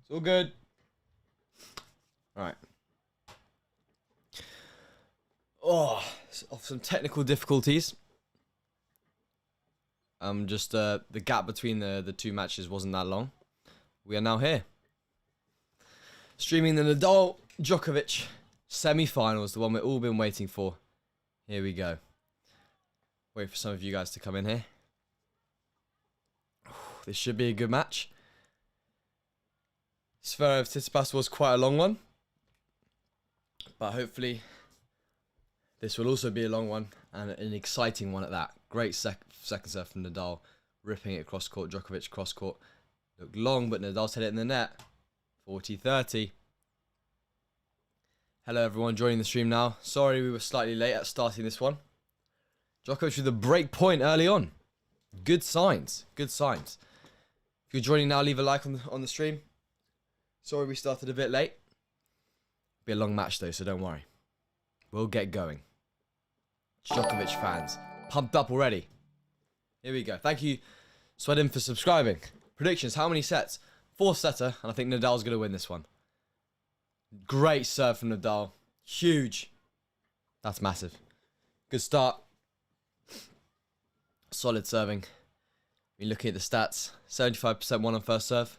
It's all good. All right. Oh, off some technical difficulties. Just the gap between the two matches wasn't that long. We are now here. Streaming the Nadal Djokovic semi-finals, the one we've all been waiting for. Here we go. Wait for some of you guys to come in here. This should be a good match. Zverev Tsitsipas was quite a long one, but hopefully this will also be a long one and an exciting one at that. Great second serve from Nadal, ripping it cross court. Djokovic cross court. Looked long, but Nadal's hit it in the net. 40-30. Hello everyone joining the stream now. Sorry we were slightly late at starting this one. Djokovic with a break point early on. Good signs. Good signs. If you're joining now, leave a like on the stream. Sorry we started a bit late. Be a long match though, so don't worry. We'll get going. Djokovic fans, pumped up already. Here we go. Thank you, Sweden, for subscribing. Predictions, how many sets? 4th setter, and I think Nadal's going to win this one. Great serve from Nadal. Huge. That's massive. Good start. Solid serving. We're looking at the stats. 75% won on first serve.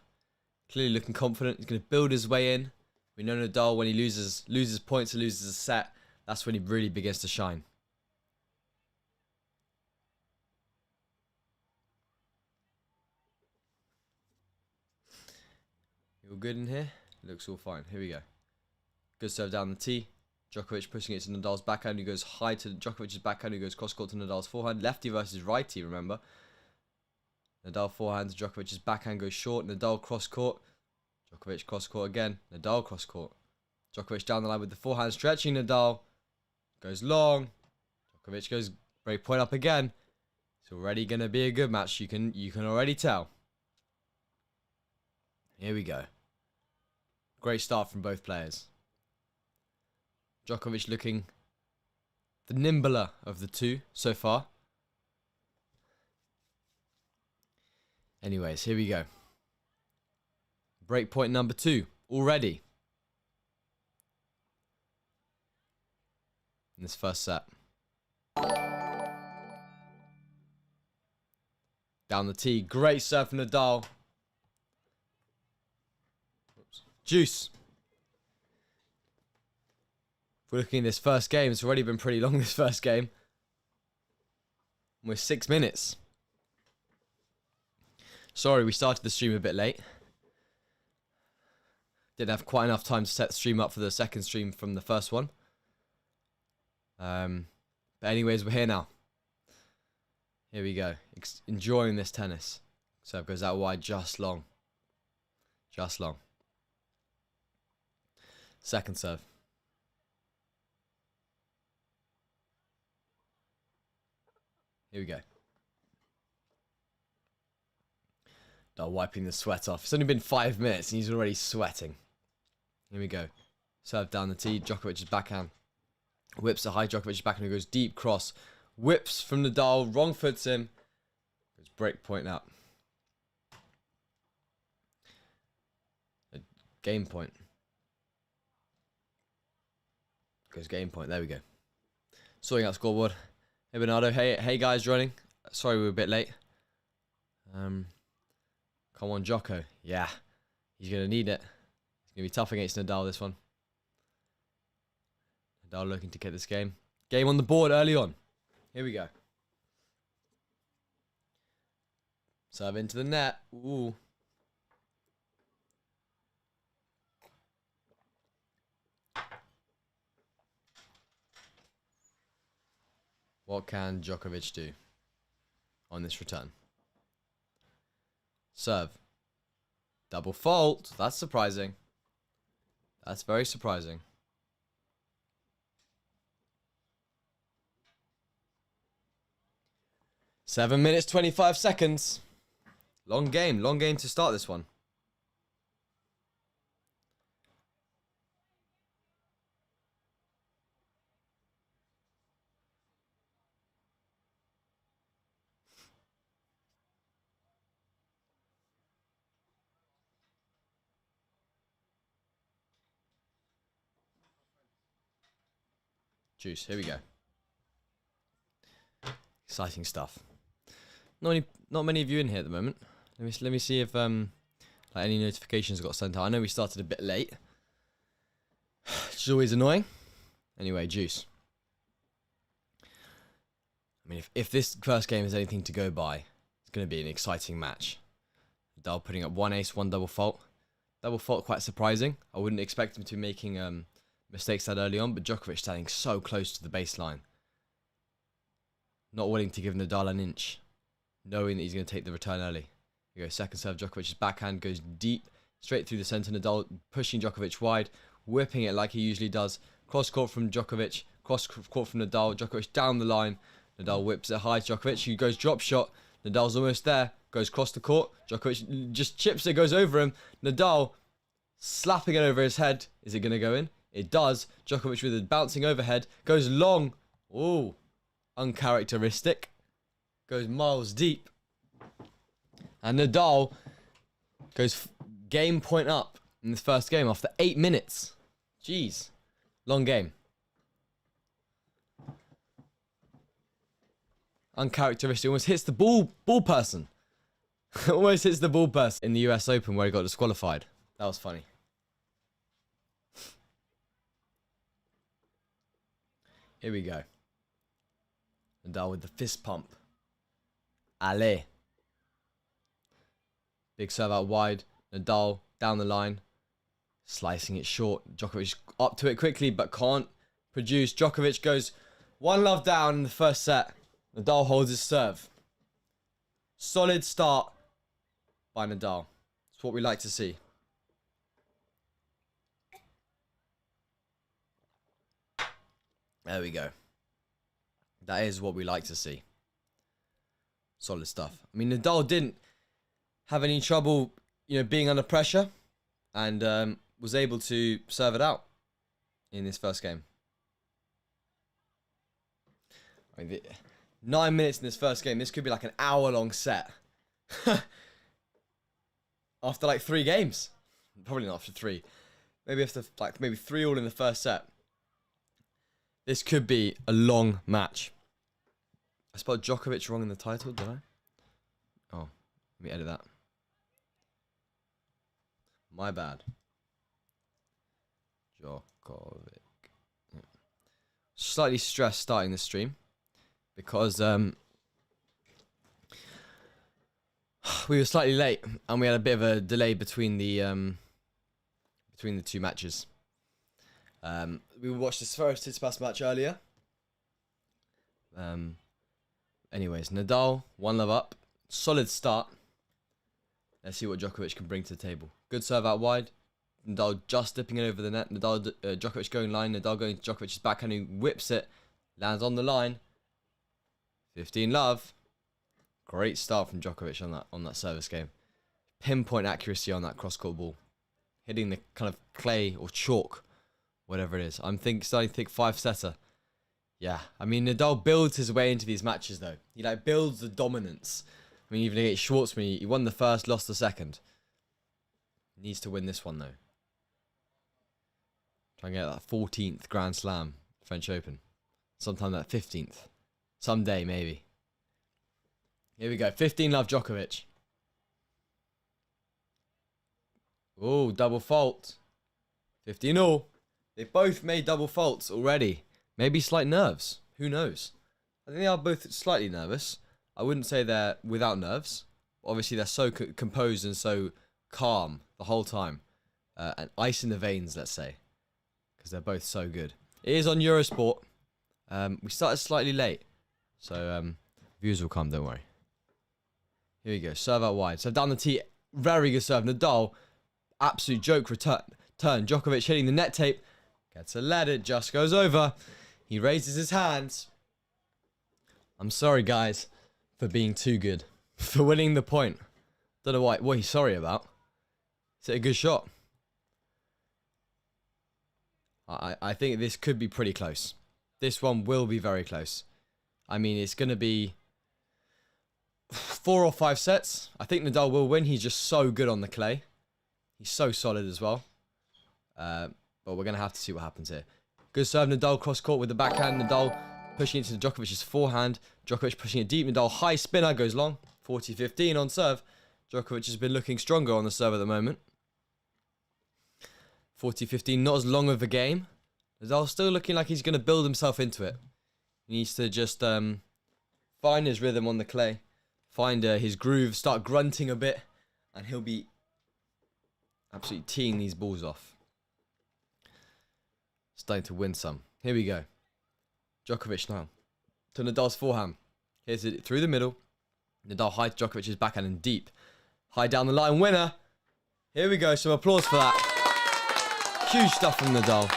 Clearly looking confident. He's going to build his way in. We know Nadal, when he loses points and loses a set, that's when he really begins to shine. You all good in here? Looks all fine. Here we go. Good serve down the tee. Djokovic pushing it to Nadal's backhand. He goes high to Djokovic's backhand. He goes cross court to Nadal's forehand. Lefty versus righty, remember. Nadal forehand to Djokovic's backhand goes short. Nadal cross court. Djokovic cross court again. Nadal cross court. Djokovic down the line with the forehand, stretching Nadal. Goes long. Djokovic goes break point up again. It's already going to be a good match. You can already tell. Here we go. Great start from both players. Djokovic looking the nimbler of the two so far. Anyways, here we go. Break point number 2 already. In this first set. Down the tee. Great serve from Nadal. Oops. Juice. If we're looking at this first game, it's already been pretty long, this first game. Almost 6 minutes. Sorry, we started the stream a bit late. Didn't have quite enough time to set the stream up for the second stream from the first one. But anyways, we're here now. Here we go. Enjoying this tennis. Serve goes out wide, just long. Just long. Second serve. Here we go. Nadal wiping the sweat off. It's only been 5 minutes and he's already sweating. Here we go. Serve down the tee. Djokovic's backhand. Whips a high. Djokovic's backhand who goes deep cross. Whips from Nadal. Wrong foots him. Goes break point up. A game point. Goes game point. There we go. Sorting out scoreboard. Hey Bernardo. Hey guys joining. Sorry we were a bit late. Come on, Djoko. Yeah. He's going to need it. It's going to be tough against Nadal, this one. Nadal looking to get this game. Game on the board early on. Here we go. Serve into the net. Ooh. What can Djokovic do on this return? Serve. Double fault. That's surprising. That's very surprising. Seven minutes, 25 seconds. Long game to start this one. Juice. Here we go. Exciting stuff. Not many of you in here at the moment. Let me see if like any notifications got sent out. I know we started a bit late, which is always annoying. Anyway, juice. I mean, if this first game is anything to go by, it's going to be an exciting match. Nadal putting up 1 ace, 1 double fault. Double fault quite surprising. I wouldn't expect him to be making mistakes that early on, but Djokovic standing so close to the baseline. Not willing to give Nadal an inch, knowing that he's going to take the return early. Here we go, second serve, Djokovic's backhand goes deep, straight through the centre. Nadal pushing Djokovic wide, whipping it like he usually does. Cross court from Djokovic, cross court from Nadal. Djokovic down the line. Nadal whips it high to Djokovic, who goes drop shot. Nadal's almost there, goes across the court. Djokovic just chips it, goes over him. Nadal slapping it over his head. Is it going to go in? It does. Djokovic with a bouncing overhead, goes long. Ooh, uncharacteristic. Goes miles deep. And Nadal goes game point up in this first game after 8 minutes. Jeez. Long game. Uncharacteristic. Almost hits the ball person. Almost hits the ball person in the US Open where he got disqualified. That was funny. Here we go. Nadal with the fist pump. Allez. Big serve out wide. Nadal down the line. Slicing it short. Djokovic up to it quickly but can't produce. Djokovic goes 1-love down in the first set. Nadal holds his serve. Solid start by Nadal. It's what we like to see. There we go. That is what we like to see. Solid stuff. I mean, Nadal didn't have any trouble, being under pressure, and was able to serve it out in this first game. I mean, 9 minutes in this first game. This could be like an hour-long set. After like 3 games. Probably not after 3. Maybe after maybe 3 all in the first set. This could be a long match. I spelled Djokovic wrong in the title, did I? Oh, let me edit that. My bad. Djokovic. Yeah. Slightly stressed starting the stream. Because we were slightly late and we had a bit of a delay between the 2 matches. We watched the first Tsitsipas match earlier. Anyways, Nadal 1-love up, solid start. Let's see what Djokovic can bring to the table. Good serve out wide. Nadal just dipping it over the net. Djokovic going line. Nadal going to Djokovic's backhand, who whips it, lands on the line. 15-love. Great start from Djokovic on that service game. Pinpoint accuracy on that cross-court ball. Hitting the kind of clay or chalk, whatever it is. I'm starting to think 5-setter. Yeah, I mean, Nadal builds his way into these matches, though. He builds the dominance. I mean, even against Schwartzman, he won the first, lost the second. Needs to win this one, though. Try and get that 14th Grand Slam, French Open. Sometime that 15th. Someday, maybe. Here we go. 15-love Djokovic. Oh, double fault. 15-all. They both made double faults already. Maybe slight nerves. Who knows? I think they are both slightly nervous. I wouldn't say they're without nerves. Obviously, they're so composed and so calm the whole time. And ice in the veins, let's say. Because they're both so good. It is on Eurosport. We started slightly late. So, viewers will come, don't worry. Here we go. Serve out wide. So down the tee. Very good serve. Nadal. Absolute joke return. Djokovic hitting the net tape. Gets a lead. It just goes over. He raises his hands. I'm sorry, guys, for being too good. For winning the point. Don't know what he's sorry about. Is it a good shot? I think this could be pretty close. This one will be very close. I mean, it's going to be 4 or 5 sets. I think Nadal will win. He's just so good on the clay. He's so solid as well. But we're going to have to see what happens here. Good serve, Nadal cross court with the backhand. Nadal pushing it into Djokovic's forehand. Djokovic pushing it deep. Nadal high spinner goes long. 40-15 on serve. Djokovic has been looking stronger on the serve at the moment. 40-15, not as long of a game. Nadal's still looking like he's going to build himself into it. He needs to just find his rhythm on the clay. Find his groove, start grunting a bit. And he'll be absolutely teeing these balls off. Starting to win some. Here we go. Djokovic now. To Nadal's forehand. Here's it through the middle. Nadal high to Djokovic's backhand and deep. High down the line. Winner. Here we go. Some applause for that. Huge stuff from Nadal.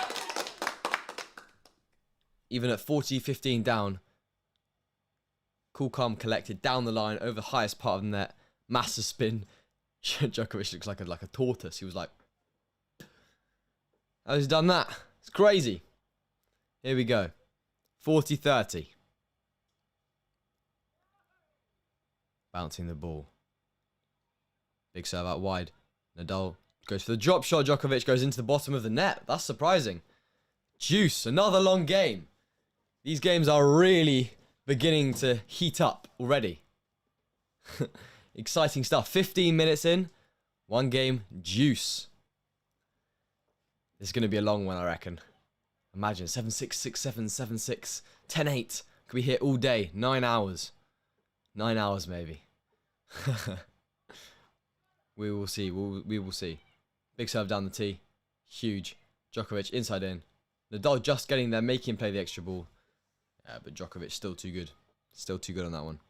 Even at 40-15 down. Cool, calm, collected. Down the line. Over the highest part of the net. Massive spin. Djokovic looks like a tortoise. He was like... How's he done that? It's crazy. Here we go. 40-30. Bouncing the ball. Big serve out wide. Nadal goes for the drop shot. Djokovic goes into the bottom of the net. That's surprising. Juice. Another long game. These games are really beginning to heat up already. Exciting stuff. 15 minutes in. One game. Juice. This is going to be a long one, I reckon. Imagine 7-6, 6-7, 7-6, 10-8. Could be here all day. 9 hours. 9 hours, maybe. We will see. We will see. Big serve down the tee. Huge. Djokovic inside in. Nadal just getting there, making him play the extra ball. Yeah, but Djokovic still too good. Still too good on that one.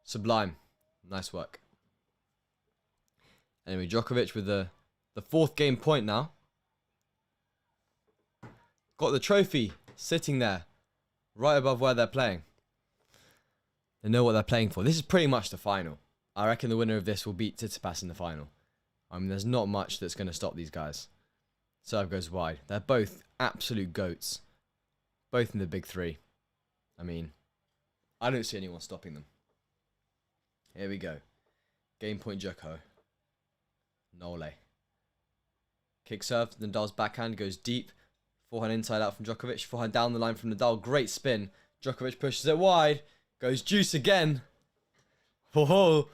Sublime. Nice work. Anyway, Djokovic with the fourth game point now. Got the trophy sitting there, right above where they're playing. They know what they're playing for. This is pretty much the final. I reckon the winner of this will beat Tsitsipas in the final. I mean, there's not much that's going to stop these guys. Serve goes wide. They're both absolute goats. Both in the big three. I mean, I don't see anyone stopping them. Here we go. Game point Djoko. Nole. Kick serve. Nadal's backhand goes deep. Forehand inside out from Djokovic. Forehand down the line from Nadal. Great spin. Djokovic pushes it wide. Goes juice again. Whoa.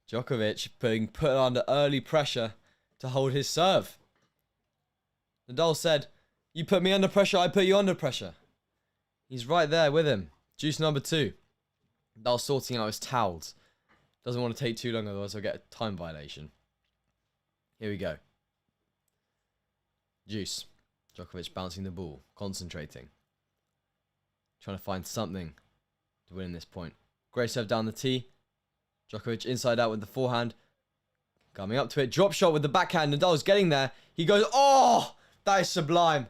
Djokovic being put under early pressure to hold his serve. Nadal said, "You put me under pressure, I put you under pressure." He's right there with him. Juice number 2. Nadal sorting out his towels. Doesn't want to take too long, otherwise he'll get a time violation. Here we go. Juice. Djokovic bouncing the ball. Concentrating. Trying to find something to win this point. Great serve down the tee. Djokovic inside out with the forehand. Coming up to it. Drop shot with the backhand. Nadal's getting there. He goes, oh! That is sublime.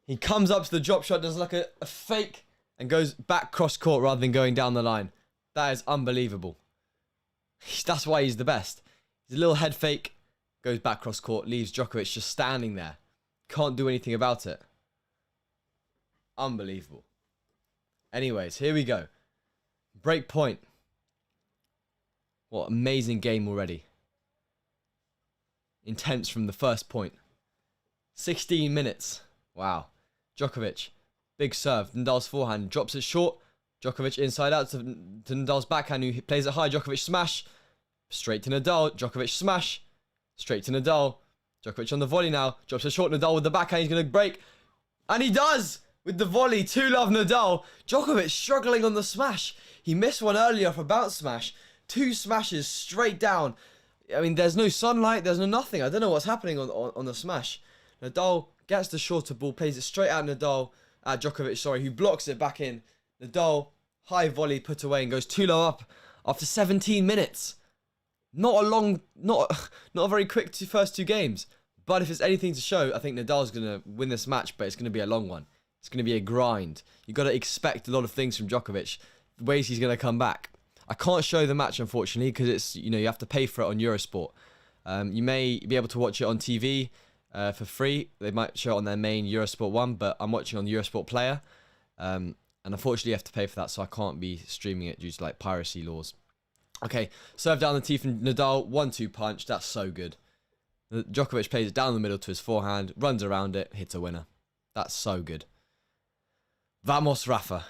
He comes up to the drop shot, does like a fake, and goes back cross court rather than going down the line. That is unbelievable. That's why he's the best. He's a little head fake, goes back cross court, leaves Djokovic just standing there. Can't do anything about it. Unbelievable. Anyways, here we go. Break point. What amazing game already. Intense from the first point. 16 minutes. Wow. Djokovic. Big serve. Nadal's forehand. Drops it short. Djokovic inside out to Nadal's backhand, who plays it high. Djokovic smash. Straight to Nadal. Djokovic smash. Straight to Nadal. Djokovic on the volley now. Drops it short. Nadal with the backhand. He's going to break. And he does! With the volley. 2-love Nadal. Djokovic struggling on the smash. He missed one earlier for a bounce smash. 2 smashes straight down. I mean, there's no sunlight. There's no nothing. I don't know what's happening on the smash. Nadal gets the shorter ball. Plays it straight at Djokovic, sorry, who blocks it back in. Nadal, high volley put away and goes 2-0 up after 17 minutes. Not a very quick first 2 games. But if it's anything to show, I think Nadal's going to win this match, but it's going to be a long one. It's going to be a grind. You've got to expect a lot of things from Djokovic, the ways he's going to come back. I can't show the match, unfortunately, because it's, you have to pay for it on Eurosport. You may be able to watch it on TV for free. They might show it on their main Eurosport 1, but I'm watching on Eurosport Player. And unfortunately, you have to pay for that, so I can't be streaming it due to piracy laws. Okay, serve down the tee from Nadal, 1-2 punch. That's so good. Djokovic plays it down the middle to his forehand, runs around it, hits a winner. That's so good. Vamos, Rafa.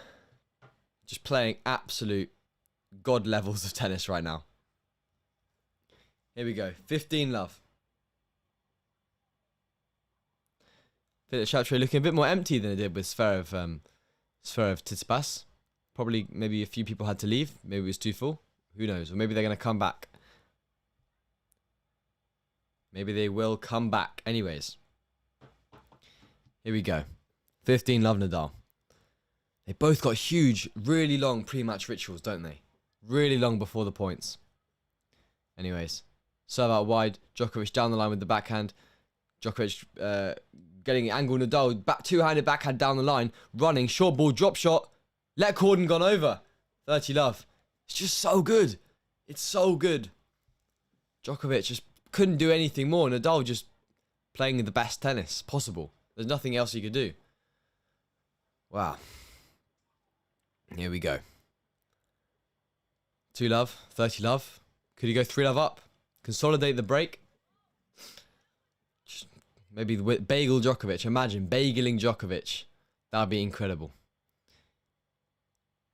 Just playing absolute god levels of tennis right now. Here we go. 15 love. Felix looking a bit more empty than it did with Zverev Tsitsipas. Probably, maybe a few people had to leave. Maybe it was too full. Who knows? Or maybe they're going to come back. Maybe they will come back. Anyways. Here we go. 15 love Nadal. They both got huge, really long pre-match rituals, don't they? Really long before the points. Anyways. Serve out wide. Djokovic down the line with the backhand. Djokovic getting an angle. Nadal back two-handed backhand down the line. Running. Short ball. Drop shot. Let Corden gone over. 30 love. It's just so good. It's so good. Djokovic just couldn't do anything more. Nadal just playing the best tennis possible. There's nothing else he could do. Wow. Here we go. 2 love. 30 love. Could he go 3 love up? Consolidate the break. Just maybe bagel Djokovic. Imagine bageling Djokovic. That would be incredible.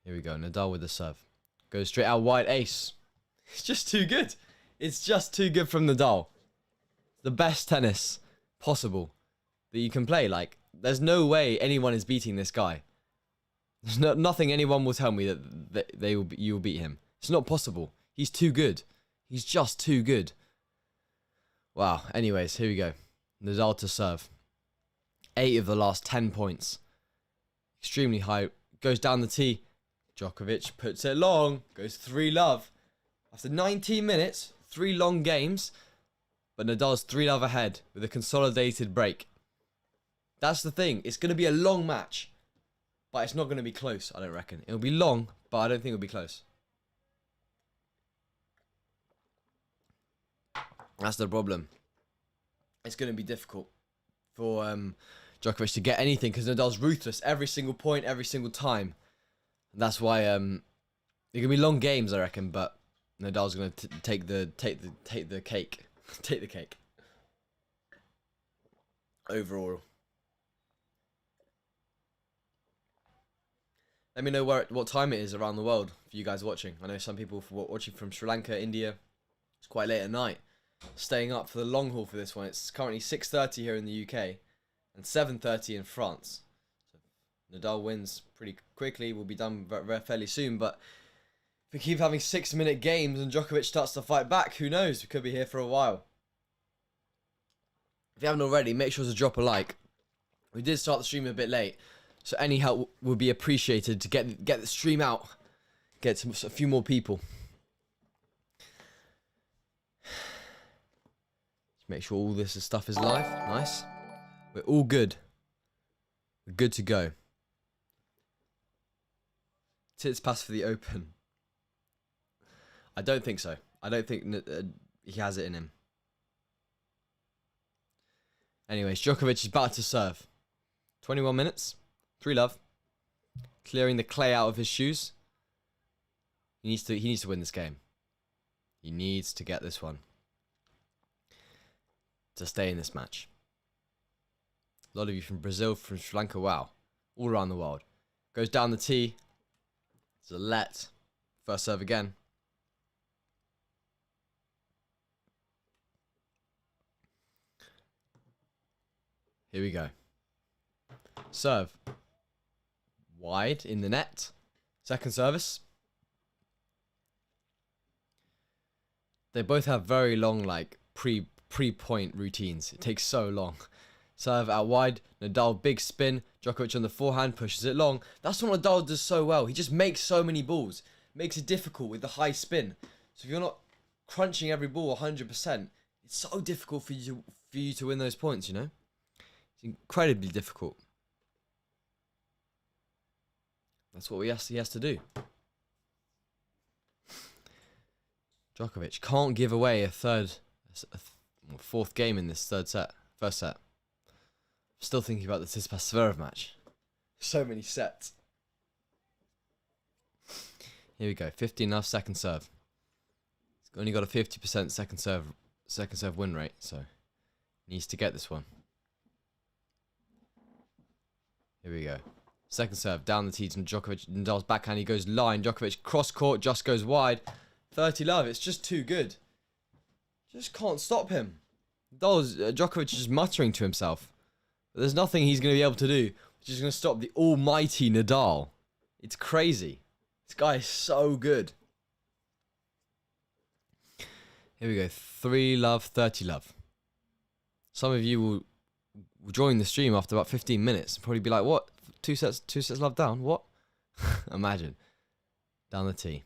Here we go. Nadal with the serve. Goes straight out wide. Ace. It's just too good. It's just too good from Nadal. The best tennis possible that you can play. Like, there's no way anyone is beating this guy. There's nothing anyone will tell me that you will beat him. It's not possible. He's too good. He's just too good. Wow. Anyways, here we go. Nadal to serve. 8 of the last 10 points. Extremely high. Goes down the tee. Djokovic puts it long. Goes 3 love. After 19 minutes, 3 long games. But Nadal's 3 love ahead with a consolidated break. That's the thing. It's going to be a long match. But it's not going to be close, I don't reckon. It'll be long, but I don't think it'll be close. That's the problem. It's going to be difficult for Djokovic to get anything because Nadal's ruthless every single point, every single time. And that's why they're going to be long games, I reckon. But Nadal's going to take the cake, take the cake. Overall. Let me know what time it is around the world for you guys watching. I know some people watching from Sri Lanka, India. It's quite late at night. Staying up for the long haul for this one. It's currently 6:30 here in the UK and 7:30 in France. So Nadal wins pretty quickly. We'll be done fairly soon. But if we keep having 6-minute games and Djokovic starts to fight back, who knows? We could be here for a while. If you haven't already, make sure to drop a like. We did start the stream a bit late. So any help would be appreciated to get the stream out. Get a few more people. Just make sure all this stuff is live. Nice. We're all good. We're good to go. Tsitsipas for the Open. I don't think so. I don't think he has it in him. Anyways, Djokovic is about to serve. 21 minutes. 3 love. Clearing the clay out of his shoes. He needs to win this game. He needs to get this one. To stay in this match. A lot of you from Brazil, from Sri Lanka, wow. All around the world. Goes down the tee. It's a let. First serve again. Here we go. Serve. Wide in the net. Second service. They both have very long, like, pre-point routines. It takes so long. Serve out wide. Nadal, big spin. Djokovic on the forehand, pushes it long. That's what Nadal does so well. He just makes so many balls. Makes it difficult with the high spin. So if you're not crunching every ball 100%, it's so difficult for you to win those points, you know? It's incredibly difficult. That's what he has to do. Djokovic can't give away a fourth game in this first set. I'm still thinking about the Tsitsipas Zverev match. So many sets. Here we go. 15 love, second serve. Only got a 50% second serve win rate, so needs to get this one. Here we go. Second serve, down the tee to Djokovic. Nadal's backhand, he goes line. Djokovic cross court, just goes wide. 30-love, it's just too good. Just can't stop him. Djokovic is just muttering to himself. But there's nothing he's going to be able to do, which is going to stop the almighty Nadal. It's crazy. This guy is so good. Here we go. 3-love, 30-love. Some of you will join the stream after about 15 minutes and probably be like, what? Two sets love down? What? Imagine. Down the tee.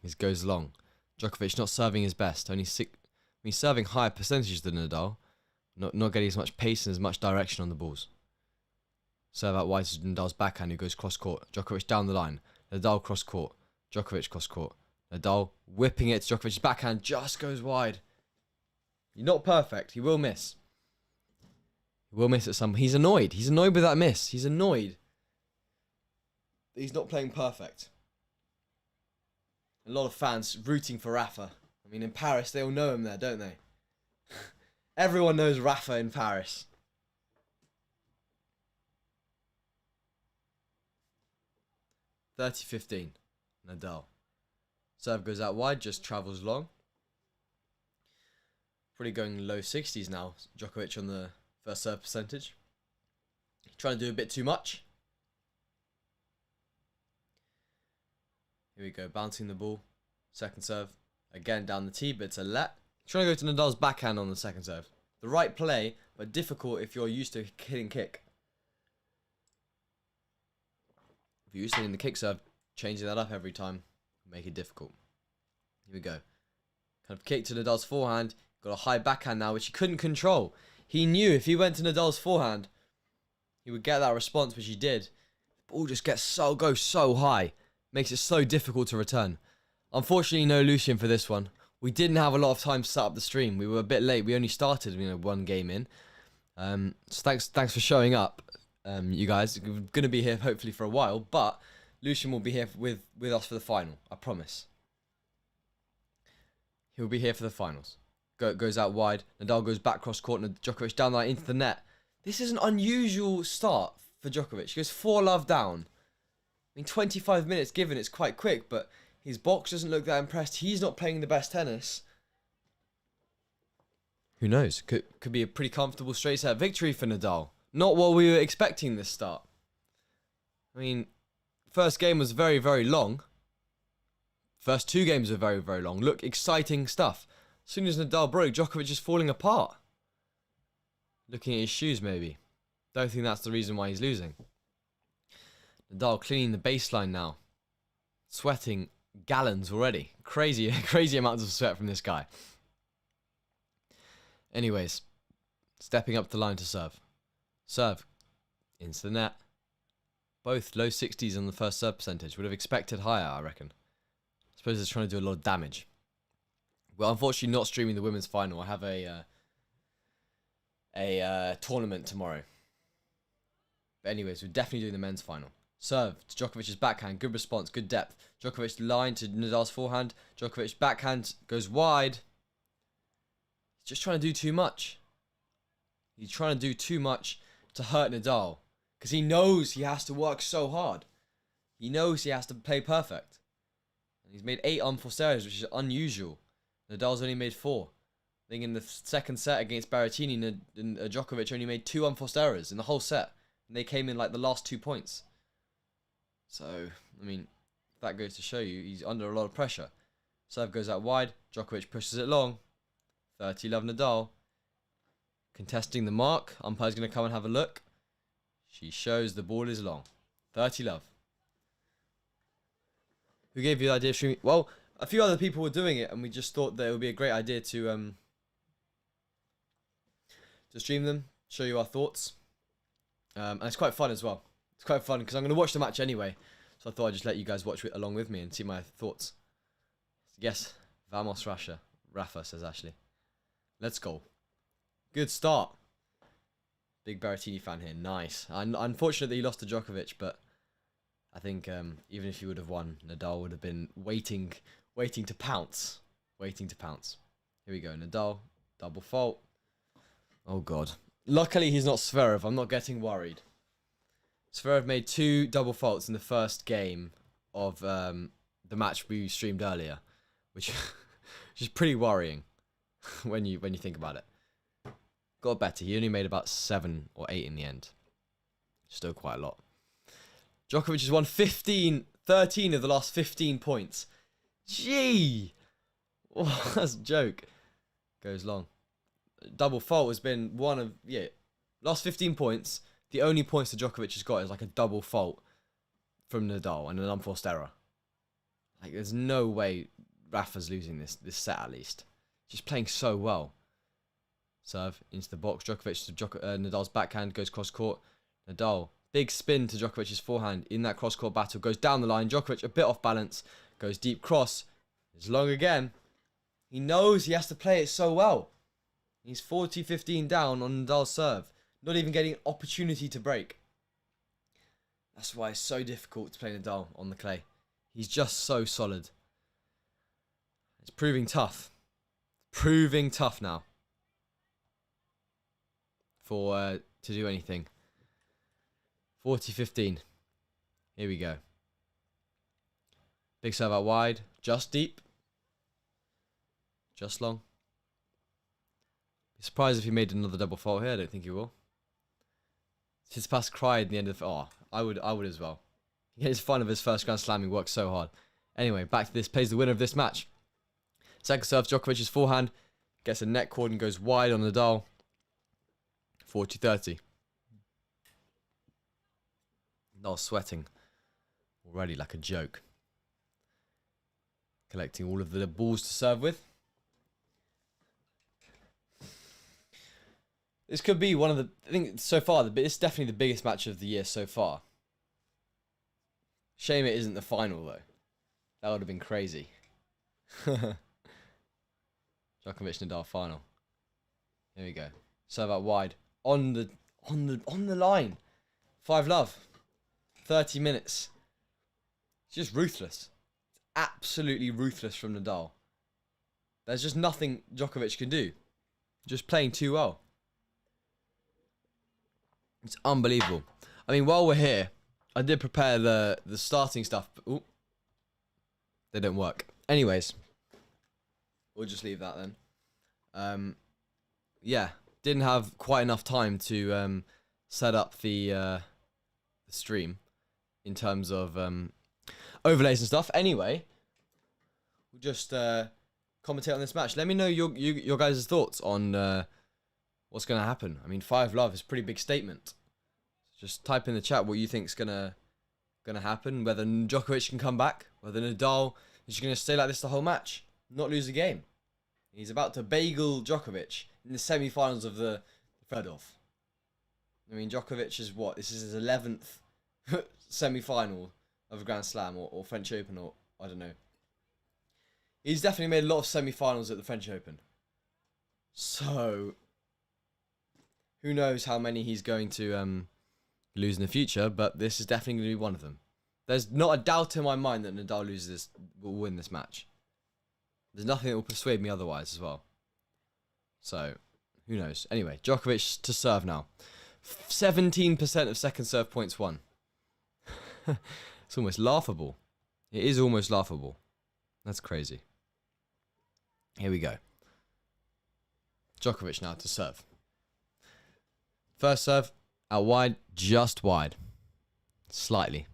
He goes long. Djokovic not serving his best. He's serving higher percentages than Nadal. Not getting as much pace and as much direction on the balls. Serve out wide to Nadal's backhand who goes cross court. Djokovic down the line. Nadal cross court. Djokovic cross court. Nadal whipping it to Djokovic's backhand. Just goes wide. You're not perfect. He will miss. He will miss at some... He's annoyed. He's annoyed with that miss. He's annoyed. He's not playing perfect. A lot of fans rooting for Rafa. I mean, in Paris, they all know him there, don't they? Everyone knows Rafa in Paris. (30-15). Nadal. Serve goes out wide, just travels long. Probably going low 60s now. Djokovic on the first serve percentage. Trying to do a bit too much. Here we go, bouncing the ball. Second serve. Again down the tee, but it's a let. Trying to go to Nadal's backhand on the second serve. The right play, but difficult if you're used to hitting kick. If you're used to hitting the kick serve, changing that up every time, make it difficult. Here we go. Kind of kick to Nadal's forehand. Got a high backhand now, which he couldn't control. He knew if he went to Nadal's forehand, he would get that response, which he did. The ball just goes so high. Makes it so difficult to return. Unfortunately, no Lucian for this one. We didn't have a lot of time to set up the stream. We were a bit late. We only started, one game in. So thanks for showing up, you guys. We're going to be here hopefully for a while, but Lucian will be here with us for the final. I promise. He'll be here for the finals. Goes out wide. Nadal goes back cross court and Djokovic down the line into the net. This is an unusual start for Djokovic. He goes 4-love down. I mean, 25 minutes given, it's quite quick, but his box doesn't look that impressed. He's not playing the best tennis. Who knows? Could be a pretty comfortable straight set victory for Nadal. Not what we were expecting this start. I mean, first game was very, very long. First two games were very, very long. Look, exciting stuff. As soon as Nadal broke, Djokovic is falling apart. Looking at his shoes, maybe. Don't think that's the reason why he's losing. Nadal cleaning the baseline now. Sweating gallons already. Crazy amounts of sweat from this guy. Anyways, stepping up the line to serve. Serve. Into the net. Both low 60s on the first serve percentage. Would have expected higher, I reckon. I suppose it's trying to do a lot of damage. Well, unfortunately not streaming the women's final. I have a tournament tomorrow. But anyways, we're definitely doing the men's final. Serve to Djokovic's backhand. Good response. Good depth. Djokovic line to Nadal's forehand. Djokovic backhand goes wide. He's just trying to do too much. He's trying to do too much to hurt Nadal. Because he knows he has to work so hard. He knows he has to play perfect. And he's made 8 unforced errors, which is unusual. Nadal's only made 4. I think in the second set against Berrettini, Djokovic only made 2 unforced errors in the whole set. And they came in like the last 2 points. So, I mean, that goes to show you he's under a lot of pressure. Serve goes out wide. Djokovic pushes it long. 30-love Nadal. Contesting the mark. Umpire's going to come and have a look. She shows the ball is long. 30-love. Who gave you the idea of streaming? Well, a few other people were doing it, and we just thought that it would be a great idea to stream them, show you our thoughts. And it's quite fun as well. It's quite fun because I'm going to watch the match anyway. So I thought I'd just let you guys watch it along with me and see my thoughts. Yes, vamos Russia. Rafa, says Ashley. Let's go. Good start. Big Berrettini fan here. Nice. Unfortunate that he lost to Djokovic, but I think even if he would have won, Nadal would have been waiting to pounce. waiting to pounce. Here we go. Nadal, double fault. Oh, God. Luckily, he's not Zverev. I'm not getting worried. Zverev made 2 double faults in the first game of the match we streamed earlier, which is pretty worrying when you think about it. Got better. He only made about 7 or 8 in the end. Still quite a lot. Djokovic has won 13 of the last 15 points. Gee! Oh, that's a joke. Goes long. Double fault has been one of, last 15 points. The only points that Djokovic has got is like a double fault from Nadal and an unforced error. Like, there's no way Rafa's losing this set at least. Just playing so well. Serve into the box. Djokovic to Nadal's backhand, goes cross court. Nadal, big spin to Djokovic's forehand in that cross court battle, goes down the line. Djokovic a bit off balance, goes deep cross. It's long again. He knows he has to play it so well. He's 40-15 down on Nadal's serve. Not even getting an opportunity to break. That's why it's so difficult to play Nadal on the clay. He's just so solid. It's proving tough. Proving tough now. To do anything. 40-15. Here we go. Big serve out wide. Just deep. Just long. Be surprised if he made another double fault here. I don't think he will. Tsitsipas cried in the end of... Oh, I would as well. He gets fun of his first Grand Slam. He worked so hard. Anyway, back to this. Plays the winner of this match. Second serve, Djokovic's forehand. Gets a net cord and goes wide on Nadal. 40-30. Nadal sweating. Already like a joke. Collecting all of the balls to serve with. This could be one of the... I think so far, it's definitely the biggest match of the year so far. Shame it isn't the final, though. That would have been crazy. Djokovic Nadal final. Here we go. Serve out wide. On the line. 5-love. 30 minutes. It's just ruthless. It's absolutely ruthless from Nadal. There's just nothing Djokovic can do. Just playing too well. It's unbelievable. I mean, while we're here, I did prepare the starting stuff. But, ooh, they don't work. Anyways, we'll just leave that then. Yeah, didn't have quite enough time to set up the stream in terms of overlays and stuff. Anyway, we'll just commentate on this match. Let me know your guys' thoughts on what's going to happen. I mean, 5-love is a pretty big statement. Just type in the chat what you think's gonna happen. Whether Djokovic can come back. Whether Nadal is going to stay like this the whole match. Not lose a game. He's about to bagel Djokovic in the semi-finals of the Fedorov. I mean, Djokovic is what? This is his 11th semi-final of a Grand Slam or French Open or I don't know. He's definitely made a lot of semi-finals at the French Open. So, who knows how many he's going to lose in the future, but this is definitely going to be one of them. There's not a doubt in my mind that Nadal will win this match. There's nothing that will persuade me otherwise as well. So, who knows? Anyway, Djokovic to serve now. 17% of second serve points won. It's almost laughable. It is almost laughable. That's crazy. Here we go. Djokovic now to serve. First serve, out wide, just wide. Slightly.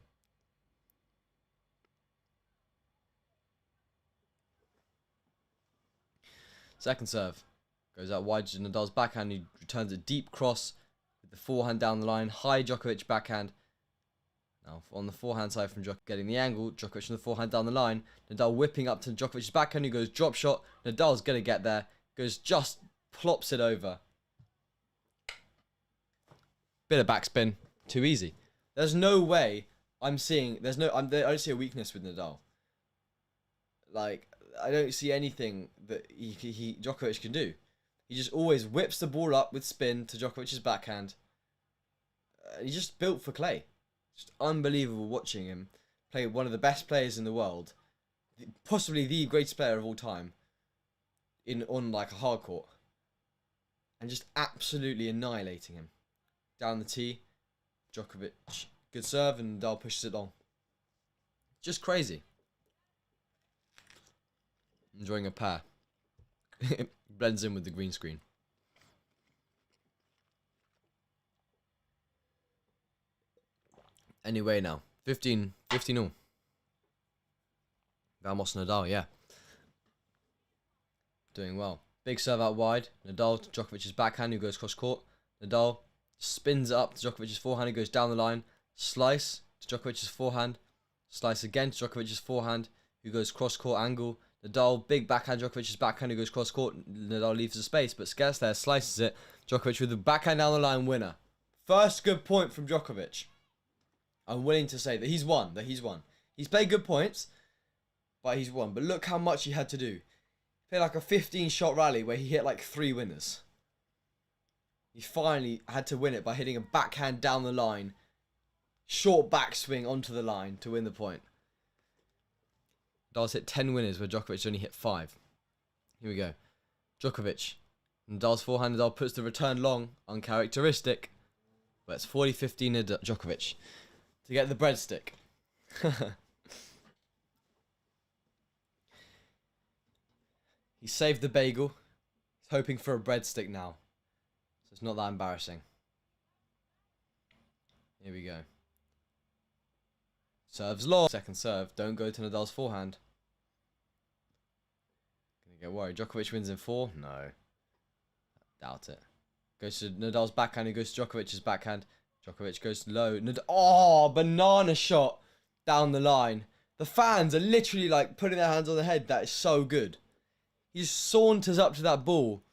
Second serve, goes out wide to Nadal's backhand. He returns a deep cross with the forehand down the line. High Djokovic backhand. Now on the forehand side from Djokovic getting the angle. Djokovic on the forehand down the line. Nadal whipping up to Djokovic's backhand. He goes drop shot. Nadal's going to get there. Goes just plops it over. Bit of backspin. Too easy. There's no way I'm seeing... I don't see a weakness with Nadal. Like, I don't see anything that Djokovic can do. He just always whips the ball up with spin to Djokovic's backhand. He's just built for clay. Just unbelievable watching him play one of the best players in the world. Possibly the greatest player of all time. on like a hard court and just absolutely annihilating him. Down the tee, Djokovic, good serve, and Nadal pushes it long. Just crazy. Enjoying a pair. Blends in with the green screen. Anyway now, 15 all. Vamos Nadal, yeah. Doing well. Big serve out wide. Nadal to Djokovic's backhand, who goes cross court. Nadal spins it up to Djokovic's forehand, who goes down the line. Slice to Djokovic's forehand. Slice again to Djokovic's forehand, who goes cross court angle. Nadal, big backhand, Djokovic's backhand, who goes cross court. Nadal leaves the space, but Scarce there slices it. Djokovic with the backhand down the line winner. First good point from Djokovic. I'm willing to say that he's won. He's played good points, but he's won. But look how much he had to do. He played like a 15-shot rally where he hit like 3 winners. He finally had to win it by hitting a backhand down the line. Short backswing onto the line to win the point. Nadal's hit 10 winners where Djokovic only hit 5. Here we go. Djokovic. Nadal's forehand. Nadal puts the return long. Uncharacteristic. But it's 40-15 Djokovic. To get the breadstick. He saved the bagel. He's hoping for a breadstick now. So it's not that embarrassing. Here we go. Serves long. Second serve. Don't go to Nadal's forehand. Gonna get worried. Djokovic wins in 4? No. Doubt it. Goes to Nadal's backhand. He goes to Djokovic's backhand. Djokovic goes low. Oh, banana shot down the line. The fans are literally like putting their hands on their head. That is so good. He saunters up to that ball.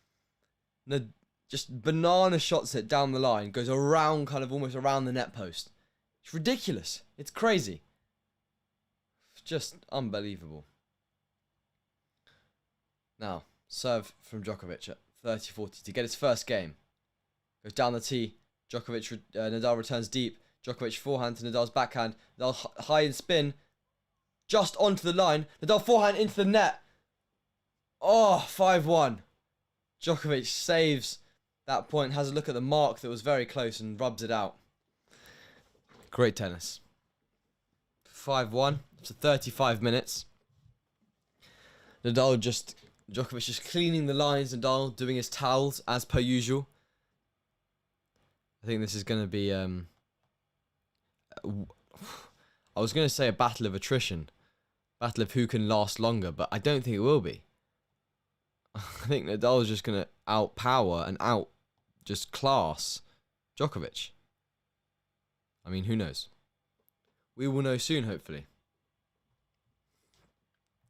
Just banana shots it down the line. Goes around, kind of almost around the net post. It's ridiculous. It's crazy. It's just unbelievable. Now, serve from Djokovic at 30-40 to get his first game. Goes down the tee. Nadal returns deep. Djokovic forehand to Nadal's backhand. Nadal high in spin. Just onto the line. Nadal forehand into the net. Oh, 5-1. Djokovic saves that point. Has a look at the mark that was very close and rubs it out. Great tennis. 5-1. It's 35 minutes. Djokovic just cleaning the lines. Nadal doing his towels as per usual. I think this is going to be, I was going to say a battle of attrition. Battle of who can last longer, but I don't think it will be. I think Nadal is just going to outpower and just class Djokovic. I mean, who knows? We will know soon, hopefully.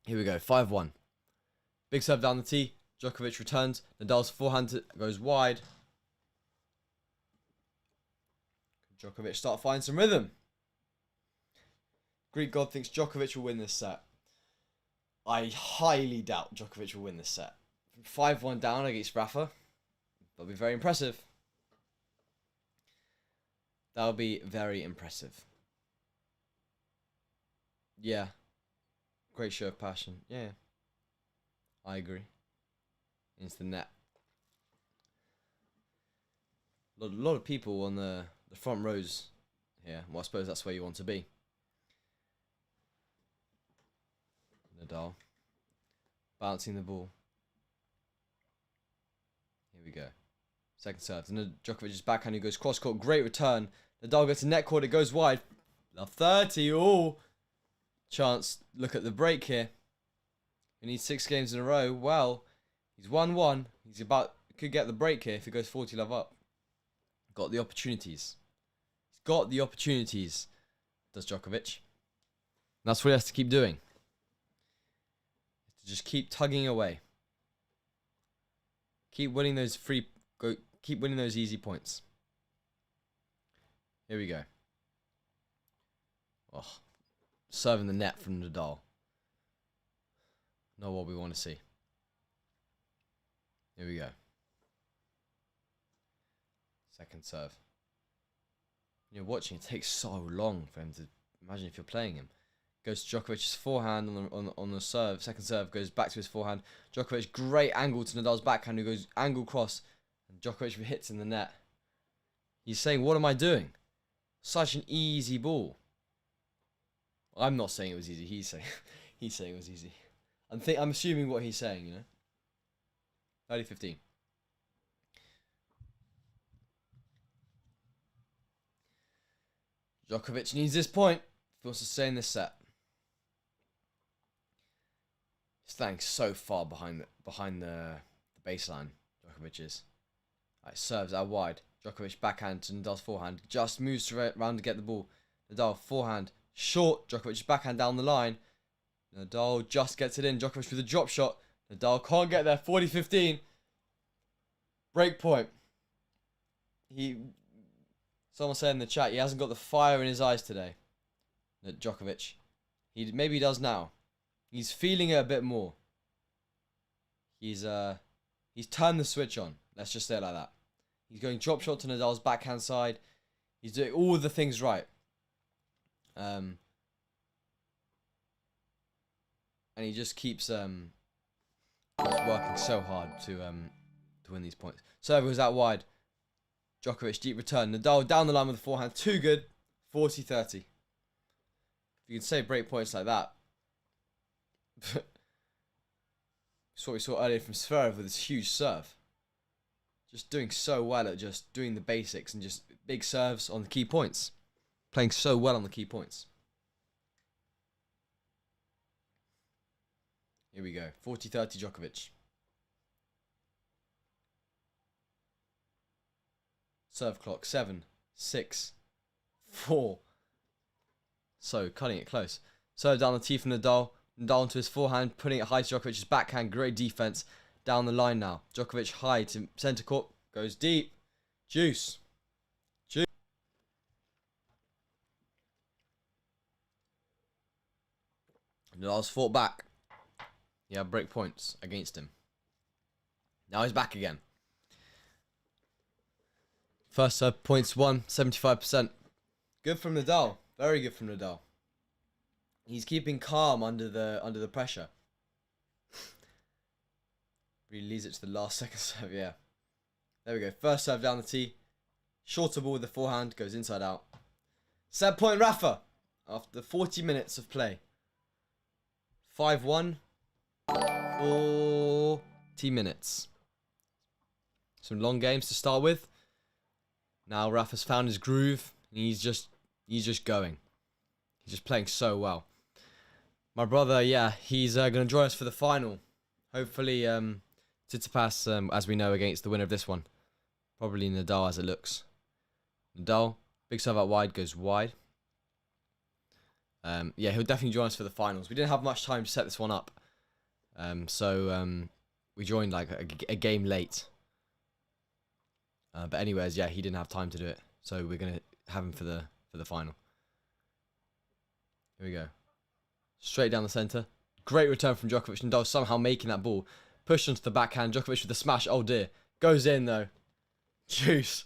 Here we go, 5-1. Big serve down the tee. Djokovic returns. Nadal's forehand goes wide. Djokovic start finding some rhythm. Greek God thinks Djokovic will win this set. I highly doubt Djokovic will win this set. 5-1 down against Rafa. That'll be very impressive. That'll be very impressive. Yeah. Great show of passion. Yeah. I agree. Into the net. A lot of people on the front rows here. Well, I suppose that's where you want to be. Nadal. Bouncing the ball. Here we go. Second serve. And Djokovic's backhand, who goes cross court. Great return. Nadal gets to net court. It goes wide. Love 30. Oh. Chance. Look at the break here. He needs 6 games in a row. Well, he's 1-1. Could get the break here if he goes 40 love up. Got the opportunities. He's got the opportunities, does Djokovic. And that's what he has to keep doing. To just keep tugging away. Keep winning those keep winning those easy points. Here we go. Oh, serving the net from Nadal. Not what we want to see. Here we go. Second serve. You're watching, it takes so long for him to... Imagine if you're playing him. Goes to Djokovic's forehand on the serve. Second serve goes back to his forehand. Djokovic, great angle to Nadal's backhand, who goes angle cross. And Djokovic hits in the net. He's saying, what am I doing? Such an easy ball. I'm not saying it was easy. He's saying it was easy. I'm assuming what he's saying, you know. 30-15. Djokovic needs this point if he wants to stay in this set. He's standing so far behind the baseline. Djokovic is. Right, serves out wide. Djokovic backhand to Nadal's forehand. Just moves around to get the ball. Nadal forehand short. Djokovic backhand down the line. Nadal just gets it in. Djokovic with a drop shot. Nadal can't get there. 40-15. Break point. Someone said in the chat he hasn't got the fire in his eyes today. Djokovic. Maybe he does now. He's feeling it a bit more. He's turned the switch on. Let's just say it like that. He's going drop shot to Nadal's backhand side. He's doing all the things right. And he just keeps working so hard to win these points. Serve goes out wide. Djokovic deep return. Nadal down the line with the forehand. Too good. 40-30. If you can say break points like that. It's what we saw earlier from Zverev with his huge serve. Just doing so well at just doing the basics and just big serves on the key points. Playing so well on the key points. Here we go. 40-30 Djokovic. Serve clock. 7, 6, 4. So, cutting it close. Serve down the tee from Nadal. Nadal onto his forehand, putting it high to Djokovic's backhand. Great defense. Down the line now. Djokovic high to centre court. Goes deep. Juice. Nadal's fought back. He had break points against him. Now he's back again. First serve points won, 75%. Good from Nadal. Very good from Nadal. He's keeping calm under the pressure. Really leads it to the last second serve, yeah. There we go. First serve down the tee. Shorter ball with the forehand. Goes inside out. Set point Rafa. After 40 minutes of play. 5-1. 40 minutes. Some long games to start with. Now Rafa's found his groove. And he's just going. He's just playing so well. My brother, yeah, he's going to join us for the final. Hopefully, Tsitsipas, as we know, against the winner of this one. Probably Nadal as it looks. Nadal, big serve out wide, goes wide. Yeah, he'll definitely join us for the finals. We didn't have much time to set this one up. So we joined like a game late. But anyways, yeah, he didn't have time to do it. So we're going to have him for the final. Here we go. Straight down the centre. Great return from Djokovic. Nadal somehow making that ball. Pushed onto the backhand. Djokovic with the smash. Oh dear. Goes in though. Juice.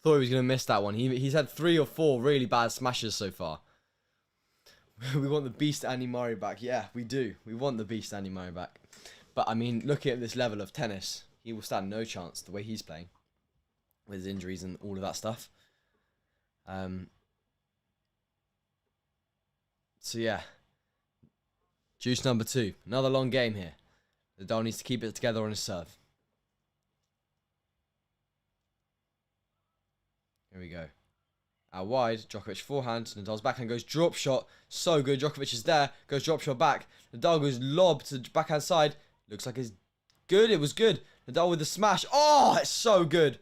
Thought he was going to miss that one. He's had 3 or 4 really bad smashes so far. We want the beast Andy Murray back. Yeah, we do. We want the beast Andy Murray back. But I mean, looking at this level of tennis, he will stand no chance the way he's playing. With his injuries and all of that stuff. So yeah. Juice number 2. Another long game here. Nadal needs to keep it together on his serve. Here we go. Out wide. Djokovic forehand. Nadal's backhand goes drop shot. So good. Djokovic is there. Goes drop shot back. Nadal goes lob to the backhand side. Looks like it's good. It was good. Nadal with the smash. Oh, it's so good.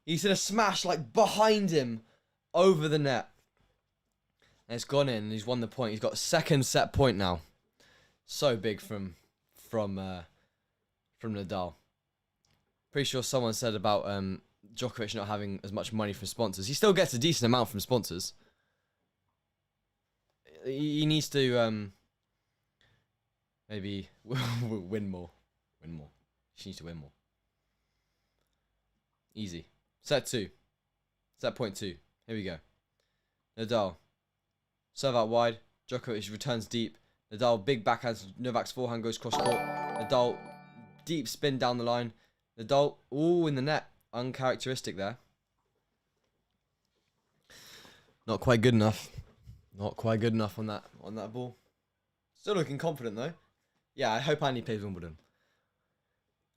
He's in a smash like behind him over the net. And it's gone in and he's won the point. He's got a second set point now. So big from Nadal. Pretty sure someone said about Djokovic not having as much money from sponsors. He still gets a decent amount from sponsors. He needs to maybe win more. She needs to win more. Easy. Set 2. Set point 2. Here we go. Nadal. Serve out wide. Djokovic returns deep. Nadal, big backhand. Novak's forehand goes cross court. Nadal, deep spin down the line. Nadal, ooh, in the net. Uncharacteristic there. Not quite good enough. Not quite good enough on that ball. Still looking confident though. Yeah, I hope Andy plays Wimbledon.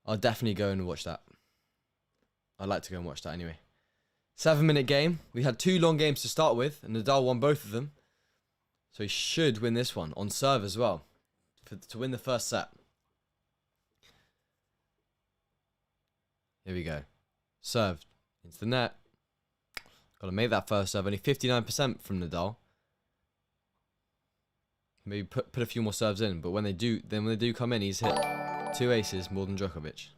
I'll definitely go and watch that. I'd like to go and watch that anyway. 7-minute game. We had 2 long games to start with, and Nadal won both of them. So he should win this one on serve as well to win the first set. Here we go. Served into the net. Got to make that first serve. Only 59% from Nadal. Maybe put a few more serves in, but when they do come in, he's hit 2 aces more than Djokovic.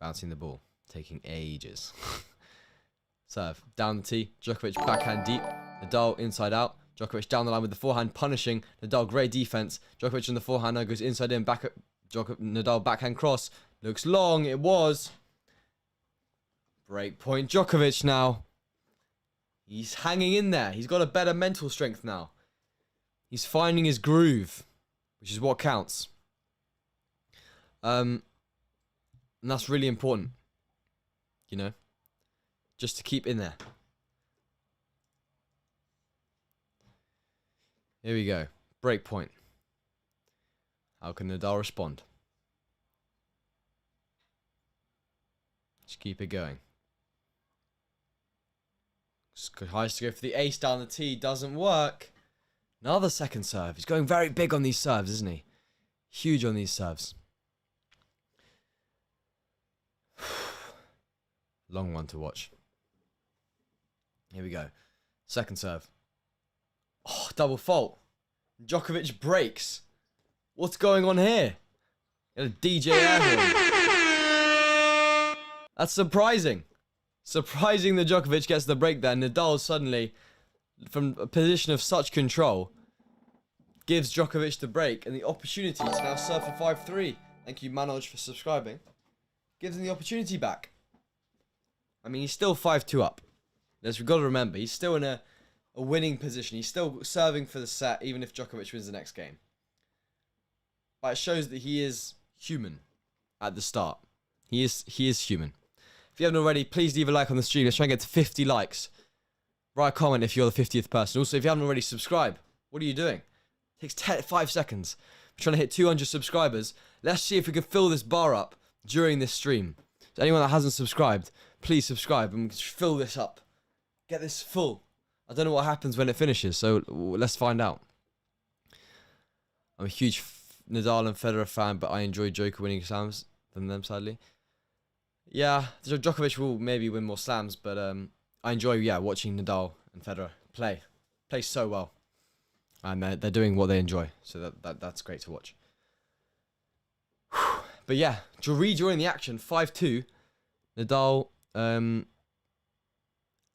Bouncing the ball, taking ages. Serve down the tee. Djokovic backhand deep. Nadal inside out. Djokovic down the line with the forehand, punishing Nadal. Great defense. Djokovic on the forehand now goes inside in. Back at Nadal backhand cross. Looks long. It was. Break point. Djokovic now. He's hanging in there. He's got a better mental strength now. He's finding his groove, which is what counts. And that's really important. You know, just to keep in there. Here we go. Break point. How can Nadal respond? Just keep it going. Tries to go for the ace down the tee. Doesn't work. Another second serve. He's going very big on these serves, isn't he? Huge on these serves. Long one to watch. Here we go. Second serve. Oh, double fault. Djokovic breaks. What's going on here? Got a DJ air horn. That's surprising. Surprising that Djokovic gets the break there. Nadal suddenly, from a position of such control, gives Djokovic the break and the opportunity to now serve for 5-3. Thank you, Manoj, for subscribing. Gives him the opportunity back. I mean, he's still 5-2 up. We've got to remember, he's still in a winning position. He's still serving for the set, even if Djokovic wins the next game. But it shows that he is human at the start. He is human. If you haven't already, please leave a like on the stream. Let's try and get to 50 likes. Write a comment if you're the 50th person. Also, if you haven't already, subscribe. What are you doing? It takes 5 seconds. We're trying to hit 200 subscribers. Let's see if we can fill this bar up during this stream. So anyone that hasn't subscribed, please subscribe and fill this up. Get this full. I don't know what happens when it finishes, so let's find out. I'm a huge Nadal and Federer fan, but I enjoy Joker winning slams than them, sadly. Yeah, Djokovic will maybe win more slams, but I enjoy, watching Nadal and Federer play. Play so well. And they're doing what they enjoy, so that's great to watch. But yeah, rejoining the action, 5-2. Nadal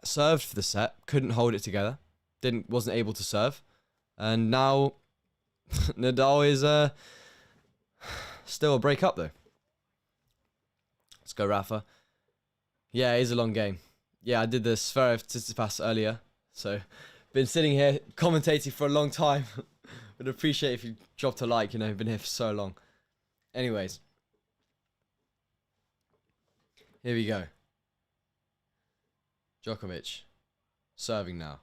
served for the set, couldn't hold it together, wasn't able to serve, and now Nadal is still a break up though. Let's go, Rafa. Yeah, it is a long game. Yeah, I did the Zverev Tsitsipas earlier, so been sitting here commentating for a long time. Would appreciate if you dropped a like. Been here for so long. Anyways, here we go. Djokovic serving now.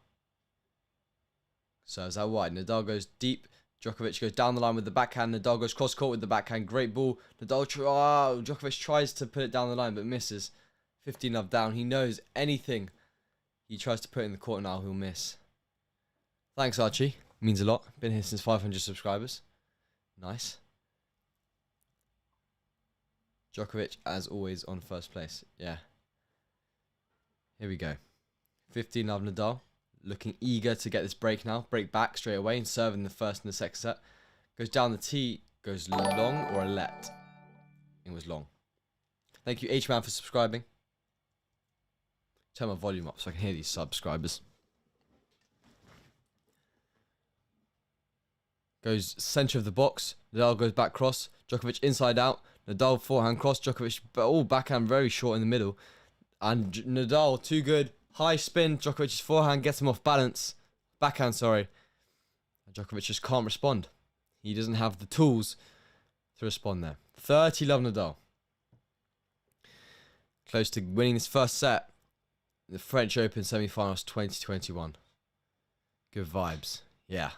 Serves out wide. Nadal goes deep. Djokovic goes down the line with the backhand. Nadal goes cross court with the backhand. Great ball. Djokovic tries to put it down the line but misses. 15-love down. He knows anything he tries to put in the court now, he'll miss. Thanks, Archie. Means a lot. Been here since 500 subscribers. Nice. Djokovic, as always, on first place. Yeah. Here we go. 15-love Nadal. Looking eager to get this break now. Break back straight away and serve in the first and the second set. Goes down the tee. Goes long or a let. It was long. Thank you, H-Man, for subscribing. Turn my volume up so I can hear these subscribers. Goes centre of the box. Nadal goes back cross. Djokovic inside out. Nadal forehand cross. Djokovic backhand very short in the middle. And Nadal too good. High spin. Djokovic's forehand gets him off balance. Backhand, sorry. Djokovic just can't respond. He doesn't have the tools to respond there. 30 love Nadal. Close to winning his first set in the French Open semi-finals 2021. Good vibes. Yeah.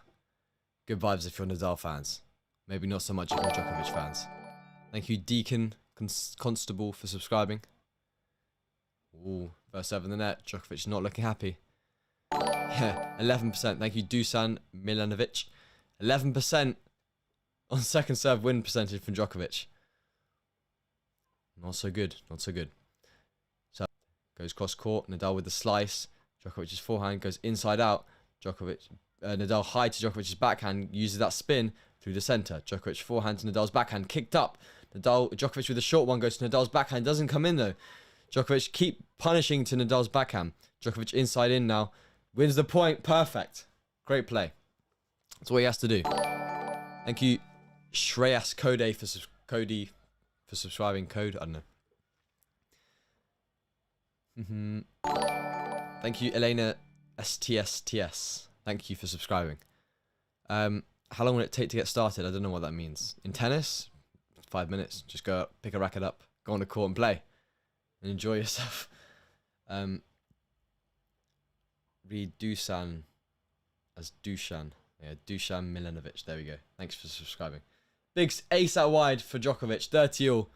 Good vibes if you're Nadal fans. Maybe not so much if you're Djokovic fans. Thank you, Deacon Constable, for subscribing. Ooh, first serve in the net. Djokovic not looking happy. Yeah, 11%. Thank you, Dusan Milanovic. 11% on second serve win percentage from Djokovic. Not so good. Not so good. So goes cross court. Nadal with the slice. Djokovic's forehand goes inside out. Nadal high to Djokovic's backhand. Uses that spin through the center. Djokovic forehand to Nadal's backhand. Kicked up. Djokovic with a short one goes to Nadal's backhand. Doesn't come in though. Djokovic keep punishing to Nadal's backhand. Djokovic inside in now. Wins the point. Perfect. Great play. That's what he has to do. Thank you, Shreyas Cody for subscribing. Code, I don't know. Thank you, Elena STSTS. Thank you for subscribing. How long will it take to get started? I don't know what that means. In tennis, 5 minutes. Just go up, pick a racket up, go on the court and play. And enjoy yourself. Read Dusan as Dushan. Yeah, Dusan Milanovic. There we go. Thanks for subscribing. Big ace out wide for Djokovic. 30 all.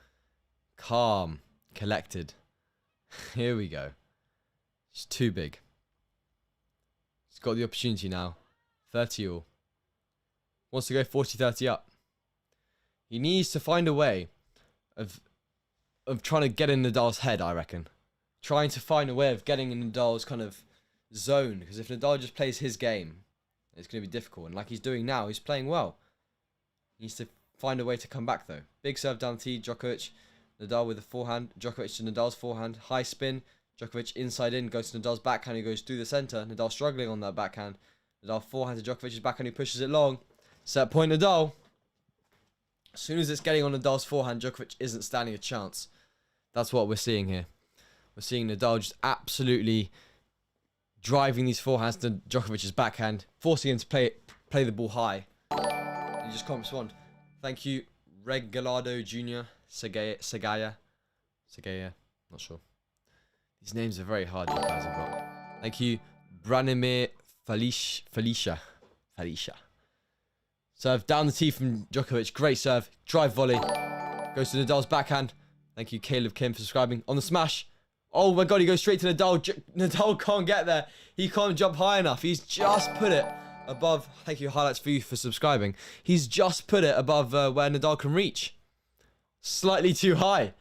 Calm. Collected. Here we go. It's too big. He's got the opportunity now. 30 all. Wants to go 40-30 up. He needs to find a way of trying to get in Nadal's head, I reckon. Trying to find a way of getting in Nadal's kind of zone. Because if Nadal just plays his game, it's going to be difficult. And like he's doing now, he's playing well. He needs to find a way to come back, though. Big serve down the tee. Djokovic. Nadal with the forehand. Djokovic to Nadal's forehand. High spin. Djokovic inside in. Goes to Nadal's backhand. He goes through the center. Nadal struggling on that backhand. Nadal forehand to Djokovic's backhand. He pushes it long. Set point Nadal. As soon as it's getting on Nadal's forehand, Djokovic isn't standing a chance. That's what we're seeing here. We're seeing Nadal just absolutely driving these forehands to Djokovic's backhand, forcing him to play the ball high. He just can't respond. Thank you, Regalado Jr. Segaya, not sure. These names are very hard, you guys have got. Thank you, Branimir Felicia. Serve down the tee from Djokovic. Great serve. Drive volley. Goes to Nadal's backhand. Thank you, Caleb Kim, for subscribing. On the smash. Oh my god, he goes straight to Nadal. Nadal can't get there. He can't jump high enough. He's just put it above. Thank you, Highlights for you for subscribing. He's just put it above where Nadal can reach. Slightly too high.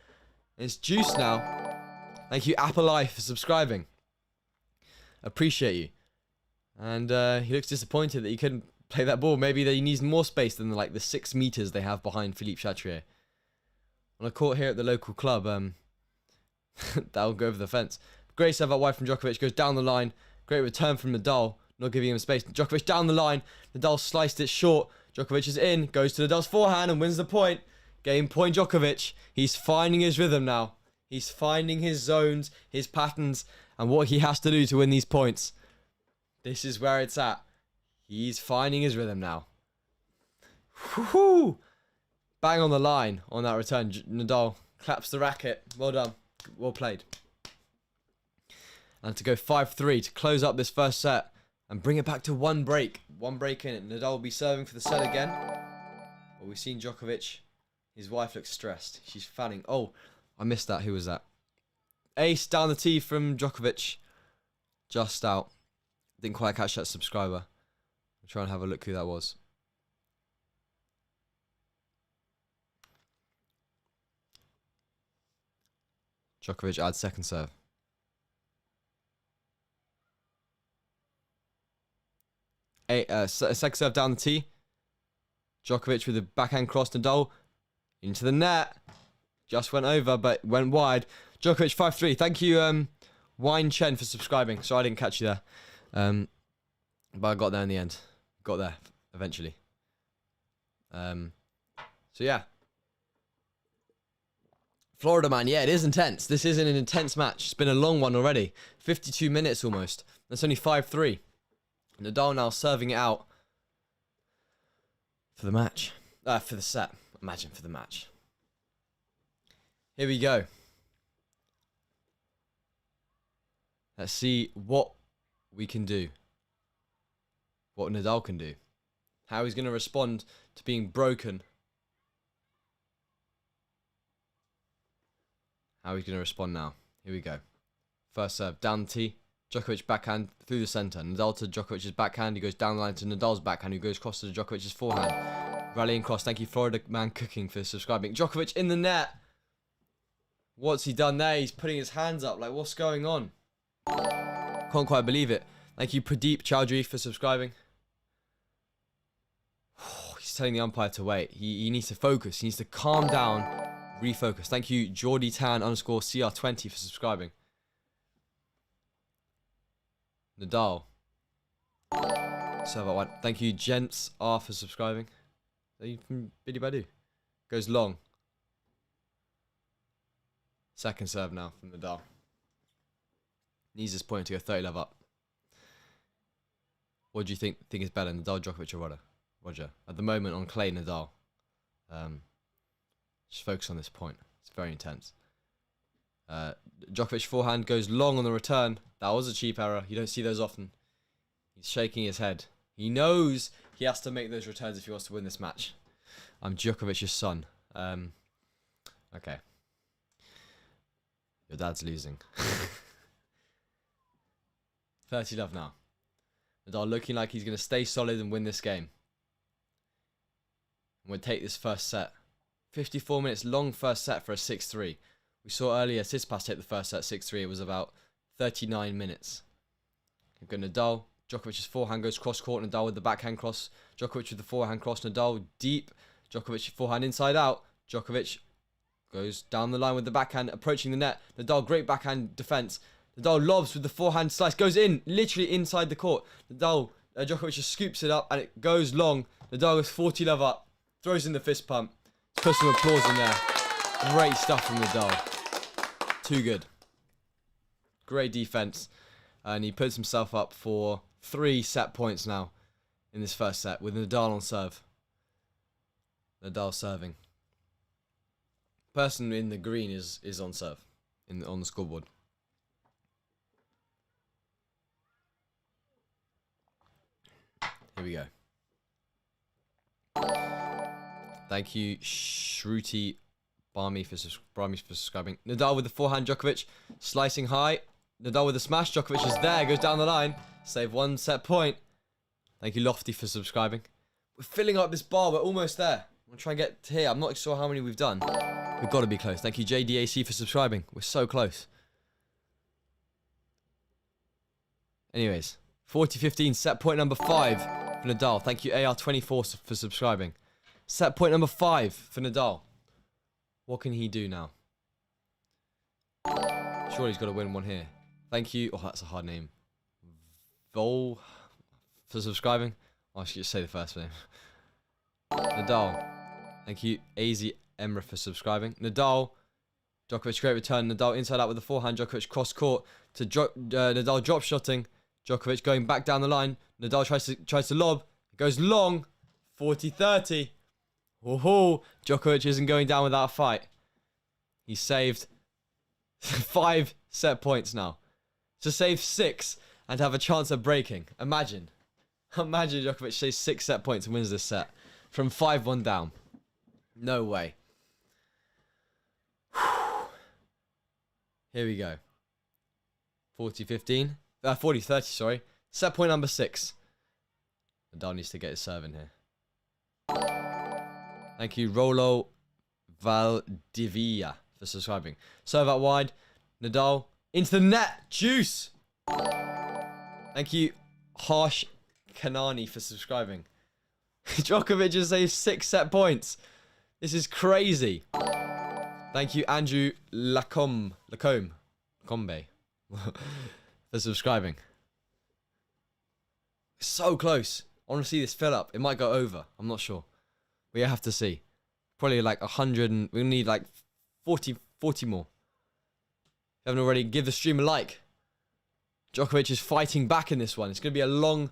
It's juice now. Thank you, Apple Life, for subscribing. Appreciate you. And he looks disappointed that he couldn't play that ball. Maybe that he needs more space than like the 6 meters they have behind Philippe Chatrier. On a court here at the local club, that'll go over the fence. Great serve out wide from Djokovic. Goes down the line. Great return from Nadal. Not giving him space. Djokovic down the line. Nadal sliced it short. Djokovic is in. Goes to Nadal's forehand and wins the point. Game point Djokovic. He's finding his rhythm now. He's finding his zones, his patterns, and what he has to do to win these points. This is where it's at. He's finding his rhythm now. Woohoo! Bang on the line on that return. Nadal claps the racket. Well done. Well played. And to go 5-3 to close up this first set and bring it back to one break. One break in it. Nadal will be serving for the set again. But we've seen Djokovic. His wife looks stressed. She's fanning. Oh, I missed that. Who was that? Ace down the tee from Djokovic. Just out. Didn't quite catch that subscriber. I'll try and have a look who that was. Djokovic adds second serve. Second serve down the tee. Djokovic with a backhand cross. Nadal into the net. Just went over, but went wide. Djokovic 5-3. Thank you, Wine Chen, for subscribing. Sorry I didn't catch you there. But I got there in the end. Got there eventually. So yeah. Florida man, yeah, it is intense. This isn't an intense match. It's been a long one already. 52 minutes almost. That's only 5-3. Nadal now serving it out. For the match. For the set. Imagine for the match. Here we go. Let's see what we can do. What Nadal can do. How he's going to respond to being broken. How he's going to respond now. Here we go. First serve, down the tee. Djokovic backhand through the centre. Nadal to Djokovic's backhand. He goes down the line to Nadal's backhand, who goes cross to Djokovic's forehand. Rallying cross. Thank you, Florida Man Cooking, for subscribing. Djokovic in the net. What's he done there? He's putting his hands up. Like, what's going on? Can't quite believe it. Thank you, Pradeep Chowdhury, for subscribing. He's telling the umpire to wait. He needs to focus. He needs to calm down, refocus. Thank you, Geordie Tan _ CR20 for subscribing. Nadal. Serve out wide. Thank you, Gents R, for subscribing. Are you from Biddy Badu? Goes long. Second serve now from Nadal. Needs this point to go 30 love up. What do you think is better, Nadal, Djokovic, or Roger? At the moment on clay, Nadal. Just focus on this point. It's very intense. Djokovic forehand goes long on the return. That was a cheap error. You don't see those often. He's shaking his head. He knows he has to make those returns if he wants to win this match. I'm Djokovic's son. Okay. Your dad's losing. 30 love now. Nadal looking like he's going to stay solid and win this game. And we'll take this first set. 54 minutes long first set for a 6-3. We saw earlier Tsitsipas take the first set 6-3. It was about 39 minutes. We've got Nadal. Djokovic's forehand goes cross court. Nadal with the backhand cross. Djokovic with the forehand cross. Nadal deep. Djokovic forehand inside out. Djokovic goes down the line with the backhand, approaching the net. Nadal, great backhand defense. Nadal lobs with the forehand slice. Goes in, literally inside the court. Nadal, Djokovic just scoops it up and it goes long. Nadal goes 40 love up. Throws in the fist pump. Put some applause in there. Great stuff from Nadal. Too good. Great defense. And he puts himself up for 3 set points now in this first set with Nadal on serve. Nadal serving. Person in the green is on serve on the scoreboard. Here we go. Thank you, Shruti Barmy for subscribing. Nadal with the forehand, Djokovic slicing high. Nadal with the smash, Djokovic is there, goes down the line. Save 1 set point. Thank you, Lofty, for subscribing. We're filling up this bar, we're almost there. I'm going to try and get to here. I'm not sure how many we've done. We've got to be close. Thank you, JDAC, for subscribing. We're so close. Anyways, 40-15, set point number 5 for Nadal. Thank you, AR24, for subscribing. Set point number 5 for Nadal. What can he do now? Surely he's got to win one here. Thank you. Oh, that's a hard name. Vol for subscribing. Oh, I should just say the first name. Nadal. Thank you, AZ Emra, for subscribing. Nadal. Djokovic, great return. Nadal inside out with the forehand. Djokovic cross court to Nadal drop shotting. Djokovic going back down the line. Nadal tries to lob. It goes long. 40-30. Woohoo! Djokovic isn't going down without a fight. He saved 5 set points now. To save 6 and have a chance of breaking. Imagine. Imagine Djokovic saves 6 set points and wins this set. From 5-1 down. No way. Here we go. 40-15. 40-30, sorry. Set point number 6. Nadal needs to get his serve in here. Thank you, Rolo Valdivia, for subscribing. Serve out wide. Nadal into the net. Juice. Thank you, Harsh Kanani, for subscribing. Djokovic has saved 6 set points. This is crazy. Thank you, Andrew Lacombe, for subscribing. So close. I want to see this fill up. It might go over. I'm not sure. We have to see. Probably like 100 and we'll need like 40 more. If you haven't already, give the stream a like. Djokovic is fighting back in this one. It's going to be a long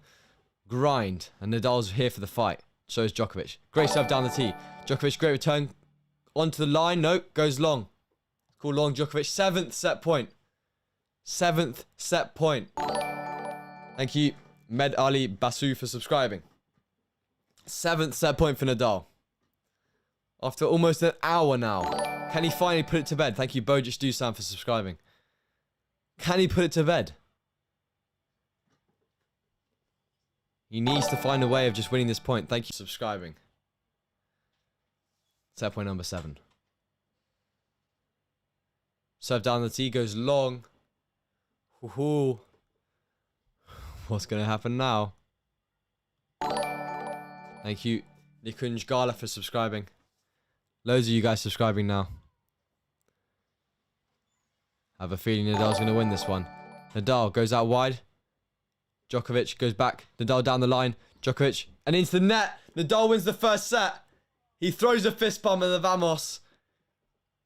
grind and Nadal's here for the fight. So is Djokovic. Great serve down the tee. Djokovic, great return. Onto the line. Nope, goes long. Call long Djokovic. 7th set point. 7th set point. Thank you, Med Ali Basu, for subscribing. 7th set point for Nadal. After almost an hour now. Can he finally put it to bed? Thank you, Bojic Dusan, for subscribing. Can he put it to bed? He needs to find a way of just winning this point. Thank you for subscribing. Set point number 7. Serve down the tee, goes long. Woohoo. What's going to happen now? Thank you, Nikunj Gala, for subscribing. Loads of you guys subscribing now. I have a feeling Nadal's going to win this one. Nadal goes out wide. Djokovic goes back. Nadal down the line. Djokovic and into the net. Nadal wins the first set. He throws a fist bump at the Vamos.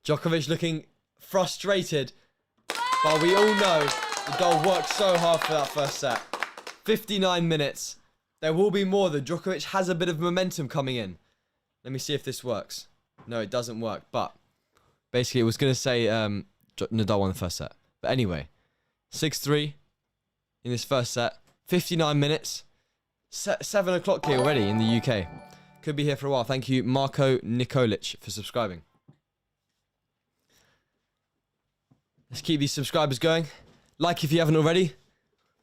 Djokovic looking frustrated. But we all know Nadal worked so hard for that first set. 59 minutes. There will be more though. Djokovic has a bit of momentum coming in. Let me see if this works. No, it doesn't work. But basically it was going to say Nadal won the first set. But anyway, 6-3 in this first set. 59 minutes. 7 o'clock here already in the UK. Could be here for a while. Thank you, Marco Nikolic, for subscribing. Let's keep these subscribers going. Like if you haven't already.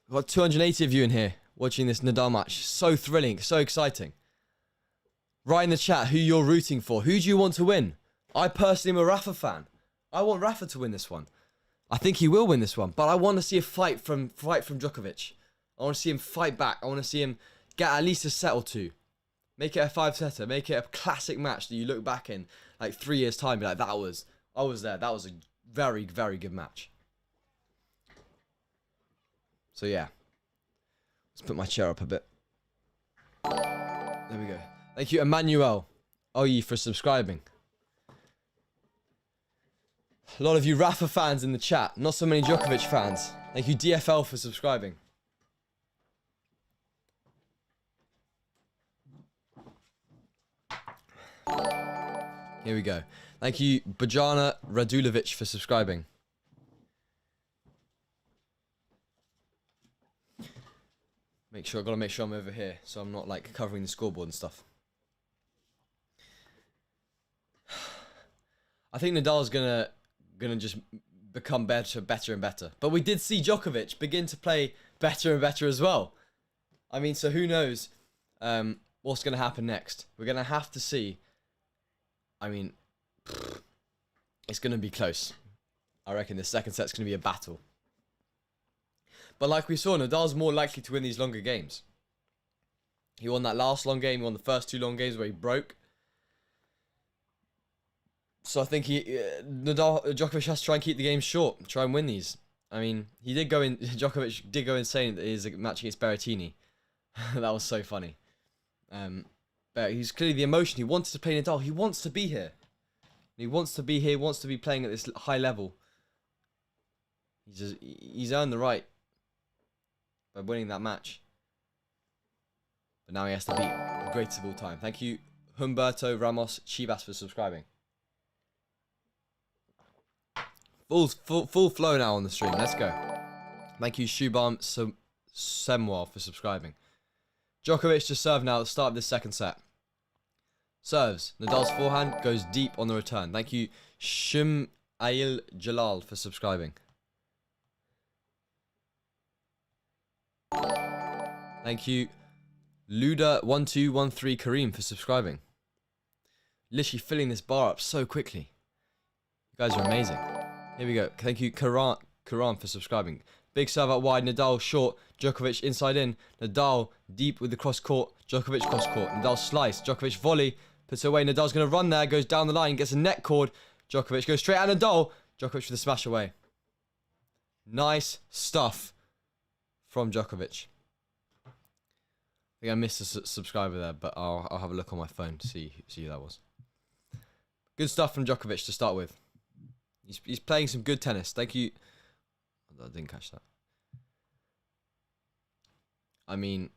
We've got 280 of you in here watching this Nadal match. So thrilling, so exciting. Write in the chat who you're rooting for. Who do you want to win? I personally am a Rafa fan. I want Rafa to win this one. I think he will win this one, but I want to see a fight from Djokovic. I want to see him fight back. I want to see him get at least a set or two. Make it a 5-setter. Make it a classic match that you look back in like 3 years' time. Be like, I was there. That was a very, very good match. So yeah. Let's put my chair up a bit. There we go. Thank you, Emmanuel Oyi, for subscribing. A lot of you Rafa fans in the chat. Not so many Djokovic fans. Thank you, DFL, for subscribing. Here we go. Thank you, Bojana Radulovic, for subscribing. Gotta make sure I'm over here, so I'm not like covering the scoreboard and stuff. I think Nadal's gonna just become better and better. But we did see Djokovic begin to play better and better as well. I mean, so who knows what's gonna happen next? We're gonna have to see. I mean, it's gonna be close. I reckon the second set's gonna be a battle. But like we saw, Nadal's more likely to win these longer games. He won that last long game. He won the first 2 long games where he broke. So I think Djokovic has to try and keep the game short. Try and win these. I mean, Djokovic did go insane at his match against Berrettini. That was so funny. But he's clearly the emotion. He wants to play Nadal. He wants to be here. He wants to be here. He wants to be playing at this high level. He's earned the right by winning that match. But now he has to beat the greatest of all time. Thank you, Humberto Ramos Chivas, for subscribing. Full flow now on the stream. Let's go. Thank you, Shubham Semwal, for subscribing. Djokovic to serve now at the start of this second set. Serves. Nadal's forehand goes deep on the return. Thank you, Shim Ail Jalal, for subscribing. Thank you, Luda1213 Kareem, for subscribing. Literally filling this bar up so quickly. You guys are amazing. Here we go. Thank you, Karan, for subscribing. Big serve out wide. Nadal short. Djokovic inside in. Nadal deep with the cross court. Djokovic cross court. Nadal slice. Djokovic volley. Puts it away. Nadal's going to run there. Goes down the line. Gets a net cord. Djokovic goes straight at Nadal. Djokovic with the smash away. Nice stuff from Djokovic. I think I missed a subscriber there, but I'll have a look on my phone to see who that was. Good stuff from Djokovic to start with. He's playing some good tennis. Thank you. I didn't catch that. I mean,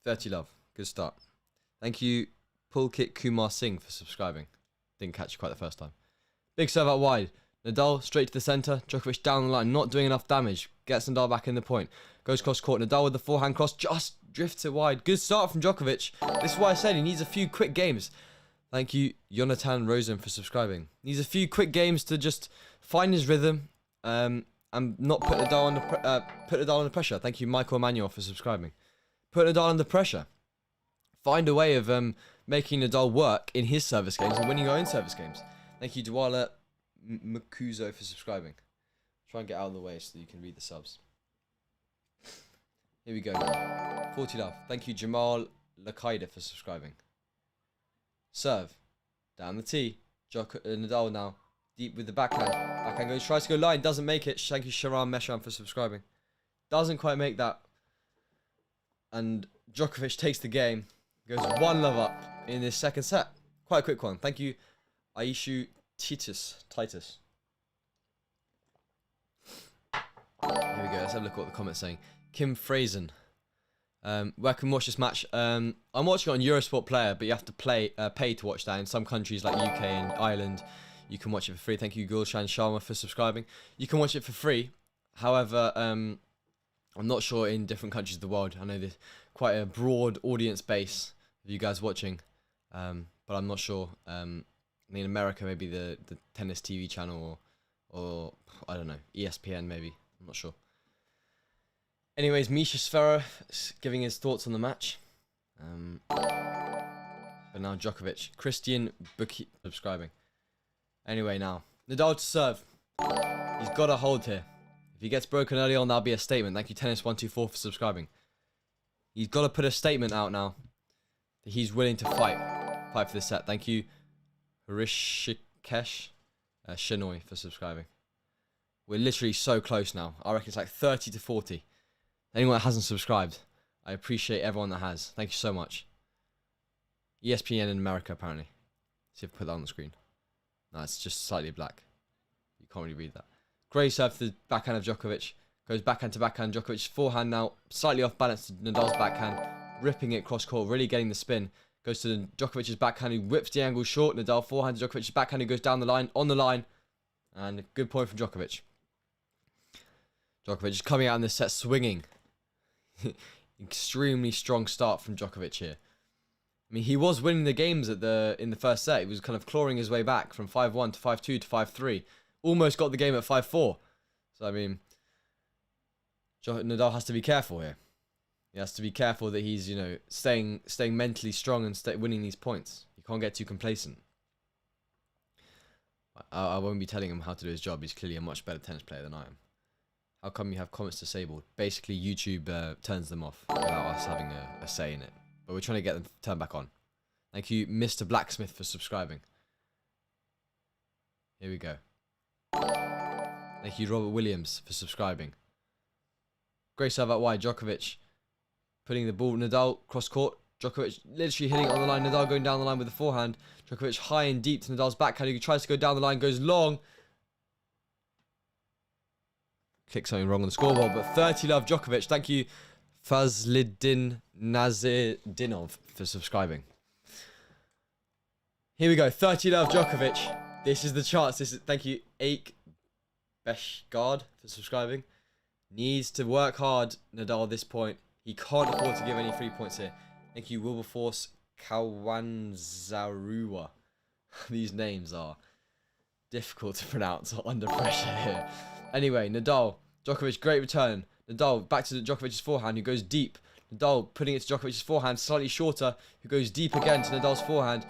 30 love. Good start. Thank you, Pulkit Kumar Singh, for subscribing. Didn't catch you quite the first time. Big serve out wide. Nadal straight to the centre. Djokovic down the line, not doing enough damage. Gets Nadal back in the point. Goes cross court. Nadal with the forehand cross, just drifts it wide. Good start from Djokovic. This is why I said he needs a few quick games. Thank you, Jonathan Rosen, for subscribing. Needs a few quick games to just find his rhythm and not put Nadal under pressure. Thank you, Michael Emanuel, for subscribing. Put Nadal under pressure. Find a way of making Nadal work in his service games and winning your own service games. Thank you, Dwala Makuzo, for subscribing. Try and get out of the way so you can read the subs. Here we go. 40 love. Thank you, Jamal Lakaida, for subscribing. Serve. Down the tee. Nadal now. Deep with the backhand. Backhand goes, tries to go line. Doesn't make it. Thank you, Sharam Meshram, for subscribing. Doesn't quite make that. And Djokovic takes the game. Goes 1 love up in this second set. Quite a quick one. Thank you, Aishu Titus. Here we go. Let's have a look at what the comments saying. Kim Frazen. Where can we watch this match? I'm watching it on Eurosport Player, but you have to pay to watch that. In some countries like UK and Ireland, you can watch it for free. Thank you, Gulshan Sharma, for subscribing. You can watch it for free. However, I'm not sure in different countries of the world. I know there's quite a broad audience base of you guys watching, but I'm not sure. In America, maybe the tennis TV channel or I don't know, ESPN maybe. I'm not sure. Anyways, Misha Sfera giving his thoughts on the match. But now Djokovic. Christian Buki subscribing. Anyway, now Nadal to serve. He's got a hold here. If he gets broken early on, that'll be a statement. Thank you, Tennis124, for subscribing. He's got to put a statement out now that he's willing to fight for this set. Thank you, Rishikesh Shinoy, for subscribing. We're literally so close now. I reckon it's like 30 to 40. Anyone that hasn't subscribed, I appreciate everyone that has. Thank you so much. ESPN in America, apparently. See if I put that on the screen. No, it's just slightly black. You can't really read that. Great serve to the backhand of Djokovic. Goes backhand to backhand. Djokovic's forehand now slightly off balance to Nadal's backhand. Ripping it cross court, really getting the spin. Goes to Djokovic's backhand, who whips the angle short. Nadal forehand to Djokovic's backhand, who goes down the line, on the line. And a good point from Djokovic. Djokovic is coming out in this set swinging. Extremely strong start from Djokovic here. I mean, he was winning the games in the first set. He was kind of clawing his way back from 5-1 to 5-2 to 5-3. Almost got the game at 5-4. So, I mean, Nadal has to be careful here. He has to be careful that he's, staying mentally strong and winning these points. He can't get too complacent. I won't be telling him how to do his job. He's clearly a much better tennis player than I am. How come you have comments disabled? Basically, YouTube turns them off without us having a say in it. But we're trying to get them turned back on. Thank you, Mr. Blacksmith, for subscribing. Here we go. Thank you, Robert Williams, for subscribing. Great serve out wide. Djokovic putting the ball. Nadal cross court. Djokovic literally hitting it on the line. Nadal going down the line with the forehand. Djokovic high and deep to Nadal's backhand. He tries to go down the line, goes long. Click something wrong on the scoreboard, but 30 love Djokovic. Thank you, Fazliddin Nazirdinov, for subscribing. Here we go. 30 love Djokovic. This is the chance. Thank you, Aik Beshgard, for subscribing. Needs to work hard, Nadal, at this point. He can't afford to give any 3 points here. Thank you, Wilberforce Kawanzarua. These names are difficult to pronounce under pressure here. Anyway, Nadal, Djokovic, great return. Nadal back to Djokovic's forehand, who goes deep. Nadal putting it to Djokovic's forehand, slightly shorter, who goes deep again to Nadal's forehand,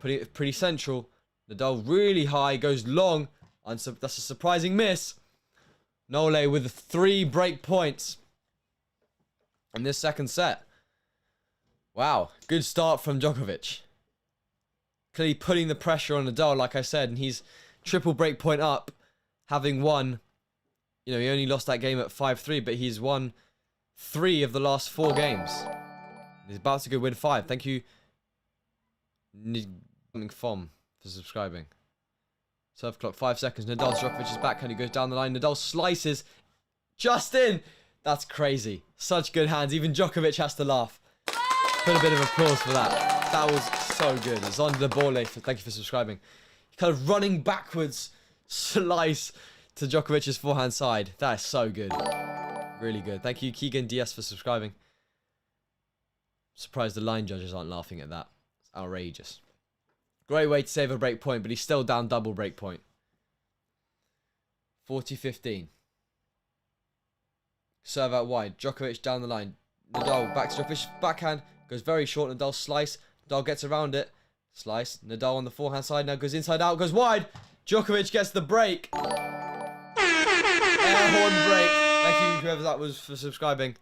putting it pretty central. Nadal really high, goes long, and so that's a surprising miss. Nole with 3 break points in this second set. Wow, good start from Djokovic. Clearly putting the pressure on Nadal, like I said, and he's triple break point up, having won. He only lost that game at 5-3, but he's won 3 of the last 4 games. He's about to go win 5. Thank you, Fom, for subscribing. Serve clock, 5 seconds. Nadal Djokovic's backhand, he goes down the line. Nadal slices just in. That's crazy. Such good hands. Even Djokovic has to laugh. Put a bit of applause for that. That was so good. It's on the ball. Thank you for subscribing. Kind of running backwards slice to Djokovic's forehand side. That is so good. Really good. Thank you, Keegan DS, for subscribing. Surprised the line judges aren't laughing at that. It's outrageous. Great way to save a break point, but he's still down double break point. 40-15. Serve out wide. Djokovic down the line. Nadal back to Djokovic. Backhand. Goes very short. Nadal slice. Nadal gets around it. Slice. Nadal on the forehand side. Now goes inside out. Goes wide. Djokovic gets the break. Air horn break. Thank you, whoever that was, for subscribing.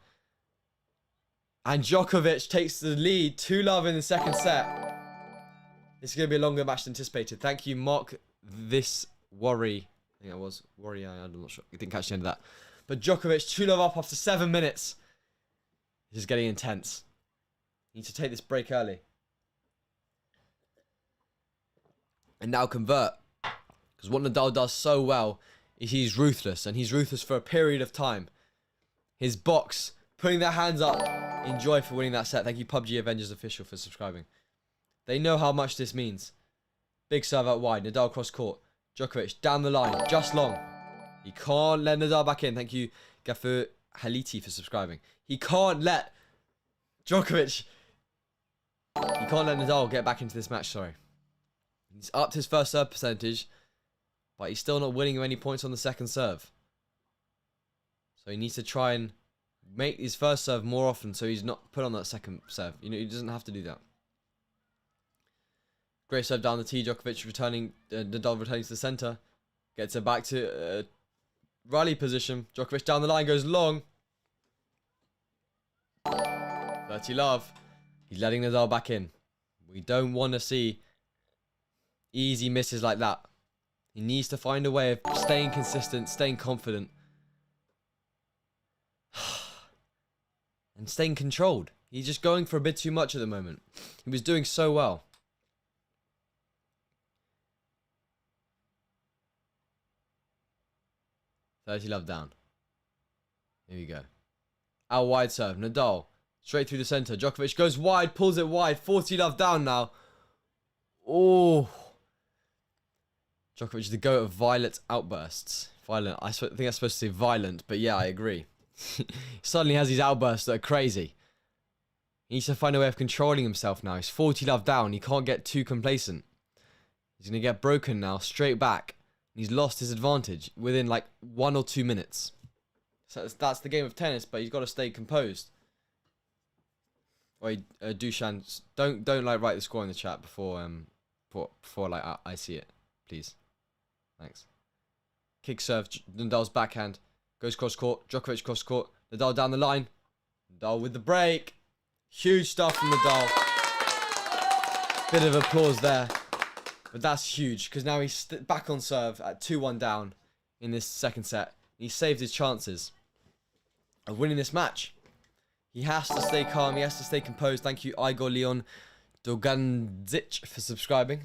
And Djokovic takes the lead. 2-love in the second set. This is going to be a longer match than anticipated. Thank you, Mark. This worry. I think that was worry. I'm not sure. I didn't catch the end of that. But Djokovic 2-love up after 7 minutes. This is getting intense. Need to take this break early. And now convert. Because what Nadal does so well is he's ruthless. And he's ruthless for a period of time. His box, putting their hands up. Enjoy for winning that set. Thank you, PUBG Avengers Official, for subscribing. They know how much this means. Big serve out wide. Nadal cross court. Djokovic down the line. Just long. He can't let Nadal back in. Thank you, Gafur Haliti, for subscribing. He can't let Djokovic... He can't let Nadal get back into this match, sorry. He's upped his first serve percentage, but he's still not winning any points on the second serve. So he needs to try and make his first serve more often so he's not put on that second serve. You know, he doesn't have to do that. Great serve down the tee. Djokovic returning, Nadal returning to the centre. Gets it back to rally position. Djokovic down the line, goes long. 30-love. He's letting Nadal back in. We don't want to see easy misses like that. He needs to find a way of staying consistent, staying confident. And staying controlled. He's just going for a bit too much at the moment. He was doing so well. $30-love down. Here we go. Out wide serve. Nadal. Straight through the centre. Djokovic goes wide. Pulls it wide. 40-love down now. Oh. Djokovic, the goat of violent outbursts. Violent. I think that's supposed to say violent. But yeah, I agree. He suddenly has these outbursts that are crazy. He needs to find a way of controlling himself now. He's 40-love down. He can't get too complacent. He's going to get broken now. Straight back. He's lost his advantage within like 1 or 2 minutes. So that's the game of tennis, but he's got to stay composed. Wait, Dushan, don't like write the score in the chat before like I see it, please. Thanks. Kick serve, Nadal's backhand goes cross court. Djokovic cross court. Nadal down the line. Nadal with the break. Huge stuff from Nadal. Bit of applause there. But that's huge, because now he's back on serve at 2-1 down in this second set. He saved his chances of winning this match. He has to stay calm. He has to stay composed. Thank you, Igor Leon Dogandzic, for subscribing.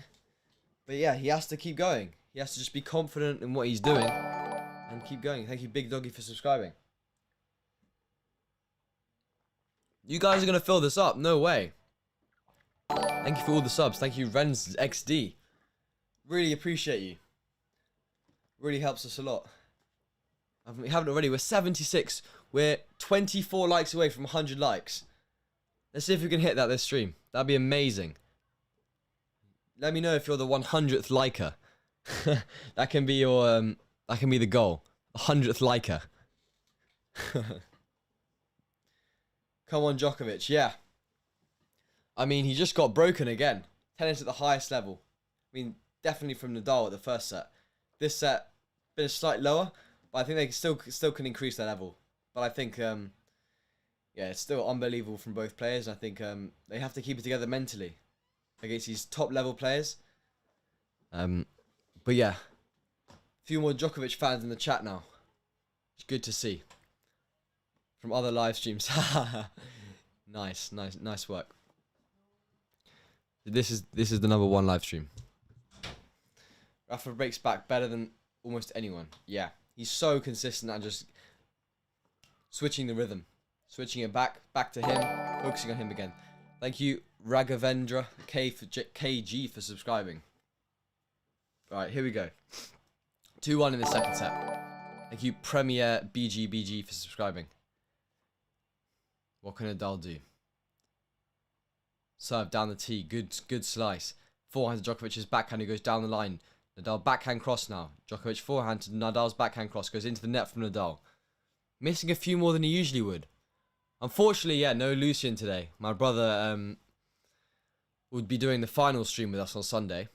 But yeah, he has to keep going. He has to just be confident in what he's doing and keep going. Thank you, Big Doggy, for subscribing. You guys are going to fill this up. No way. Thank you for all the subs. Thank you, Renz XD. Really appreciate you. Really helps us a lot. We haven't already. We're 76. We're 24 likes away from 100 likes. Let's see if we can hit that this stream. That'd be amazing. Let me know if you're the 100th liker. That can be your that can be the goal. 100th liker. Come on, Djokovic. Yeah. I mean, he just got broken again. Tennis at the highest level. I mean, definitely from Nadal at the first set. This set been a slight lower, but I think they still can increase their level. But I think yeah, it's still unbelievable from both players. I think they have to keep it together mentally against these top level players. But yeah, a few more Djokovic fans in the chat now. It's good to see from other live streams. Nice work. This is the #1 live stream. Rafa breaks back better than almost anyone. Yeah, he's so consistent and just switching the rhythm, switching it back to him, focusing on him again. Thank you, Raghavendra KG for subscribing. Alright, here we go. 2-1 in the second set. Thank you, Premier BGBG, for subscribing. What can Nadal do? Serve down the tee. Good slice. Forehand to Djokovic's backhand, who goes down the line. Nadal backhand cross now. Djokovic forehand to Nadal's backhand cross. Goes into the net from Nadal. Missing a few more than he usually would. Unfortunately, yeah, no Lucian today. My brother would be doing the final stream with us on Sunday.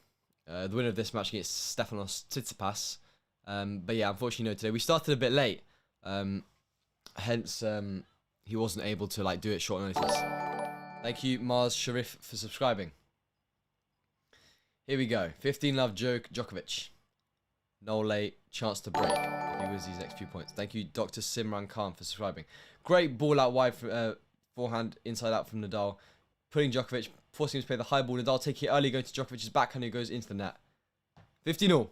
The winner of this match against Stefanos Tsitsipas. But yeah, unfortunately no today. We started a bit late. Hence, he wasn't able to like do it short notice. Thank you, Mars Sharif, for subscribing. Here we go. 15 love Djokovic. No late chance to break. He wins these next few points. Thank you, Dr. Simran Khan, for subscribing. Great ball out wide for, forehand inside out from Nadal. Putting Djokovic, forcing him to play the high ball. Nadal taking it early, going to Djokovic's backhand, who goes into the net. 15-0.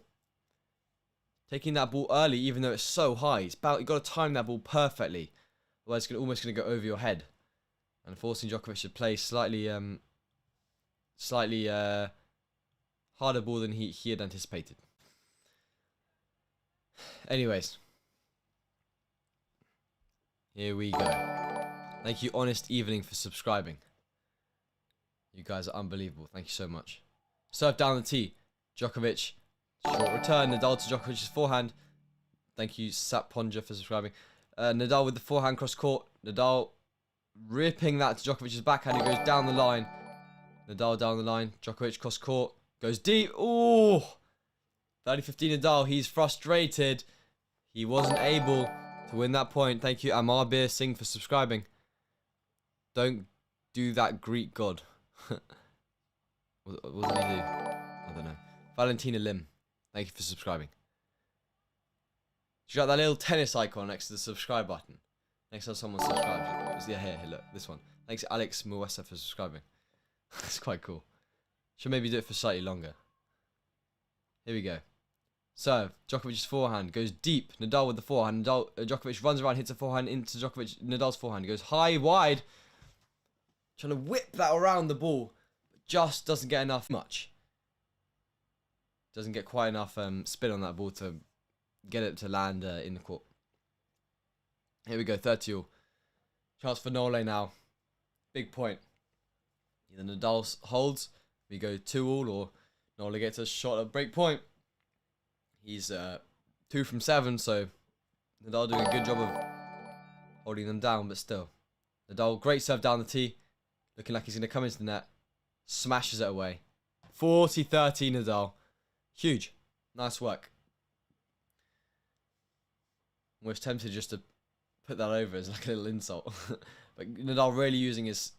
Taking that ball early, even though it's so high. You've got to time that ball perfectly. Otherwise, it's almost going to go over your head. And forcing Djokovic to play slightly harder ball than he had anticipated. Anyways. Here we go. Thank you, Honest Evening, for subscribing. You guys are unbelievable. Thank you so much. Serve down the tee. Djokovic. Short return. Nadal to Djokovic's forehand. Thank you, Sap Ponja, for subscribing. Nadal with the forehand cross court. Nadal ripping that to Djokovic's backhand. He goes down the line. Nadal down the line. Djokovic cross court. Goes deep. Ooh. 30-15 Nadal. He's frustrated. He wasn't able to win that point. Thank you, Amar Bir Singh, for subscribing. Don't do that, Greek god. What did he do? I don't know. Valentina Lim. Thank you for subscribing. You got that little tennis icon next to the subscribe button. Next time someone subscribes. Yeah, here, look, this one. Thanks, Alex Muesa, for subscribing. That's quite cool. Should maybe do it for slightly longer. Here we go. Serve. Djokovic's forehand goes deep. Nadal with the forehand. Djokovic runs around, hits a forehand into Nadal's forehand. He goes high, wide. Trying to whip that around the ball. But just doesn't get enough much. Doesn't get quite enough spin on that ball to get it to land in the court. Here we go, 30-all. Chance for Nole now. Big point. Either Nadal holds, we go 2-all, or Nole gets a shot at break point. He's 2 from 7, so Nadal doing a good job of holding them down, but still. Nadal, great serve down the tee. Looking like he's going to come into the net. Smashes it away. 40-30 Nadal. Huge. Nice work. Almost tempted just to put that over as like a little insult. But Nadal really using his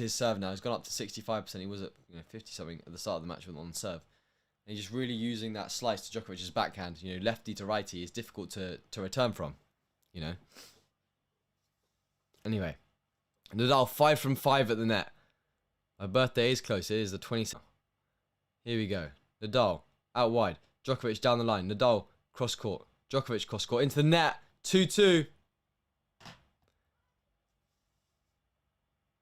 serve now. He's gone up to 65%. He was at 50-something at the start of the match on serve. And he's just really using that slice to Djokovic's backhand. Lefty to righty is difficult to return from. Anyway. Nadal 5 from 5 at the net. My birthday is close. It is the 27th. Here we go. Nadal out wide. Djokovic down the line. Nadal cross court. Djokovic cross court into the net. 2-2.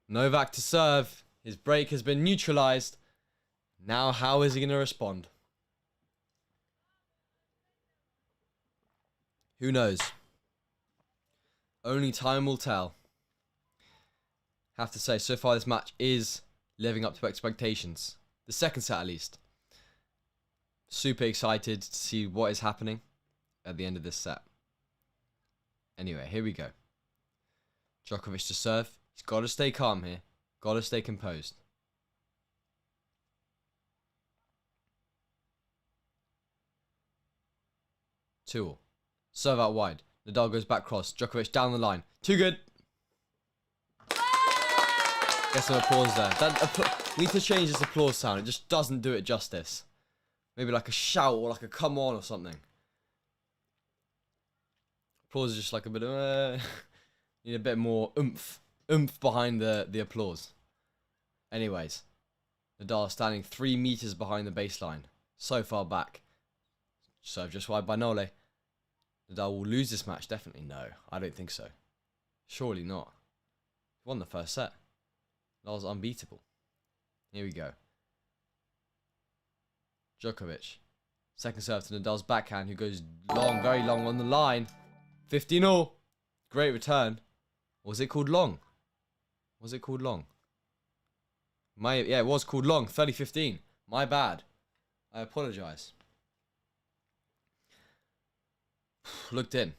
Novak to serve. His break has been neutralized. Now how is he going to respond? Who knows? Only time will tell. Have to say, so far this match is living up to expectations. The second set at least. Super excited to see what is happening at the end of this set. Anyway, here we go. Djokovic to serve. He's got to stay calm here. Got to stay composed. Two. Serve out wide. Nadal goes back cross. Djokovic down the line. Too good. Get some applause there. We need to change this applause sound. It just doesn't do it justice. Maybe like a shout or like a come on or something. Applause is just like a bit of... need a bit more oomph. Oomph behind the applause. Anyways. Nadal standing 3 meters behind the baseline. So far back. Serve just wide by Nole. Nadal will lose this match, definitely. No, I don't think so. Surely not. He won the first set. Nadal's unbeatable. Here we go. Djokovic. Second serve to Nadal's backhand, who goes long, very long on the line. 15-all. Great return. Was it called long? Was it called long? Yeah, it was called long. 30-15. My bad. I apologise. Looked in.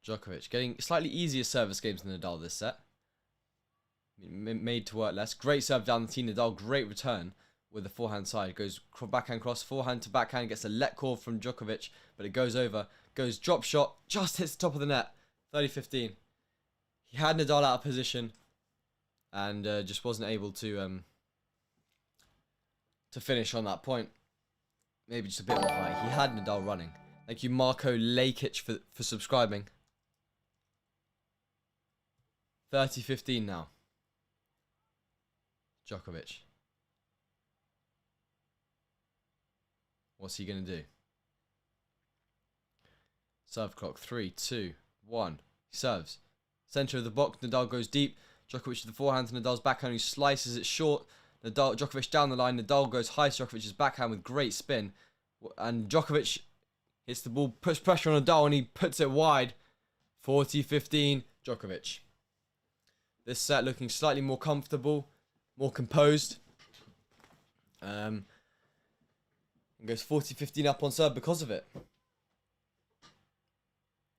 Djokovic getting slightly easier service games than Nadal this set. Made to work less. Great serve down the tee. Nadal, great return with the forehand side. Goes backhand cross, forehand to backhand. Gets a let call from Djokovic, but it goes over. Goes drop shot, just hits the top of the net. 30-15. He had Nadal out of position and just wasn't able to finish on that point. Maybe just a bit more high. He had Nadal running. Thank you, Marco Lakic, for subscribing. 30-15 now. Djokovic. What's he going to do? Serve clock. 3, 2, 1. He serves. Centre of the box. Nadal goes deep. Djokovic with the forehand to Nadal's backhand, who slices it short. Djokovic down the line. Nadal goes high to Djokovic's backhand with great spin. And Djokovic hits the ball, puts pressure on Nadal, and he puts it wide. 40-15, Djokovic. This set looking slightly more comfortable, more composed. And goes 40-15 up on serve because of it.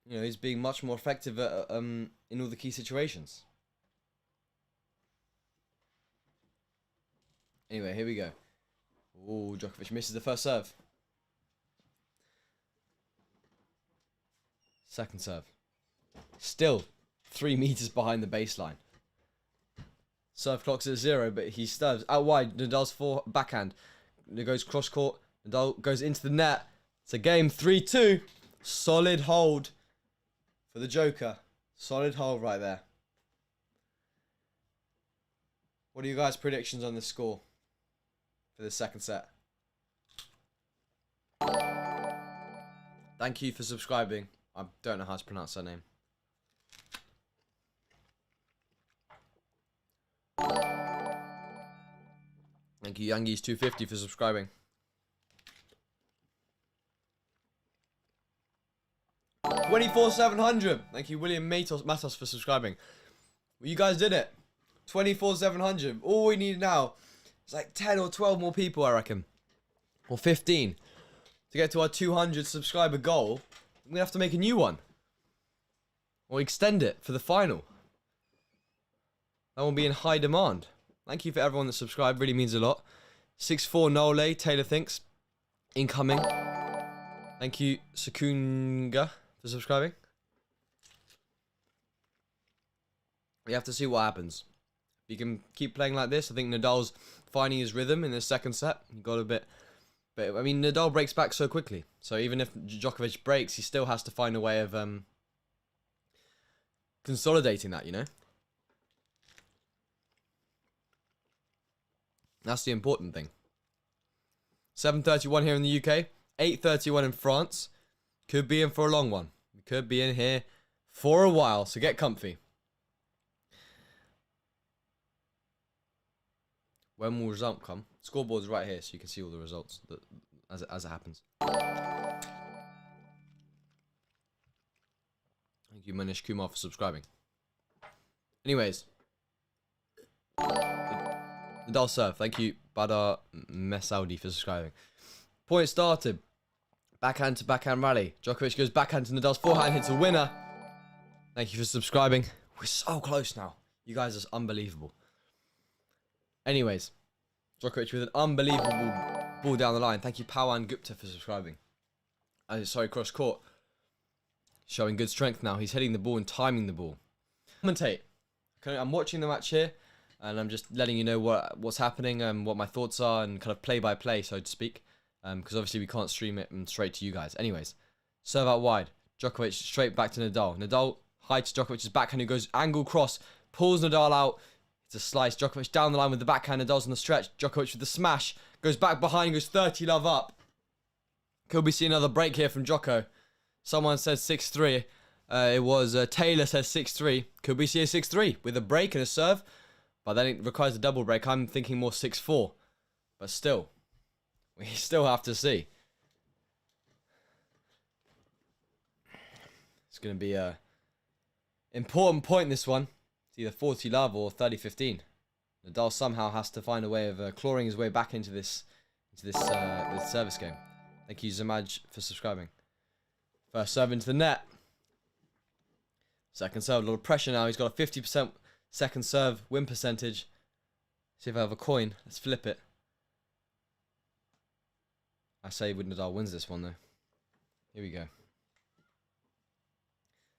You know, he's being much more effective at, in all the key situations. Anyway, here we go. Ooh, Djokovic misses the first serve. Second serve. Still 3 meters behind the baseline. Serve clock's at 0, but he serves out wide. Nadal's backhand. It goes cross court. Nadal goes into the net. It's a game. 3-2. Solid hold for the Joker. Solid hold right there. What are you guys' predictions on this score for the second set? Thank you for subscribing. I don't know how to pronounce her name. Thank you, Youngies250, for subscribing. $24,700. Thank you, William Matos, for subscribing. Well, you guys did it. 24,700. All we need now is like 10 or 12 more people, I reckon. Or 15. To get to our 200 subscriber goal, we're going to have to make a new one. Or extend it for the final. That will be in high demand. Thank you for everyone that subscribed. Really means a lot. 64 Nole, Taylor thinks. Incoming. Thank you, Sakunga, for subscribing. We have to see what happens. If you can keep playing like this, I think Nadal's finding his rhythm in this second set. He got a bit... But, I mean, Nadal breaks back so quickly. So even if Djokovic breaks, he still has to find a way of consolidating that, you know? That's the important thing. 7:31 here in the UK. 8:31 in France. Could be in for a long one. We could be in here for a while, so get comfy. When will result come? Scoreboard's right here, so you can see all the results as it happens. Thank you, Manish Kumar, for subscribing. Anyways. Nadal serve. Thank you, Badar Mesaudi, for subscribing. Point started. Backhand to backhand rally. Djokovic goes backhand to Nadal's forehand, hits a winner. Thank you for subscribing. We're so close now. You guys are unbelievable. Anyways, Djokovic with an unbelievable ball down the line. Thank you, Pawan Gupta, for subscribing. Sorry, cross court. Showing good strength now. He's hitting the ball and timing the ball. Commentate. I'm watching the match here, and I'm just letting you know what's happening and what my thoughts are, and kind of play by play, so to speak. Because obviously we can't stream it straight to you guys. Anyways, serve out wide. Djokovic straight back to Nadal. Nadal high to Djokovic's backhand, who goes angle cross, pulls Nadal out. It's a slice. Djokovic down the line with the backhand. Nadal's on the stretch. Djokovic with the smash. Goes back behind, goes 30 love up. Could we see another break here from Djoko? Someone says 6-3. It was Taylor says 6-3. Could we see a 6-3 with a break and a serve But then it requires a double break. I'm thinking more 6-4. But still, we still have to see. It's going to be a important point, this one. It's either 40-love or 30-15. Nadal somehow has to find a way of clawing his way back into this service game. Thank you, Zamaj, for subscribing. First serve into the net. Second serve, a lot of pressure now. He's got a 50% second serve win percentage. See if I have a coin. Let's flip it. I say Nadal wins this one, though. Here we go.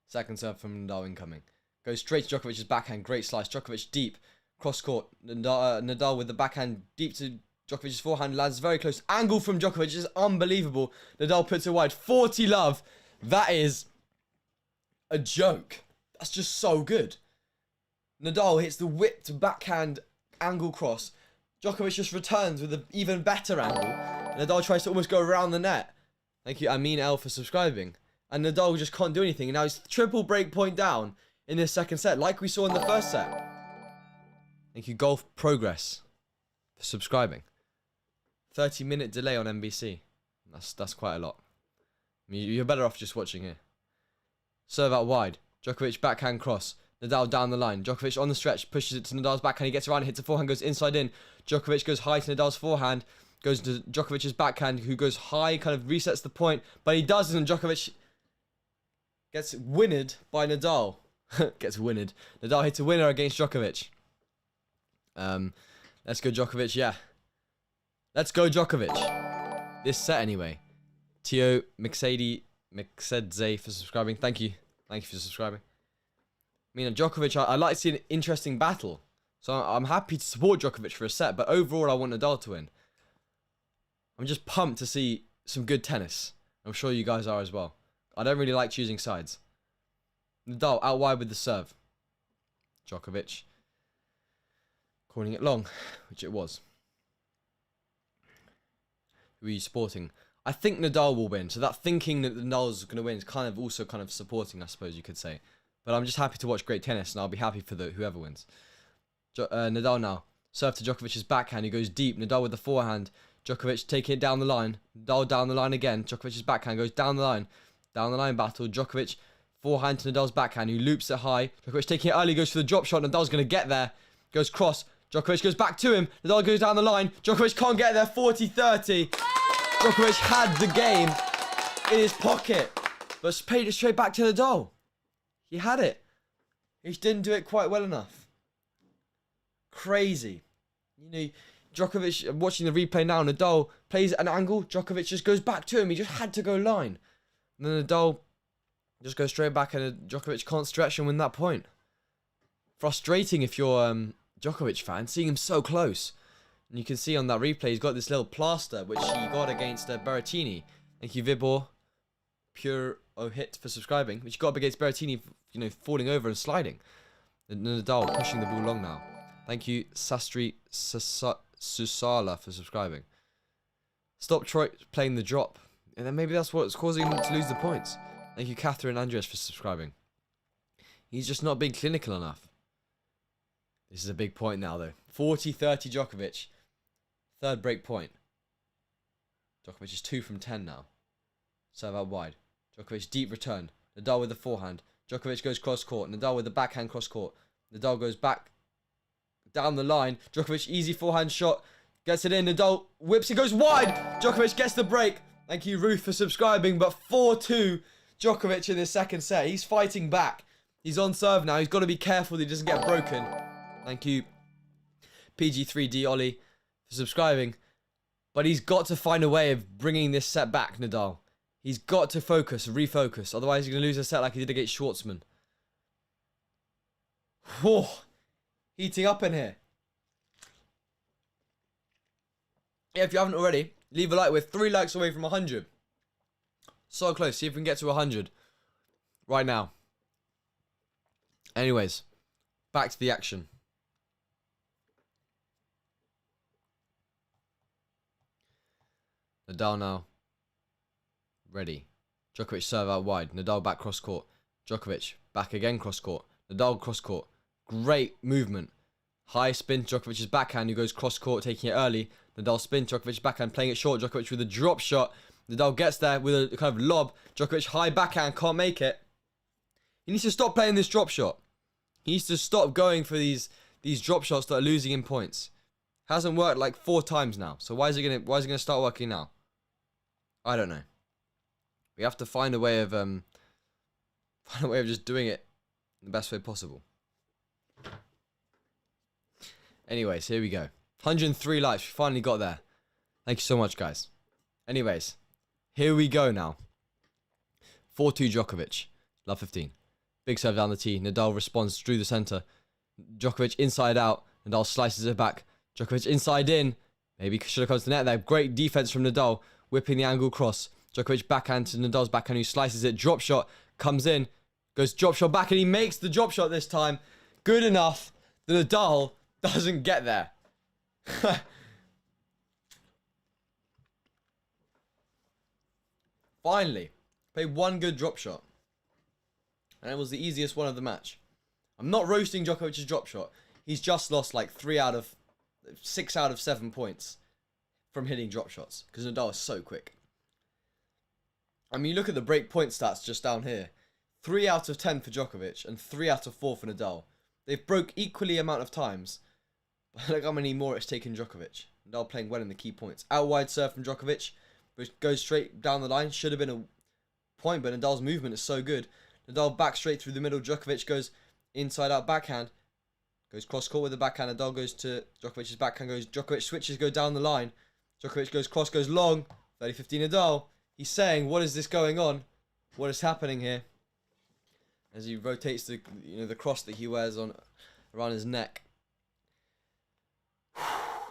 Second serve from Nadal incoming. Goes straight to Djokovic's backhand. Great slice. Djokovic deep. Cross court. Nadal with the backhand deep to Djokovic's forehand. Lands very close. Angle from Djokovic is unbelievable. Nadal puts it wide. 40-love. That is a joke. That's just so good. Nadal hits the whipped backhand angle cross. Djokovic just returns with an even better angle. Nadal tries to almost go around the net. Thank you, Amin L, for subscribing. And Nadal just can't do anything. And now he's triple break point down in this second set, like we saw in the first set. Thank you, Golf Progress, for subscribing. 30-minute delay on NBC. That's quite a lot. I mean, you're better off just watching here. Serve out wide. Djokovic backhand cross. Nadal down the line. Djokovic on the stretch. Pushes it to Nadal's backhand. He gets around, hits a forehand, goes inside in. Djokovic goes high to Nadal's forehand. Goes to Djokovic's backhand, who goes high, kind of resets the point. But he doesn't, and Djokovic gets winned by Nadal. Gets winned. Nadal hits a winner against Djokovic. Let's go Djokovic, yeah. Let's go Djokovic. This set anyway. Tio Mixedze for subscribing. Thank you. Thank you for subscribing. I mean, Djokovic, I like to see an interesting battle. So I'm happy to support Djokovic for a set, but overall I want Nadal to win. I'm just pumped to see some good tennis. I'm sure you guys are as well. I don't really like choosing sides. Nadal out wide with the serve. Djokovic calling it long, which it was. Who are you supporting? I think Nadal will win. So that thinking that Nadal's going to win is kind of supporting, I suppose you could say. But I'm just happy to watch great tennis, and I'll be happy for whoever wins. Nadal now. Serve to Djokovic's backhand. He goes deep. Nadal with the forehand. Djokovic taking it down the line. Nadal down the line again. Djokovic's backhand goes down the line. Down the line battle. Djokovic forehand to Nadal's backhand. Who loops it high. Djokovic taking it early. Goes for the drop shot. Nadal's going to get there. Goes cross. Djokovic goes back to him. Nadal goes down the line. Djokovic can't get there. 40-30. Djokovic had the game in his pocket. But paid it straight back to Nadal. He had it. He just didn't do it quite well enough. Crazy. You know, Djokovic, watching the replay now, Nadal plays an angle. Djokovic just goes back to him. He just had to go line. And then Nadal just goes straight back and Djokovic can't stretch and win that point. Frustrating if you're Djokovic fan, seeing him so close. And you can see on that replay, he's got this little plaster, which he got against Berrettini. Thank you, Vibor. Pure hit for subscribing, which got up against Berrettini, you know, falling over and sliding. And Nadal pushing the ball long now. Thank you, Sastri Susala, for subscribing. Stop Troy playing the drop. And then maybe that's what's causing him to lose the points. Thank you, Catherine Andres, for subscribing. He's just not being clinical enough. This is a big point now, though. 40-30 Djokovic. Third break point. Djokovic is 2 from 10 now. Serve out wide. Djokovic deep return. Nadal with the forehand. Djokovic goes cross court. Nadal with the backhand cross court. Nadal goes back down the line. Djokovic easy forehand shot. Gets it in. Nadal whips. It goes wide. Djokovic gets the break. Thank you, Ruth, for subscribing. But 4-2 Djokovic in this second set. He's fighting back. He's on serve now. He's got to be careful that he doesn't get broken. Thank you, PG3D Ollie, for subscribing. But he's got to find a way of bringing this set back, Nadal. He's got to refocus. Otherwise, he's going to lose a set like he did against Schwartzman. Whoa. Heating up in here. Yeah, if you haven't already, leave a like. We're 3 likes away from 100. So close. See if we can get to 100 right now. Anyways, back to the action. Nadal now. Ready. Djokovic serve out wide. Nadal back cross court. Djokovic back again cross court. Nadal cross court. Great movement. High spin, Djokovic's backhand, who goes cross-court, taking it early. Nadal spin, Djokovic's backhand, playing it short. Djokovic with a drop shot. Nadal gets there with a kind of lob. Djokovic high backhand, can't make it. He needs to stop playing this drop shot. He needs to stop going for these drop shots that are losing him points. Hasn't worked like 4 times now. So why is it gonna start working now? I don't know. We have to find a way of just doing it in the best way possible. Anyways, here we go. 103 likes. We finally got there. Thank you so much, guys. Anyways, here we go now. 4-2 Djokovic. Love 15. Big serve down the tee. Nadal responds through the center. Djokovic inside out. Nadal slices it back. Djokovic inside in. Maybe should have come to the net there. Great defense from Nadal. Whipping the angle cross. Djokovic backhand to Nadal's backhand, who slices it. Drop shot. Comes in. Goes drop shot back, and he makes the drop shot this time. Good enough that Nadal doesn't get there. Finally. Played one good drop shot. And it was the easiest one of the match. I'm not roasting Djokovic's drop shot. He's just lost like 6 out of 7 points from hitting drop shots. Because Nadal is so quick. I mean, you look at the break point stats just down here. 3 out of 10 for Djokovic and 3 out of 4 for Nadal. They've broke equally amount of times. But look how many more it's taken Djokovic. Nadal playing well in the key points. Out wide serve from Djokovic, which goes straight down the line. Should have been a point, but Nadal's movement is so good. Nadal back straight through the middle. Djokovic goes inside out backhand. Goes cross court with the backhand. Nadal goes to Djokovic's backhand. Djokovic switches, go down the line. Djokovic goes cross, goes long. 30-15 Nadal. He's saying, what is this going on? What is happening here? As he rotates the cross that he wears on around his neck.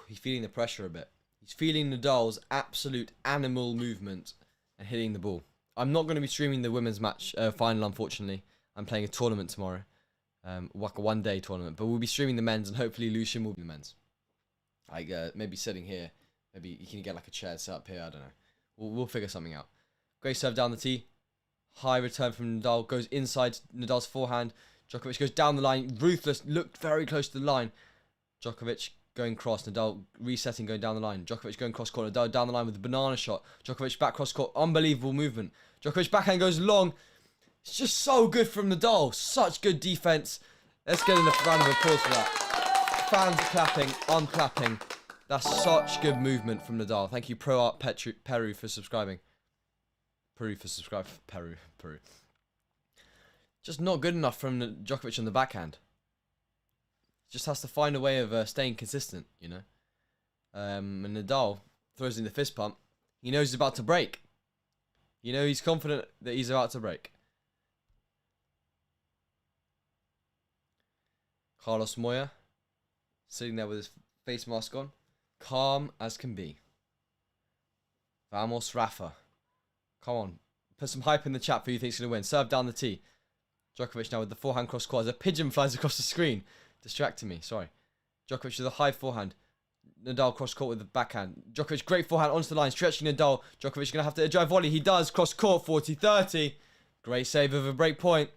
He's feeling the pressure a bit. He's feeling Nadal's absolute animal movement and hitting the ball. I'm not going to be streaming the women's match final, unfortunately. I'm playing a tournament tomorrow. Like a one-day tournament. But we'll be streaming the men's, and hopefully Lucian will be the men's. Like, maybe sitting here. Maybe you can get like a chair set up here. I don't know. We'll figure something out. Great serve down the tee. High return from Nadal. Goes inside Nadal's forehand. Djokovic goes down the line. Ruthless. Looked very close to the line. Djokovic going cross. Nadal resetting, going down the line. Djokovic going cross court. Nadal down the line with the banana shot. Djokovic back cross court. Unbelievable movement. Djokovic backhand goes long. It's just so good from Nadal. Such good defense. Let's get in a round of applause for that. Fans clapping. I'm clapping. That's such good movement from Nadal. Thank you, Pro Art Peru, for subscribing. Peru. Just not good enough from Djokovic on the backhand. Just has to find a way of staying consistent, you know. And Nadal throws in the fist pump. He knows he's about to break. You know, he's confident that he's about to break. Carlos Moya, sitting there with his face mask on. Calm as can be. Vamos, Rafa. Come on. Put some hype in the chat for who you think's going to win. Serve down the tee. Djokovic now with the forehand cross court as a pigeon flies across the screen. Distracting me, sorry. Djokovic with a high forehand. Nadal cross court with the backhand. Djokovic, great forehand onto the line, stretching Nadal. Djokovic going to have to drive volley. He does. Cross court, 40-30. Great save of a break point.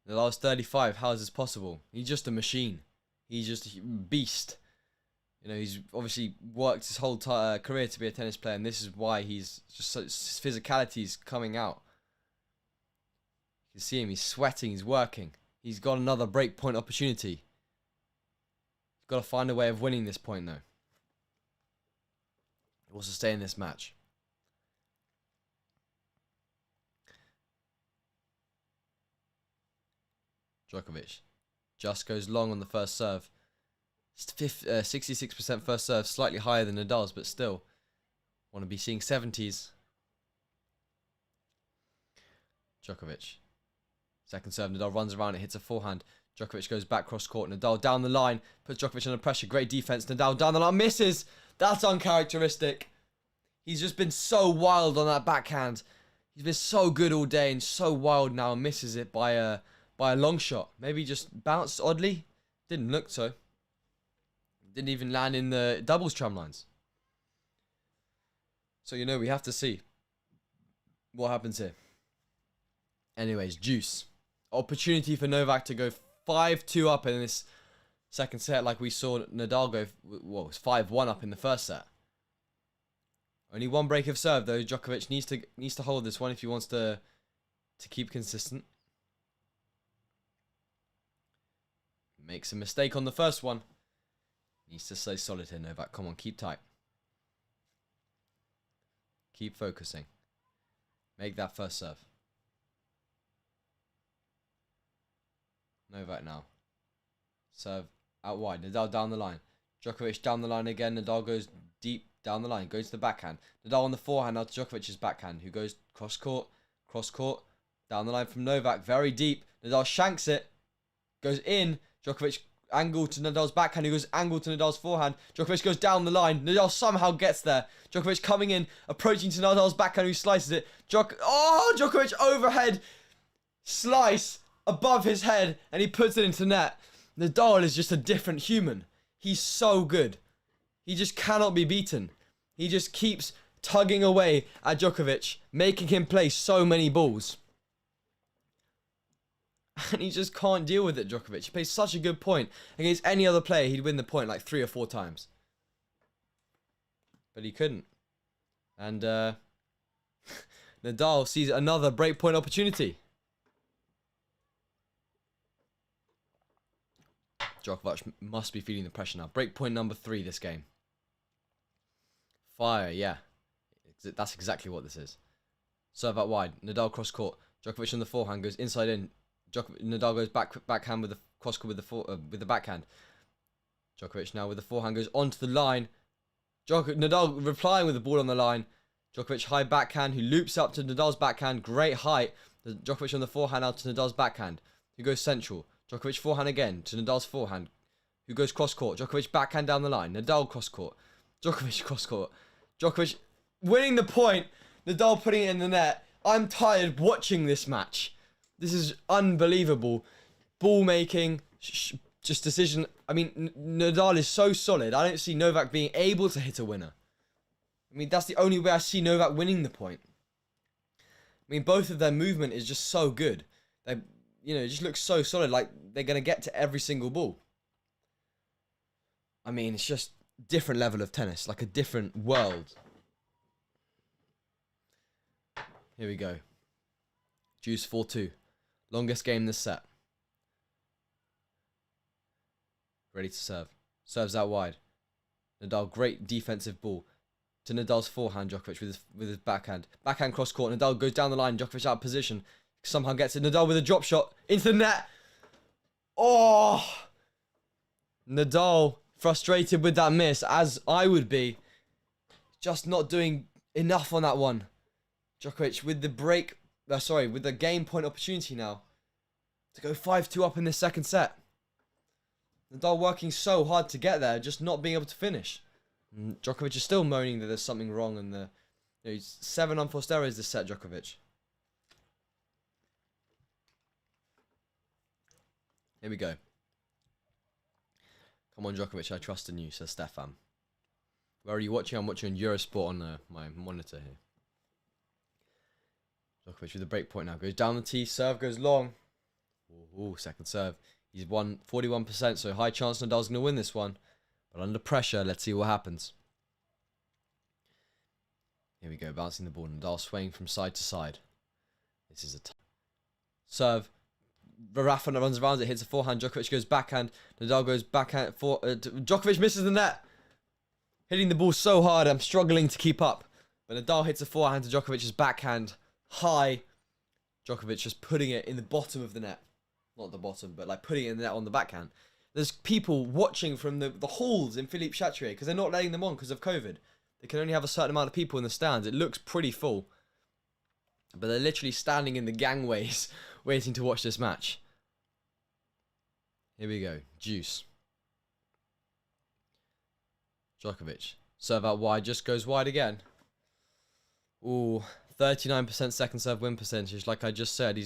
Nadal's 35. How is this possible? He's just a machine. He's just a beast. You know, he's obviously worked his whole career to be a tennis player, and this is why he's just his physicality is coming out. You can see him. He's sweating. He's working. He's got another break point opportunity. He's got to find a way of winning this point, though. He wants to stay in this match. Djokovic just goes long on the first serve. 66% first serve, slightly higher than Nadal's, but still want to be seeing 70s. Djokovic. Second serve, Nadal runs around, it hits a forehand. Djokovic goes back cross court. Nadal down the line, puts Djokovic under pressure. Great defense. Nadal down the line, misses. That's uncharacteristic. He's just been so wild on that backhand. He's been so good all day and so wild now, and misses it by a long shot. Maybe just bounced oddly. Didn't look so. Didn't even land in the doubles tram lines. So, you know, we have to see what happens here. Anyways, juice. Opportunity for Novak to go 5-2 up in this second set like we saw Nadal go, what was 5-1 up in the first set. Only one break of serve though. Djokovic needs to hold this one if he wants to keep consistent. Makes a mistake on the first one. Needs to stay solid here, Novak. Come on, keep tight. Keep focusing. Make that first serve. Novak now. Serve out wide. Nadal down the line. Djokovic down the line again. Nadal goes deep down the line. Goes to the backhand. Nadal on the forehand now to Djokovic's backhand, who goes cross court. Down the line from Novak. Very deep. Nadal shanks it. Goes in. Djokovic angle to Nadal's backhand, who goes angle to Nadal's forehand. Djokovic goes down the line. Nadal somehow gets there. Djokovic coming in, approaching to Nadal's backhand, who slices it. Djokovic overhead slice above his head, and he puts it into net. Nadal is just a different human. He's so good. He just cannot be beaten. He just keeps tugging away at Djokovic, making him play so many balls. And he just can't deal with it, Djokovic. He plays such a good point. Against any other player, he'd win the point like 3 or 4 times. But he couldn't. And Nadal sees another breakpoint opportunity. Djokovic must be feeling the pressure now. Breakpoint number 3 this game. Fire, yeah. That's exactly what this is. Serve out wide. Nadal cross court. Djokovic on the forehand goes inside in. Nadal goes backhand with the cross court with the backhand. Djokovic now with the forehand goes onto the line. Nadal replying with the ball on the line. Djokovic high backhand who loops up to Nadal's backhand. Great height. Djokovic on the forehand out to Nadal's backhand, who goes central. Djokovic forehand again to Nadal's forehand, who goes cross court. Djokovic backhand down the line. Nadal cross court. Djokovic cross court. Djokovic winning the point. Nadal putting it in the net. I'm tired watching this match. This is unbelievable. Ball making, just decision. I mean, Nadal is so solid. I don't see Novak being able to hit a winner. I mean, that's the only way I see Novak winning the point. I mean, both of their movement is just so good. They, it just looks so solid. Like they're gonna get to every single ball. I mean, it's just different level of tennis, like a different world. Here we go. Juice 4-2. Longest game this set. Ready to serve. Serves out wide. Nadal, great defensive ball. To Nadal's forehand, Djokovic with his backhand. Backhand cross court. Nadal goes down the line. Djokovic out of position. Somehow gets it. Nadal with a drop shot. Into the net. Oh! Nadal frustrated with that miss, as I would be. Just not doing enough on that one. Djokovic with the with the game point opportunity now to go 5-2 up in this second set. Nadal working so hard to get there, just not being able to finish. And Djokovic is still moaning that there's something wrong, and he's 7 unforced errors this set, Djokovic. Here we go. Come on, Djokovic, I trust in you, says Stefan. Where are you watching? I'm watching Eurosport on my monitor here. Djokovic with the break point now. Goes down the tee. Serve goes long. Ooh, second serve. He's won 41%, so high chance Nadal's going to win this one. But under pressure, let's see what happens. Here we go, bouncing the ball. Nadal swaying from side to side. This is a serve. Rafa runs around it, hits a forehand. Djokovic goes backhand. Nadal goes backhand. Djokovic misses the net. Hitting the ball so hard, I'm struggling to keep up. But Nadal hits a forehand to Djokovic's backhand. High. Djokovic just putting it in the bottom of the net. Not the bottom, but like putting it in the net on the backhand. There's people watching from the halls in Philippe Chatrier because they're not letting them on because of COVID. They can only have a certain amount of people in the stands. It looks pretty full. But they're literally standing in the gangways waiting to watch this match. Here we go. Juice. Djokovic. Serve out wide. Just goes wide again. Ooh. 39% second serve win percentage. Like I just said,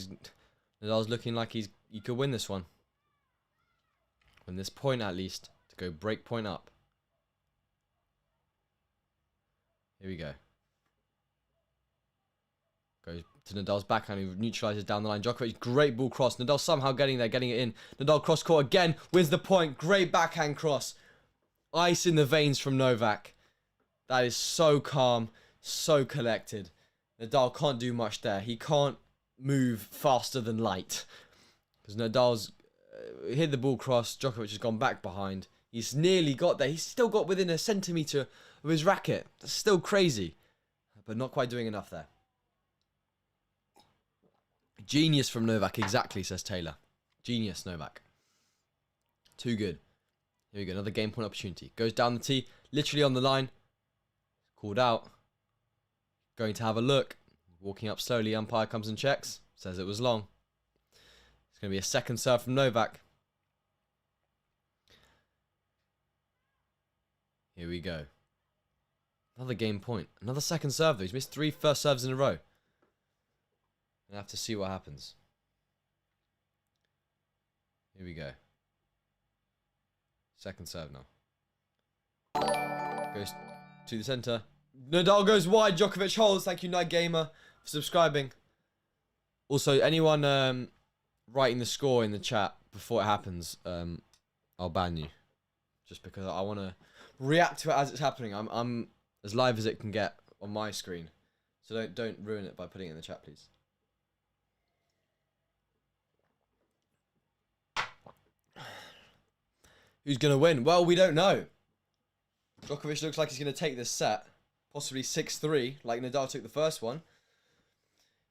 Nadal's looking like he could win this one. Win this point at least. To go break point up. Here we go. to Nadal's backhand, who neutralizes down the line. Djokovic, great ball cross. Nadal somehow getting there, getting it in. Nadal cross court again, wins the point. Great backhand cross. Ice in the veins from Novak. That is so calm, so collected. Nadal can't do much there. He can't move faster than light. Because Nadal's hit the ball cross. Djokovic has gone back behind. He's nearly got there. He's still got within a centimetre of his racket. That's still crazy. But not quite doing enough there. Genius from Novak, exactly, says Taylor. Genius, Novak. Too good. Here we go, another game point opportunity. Goes down the tee, literally on the line. Called out. Going to have a look. Walking up slowly, umpire comes and checks. Says it was long. It's going to be a second serve from Novak. Here we go. Another game point. Another second serve though. He's missed 3 first serves in a row. I'll have to see what happens. Here we go. Second serve now. Goes to the centre. Nadal goes wide. Djokovic holds. Thank you, Night Gamer, for subscribing. Also, anyone writing the score in the chat before it happens, I'll ban you. Just because I want to react to it as it's happening. I'm as live as it can get on my screen. So don't ruin it by putting it in the chat, please. Who's going to win? Well, we don't know. Djokovic looks like he's going to take this set. Possibly 6-3, like Nadal took the first one.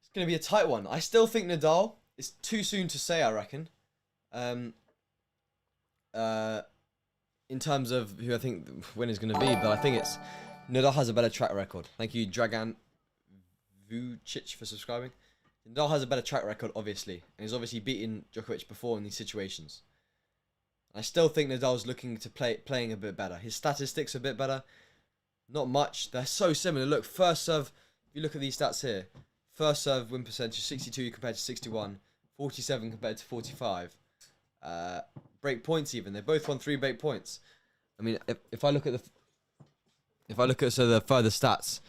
It's going to be a tight one. I still think Nadal. It's too soon to say, I reckon. In terms of who I think the winner's going to be. But I think it's... Nadal has a better track record. Thank you, Dragan Vucic, for subscribing. Nadal has a better track record, obviously. And he's obviously beaten Djokovic before in these situations. I still think Nadal's looking to playing a bit better. His statistics are a bit better. Not much. They're so similar. Look, first serve, if you look at these stats here. First serve win percentage, 62 compared to 61. 47 compared to 45. Break points even. They both won 3 break points. I mean, if I look at the further stats,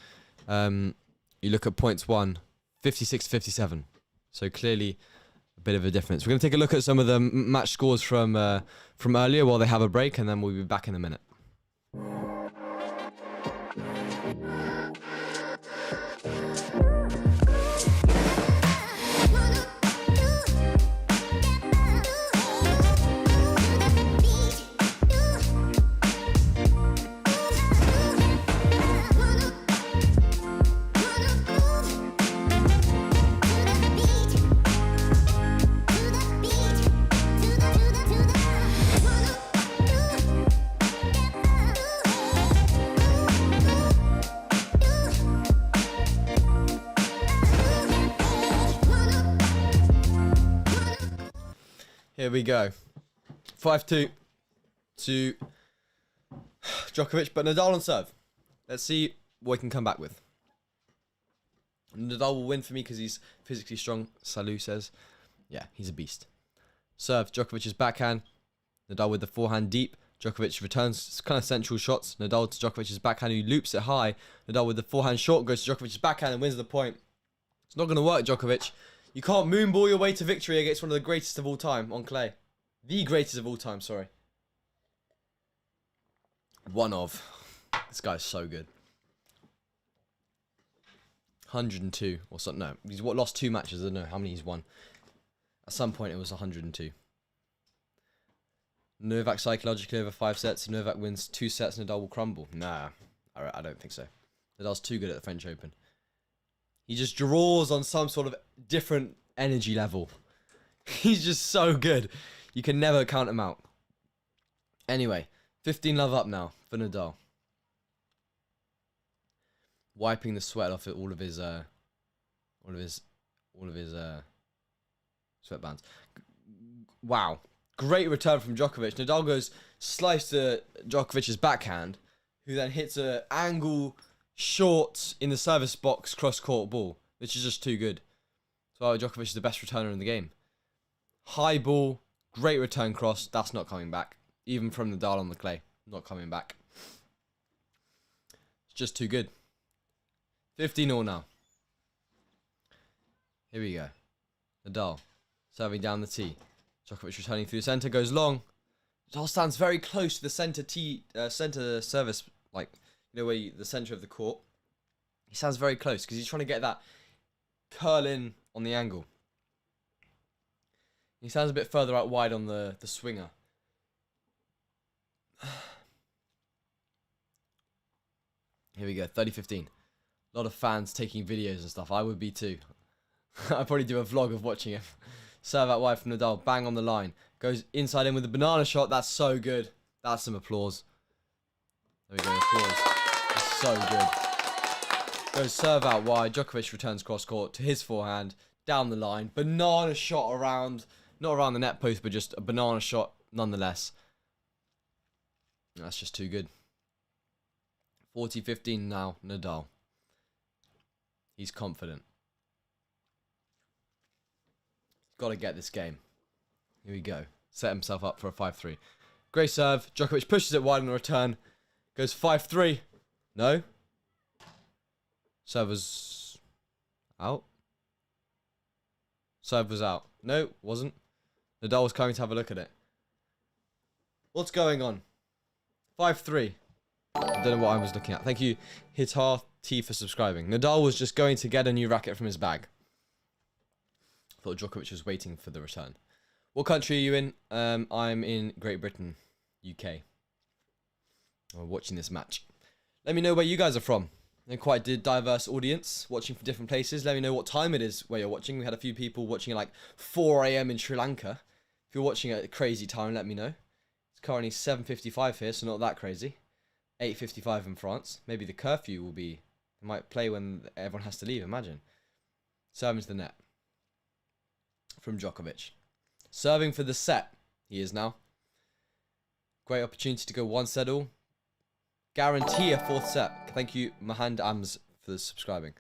you look at points won, 56 to 57. So clearly a bit of a difference. We're going to take a look at some of the match scores from earlier while they have a break, and then we'll be back in a minute. Here we go. 5-2 to Djokovic, but Nadal on serve. Let's see what he can come back with. Nadal will win for me because he's physically strong, Salou says. Yeah, he's a beast. Serve, Djokovic's backhand. Nadal with the forehand deep. Djokovic returns kind of central shots. Nadal to Djokovic's backhand, who loops it high. Nadal with the forehand short, goes to Djokovic's backhand and wins the point. It's not going to work, Djokovic. You can't moonball your way to victory against one of the greatest of all time on clay. The greatest of all time, sorry. One of. This guy's so good. 102 or something. No, he's lost 2 matches. I don't know how many he's won. At some point it was 102. Novak psychologically over 5 sets. Novak wins 2 sets. Nadal will crumble. Nah, I don't think so. Nadal's too good at the French Open. He just draws on some sort of different energy level. He's just so good. You can never count him out. Anyway, 15 love up now for Nadal. Wiping the sweat off all of his sweatbands. Wow. Great return from Djokovic. Nadal goes slice to Djokovic's backhand, who then hits a angle short in the service box cross-court ball, which is just too good. So Djokovic is the best returner in the game. High ball, great return cross. That's not coming back. Even from Nadal on the clay, not coming back. It's just too good. 15-all now. Here we go. Nadal serving down the tee. Djokovic returning through the center, goes long. Nadal stands very close to the center service, like, you know, the center of the court. He stands very close because he's trying to get that curl in on the angle. He stands a bit further out wide on the swinger. Here we go, 30-15. A lot of fans taking videos and stuff. I would be too. I'd probably do a vlog of watching him. Serve out wide from Nadal, bang on the line. Goes inside in with a banana shot. That's so good. That's some applause. There we go, applause. That's so good. Goes serve out wide. Djokovic returns cross court to his forehand. Down the line. Banana shot around, not around the net post, but just a banana shot nonetheless. That's just too good. 40-15 now, Nadal. He's confident. Got to get this game. Here we go. Set himself up for a 5-3. Great serve. Djokovic pushes it wide on the return. Goes 5-3. No. Serve was out. Serve was out. No, wasn't. Nadal was coming to have a look at it. What's going on? 5-3. I don't know what I was looking at. Thank you, Hitar T, for subscribing. Nadal was just going to get a new racket from his bag. Thought Djokovic was waiting for the return. What country are you in? I'm in Great Britain, UK. I'm watching this match. Let me know where you guys are from. They're quite a diverse audience, watching from different places. Let me know what time it is where you're watching. We had a few people watching at like 4 AM in Sri Lanka. If you're watching at a crazy time, let me know. It's currently 7:55 here, so not that crazy. 8:55 in France. Maybe the curfew will be... They might play when everyone has to leave, imagine. Serving to the net. From Djokovic. Serving for the set. He is now. Great opportunity to go one set all. Guarantee a fourth set. Thank you, Mahand Ams, for subscribing.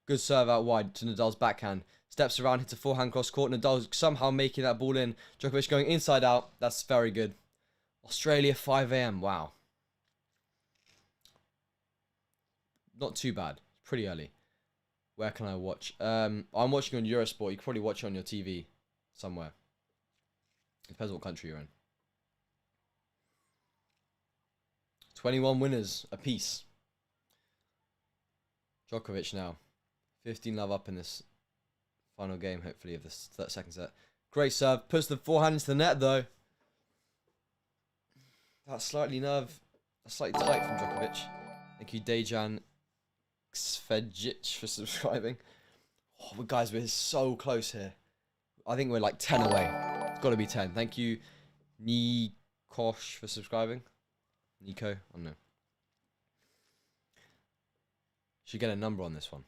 Good serve out wide to Nadal's backhand. Steps around, hits a forehand cross court. Nadal somehow making that ball in. Djokovic going inside out. That's very good. Australia, 5 AM. Wow. Not too bad. Pretty early. Where can I watch? I'm watching on Eurosport. You can probably watch it on your TV somewhere. It depends what country you're in. 21 winners apiece. Djokovic now. 15-love up in this final game, hopefully, of this second set. Great serve. Puts the forehand into the net, though. That's slightly tight from Djokovic. Thank you, Dejan Svejic, for subscribing. Oh, guys, we're so close here. I think we're like 10 away. It's got to be 10. Thank you, Nikosh, for subscribing. Nico, I don't know. Should get a number on this one.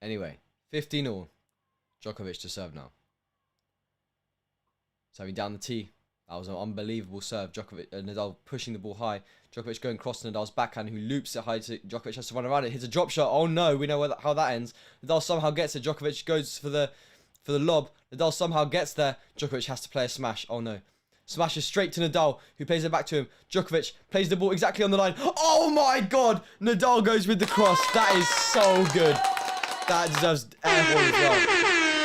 Anyway, 15-all. Djokovic to serve now. Serving down the tee. That was an unbelievable serve. Nadal pushing the ball high. Djokovic going across to Nadal's backhand, who loops it high to Djokovic, has to run around it. Hits a drop shot. Oh no, we know how that ends. Nadal somehow gets it. Djokovic goes for the lob. Nadal somehow gets there. Djokovic has to play a smash. Oh no. Smashes straight to Nadal, who plays it back to him. Djokovic plays the ball exactly on the line. Oh my god! Nadal goes with the cross. That is so good. That deserves air horn as well.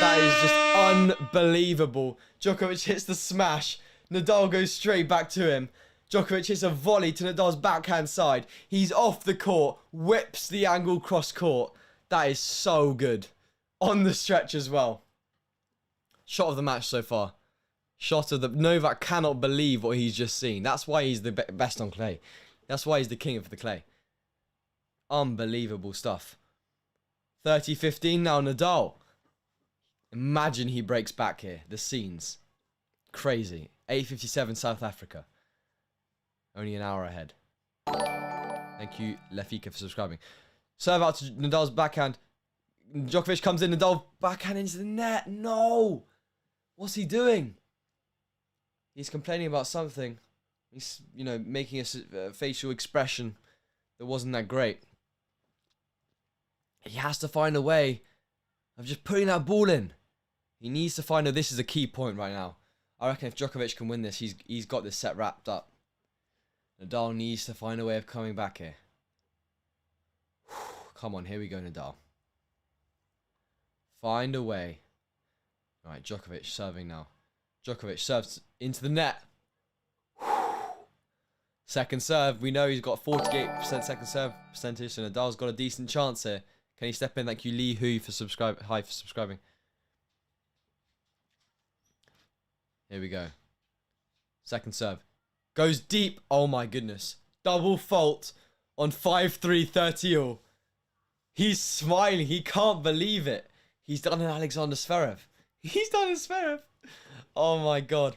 That is just unbelievable. Djokovic hits the smash. Nadal goes straight back to him. Djokovic hits a volley to Nadal's backhand side. He's off the court. Whips the angle cross court. That is so good. On the stretch as well. Shot of the match so far. Shot of the... Novak cannot believe what he's just seen. That's why he's the best on clay. That's why he's the king of the clay. Unbelievable stuff. 30-15 now, Nadal. Imagine he breaks back here. The scenes. Crazy. 8:57 South Africa. Only an hour ahead. Thank you, Lefika, for subscribing. Serve out to Nadal's backhand. Djokovic comes in. Nadal backhand into the net. No! What's he doing? He's complaining about something. He's, you know, making a facial expression that wasn't that great. He has to find a way of just putting that ball in. He needs to find a... This is a key point right now. I reckon if Djokovic can win this, he's got this set wrapped up. Nadal needs to find a way of coming back here. Come on, here we go, Nadal. Find a way. All right, Djokovic serving now. Djokovic serves into the net. Second serve. We know he's got 48% second serve percentage, so Nadal's got a decent chance here. Can he step in? Thank you, Lee Hu, for subscribing. Here we go. Second serve. Goes deep. Oh my goodness. Double fault on 5-3 30-all. He's smiling. He can't believe it. He's done an Alexander Zverev. He's done a Zverev. Oh my god.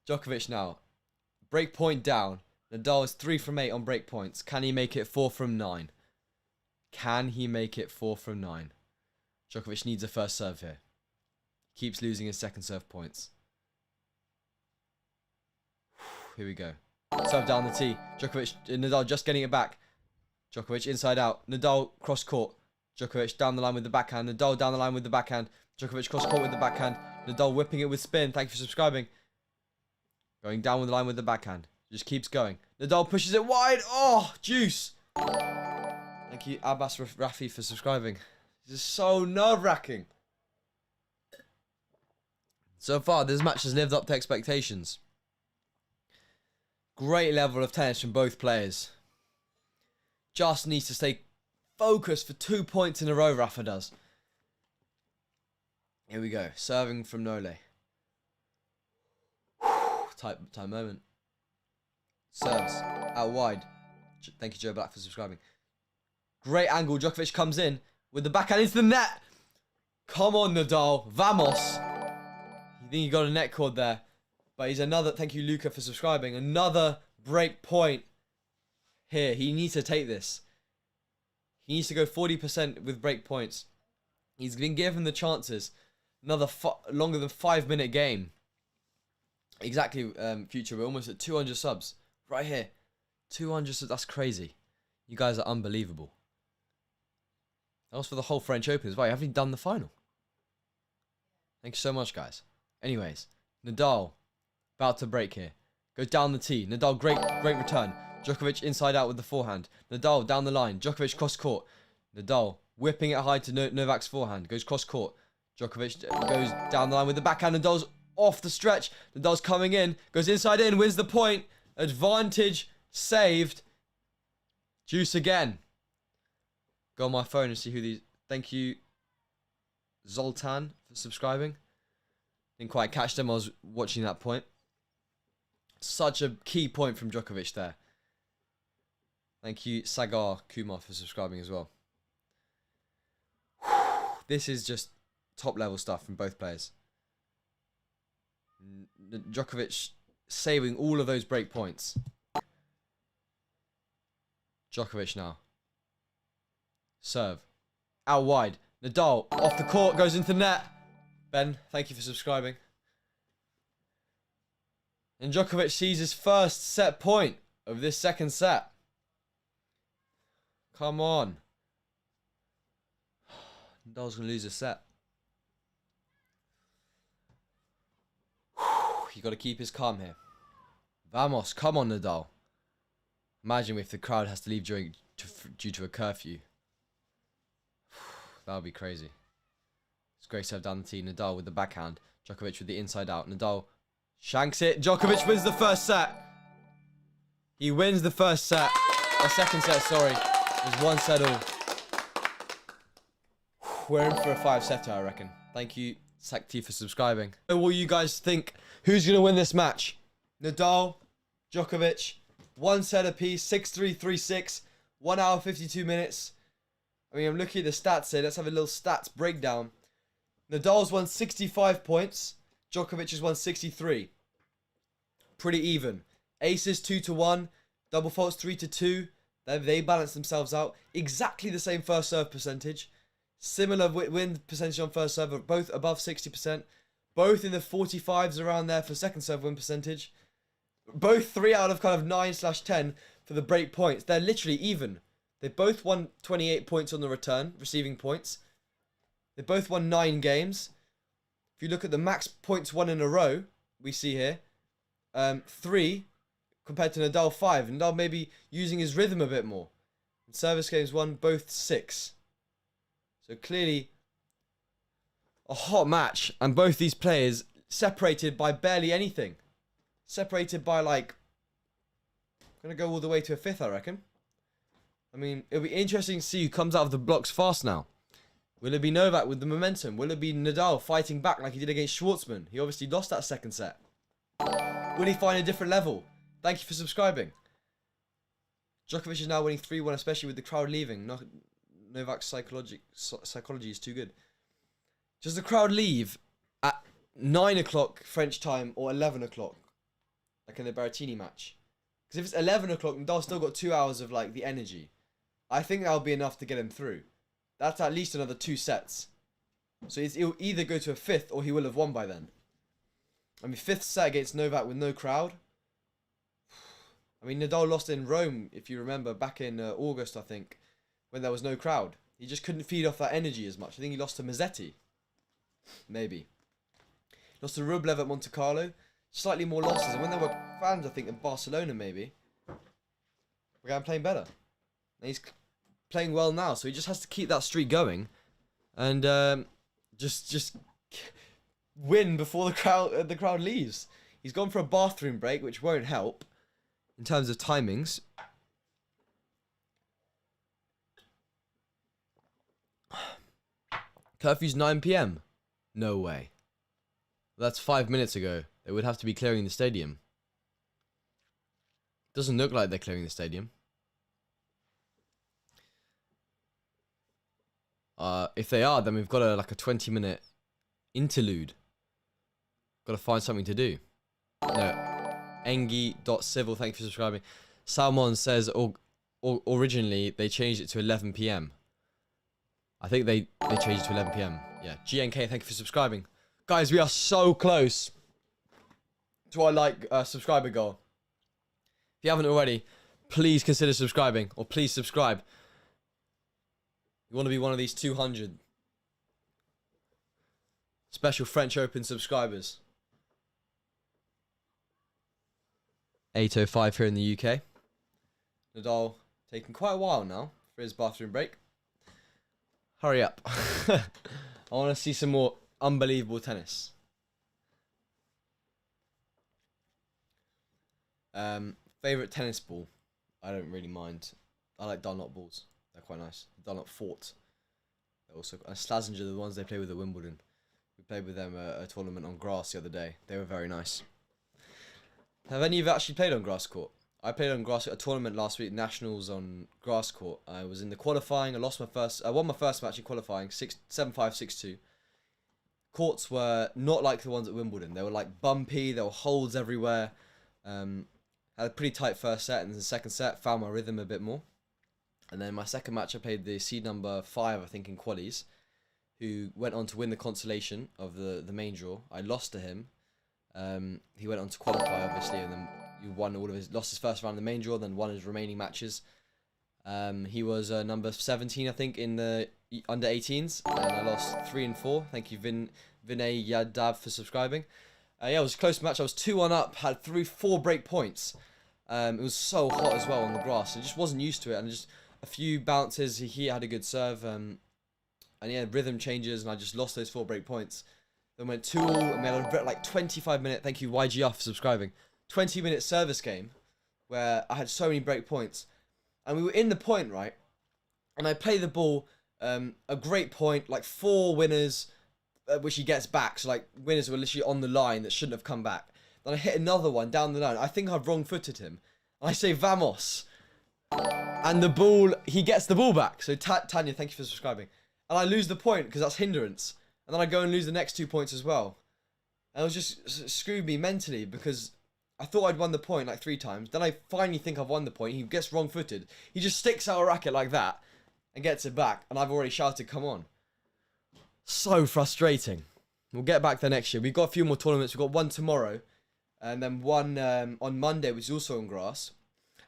Djokovic now. Break point down. Nadal is 3 from 8 on break points. Can he make it 4 from 9? Can he make it 4 from 9? Djokovic needs a first serve here. Keeps losing his second serve points. Here we go. Serve down the tee. Djokovic, Nadal just getting it back. Djokovic inside out. Nadal cross court. Djokovic down the line with the backhand. Nadal down the line with the backhand. Djokovic cross court with the backhand. Nadal whipping it with spin. Thank you for subscribing. Going down the line with the backhand. Just keeps going. Nadal pushes it wide. Oh, juice. Thank you, Abbas Rafi, for subscribing. This is so nerve-wracking. So far, this match has lived up to expectations. Great level of tennis from both players. Just needs to stay focused for 2 points in a row, Rafa does. Here we go. Serving from Nole. Tight moment. Serves out wide. Thank you, Joe Black, for subscribing. Great angle. Djokovic comes in with the backhand into the net. Come on, Nadal. Vamos. You think he got a net cord there. But he's another... Thank you, Luca, for subscribing. Another break point here. He needs to take this. He needs to go 40% with break points. He's been given the chances. Another longer than 5-minute game. Exactly, Future. We're almost at 200 subs. Right here. 200 subs. That's crazy. You guys are unbelievable. That was for the whole French Open as well. You haven't even done the final. Thank you so much, guys. Anyways, Nadal about to break here. Goes down the tee. Nadal, great return. Djokovic inside out with the forehand. Nadal down the line. Djokovic cross court. Nadal whipping it high to Novak's forehand. Goes cross court. Djokovic goes down the line with the backhand. Nadal's off the stretch. Nadal's coming in. Goes inside in. Wins the point. Advantage saved. Juice again. Go on my phone and see who these... Thank you, Zoltan, for subscribing. Didn't quite catch them. I was watching that point. Such a key point from Djokovic there. Thank you, Sagar Kumar, for subscribing as well. This is just top level stuff from both players. Djokovic saving all of those break points. Djokovic now. Serve. Out wide. Nadal off the court, goes into the net. Ben, thank you for subscribing. And Djokovic sees his first set point of this second set. Come on. Nadal's going to lose a set. You got to keep his calm here. Vamos, come on, Nadal. Imagine if the crowd has to leave due to a curfew. That would be crazy. It's great serve down the tee. Nadal with the backhand. Djokovic with the inside out. Nadal shanks it. Djokovic wins the first set. He wins the first set. The second set, sorry. There's one set all. We're in for a 5-setter, I reckon. Thank you, Sakti, for subscribing. What will you guys think? Who's going to win this match? Nadal, Djokovic, 1 set apiece, 6-3, 3-6, 1 hour, 52 minutes. I mean, I'm looking at the stats here. Let's have a little stats breakdown. Nadal's won 65 points. Djokovic has won 63. Pretty even. Aces 2-1. Double faults 3-2. They balance themselves out. Exactly the same first serve percentage. Similar win percentage on first serve. Both above 60%. Both in the 45s around there for second serve win percentage. Both 3 out of kind of 9/10 for the break points. They're literally even. They both won 28 points on the return, receiving points. They both won 9 games. If you look at the max points won in a row, we see here, 3 compared to Nadal 5. Nadal maybe using his rhythm a bit more. And service games won both 6. So clearly a hot match, and both these players separated by barely anything. Separated by like, gonna go all the way to a fifth, I reckon. I mean, it'll be interesting to see who comes out of the blocks fast now. Will it be Novak with the momentum? Will it be Nadal fighting back like he did against Schwartzman? He obviously lost that second set. Will he find a different level? Thank you for subscribing. Djokovic is now winning 3-1, especially with the crowd leaving. Novak's psychology is too good. Does the crowd leave at 9 o'clock French time or 11 o'clock? Like in the Berrettini match? Because if it's 11 o'clock, Nadal's still got 2 hours of like the energy. I think that'll be enough to get him through. That's at least another 2 sets. So he'll either go to a fifth or he will have won by then. I mean, fifth set against Novak with no crowd. I mean, Nadal lost in Rome, if you remember, back in August, I think, when there was no crowd. He just couldn't feed off that energy as much. I think he lost to Mazzetti. Maybe. Lost to Rublev at Monte Carlo. Slightly more losses. And when there were fans, I think, in Barcelona, maybe, we're going playing better. And he's playing well now, so he just has to keep that streak going. And just win before the crowd leaves. He's gone for a bathroom break, which won't help in terms of timings. Curfew's 9 PM. No way. That's 5 minutes ago. They would have to be clearing the stadium. Doesn't look like they're clearing the stadium. If they are, then we've got like a 20-minute interlude. Got to find something to do. No. Engi.civil, thank you for subscribing. Salmon says originally they changed it to 11 PM. I think they changed it to 11 PM. Yeah. GNK, thank you for subscribing. Guys, we are so close to our subscriber goal. If you haven't already, please consider subscribing, or please subscribe. You want to be one of these 200 special French Open subscribers. 8:05 here in the UK. Nadal taking quite a while now for his bathroom break. Hurry up. I want to see some more unbelievable tennis. Favorite tennis ball? I don't really mind. I like Dunlop balls. They're quite nice. Dunlop Fort. They're also Slazenger, the ones they play with at Wimbledon. We played with them at a tournament on grass the other day. They were very nice. Have any of you actually played on grass court? I played on grass at a tournament last week, nationals on grass court. I was in the qualifying. I won my first match in qualifying, 7-5, 6-2. Courts were not like the ones at Wimbledon. They were like bumpy. There were holes everywhere. Had a pretty tight first set, and in the second set found my rhythm a bit more. And then my second match, I played the seed number 5, I think, in qualies, who went on to win the consolation of the main draw. I lost to him. He went on to qualify, obviously, and then he lost his first round in the main draw, then won his remaining matches. He was number 17, I think, in the under 18s, and I lost 3 and 4. Thank you, Vinay Yadav, for subscribing. Yeah, it was a close match. I was 2-1 up, had 4 break points. It was so hot as well on the grass. I just wasn't used to it, and just a few bounces. He had a good serve, and he had rhythm changes, and I just lost those 4 break points. Then went 2-all, and we had a like 25-minute. Thank you, YGR, for subscribing. 20-minute service game where I had so many break points, and we were in the point, right? And I played the ball, a great point, like 4 winners, which he gets back. So like winners were literally on the line that shouldn't have come back. Then I hit another one down the line. I think I've wrong-footed him. I say vamos, and the ball, he gets the ball back. So Tanya, thank you for subscribing. And I lose the point because that's hindrance. And then I go and lose the next 2 points as well. And it was just screwed me mentally because I thought I'd won the point like 3 times. Then I finally think I've won the point. He gets wrong-footed. He just sticks out a racket like that and gets it back. And I've already shouted, come on. So frustrating. We'll get back there next year. We've got a few more tournaments. We've got one tomorrow. And then one on Monday, which is also on grass.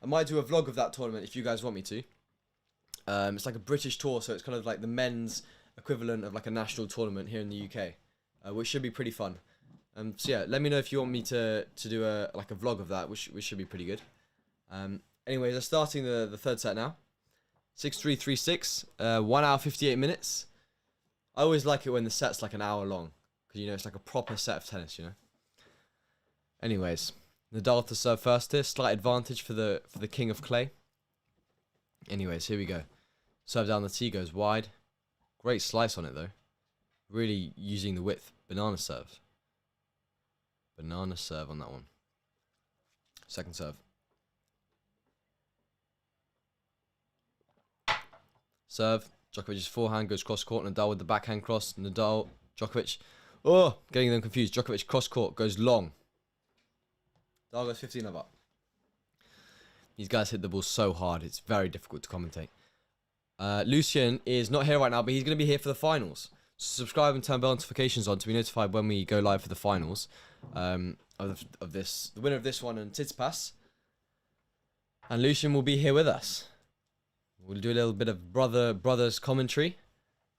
I might do a vlog of that tournament if you guys want me to. It's like a British tour, so it's kind of like the men's equivalent of like a national tournament here in the UK, which should be pretty fun. So yeah, let me know if you want me to do a vlog of that, which should be pretty good. Anyways, I'm starting the third set now. 6-3, 3-6. 1 hour 58 minutes. I always like it when the set's like an hour long. Because, you know, it's like a proper set of tennis, you know. Anyways, Nadal to serve first here. Slight advantage for the king of clay. Anyways, here we go. Serve down the tee, goes wide. Great slice on it, though. Really using the width. Banana serve. Banana serve on that one. Second serve. Serve. Djokovic's forehand goes cross court. Nadal with the backhand cross. Nadal, Djokovic. Oh, getting them confused. Djokovic cross court goes long. Nadal goes 15 love up. These guys hit the ball so hard, it's very difficult to commentate. Lucien is not here right now, but he's going to be here for the finals. So subscribe and turn bell notifications on to be notified when we go live for the finals of this. The winner of this one and Tsitsipas. And Lucien will be here with us. We'll do a little bit of brothers commentary.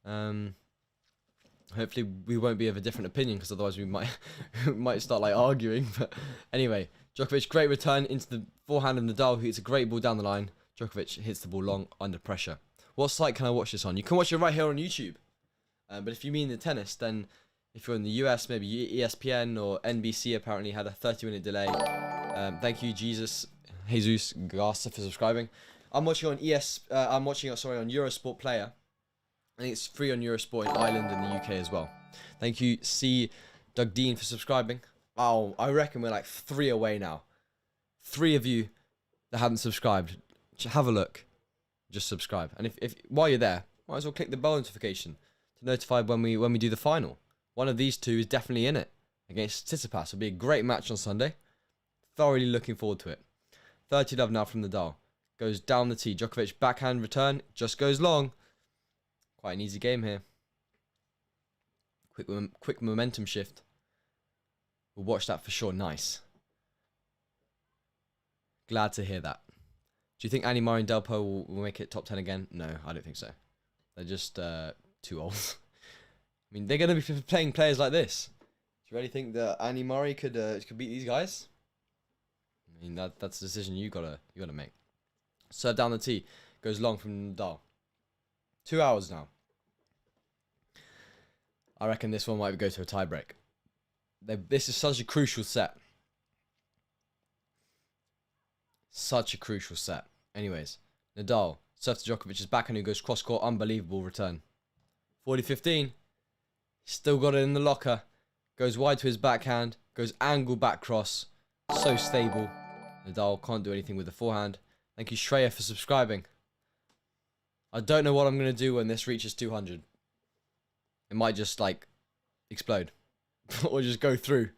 Hopefully we won't be of a different opinion, because otherwise we might start like arguing. But anyway, Djokovic, great return into the forehand of Nadal, who hits a great ball down the line. Djokovic hits the ball long under pressure. What site can I watch this on? You can watch it right here on YouTube. But if you mean the tennis, then if you're in the US, maybe ESPN or NBC apparently had a 30-minute delay. Thank you, Jesus Garza, for subscribing. I'm watching on on Eurosport Player. I think it's free on Eurosport in Ireland and the UK as well. Thank you, C. Doug Dean, for subscribing. Oh, I reckon we're like 3 away now. 3 of you that haven't subscribed, have a look. Just subscribe. And if while you're there, might as well click the bell notification to notify when we do the final. One of these two is definitely in it against Tsitsipas. It'll be a great match on Sunday. Thoroughly looking forward to it. 30 love now from Nadal. Goes down the tee. Djokovic backhand return. Just goes long. Quite an easy game here. Quick momentum shift. We'll watch that for sure. Nice. Glad to hear that. Do you think Annie Murray and Delpo will make it top 10 again? No, I don't think so. They're just too old. I mean, they're going to be playing players like this. Do you really think that Annie Murray could beat these guys? I mean, that's a decision you gotta make. Serve down the tee. Goes long from Nadal. 2 hours now. I reckon this one might go to a tiebreak. This is such a crucial set. Such a crucial set. Anyways, Nadal serves to Djokovic's backhand, who goes cross court. Unbelievable return. 40-15. Still got it in the locker. Goes wide to his backhand. Goes angle back cross. So stable. Nadal can't do anything with the forehand. Thank you, Shreya, for subscribing. I don't know what I'm going to do when this reaches 200. It might just, like, explode. Or just go through.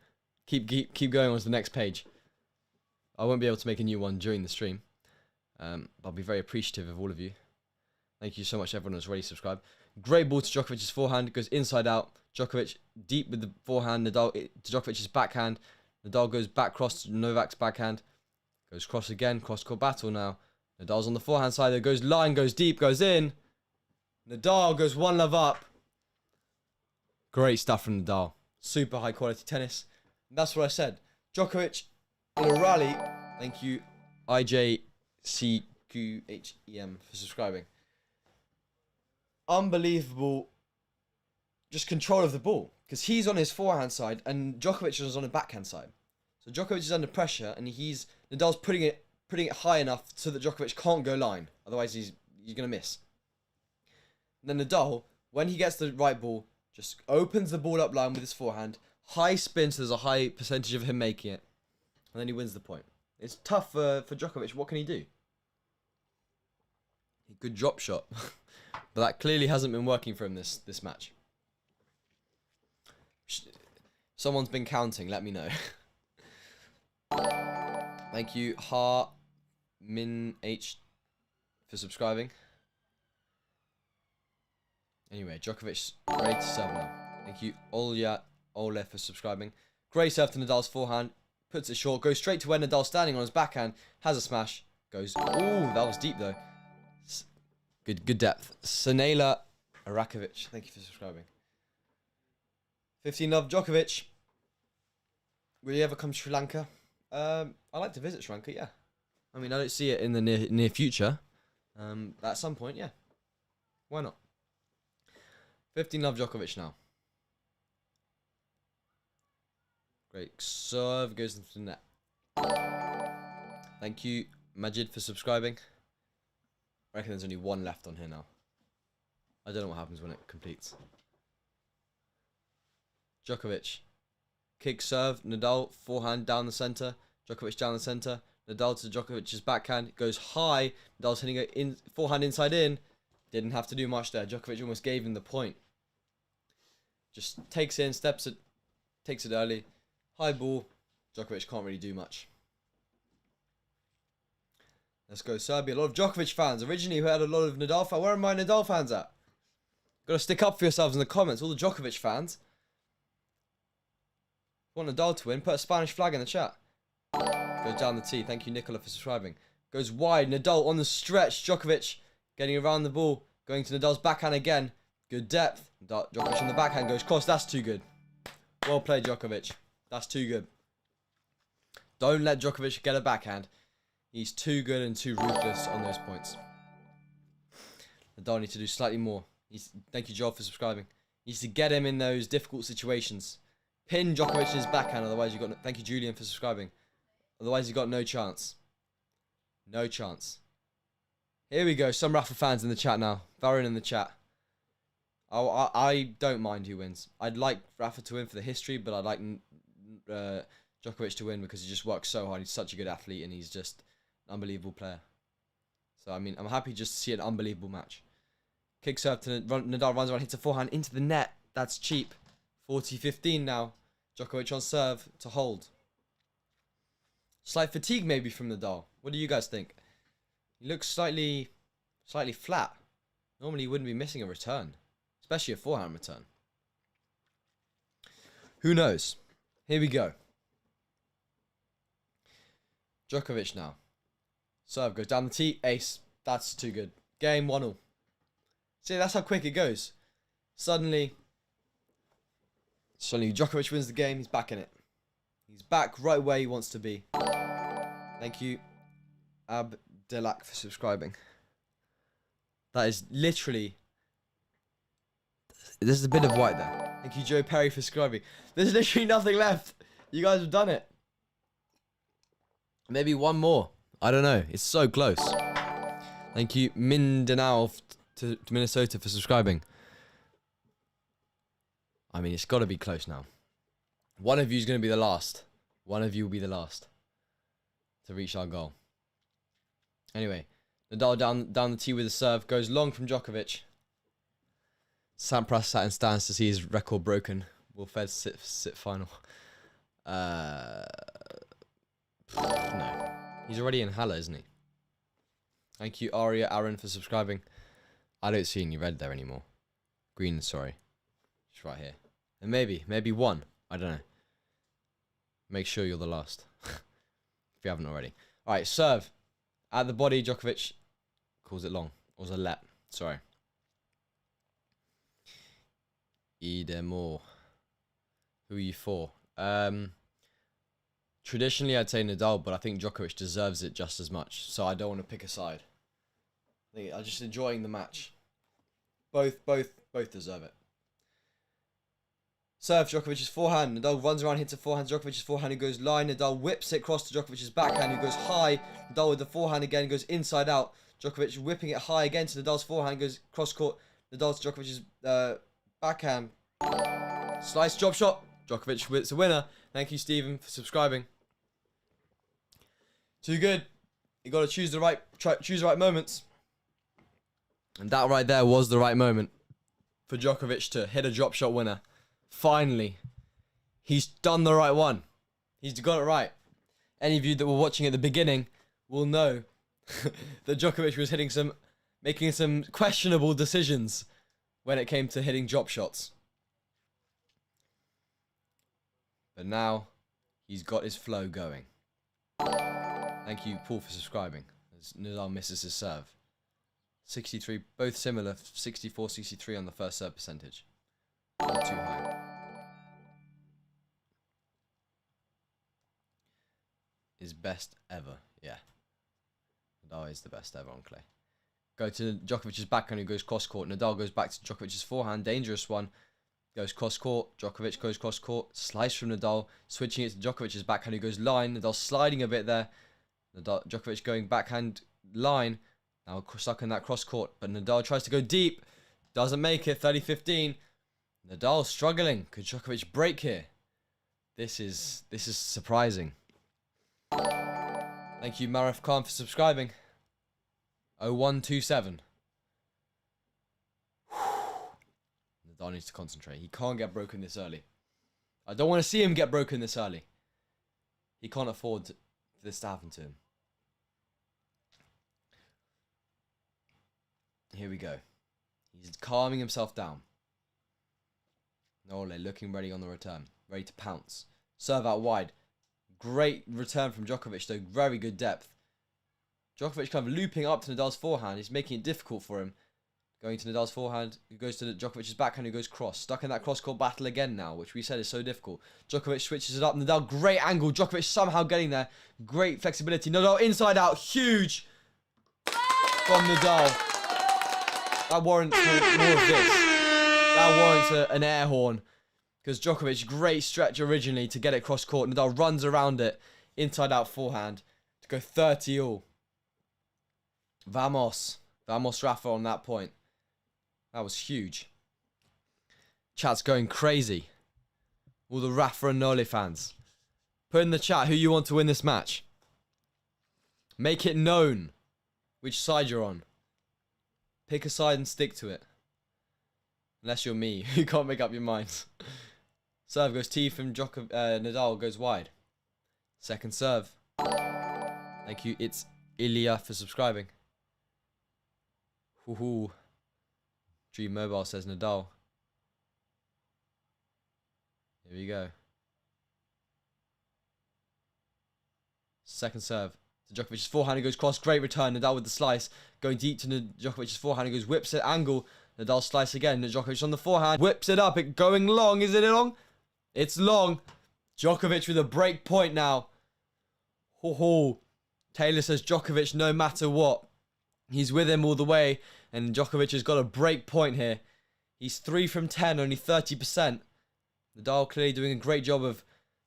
Keep going on to the next page. I won't be able to make a new one during the stream. I'll be very appreciative of all of you. Thank you so much, everyone who's already subscribed. Great ball to Djokovic's forehand. Goes inside out. Djokovic deep with the forehand. Nadal to Djokovic's backhand. Nadal goes back cross to Novak's backhand. Goes cross again. Cross-court battle now. Nadal's on the forehand side. There goes line. Goes deep. Goes in. Nadal goes 1 love up. Great stuff from Nadal. Super high quality tennis. And that's what I said. Djokovic in a rally. Thank you, IJCQHEM, for subscribing. Unbelievable. Just control of the ball. Because he's on his forehand side and Djokovic is on the backhand side. So Djokovic is under pressure and Nadal's putting it high enough so that Djokovic can't go line. Otherwise he's going to miss. And then Nadal, when he gets the right ball, just opens the ball up line with his forehand. High spin, so there's a high percentage of him making it. And then he wins the point. It's tough for Djokovic. What can he do? Good drop shot. But that clearly hasn't been working for him this match. Someone's been counting. Let me know. Thank you, Min H, for subscribing. Anyway, Djokovic ready to serve now. Thank you, Olya Ole, for subscribing. Great serve to Nadal's forehand. Puts it short. Goes straight to where Nadal's standing on his backhand. Has a smash. Goes. Ooh, that was deep though. Good depth. Sanela Arakovic. Thank you for subscribing. 15 love Djokovic. Will you ever come to Sri Lanka? I'd like to visit Sri Lanka, yeah. I mean, I don't see it in the near future. At some point, yeah. Why not? 15 Djokovic now. Great serve, goes into the net. Thank you, Majid, for subscribing. I reckon there's only one left on here now. I don't know what happens when it completes. Djokovic. Kick serve. Nadal, forehand down the centre. Djokovic down the centre. Nadal to Djokovic's backhand. Goes high. Nadal's hitting it in, forehand inside in. Didn't have to do much there. Djokovic almost gave him the point. Just takes it in, steps it, takes it early. High ball. Djokovic can't really do much. Let's go Serbia. A lot of Djokovic fans. Originally we had a lot of Nadal fans. Where are my Nadal fans at? Got to stick up for yourselves in the comments. All the Djokovic fans. Want Nadal to win? Put a Spanish flag in the chat. Goes down the tee. Thank you, Nicola, for subscribing. Goes wide. Nadal on the stretch. Djokovic getting around the ball. Going to Nadal's backhand again. Good depth. Djokovic on the backhand goes cross. That's too good. Well played, Djokovic. That's too good. Don't let Djokovic get a backhand. He's too good and too ruthless on those points. Nadal needs to do slightly more. Thank you, Joel, for subscribing. He needs to get him in those difficult situations. Pin Djokovic's backhand, otherwise you got. Thank you, Julian, for subscribing. Otherwise you got no chance. No chance. Here we go. Some Rafa fans in the chat now. Varun in the chat. I don't mind who wins. I'd like Rafa to win for the history, but I'd like Djokovic to win because he just works so hard. He's such a good athlete and he's just an unbelievable player. So, I mean, I'm happy just to see an unbelievable match. Kick serve to Nadal, runs around, hits a forehand into the net. That's cheap. 40-15 now. Djokovic on serve to hold. Slight fatigue maybe from Nadal. What do you guys think? He looks slightly flat. Normally he wouldn't be missing a return. Especially a forehand return. Who knows? Here we go. Djokovic now. Serve goes down the tee. Ace. That's too good. Game 1-1. See, that's how quick it goes. Suddenly Djokovic wins the game. He's back in it. He's back right where he wants to be. Thank you, Abdelak, for subscribing. That is literally... There's a bit of white there. Thank you, Joe Perry, for subscribing. There's literally nothing left. You guys have done it. Maybe one more. I don't know. It's so close. Thank you, Mindanao, to Minnesota, for subscribing. I mean, it's got to be close now. One of you is going to be the last. One of you will be the last to reach our goal. Anyway, Nadal down the tee with a serve. Goes long from Djokovic. Sampras sat in stands to see his record broken. Will Fed sit final? No. He's already in Halle, isn't he? Thank you, Aria Aaron, for subscribing. I don't see any red there anymore. Green, sorry. It's right here. And maybe one. I don't know. Make sure you're the last. If you haven't already. Alright, serve. At the body, Djokovic calls it long. Or was a let. Sorry. Idemo. Who are you for? Traditionally, I'd say Nadal, but I think Djokovic deserves it just as much. So I don't want to pick a side. I'm just enjoying the match. Both deserve it. Serve, Djokovic's forehand. Nadal runs around, hits a forehand. Djokovic's forehand, who goes line. Nadal whips it across to Djokovic's backhand, who goes high. Nadal with the forehand again, goes inside out. Djokovic whipping it high again to Nadal's forehand, goes cross court. Nadal to Djokovic's backhand. Slice drop shot. Djokovic it's a winner. Thank you, Stephen, for subscribing. Too good. You got to choose the right moments. And that right there was the right moment for Djokovic to hit a drop shot winner. Finally, he's done the right one. He's got it right. Any of you that were watching at the beginning will know that Djokovic was making some questionable decisions when it came to hitting drop shots. But now, he's got his flow going. Thank you, Paul, for subscribing. As Nadal misses his serve. 63, both similar. 64, 63 on the first serve percentage. Not too high. Is best ever. Yeah. Nadal is the best ever on clay. Go to Djokovic's backhand, who goes cross court. Nadal goes back to Djokovic's forehand. Dangerous one. Goes cross court. Djokovic goes cross court. Slice from Nadal. Switching it to Djokovic's backhand, who goes line. Nadal sliding a bit there. Djokovic going backhand line. Now stuck in that cross court. But Nadal tries to go deep. Doesn't make it. 30-15. Nadal struggling. Could Djokovic break here? This is surprising. Thank you, Marif Khan, for subscribing. 0127. Nadal needs to concentrate. He can't get broken this early. I don't want to see him get broken this early. He can't afford for this to happen to him. Here we go. He's calming himself down. Nole looking ready on the return. Ready to pounce. Serve out wide. Great return from Djokovic, though. Very good depth. Djokovic kind of looping up to Nadal's forehand. He's making it difficult for him. Going to Nadal's forehand, who goes to Djokovic's backhand, who goes cross. Stuck in that cross-court battle again now, which we said is so difficult. Djokovic switches it up. Nadal, great angle. Djokovic somehow getting there. Great flexibility. Nadal inside out. Huge from Nadal. That warrants more of this. That warrants an air horn. Because Djokovic, great stretch originally to get it cross-court. Nadal runs around it. Inside out forehand. To go 30-all. Vamos. Vamos Rafa on that point. That was huge. Chat's going crazy. All the Rafa and Nole fans. Put in the chat who you want to win this match. Make it known which side you're on. Pick a side and stick to it. Unless you're me, you can't make up your minds. Serve goes T from Nadal goes wide. Second serve. Thank you. It's Ilya for subscribing. Hoo-hoo. Dream Mobile says Nadal. Here we go. Second serve. To Djokovic's forehand, he goes cross. Great return. Nadal with the slice. Going deep to Djokovic's forehand. He goes whips it. Angle. Nadal slice again. Djokovic on the forehand. Whips it up. It going long. Is it long? It's long. Djokovic with a break point now. Ho-ho. Taylor says Djokovic no matter what. He's with him all the way. And Djokovic has got a break point here. He's 3 from 10, only 30%. Nadal clearly doing a great job of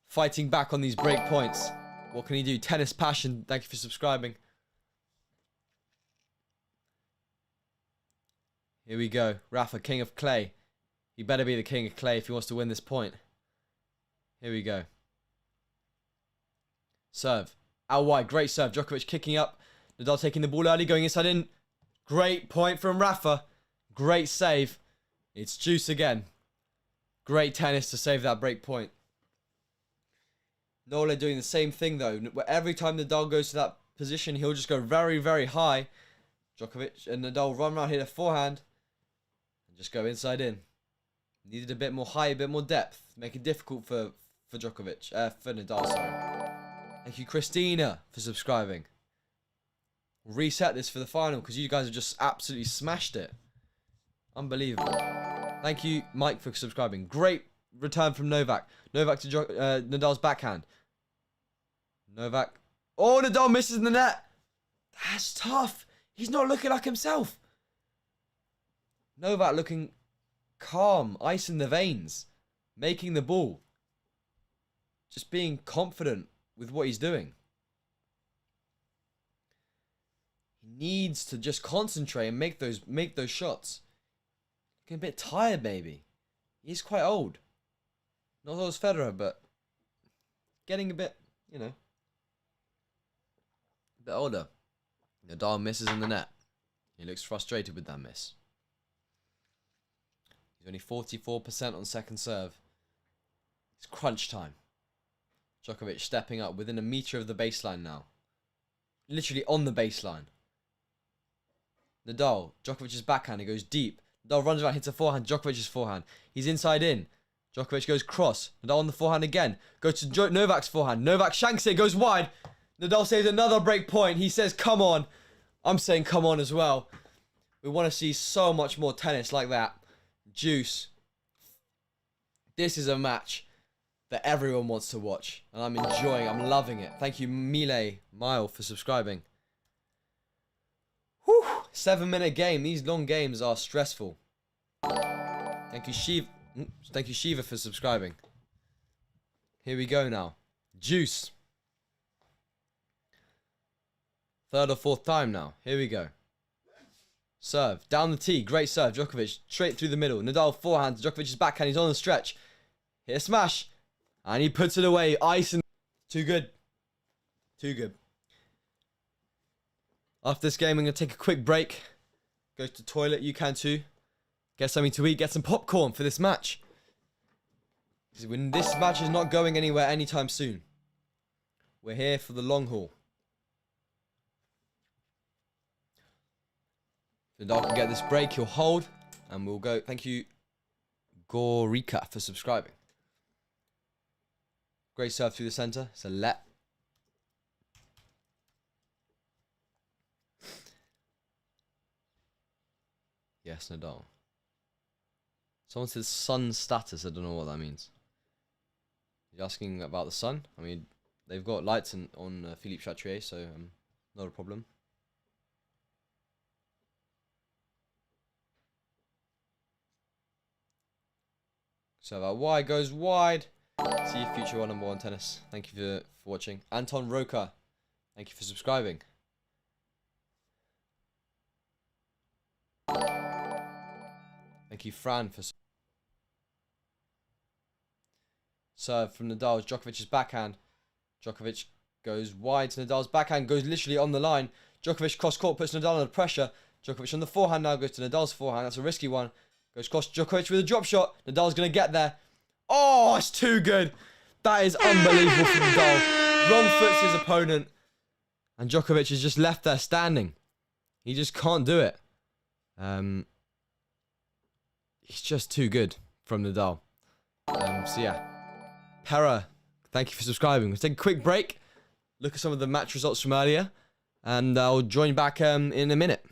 fighting back on these break points. What can he do? Tennis passion. Thank you for subscribing. Here we go. Rafa, king of clay. He better be the king of clay if he wants to win this point. Here we go. Serve. Out wide. Great serve. Djokovic kicking up. Nadal taking the ball early, going inside in. Great point from Rafa. Great save. It's juice again. Great tennis to save that break point. Nole doing the same thing though. Every time Nadal goes to that position, he'll just go very, very high. Djokovic and Nadal run around, hit a forehand. And just go inside in. Needed a bit more height, a bit more depth. Make it difficult for Djokovic. For Nadal, sorry. Thank you, Christina, for subscribing. We'll reset this for the final because you guys have just absolutely smashed it. Unbelievable. Thank you, Mike, for subscribing. Great return from Novak. Novak to Nadal's backhand. Novak. Oh, Nadal misses in the net. That's tough. He's not looking like himself. Novak looking calm, ice in the veins, making the ball. Just being confident with what he's doing. He needs to just concentrate and make those shots. Looking a bit tired, maybe. He's quite old. Not as old as Federer, but getting a bit, you know, a bit older. Nadal misses in the net. He looks frustrated with that miss. He's only 44% on second serve. It's crunch time. Djokovic stepping up within a meter of the baseline now. Literally on the baseline. Nadal, Djokovic's backhand, he goes deep. Nadal runs around, hits a forehand, Djokovic's forehand. He's inside in. Djokovic goes cross. Nadal on the forehand again. Goes to Novak's forehand. Novak shanks it, goes wide. Nadal saves another break point. He says, come on. I'm saying come on as well. We want to see so much more tennis like that. Juice. This is a match that everyone wants to watch. And I'm enjoying, I'm loving it. Thank you, Mile, for subscribing. Whew, 7-minute game. These long games are stressful. Thank you, Shiva. Thank you, Shiva, for subscribing. Here we go now. Juice. Third or fourth time now. Here we go. Serve. Down the tee. Great serve. Djokovic straight through the middle. Nadal forehand. Djokovic's backhand. He's on the stretch. Hit a smash. And he puts it away. Ice and... Too good. Too good. After this game, I'm going to take a quick break. Go to the toilet. You can too. Get something to eat. Get some popcorn for this match. When this match is not going anywhere anytime soon. We're here for the long haul. Nadal can get this break. He'll hold. And we'll go. Thank you, Gorika, for subscribing. Great serve through the center. It's a let. Yes, Nadal. Someone says sun status. I don't know what that means. You're asking about the sun? I mean, they've got lights on Felix, so not a problem. So that wide goes wide. See you, future one number one tennis. Thank you for watching. Anton Roca, thank you for subscribing. Thank you, Fran, for serve from Nadal. Djokovic's backhand. Djokovic goes wide to Nadal's backhand. Goes literally on the line. Djokovic cross court puts Nadal under pressure. Djokovic on the forehand now goes to Nadal's forehand. That's a risky one. Goes cross Djokovic with a drop shot. Nadal's going to get there. Oh, it's too good. That is unbelievable from Nadal. Wrong foots his opponent. And Djokovic is just left there standing. He just can't do it. He's just too good from Nadal. So yeah. Pera, thank you for subscribing. We'll take a quick break. Look at some of the match results from earlier. And I'll join back in a minute.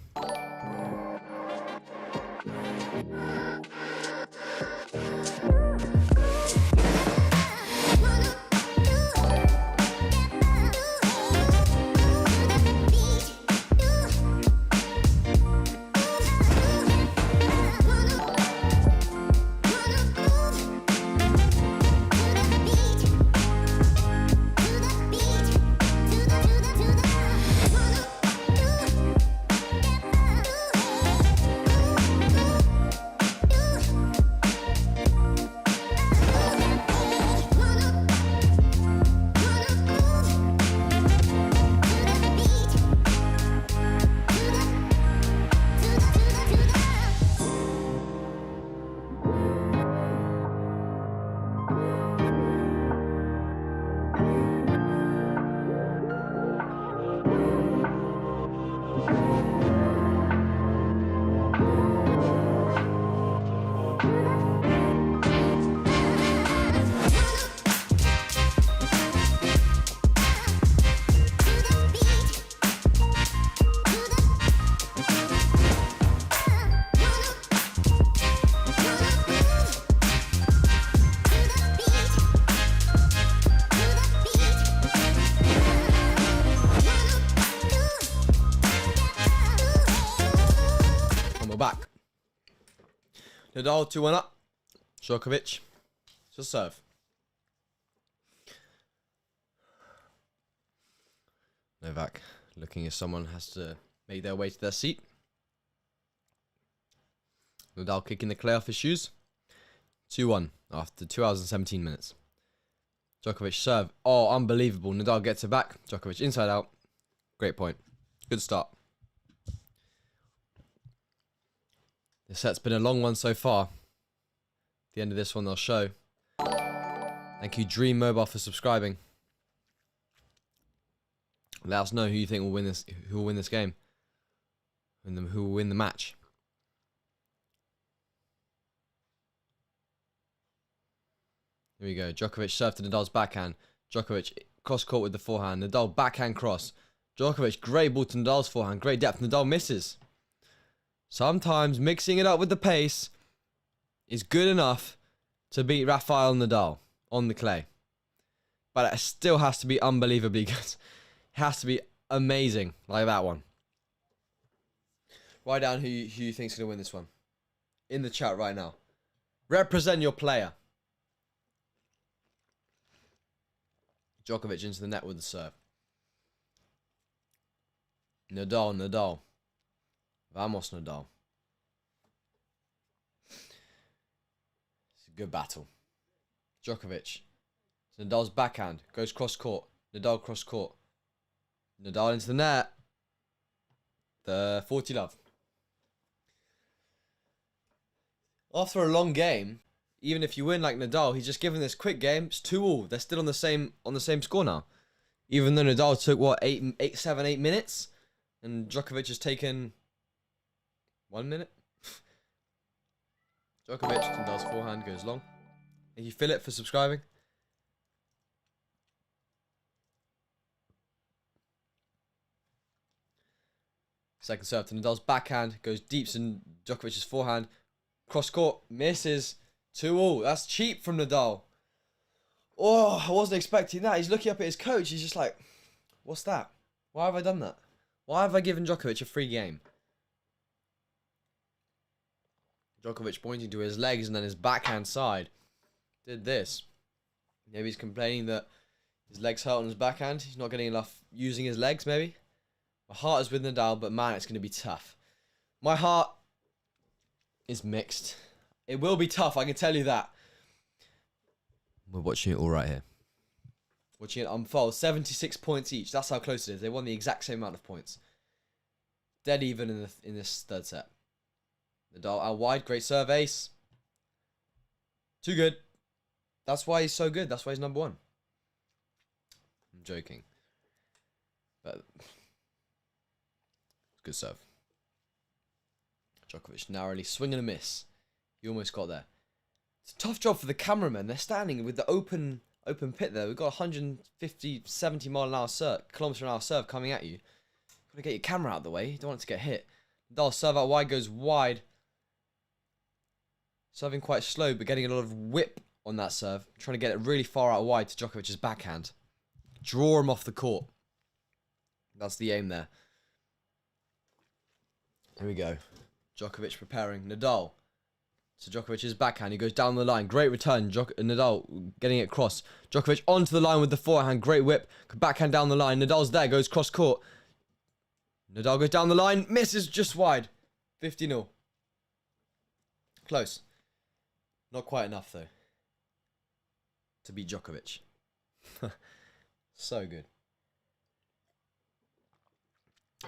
Back. Nadal 2-1 up. Djokovic. Just serve. Novak looking as someone has to make their way to their seat. Nadal kicking the clay off his shoes. 2-1 after 2 hours and 17 minutes. Djokovic serve. Oh, unbelievable. Nadal gets it back. Djokovic inside out. Great point. Good start. The set's been a long one so far. At the end of this one, they'll show. Thank you, Dream Mobile, for subscribing. Let us know who you think will win this. Who will win this game? And who will win the match? Here we go. Djokovic serve to Nadal's backhand. Djokovic cross court with the forehand. Nadal backhand cross. Djokovic great ball to Nadal's forehand. Great depth. Nadal misses. Sometimes mixing it up with the pace is good enough to beat Rafael Nadal on the clay. But it still has to be unbelievably good. It has to be amazing like that one. Write down who you think's going to win this one. In the chat right now. Represent your player. Djokovic into the net with the serve. Nadal. Vamos, Nadal. It's a good battle. Djokovic. So Nadal's backhand. Goes cross court. Nadal cross court. Nadal into the net. The 40 love. After a long game, even if you win like Nadal, he's just given this quick game. It's 2-2. They're still on the same score now. Even though Nadal took what 8 minutes, and Djokovic has taken 1 minute. Djokovic, Nadal's forehand goes long. Thank you, Felix, for subscribing. Second serve to Nadal's backhand, goes deep to Djokovic's forehand. Cross court, misses. 2-2. That's cheap from Nadal. Oh, I wasn't expecting that. He's looking up at his coach. He's just like, what's that? Why have I done that? Why have I given Djokovic a free game? Djokovic pointing to his legs and then his backhand side. Did this. Maybe he's complaining that his legs hurt on his backhand. He's not getting enough using his legs, maybe. My heart is with Nadal, but man, it's going to be tough. My heart is mixed. It will be tough, I can tell you that. We're watching it all right here. Watching it unfold. 76 points each. That's how close it is. They won the exact same amount of points. Dead even in this third set. Nadal out wide. Great serve, ace. Too good. That's why he's so good. That's why he's number one. I'm joking. But good serve. Djokovic narrowly swing and a miss. You almost got there. It's a tough job for the cameramen. They're standing with the open pit there. We've got 150, 70 kilometer an hour serve coming at you. Got to get your camera out of the way. You don't want it to get hit. Nadal serve out wide, goes wide. Serving quite slow, but getting a lot of whip on that serve. Trying to get it really far out wide to Djokovic's backhand. Draw him off the court. That's the aim there. Here we go. Djokovic preparing. Nadal. So Djokovic's backhand. He goes down the line. Great return. Nadal getting it cross. Djokovic onto the line with the forehand. Great whip. Backhand down the line. Nadal's there. Goes cross court. Nadal goes down the line. Misses just wide. 50-0. Close. Not quite enough though. To beat Djokovic. So good.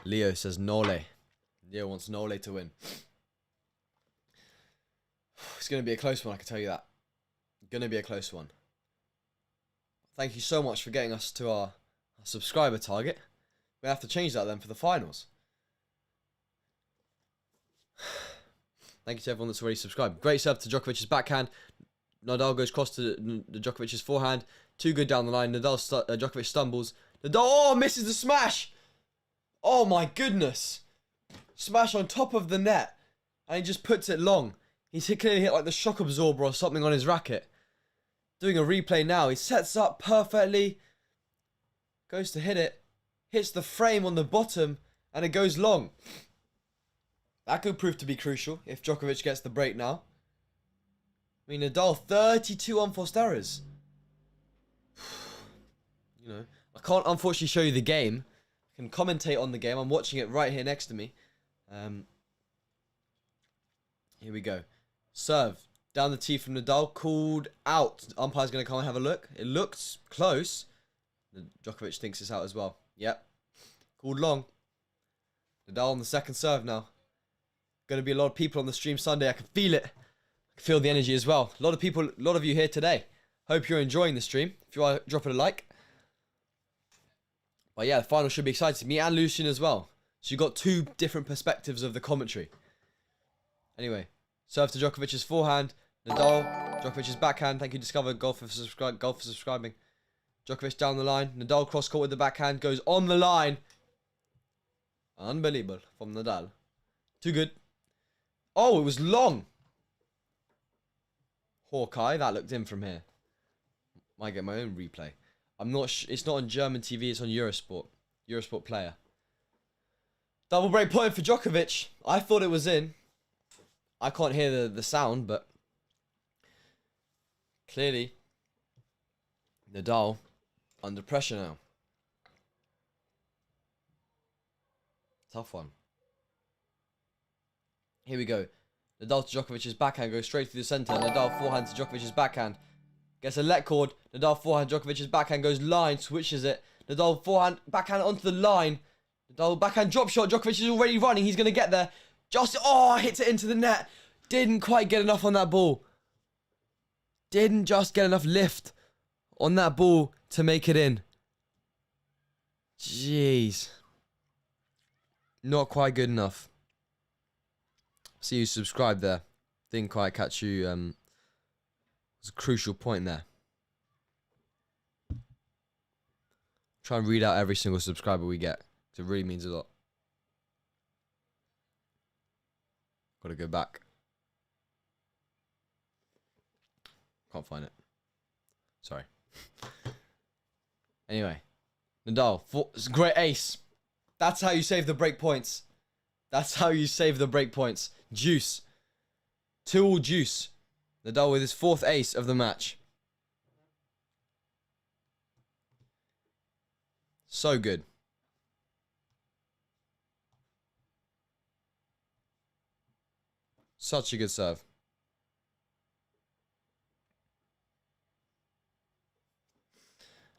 Leo says Nole. Leo wants Nole to win. It's going to be a close one, I can tell you that. Going to be a close one. Thank you so much for getting us to our subscriber target. We have to change that then for the finals. Thank you to everyone that's already subscribed. Great serve to Djokovic's backhand. Nadal goes cross to Djokovic's forehand. Too good down the line. Djokovic stumbles. Nadal misses the smash. Oh my goodness. Smash on top of the net. And he just puts it long. He's clearly hit like the shock absorber or something on his racket. Doing a replay now. He sets up perfectly. Goes to hit it. Hits the frame on the bottom. And it goes long. That could prove to be crucial if Djokovic gets the break now. I mean, Nadal, 32 unforced errors. You know, I can't unfortunately show you the game. I can commentate on the game. I'm watching it right here next to me. Here we go. Serve. Down the tee from Nadal. Called out. The umpire's going to come and have a look. It looks close. Djokovic thinks it's out as well. Yep. Called long. Nadal on the second serve now. Going to be a lot of people on the stream Sunday. I can feel it. I can feel the energy as well. A lot of people, a lot of you here today. Hope you're enjoying the stream. If you are, drop it a like. But yeah, the final should be exciting. Me and Lucian as well. So you've got two different perspectives of the commentary. Anyway, serve to Djokovic's forehand. Nadal, Djokovic's backhand. Thank you, Discover Golf for subscribing. Djokovic down the line. Nadal cross court with the backhand. Goes on the line. Unbelievable from Nadal. Too good. Oh, it was long. Hawkeye, that looked in from here. Might get my own replay. I'm not. It's not on German TV. It's on Eurosport. Eurosport Player. Double break point for Djokovic. I thought it was in. I can't hear the sound, but clearly Nadal under pressure now. Tough one. Here we go. Nadal to Djokovic's backhand goes straight through the centre. Nadal forehand to Djokovic's backhand. Gets a let cord. Nadal forehand. Djokovic's backhand goes line. Switches it. Nadal forehand. Backhand onto the line. Nadal backhand drop shot. Djokovic is already running. He's going to get there. Just, oh, hits it into the net. Didn't quite get enough on that ball. Didn't just get enough lift on that ball to make it in. Jeez. Not quite good enough. See you subscribed there. Didn't quite catch you. It was a crucial point there. Try and read out every single subscriber we get. It really means a lot. Gotta go back. Can't find it. Sorry. Anyway. Nadal. It's a great ace. That's how you save the break points. That's how you save the break points. Juice. 2-all juice. Nadal with his 4th ace of the match. So good. Such a good serve.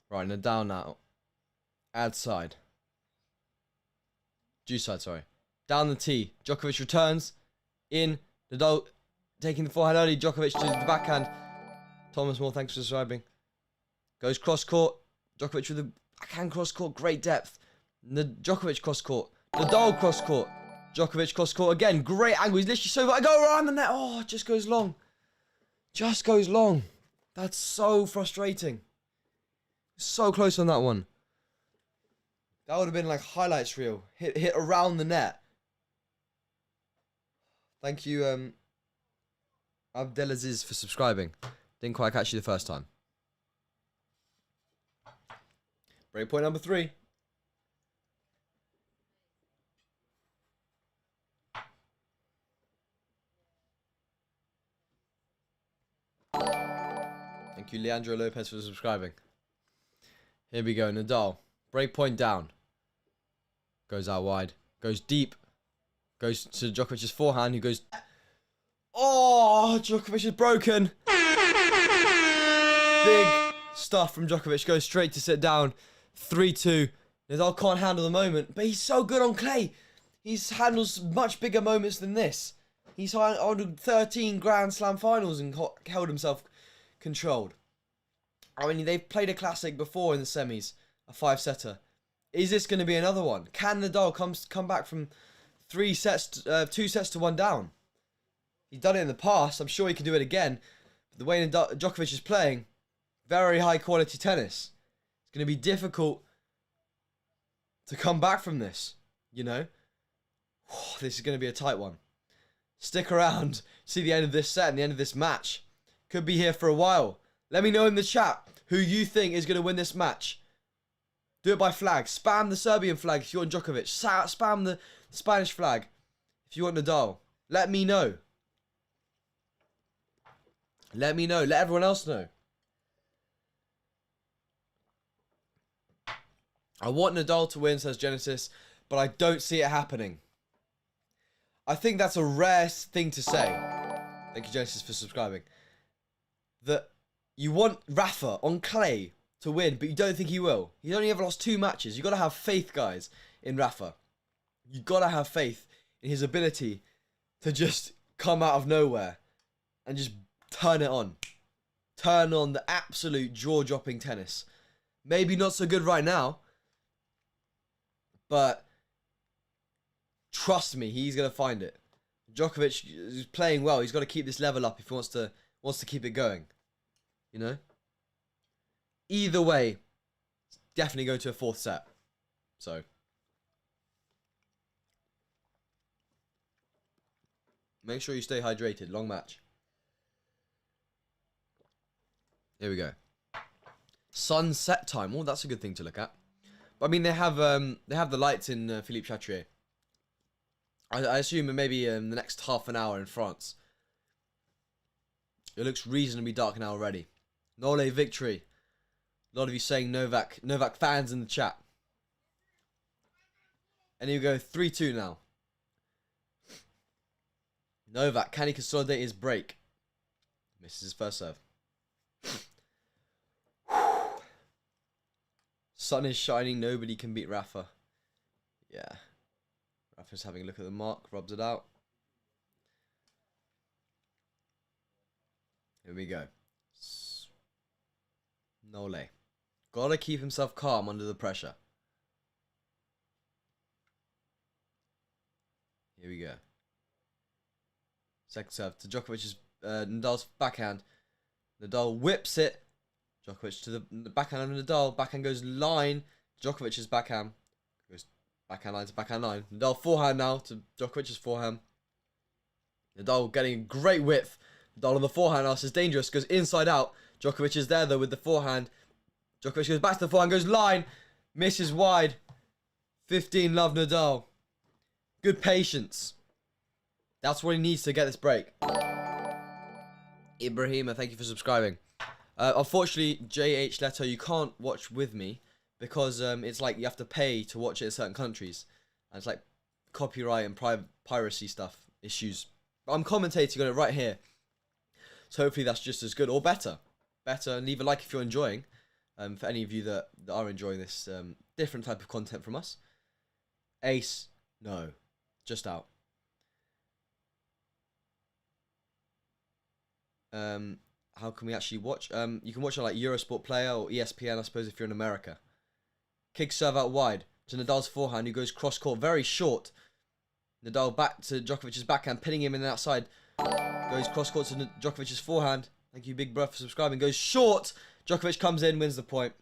Right, Nadal now. Ad side. Juice side, sorry. Down the tee. Djokovic returns. In. Nadal taking the forehand early. Djokovic to the backhand. Thomas Moore, thanks for subscribing. Goes cross court. Djokovic with the backhand cross court. Great depth. Djokovic cross court. Nadal cross court. Djokovic cross court again. Great angle. He's literally so... I go around the net. Oh, it just goes long. Just goes long. That's so frustrating. So close on that one. That would have been like highlights reel. Hit around the net. Thank you, Abdelaziz, for subscribing. Didn't quite catch you the first time. Break point number 3. Thank you, Leandro Lopez, for subscribing. Here we go, Nadal. Break point down. Goes out wide. Goes deep. Goes to Djokovic's forehand, who goes... Oh, Djokovic is broken. Big stuff from Djokovic. Goes straight to sit down. 3-2. Nadal can't handle the moment, but he's so good on clay. He's handles much bigger moments than this. He's handled 13 Grand Slam finals and held himself controlled. I mean, they've played a classic before in the semis, a 5-setter. Is this going to be another one? Can Nadal come back from 2 sets to 1 down? He's done it in the past. I'm sure he can do it again. But the way Djokovic is playing, very high quality tennis. It's going to be difficult to come back from this, you know? This is going to be a tight one. Stick around, see the end of this set and the end of this match. Could be here for a while. Let me know in the chat who you think is going to win this match. Do it by flag. Spam the Serbian flag if you want Djokovic. Spam the Spanish flag if you want Nadal. Let me know. Let me know. Let everyone else know. I want Nadal to win, says Genesis, but I don't see it happening. I think that's a rare thing to say. Thank you, Genesis, for subscribing. That you want Rafa on clay to win, but you don't think he will. He's only ever lost 2 matches. You've got to have faith, guys, in Rafa. You've got to have faith in his ability to just come out of nowhere and just turn it on. Turn on the absolute jaw-dropping tennis. Maybe not so good right now, but trust me, he's going to find it. Djokovic is playing well. He's got to keep this level up if he wants to keep it going. You know? Either way, definitely go to a 4th set. So. Make sure you stay hydrated. Long match. Here we go. Sunset time. Oh, that's a good thing to look at. But I mean, they have the lights in Philippe Chatrier. I assume maybe in the next half an hour in France. It looks reasonably dark now already. Nole victory. A lot of you saying Novak fans in the chat. And here we go, 3-2 now. Novak, can he consolidate his break? Misses his first serve. Sun is shining, nobody can beat Rafa. Yeah. Rafa's having a look at the mark, rubs it out. Here we go. Nole. Gotta keep himself calm under the pressure. Here we go. Second serve to Djokovic's Nadal's backhand. Nadal whips it. Djokovic to the backhand of Nadal. Backhand goes line. Djokovic's backhand goes backhand line to backhand line. Nadal forehand now to Djokovic's forehand. Nadal getting a great width. Nadal on the forehand now. This is dangerous. Goes inside out. Djokovic is there though with the forehand. Djokovic goes back to the forehand. Goes line. Misses wide. 15 love Nadal. Good patience. That's what he needs to get this break. Ibrahima, thank you for subscribing. Unfortunately, JH Leto, you can't watch with me because it's like you have to pay to watch it in certain countries. And it's like copyright and piracy stuff issues. But I'm commentating on it right here. So hopefully that's just as good or better. And leave a like if you're enjoying. For any of you that are enjoying this different type of content from us. Ace, no. Just out. How can we actually watch? You can watch on like Eurosport Player or ESPN, I suppose, if you're in America. Kick serve out wide to Nadal's forehand, who goes cross court, very short. Nadal back to Djokovic's backhand, pinning him in the outside. Goes cross court to Djokovic's forehand. Thank you, Big Bro, for subscribing. Goes short. Djokovic comes in, wins the point.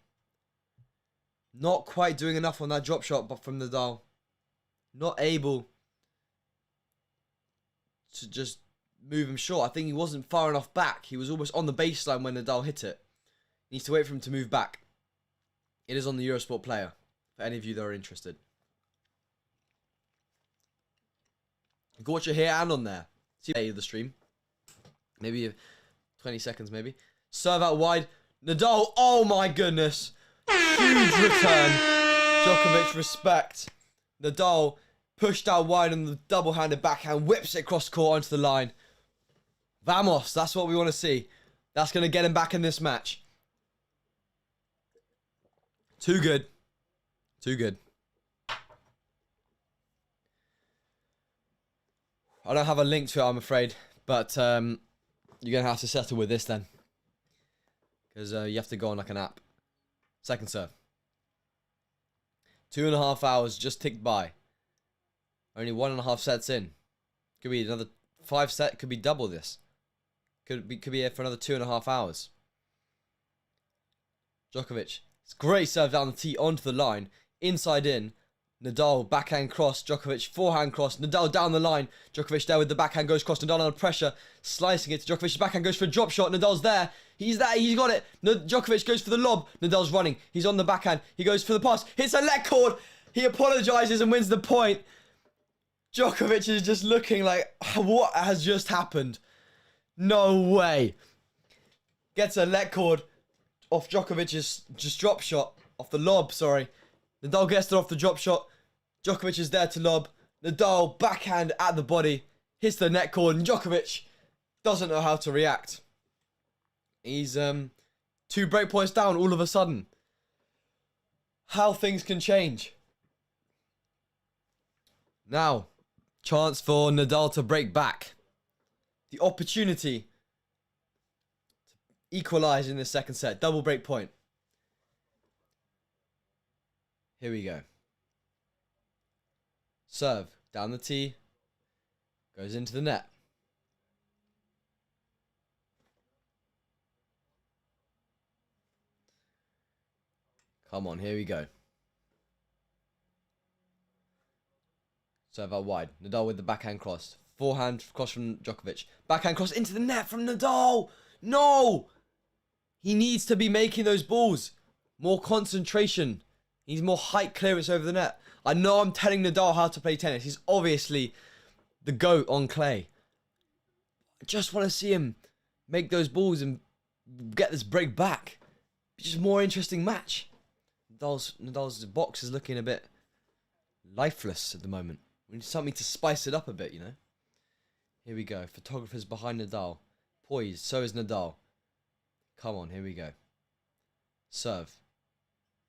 Not quite doing enough on that drop shot, but from Nadal. Not able to just move him short. I think he wasn't far enough back. He was almost on the baseline when Nadal hit it. He needs to wait for him to move back. It is on the Eurosport Player, for any of you that are interested. You can watch it here and on there. See the stream. Maybe 20 seconds, maybe. Serve out wide. Nadal, oh my goodness. Huge return. Djokovic, respect. Nadal pushed out wide on the double-handed backhand, whips it cross court onto the line. Vamos, that's what we want to see. That's going to get him back in this match. Too good. Too good. I don't have a link to it, I'm afraid. But you're going to have to settle with this then. Because you have to go on like an app. Second serve. 2.5 hours just ticked by. Only 1.5 sets in. Could be another 5 set. Could be double this. Could be here for another 2.5 hours. Djokovic. It's great serve down the tee onto the line. Inside in. Nadal backhand cross. Djokovic forehand cross. Nadal down the line. Djokovic there with the backhand goes cross. Nadal under pressure. Slicing it to Djokovic's backhand goes for a drop shot. Nadal's there. He's there. He's got it. Djokovic goes for the lob. Nadal's running. He's on the backhand. He goes for the pass. Hits a leg cord. He apologises and wins the point. Djokovic is just looking like, what has just happened? No way. Gets a leg cord off Djokovic's just drop shot. Off the lob, sorry. Nadal gets it off the drop shot. Djokovic is there to lob. Nadal backhand at the body. Hits the net cord and Djokovic doesn't know how to react. He's 2 break points down all of a sudden. How things can change. Now, chance for Nadal to break back. The opportunity to equalise in the second set. Double break point. Here we go. Serve. Down the tee. Goes into the net. Come on, here we go. Serve out wide. Nadal with the backhand cross. Forehand cross from Djokovic. Backhand cross into the net from Nadal. No! He needs to be making those balls. More concentration. He needs more height clearance over the net. I know I'm telling Nadal how to play tennis. He's obviously the GOAT on clay. I just want to see him make those balls and get this break back. It's just a more interesting match. Nadal's box is looking a bit lifeless at the moment. We need something to spice it up a bit, you know. Here we go. Photographers behind Nadal. Poised. So is Nadal. Come on, here we go. Serve.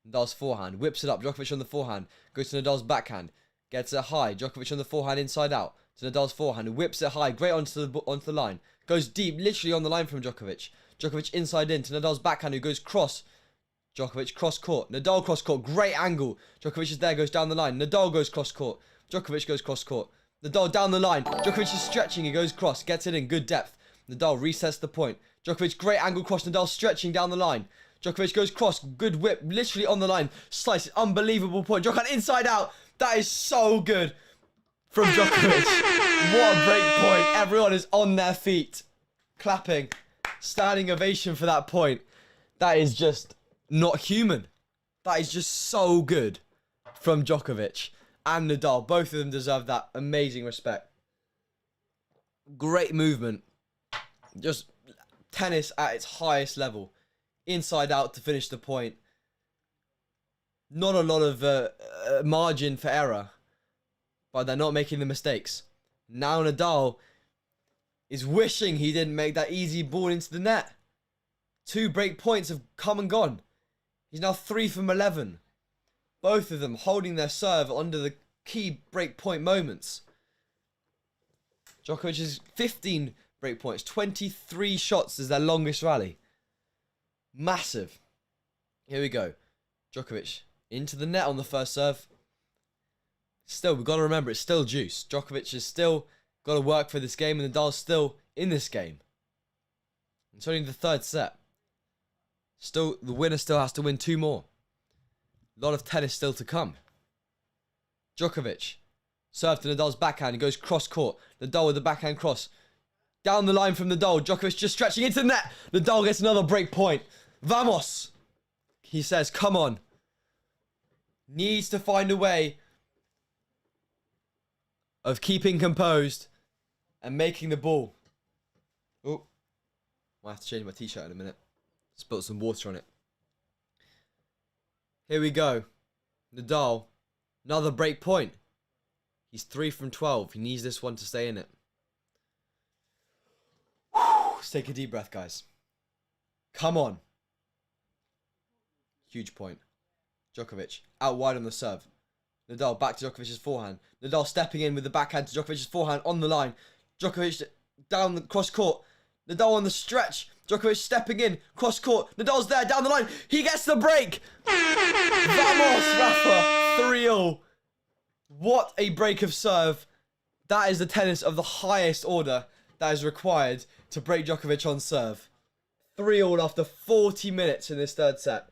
Nadal's forehand. Whips it up. Djokovic on the forehand. Goes to Nadal's backhand. Gets it high. Djokovic on the forehand inside out. To Nadal's forehand. Whips it high. Great onto the line. Goes deep. Literally on the line from Djokovic. Djokovic inside in to Nadal's backhand who goes cross. Djokovic cross court. Nadal cross court. Great angle. Djokovic is there. Goes down the line. Nadal goes cross court. Djokovic goes cross court. Nadal down the line. Djokovic is stretching. He goes cross. Gets it in. Good depth. Nadal resets the point. Djokovic great angle cross. Nadal stretching down the line. Djokovic goes cross. Good whip. Literally on the line. Slice. Unbelievable point. Djokovic inside out. That is so good from Djokovic. What a break point. Everyone is on their feet. Clapping. Standing ovation for that point. That is just not human. That is just so good from Djokovic and Nadal. Both of them deserve that amazing respect. Great movement. Just tennis at its highest level. Inside out to finish the point. Not a lot of margin for error. But they're not making the mistakes. Now Nadal is wishing he didn't make that easy ball into the net. 2 break points have come and gone. He's now 3 from 11. Both of them holding their serve under the key break point moments. Djokovic's 15 break points. 23 shots is their longest rally. Massive. Here we go. Djokovic into the net on the first serve. Still, we've got to remember, it's still juice. Djokovic has still got to work for this game, and Nadal's still in this game. It's only the third set. Still, the winner still has to win 2 more. A lot of tennis still to come. Djokovic. Serve to Nadal's backhand. He goes cross court. Nadal with the backhand cross. Down the line from Nadal. Djokovic just stretching into the net. Nadal gets another break point. Vamos. He says, come on. Needs to find a way of keeping composed and making the ball. Oh. Might have to change my t-shirt in a minute. Spilt some water on it. Here we go. Nadal. Another break point. He's 3 from 12. He needs this one to stay in it. Let's take a deep breath, guys. Come on. Huge point. Djokovic. Out wide on the serve. Nadal back to Djokovic's forehand. Nadal stepping in with the backhand to Djokovic's forehand on the line. Djokovic down the cross court. Nadal on the stretch. Djokovic stepping in. Cross court. Nadal's there down the line. He gets the break. Vamos, Rafa. 3-0. What a break of serve. That is the tennis of the highest order that is required to break Djokovic on serve. 3-0 after 40 minutes in this third set.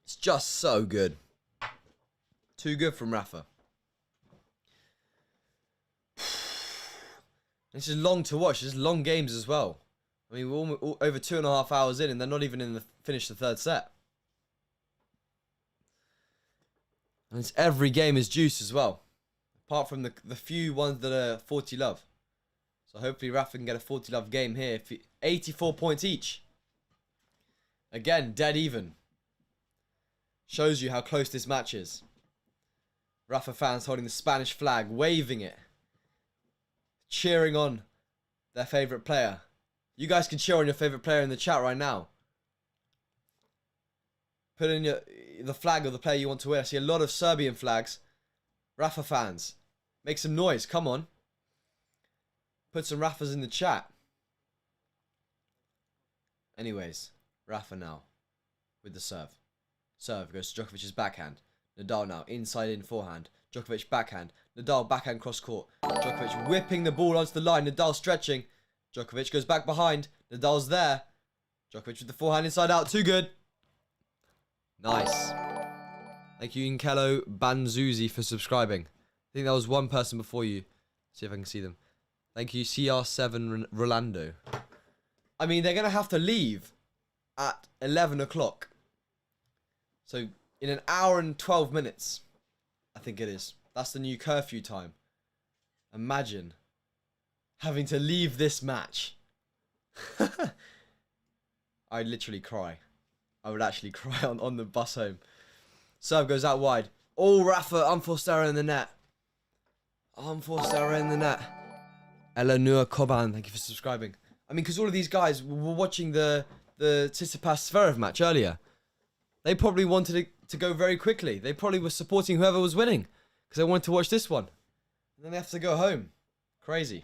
It's just so good. Too good from Rafa. This is long to watch. This is long games as well. I mean, we're over 2.5 hours in and they're not even in the finish the third set. And it's every game is juice as well. Apart from the few ones that are 40 love. So hopefully Rafa can get a 40 love game here. 84 points each. Again, dead even. Shows you how close this match is. Rafa fans holding the Spanish flag, waving it. Cheering on their favourite player. You guys can cheer on your favourite player in the chat right now. Put in the flag of the player you want to win. I see a lot of Serbian flags. Rafa fans. Make some noise, come on. Put some Rafas in the chat. Anyways, Rafa now with the serve. Serve goes to Djokovic's backhand. Nadal now inside in forehand. Djokovic backhand. Nadal backhand cross court. Djokovic whipping the ball onto the line. Nadal stretching. Djokovic goes back behind. Nadal's there. Djokovic with the forehand inside out. Too good. Nice. Thank you, Inkelo Banzuzi, for subscribing. I think that was one person before you. See if I can see them. Thank you, CR7 Rolando. I mean, they're going to have to leave at 11 o'clock. So, in an hour and 12 minutes, I think it is. That's the new curfew time. Imagine having to leave this match. I'd literally cry. I would actually cry on the bus home. Serve goes out wide. Oh, Rafa, unforced error in the net. Unforced error in the net. Eleanor Koban, thank you for subscribing. I mean, because all of these guys were watching the Tsitsipas Zverev match earlier. They probably wanted it to go very quickly. They probably were supporting whoever was winning because they wanted to watch this one. And then they have to go home. Crazy.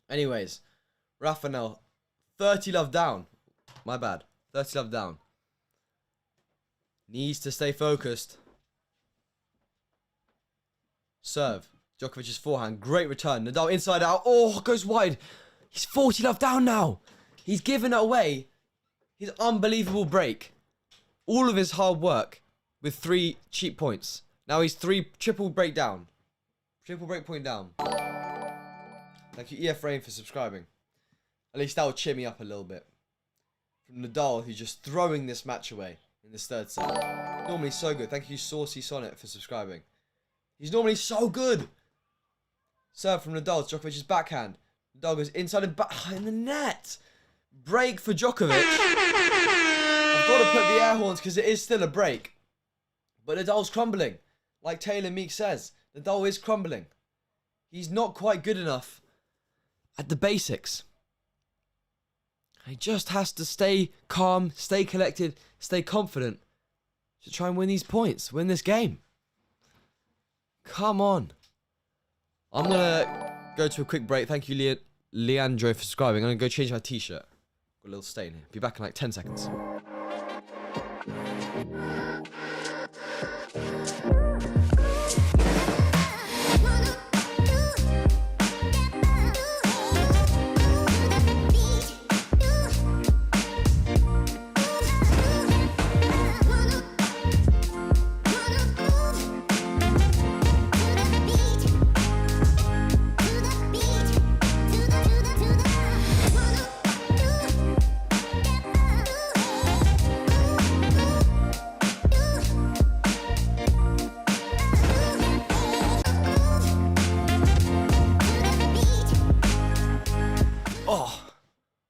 Anyways, Rafa now 30 love down. My bad. 30 love down. Needs to stay focused. Serve. Djokovic's forehand. Great return. Nadal inside out. Oh, goes wide. He's 40 love down now. He's given it away. His unbelievable break. All of his hard work with 3 cheap points. Now he's 3 triple break down. Triple break point down. Thank you, EF Rain, for subscribing. At least that will cheer me up a little bit. From Nadal, who's just throwing this match away in this third set. Normally so good. Thank you, Saucy Sonnet, for subscribing. He's normally so good. Serve from Nadal. Djokovic's backhand. Nadal goes inside and back in the net. Break for Djokovic. I've got to put the air horns because it is still a break. But Nadal's crumbling. Like Taylor Meek says, Nadal is crumbling. He's not quite good enough at the basics. He just has to stay calm, stay collected, stay confident to try and win these points, win this game. Come on. I'm going to go to a quick break. Thank you, Leandro, for subscribing. I'm going to go change my t-shirt. Got a little stain here. Be back in like 10 seconds.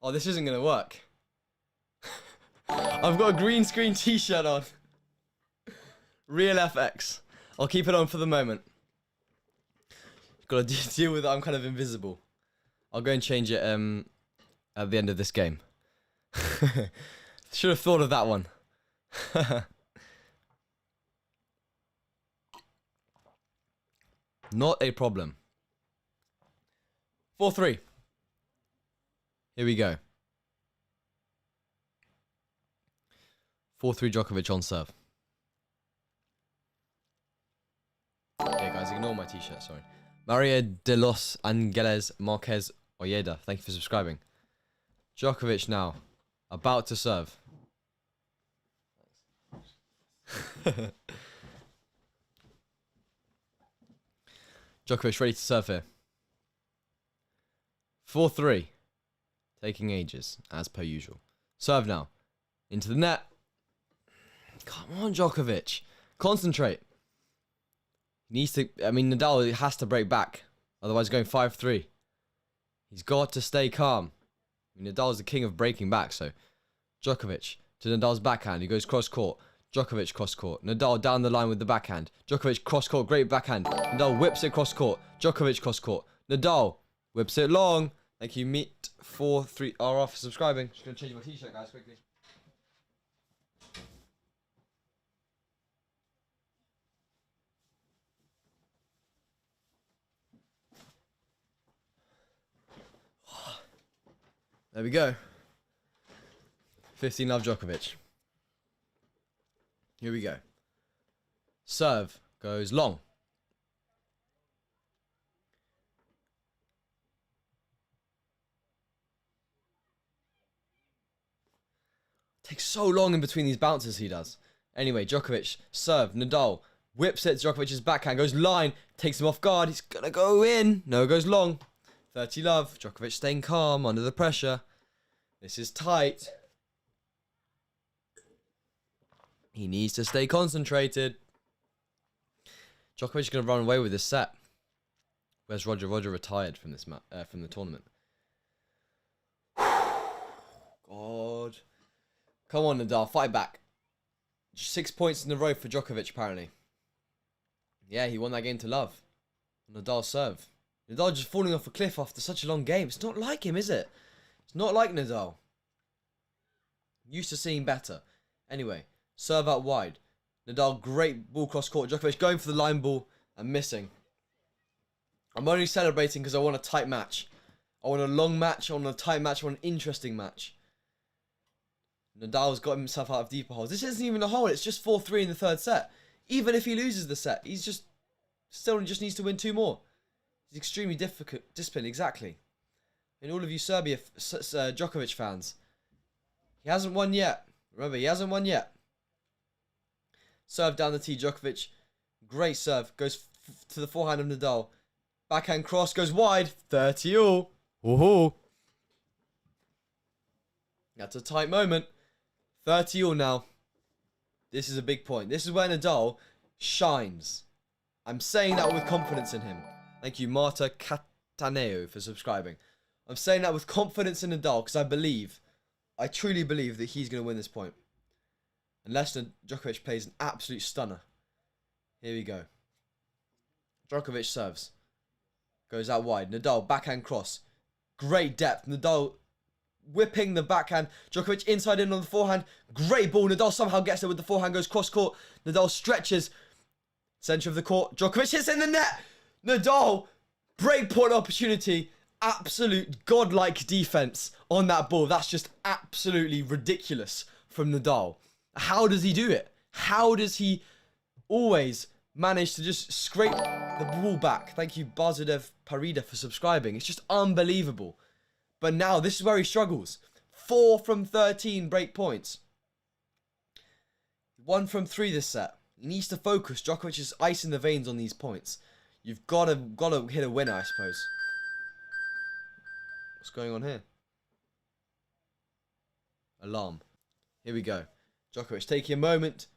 Oh, this isn't gonna work. I've got a green screen t-shirt on. Real FX. I'll keep it on for the moment. Gotta deal with it, I'm kind of invisible. I'll go and change it at the end of this game. Should have thought of that one. Not a problem. 4-3. Here we go. 4-3 Djokovic on serve. Yeah, guys, ignore my t-shirt, sorry. Maria de los Angeles Marquez Oyeda, thank you for subscribing. Djokovic now, about to serve. Djokovic ready to serve here. 4-3. Taking ages, as per usual. Serve now. Into the net. Come on, Djokovic. Concentrate. Needs to... I mean, Nadal has to break back. Otherwise, going 5-3. He's got to stay calm. I mean, Nadal's the king of breaking back, so... Djokovic to Nadal's backhand. He goes cross-court. Djokovic cross-court. Nadal down the line with the backhand. Djokovic cross-court. Great backhand. Nadal whips it cross-court. Djokovic cross-court. Nadal whips it long. Thank you, Meet 4-3 RR for subscribing. Just gonna change my t-shirt, guys, quickly. There we go. 15 love Djokovic. Here we go. Serve goes long. Takes so long in between these bounces he does. Anyway, Djokovic, serve, Nadal, whips it, Djokovic's backhand, goes line, takes him off guard, he's gonna go in. No, goes long. 30 love, Djokovic staying calm under the pressure. This is tight. He needs to stay concentrated. Djokovic is gonna run away with this set. Where's Roger? Roger retired from this from the tournament. God. Come on, Nadal. Fight back. 6 points in a row for Djokovic, apparently. Yeah, he won that game to love. Nadal serve. Nadal just falling off a cliff after such a long game. It's not like him, is it? It's not like Nadal. Used to seeing better. Anyway, serve out wide. Nadal, great ball cross court. Djokovic going for the line ball and missing. I'm only celebrating because I want a tight match. I want a long match. I want a tight match. I want an interesting match. Nadal's got himself out of deeper holes. This isn't even a hole. It's just 4-3 in the third set. Even if he loses the set, he's just still just needs to win 2 more. He's extremely disciplined. Exactly. And all of you Djokovic fans, he hasn't won yet. Remember, he hasn't won yet. Serve down the tee, Djokovic. Great serve. Goes to the forehand of Nadal. Backhand cross goes wide. 30-all. Woohoo. That's a tight moment. 30-all now. This is a big point. This is where Nadal shines. I'm saying that with confidence in him. Thank you, Marta Cataneo, for subscribing. I'm saying that with confidence in Nadal because I truly believe that he's going to win this point. Unless Djokovic plays an absolute stunner. Here we go. Djokovic serves. Goes out wide. Nadal, backhand cross. Great depth. Nadal whipping the backhand. Djokovic inside in on the forehand. Great ball. Nadal somehow gets there with the forehand. Goes cross court. Nadal stretches. Centre of the court. Djokovic hits in the net. Nadal, break point opportunity. Absolute godlike defense on that ball. That's just absolutely ridiculous from Nadal. How does he do it? How does he always manage to just scrape the ball back? Thank you, Bazadev Parida, for subscribing. It's just unbelievable. But now, this is where he struggles. 4 from 13 break points. 1 from 3 this set. He needs to focus. Djokovic is ice in the veins on these points. You've got to hit a winner, I suppose. What's going on here? Alarm. Here we go. Djokovic taking a moment.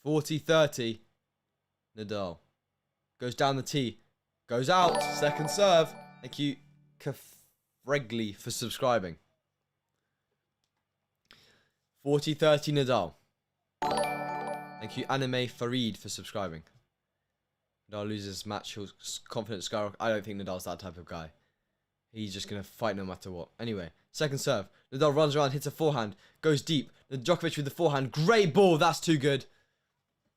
40-30. Nadal. Goes down the tee. Goes out. Second serve. Thank you, Kafregli, for subscribing. 40-30 Nadal. Thank you, Anime Farid, for subscribing. Nadal loses match. He'll confident skyrocket. I don't think Nadal's that type of guy. He's just going to fight no matter what. Anyway, second serve. Nadal runs around, hits a forehand. Goes deep. Djokovic with the forehand. Great ball. That's too good.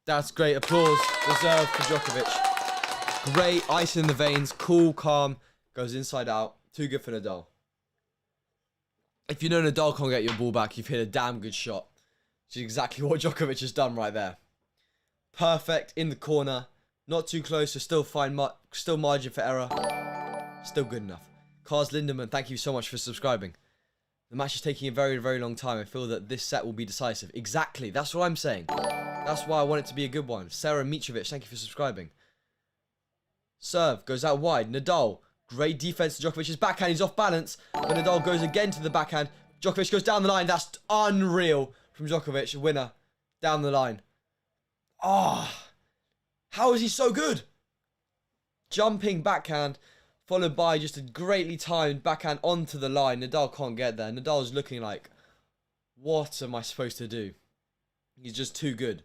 That's great. Applause. Reserved for Djokovic. Great. Ice in the veins. Cool, calm. Goes inside out. Too good for Nadal. If you know Nadal can't get your ball back, you've hit a damn good shot. Which is exactly what Djokovic has done right there. Perfect. In the corner. Not too close. So still fine. Still margin for error. Still good enough. Cars Lindemann, thank you so much for subscribing. The match is taking a very, very long time. I feel that this set will be decisive. Exactly. That's what I'm saying. That's why I want it to be a good one. Sarah Mitrovic, thank you for subscribing. Serve goes out wide. Nadal, great defense to Djokovic's backhand. He's off balance, but Nadal goes again to the backhand. Djokovic goes down the line. That's unreal from Djokovic. Winner. Down the line. Ah. Oh, how is he so good? Jumping backhand. Followed by just a greatly timed backhand onto the line. Nadal can't get there. Nadal's looking like, what am I supposed to do? He's just too good.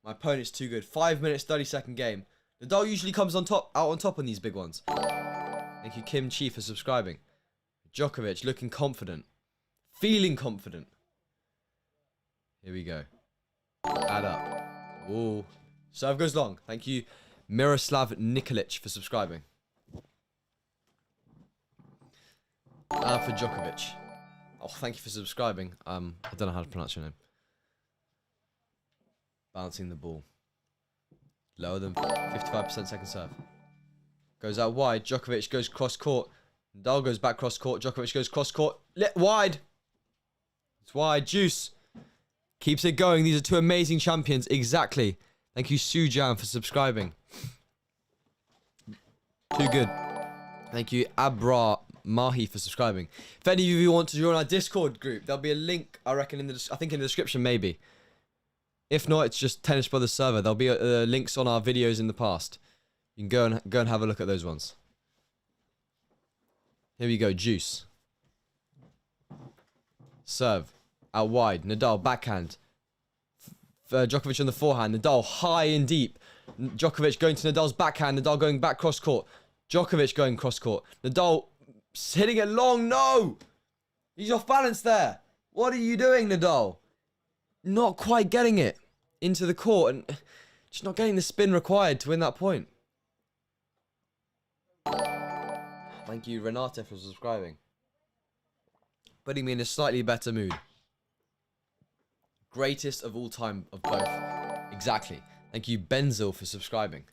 My opponent's too good. 5 minutes, 30-second game. Nadal usually comes out on top on these big ones. Thank you, Kim Chi, for subscribing. Djokovic looking confident. Feeling confident. Here we go. Add up. Ooh. Serve goes long. Thank you, Miroslav Nikolic, for subscribing. For Djokovic. Oh, thank you for subscribing. I don't know how to pronounce your name. Bouncing the ball. Lower than 55% second serve. Goes out wide. Djokovic goes cross court. Nadal goes back cross court. Djokovic goes cross court. Wide. It's wide. Juice. Keeps it going. These are two amazing champions. Exactly. Thank you, Sujan, for subscribing. Too good. Thank you, Abra Mahi, for subscribing. If any of you want to join our Discord group, there'll be a link, I reckon, in the description, maybe. If not, it's just Tennis Brothers server. There'll be links on our videos in the past. You can go and have a look at those ones. Here we go, Juice. Serve. Out wide. Nadal, backhand. Djokovic on the forehand. Nadal, high and deep. Djokovic going to Nadal's backhand. Nadal going back cross court. Djokovic going cross court. Nadal hitting it long. No! He's off balance there. What are you doing, Nadal? Not quite getting it into the court and just not getting the spin required to win that point. Thank you, Renata, for subscribing. Putting me in a slightly better mood. Greatest of all time of both. Exactly. Thank you, Benzil, for subscribing.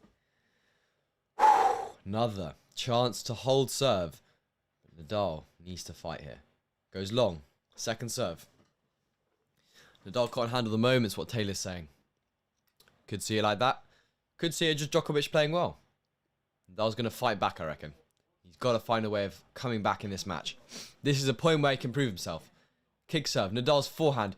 Another chance to hold serve. Nadal needs to fight here. Goes long. Second serve. Nadal can't handle the moments, what Taylor's saying. Could see it like that. Could see it just Djokovic playing well. Nadal's going to fight back, I reckon. He's got to find a way of coming back in this match. This is a point where he can prove himself. Kick serve. Nadal's forehand.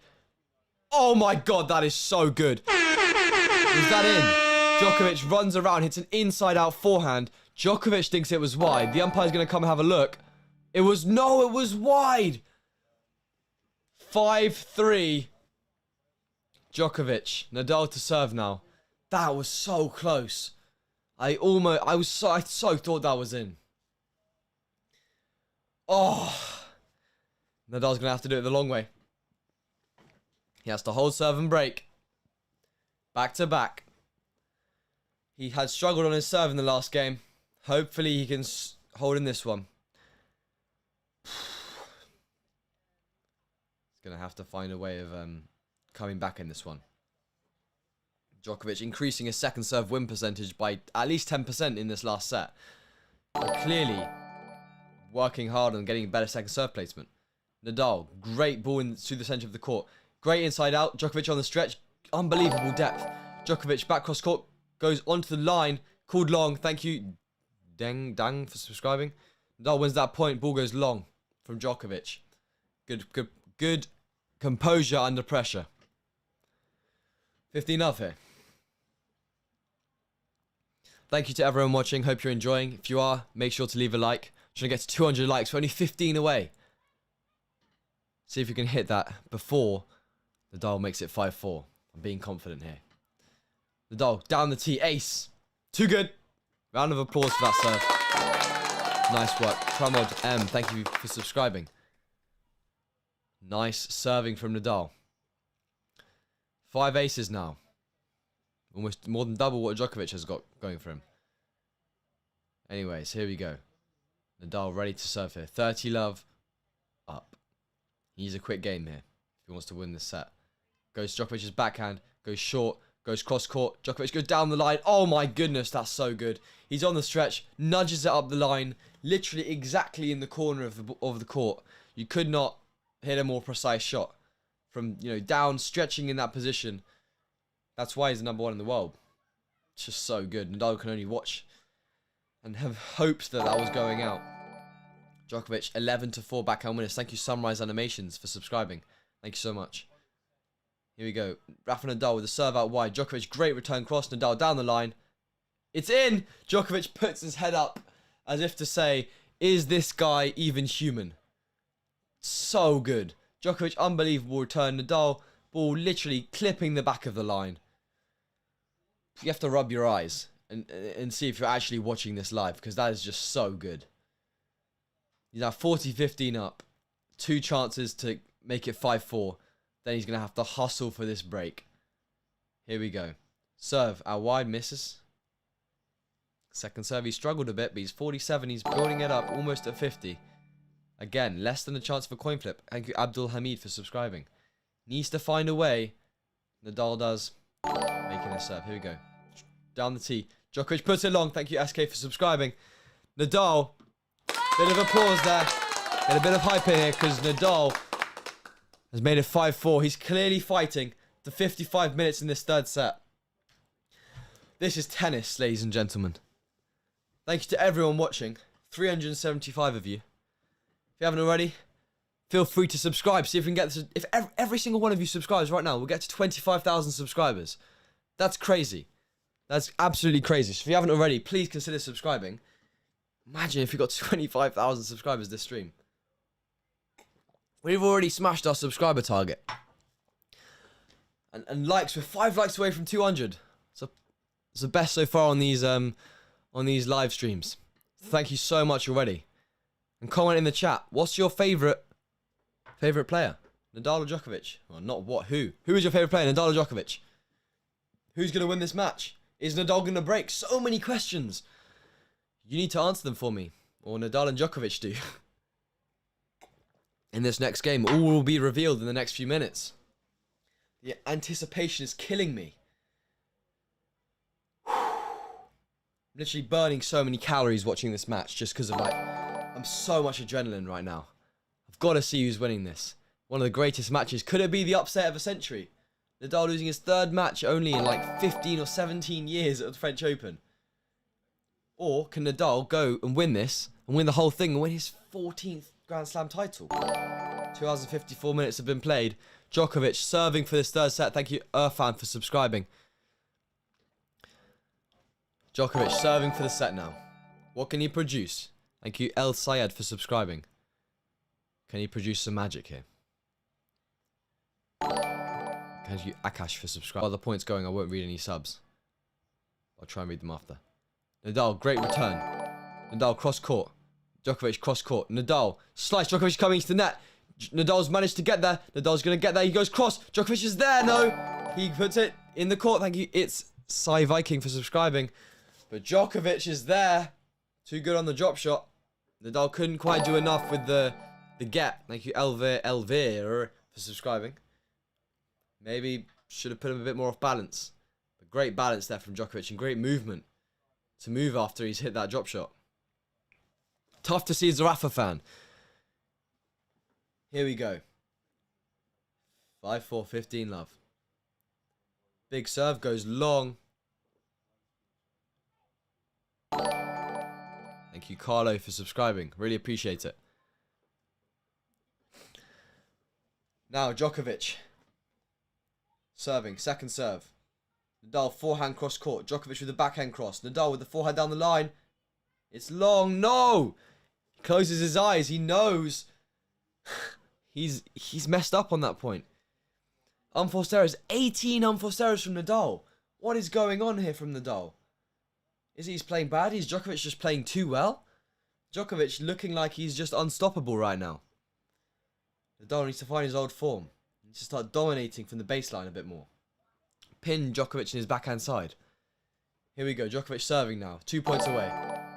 Oh my god, that is so good. Is that in? Djokovic runs around, hits an inside-out forehand. Djokovic thinks it was wide. The umpire's going to come and have a look. It was wide. 5-3. Djokovic. Nadal to serve now. That was so close. I so thought that was in. Oh. Nadal's going to have to do it the long way. He has to hold serve and break. Back to back. He had struggled on his serve in the last game. Hopefully he can hold in this one. He's going to have to find a way of coming back in this one. Djokovic increasing his second serve win percentage by at least 10% in this last set. But clearly working hard on getting better second serve placement. Nadal, great ball into the centre of the court. Great inside out. Djokovic on the stretch. Unbelievable depth. Djokovic back cross court. Goes onto the line. Called long. Thank you, Dang, for subscribing. Nadal wins that point. Ball goes long from Djokovic. Good composure under pressure. 15-0 here. Thank you to everyone watching. Hope you're enjoying. If you are, make sure to leave a like. Trying to get to 200 likes. We're only 15 away. See if you can hit that before Nadal makes it 5-4. I'm being confident here. Nadal down the tee. Ace. Too good. Round of applause for that serve. Nice work. Tramod M, thank you for subscribing. Nice serving from Nadal. 5 aces now. Almost more than double what Djokovic has got going for him. Anyways, here we go. Nadal ready to serve here. 30 love. Up. He needs a quick game here if he wants to win this set. Goes Djokovic's backhand. Goes short. Goes cross court. Djokovic goes down the line. Oh my goodness, that's so good. He's on the stretch. Nudges it up the line. Literally exactly in the corner of the court. You could not hit a more precise shot. From, down, stretching in that position. That's why he's the #1 in the world. It's just so good. Nadal can only watch and have hopes that that was going out. Djokovic, 11-4 backhand winners. Thank you, Sunrise Animations, for subscribing. Thank you so much. Here we go. Rafael Nadal with a serve out wide. Djokovic, great return cross. Nadal down the line. It's in! Djokovic puts his head up as if to say, is this guy even human? So good. Djokovic, unbelievable return. Nadal, ball literally clipping the back of the line. You have to rub your eyes and see if you're actually watching this live, because that is just so good. He's now 40-15 up. 2 chances to make it 5-4. Then he's going to have to hustle for this break. Here we go. Serve out wide, misses. Second serve, he struggled a bit, but he's 47. He's building it up almost at 50. Again, less than a chance for coin flip. Thank you, Abdul Hamid, for subscribing. Needs to find a way. Nadal does. Making a serve. Here we go. Down the tee. Djokovic puts it long. Thank you, SK, for subscribing. Nadal. Bit of applause there. Get a bit of hype in here because Nadal has made it 5-4. He's clearly fighting the 55 minutes in this third set. This is tennis, ladies and gentlemen. Thank you to everyone watching. 375 of you. If you haven't already, feel free to subscribe. See if we can get this. If every single one of you subscribes right now, we'll get to 25,000 subscribers. That's crazy. That's absolutely crazy. So if you haven't already, please consider subscribing. Imagine if we got 25,000 subscribers this stream. We've already smashed our subscriber target. And likes, we're 5 likes away from 200. So it's the best so far on these live streams. Thank you so much already. And comment in the chat. What's your favorite player? Nadal or Djokovic? Well, not what, who? Who is your favorite player, Nadal or Djokovic? Who's going to win this match? Is Nadal going to break? So many questions. You need to answer them for me. Or Nadal and Djokovic do. In this next game, all will be revealed in the next few minutes. The anticipation is killing me. I'm literally burning so many calories watching this match just because of I'm so much adrenaline right now. I've got to see who's winning this. One of the greatest matches. Could it be the upset of a century? Nadal losing his 3rd match only in 15 or 17 years at the French Open. Or can Nadal go and win this and win the whole thing and win his 14th Grand Slam title? 2 hours and 54 minutes have been played. Djokovic serving for this 3rd set. Thank you, Irfan, for subscribing. Djokovic serving for the set now. What can he produce? Thank you, El Sayed, for subscribing. Can he produce some magic here? Thank you, Akash, for subscribing. While the point's going, I won't read any subs. I'll try and read them after. Nadal, great return. Nadal, cross court. Djokovic, cross court. Nadal, slice. Djokovic coming into the net. Nadal's managed to get there. Nadal's going to get there. He goes cross. Djokovic is there. No. He puts it in the court. Thank you. It's Cy Viking for subscribing. But Djokovic is there. Too good on the drop shot. Nadal couldn't quite do enough with the get. Thank you, Elvir for subscribing. Maybe should have put him a bit more off balance. But great balance there from Djokovic and great movement to move after he's hit that drop shot. Tough to see as a Rafa fan. Here we go. 5-4, 15 love. Big serve goes long. Thank you, Carlo, for subscribing. Really appreciate it. Now, Djokovic. Serving. Second serve. Nadal, forehand cross court. Djokovic with the backhand cross. Nadal with the forehand down the line. It's long. No! He closes his eyes. He knows. He's messed up on that point. Unforced errors. 18 unforced errors from Nadal. What is going on here from Nadal? Is he's playing bad? Is Djokovic just playing too well? Djokovic looking like he's just unstoppable right now. Nadal needs to find his old form. He needs to start dominating from the baseline a bit more. Pin Djokovic in his backhand side. Here we go. Djokovic serving now. 2 points away.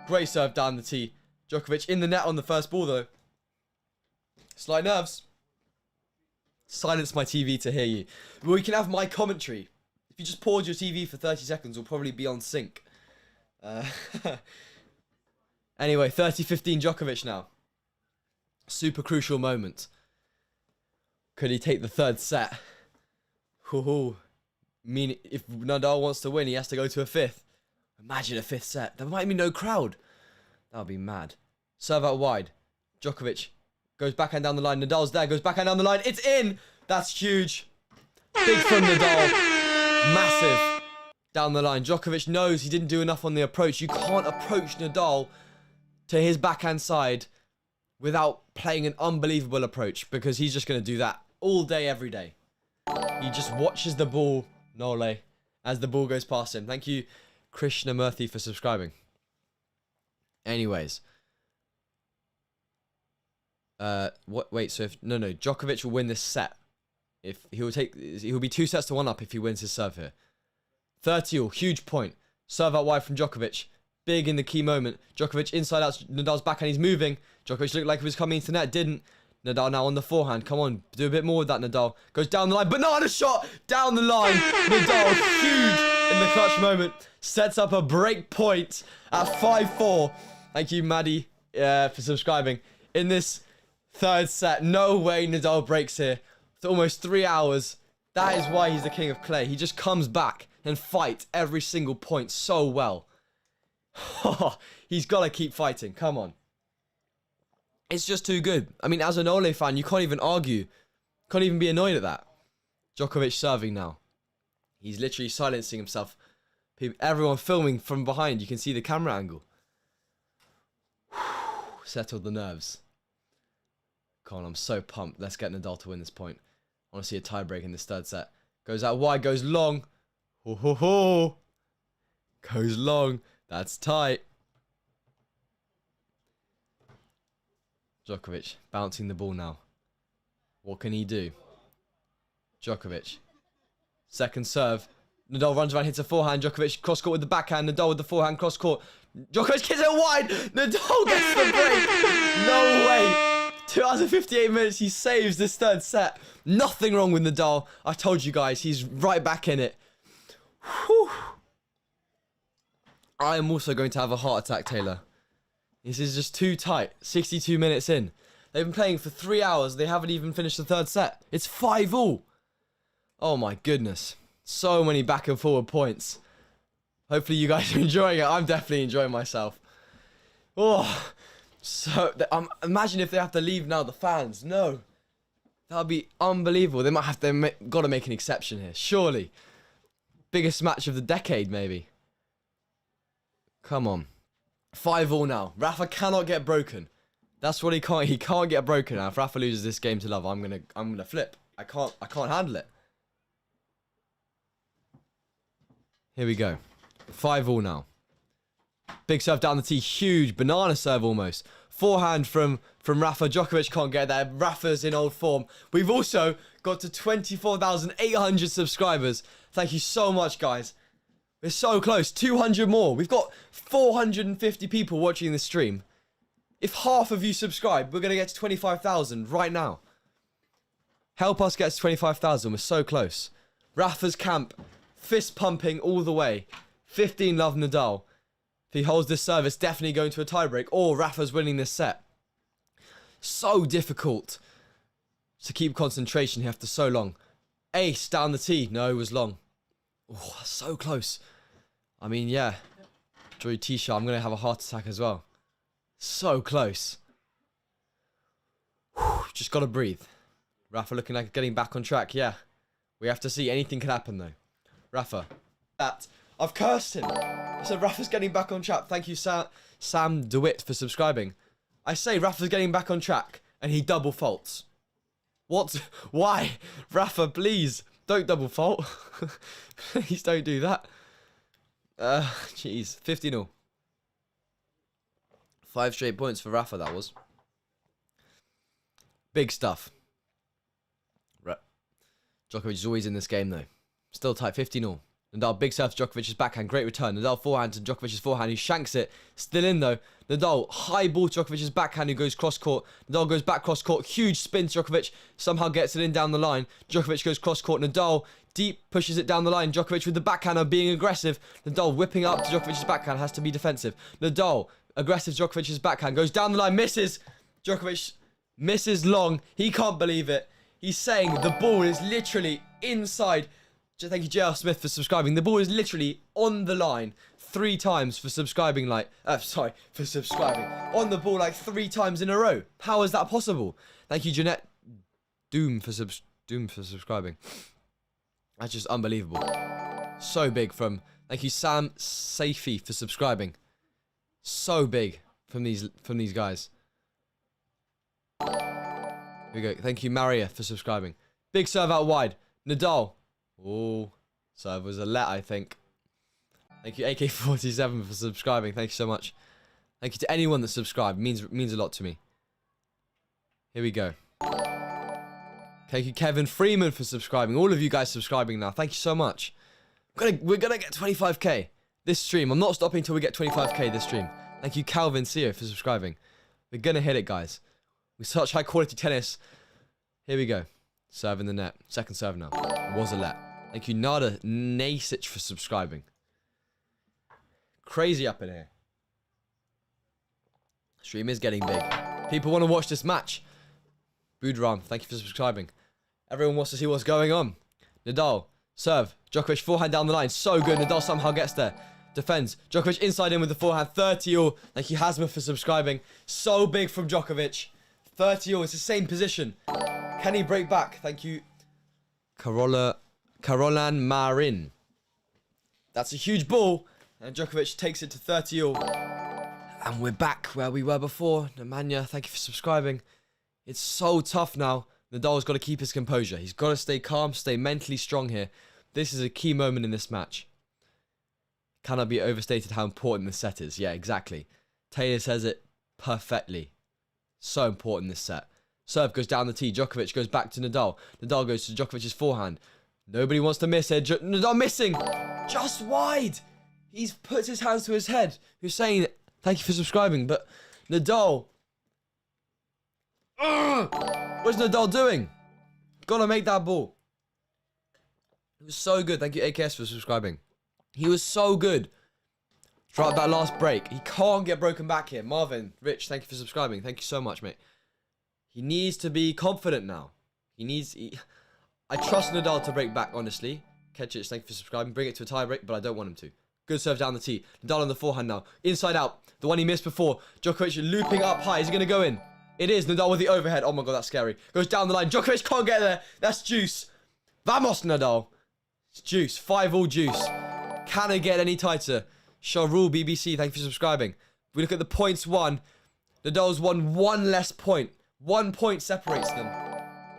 Great serve down the tee. Djokovic in the net on the first ball though. Slight nerves. Silence my TV to hear you. Well, you can have my commentary. If you just pause your TV for 30 seconds, we'll probably be on sync. Anyway, 30-15 Djokovic now. Super crucial moment. Could he take the 3rd set? If Nadal wants to win, he has to go to a 5th. Imagine a 5th set. There might be no crowd. That would be mad. Serve out wide. Djokovic goes backhand down the line. Nadal's there. Goes backhand down the line. It's in. That's huge. Big from Nadal. Massive. Down the line. Djokovic knows he didn't do enough on the approach. You can't approach Nadal to his backhand side without playing an unbelievable approach, because he's just going to do that all day, every day. He just watches the ball, Nole, as the ball goes past him. Thank you, Krishnamurthy, for subscribing. Anyways. Wait, so if... No, Djokovic will win this set. He'll be 2 sets to 1 up if he wins his serve here. 30-all, huge point. Serve out wide from Djokovic. Big in the key moment. Djokovic inside out. Nadal's backhand. He's moving. Djokovic looked like he was coming into the net. Didn't. Nadal now on the forehand. Come on. Do a bit more with that, Nadal. Goes down the line. Banana shot. Down the line. Nadal, huge in the clutch moment. Sets up a break point at 5-4. Thank you, Maddie, for subscribing. In this 3rd set. No way Nadal breaks here. It's almost 3 hours. That is why he's the king of clay. He just comes back and fights every single point so well. He's got to keep fighting. Come on. It's just too good. I mean, as an Ole fan, you can't even argue. Can't even be annoyed at that. Djokovic serving now. He's literally silencing himself. Everyone filming from behind. You can see the camera angle. Settled the nerves. Come on, I'm so pumped. Let's get Nadal to win this point. I want to see a tiebreak in this third set. Goes out wide, goes long. Ho ho ho. Goes long. That's tight. Djokovic bouncing the ball now. What can he do? Djokovic. Second serve. Nadal runs around, hits a forehand. Djokovic cross court with the backhand. Nadal with the forehand, cross court. Djokovic hits it wide. Nadal gets the break. No way. 2 hours and 58 minutes. He saves this third set. Nothing wrong with Nadal. I told you guys, he's right back in it. Whew. I am also going to have a heart attack, Taylor. This is just too tight. 62 minutes in. They've been playing for 3 hours. They haven't even finished the third set. It's 5-all. Oh my goodness. So many back and forward points. Hopefully you guys are enjoying it. I'm definitely enjoying myself. Oh, so imagine if they have to leave now, the fans. No. That would be unbelievable. They might have to got to make an exception here. Surely. Biggest match of the decade, maybe. Come on. 5-all now. Rafa cannot get broken. That's what he can't. He can't get broken now. If Rafa loses this game to love, I'm gonna flip. I can't handle it. Here we go. 5-all now. Big serve down the tee. Huge banana serve almost. Forehand from Rafa. Djokovic can't get there. Rafa's in old form. We've also got to 24,800 subscribers. Thank you so much, guys. We're so close. 200 more. We've got 450 people watching this stream. If half of you subscribe, we're going to get to 25,000 right now. Help us get to 25,000. We're so close. Rafa's camp. Fist pumping all the way. 15 love Nadal. If he holds this service, definitely going to a tiebreak. Or Rafa's winning this set. So difficult to keep concentration here after so long. Ace down the tee. No, it was long. Oh, so close. I mean, yeah. Joy T-shirt. I'm going to have a heart attack as well. So close. Whew, just got to breathe. Rafa looking like getting back on track. Yeah. We have to see. Anything can happen, though. Rafa. I've cursed him. I said Rafa's getting back on track. Thank you, Sam DeWitt, for subscribing. I say Rafa's getting back on track, and he double faults. What? Why? Rafa, please. Don't double fault. Please don't do that. Jeez. 15-all. 5 straight points for Rafa, that was. Big stuff. Djokovic is always in this game, though. Still tight. 15-all. Nadal, big serve to Djokovic's backhand. Great return. Nadal forehand to Djokovic's forehand. He shanks it. Still in, though. Nadal, high ball to Djokovic's backhand, who goes cross-court. Nadal goes back cross-court. Huge spin to Djokovic. Somehow gets it in down the line. Djokovic goes cross-court. Nadal deep pushes it down the line. Djokovic with the backhand being aggressive. Nadal whipping up to Djokovic's backhand. Has to be defensive. Nadal, aggressive Djokovic's backhand. Goes down the line. Misses. Djokovic misses long. He can't believe it. He's saying the ball is literally inside. Thank you, JR Smith, for subscribing. The ball is literally on the line 3 times for subscribing, for subscribing. On the ball 3 times in a row. How is that possible? Thank you, Jeanette Doom for subscribing. That's just unbelievable. So big from... Thank you, Sam Safi, for subscribing. So big from these guys. Here we go. Thank you, Maria, for subscribing. Big serve out wide. Nadal. Oh, serve was a let, I think. Thank you, AK47, for subscribing. Thank you so much. Thank you to anyone that subscribed. Means a lot to me. Here we go. Thank you, Kevin Freeman, for subscribing. All of you guys subscribing now. Thank you so much. We're gonna get 25k this stream. I'm not stopping until we get 25k this stream. Thank you, Calvin CEO, for subscribing. We're gonna hit it, guys. With such high quality tennis. Here we go. Serve in the net. Second serve now. It was a let. Thank you, Nada Nasic, for subscribing. Crazy up in here. Stream is getting big. People want to watch this match. Budram, thank you for subscribing. Everyone wants to see what's going on. Nadal, serve. Djokovic, forehand down the line. So good. Nadal somehow gets there. Defends. Djokovic inside in with the forehand. 30-all. Thank you, Hasma, for subscribing. So big from Djokovic. 30-all. It's the same position. Can he break back? Thank you, Carolan Marin. That's a huge ball. And Djokovic takes it to 30-all. And we're back where we were before. Nemanja, thank you for subscribing. It's so tough now. Nadal's got to keep his composure. He's got to stay calm, stay mentally strong here. This is a key moment in this match. Cannot be overstated how important this set is. Yeah, exactly. Taylor says it perfectly. So important this set. Serve goes down the tee. Djokovic goes back to Nadal. Nadal goes to Djokovic's forehand. Nobody wants to miss it. Nadal missing. Just wide. He's puts his hands to his head. Hussein, thank you for subscribing. But Nadal. What's Nadal doing? Gotta make that ball. He was so good. Thank you, AKS, for subscribing. He was so good throughout that last break. He can't get broken back here. Marvin, Rich, thank you for subscribing. Thank you so much, mate. He needs to be confident now. I trust Nadal to break back, honestly. Ketchich, thank you for subscribing. Bring it to a tie break, but I don't want him to. Good serve down the tee. Nadal on the forehand now. Inside out. The one he missed before. Djokovic looping up high. Is he going to go in? It is. Nadal with the overhead. Oh my god, that's scary. Goes down the line. Djokovic can't get there. That's juice. Vamos, Nadal. It's juice. 5-all juice. Can it get any tighter? Sharul BBC, thank you for subscribing. If we look at the points won, Nadal's won one less point. 1 point separates them.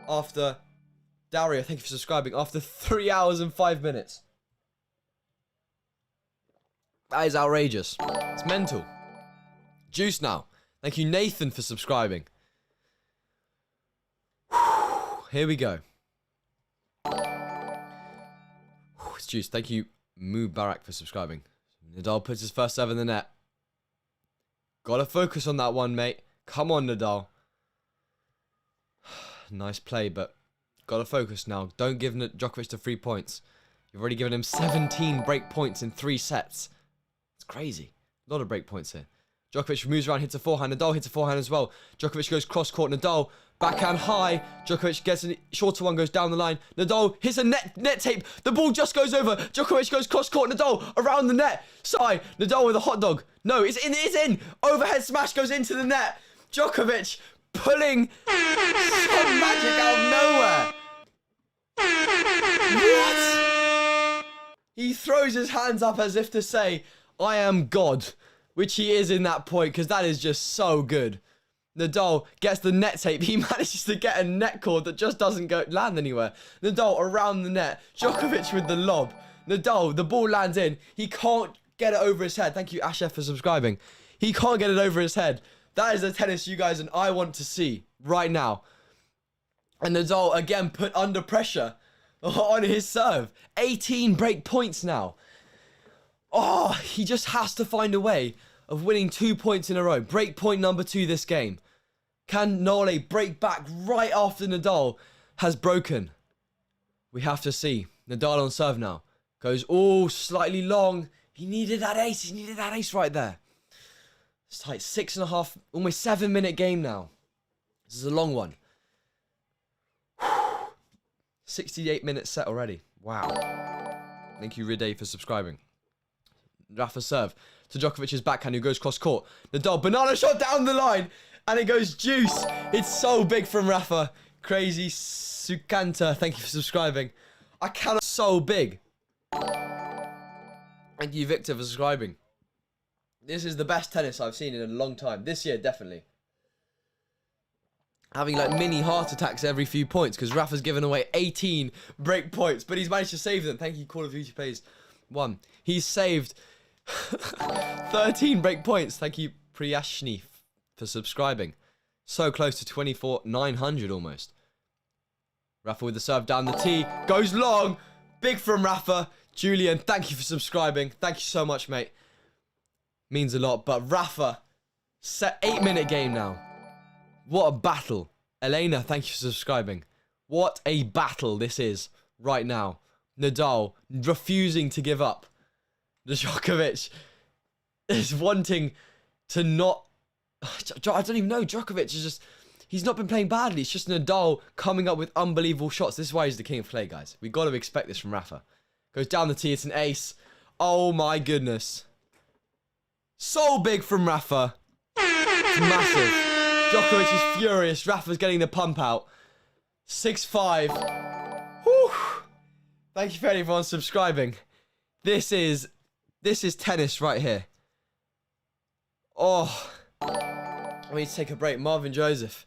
After Dario, thank you for subscribing. After 3 hours and 5 minutes. That is outrageous. It's mental. Juice now. Thank you, Nathan, for subscribing. Here we go. It's juice. Thank you, Mubarak, for subscribing. Nadal puts his first serve in the net. Gotta focus on that one, mate. Come on, Nadal. Nice play, but gotta focus now. Don't give Djokovic the 3 points. You've already given him 17 break points in 3 sets. It's crazy. A lot of break points here. Djokovic moves around, hits a forehand. Nadal hits a forehand as well. Djokovic goes cross-court. Nadal, backhand high. Djokovic gets a shorter one, goes down the line. Nadal hits a net tape. The ball just goes over. Djokovic goes cross-court. Nadal around the net. Side. Nadal with a hot dog. No, it's in. It's in. Overhead smash goes into the net. Djokovic pulling some magic out of nowhere. What? He throws his hands up as if to say, I am God. Which he is in that point, because that is just so good. Nadal gets the net tape. He manages to get a net cord that just doesn't land anywhere. Nadal around the net. Djokovic with the lob. Nadal, the ball lands in. He can't get it over his head. Thank you, Ashef, for subscribing. He can't get it over his head. That is the tennis you guys and I want to see right now. And Nadal, again, put under pressure on his serve. 18 break points now. Oh, he just has to find a way of winning 2 points in a row. Break point number 2 this game. Can Nole break back right after Nadal has broken? We have to see. Nadal on serve now. Goes all slightly long. He needed that ace. He needed that ace right there. It's like 6.5, almost 7-minute game now. This is a long one. 68-minute set already. Wow. Thank you, Ride, for subscribing. Rafa serve to Djokovic's backhand, who goes cross court. Nadal, banana shot down the line, and it goes juice. It's so big from Rafa. Crazy Sukanta, thank you for subscribing. I cannot. So big. Thank you, Victor, for subscribing. This is the best tennis I've seen in a long time. This year, definitely. Having like mini heart attacks every few points, because Rafa's given away 18 break points, but he's managed to save them. Thank you, Call of Duty Plays 1. He's saved 13 break points. Thank you, Priyashni, for subscribing. So close to 24,900 almost. Rafa with the serve down the tee. Goes long. Big from Rafa. Julian, thank you for subscribing. Thank you so much, mate. Means a lot. But Rafa, set 8-minute game now. What a battle. Elena, thank you for subscribing. What a battle this is right now. Nadal refusing to give up. Djokovic is wanting to not... I don't even know. Djokovic is just... He's not been playing badly. It's just Nadal coming up with unbelievable shots. This is why he's the king of play, guys. We've got to expect this from Rafa. Goes down the tee. It's an ace. Oh, my goodness. So big from Rafa. It's massive. Djokovic is furious. Rafa's getting the pump out. 6-5. Whew. Thank you for everyone subscribing. This is tennis right here. Oh. I need to take a break. Marvin Joseph.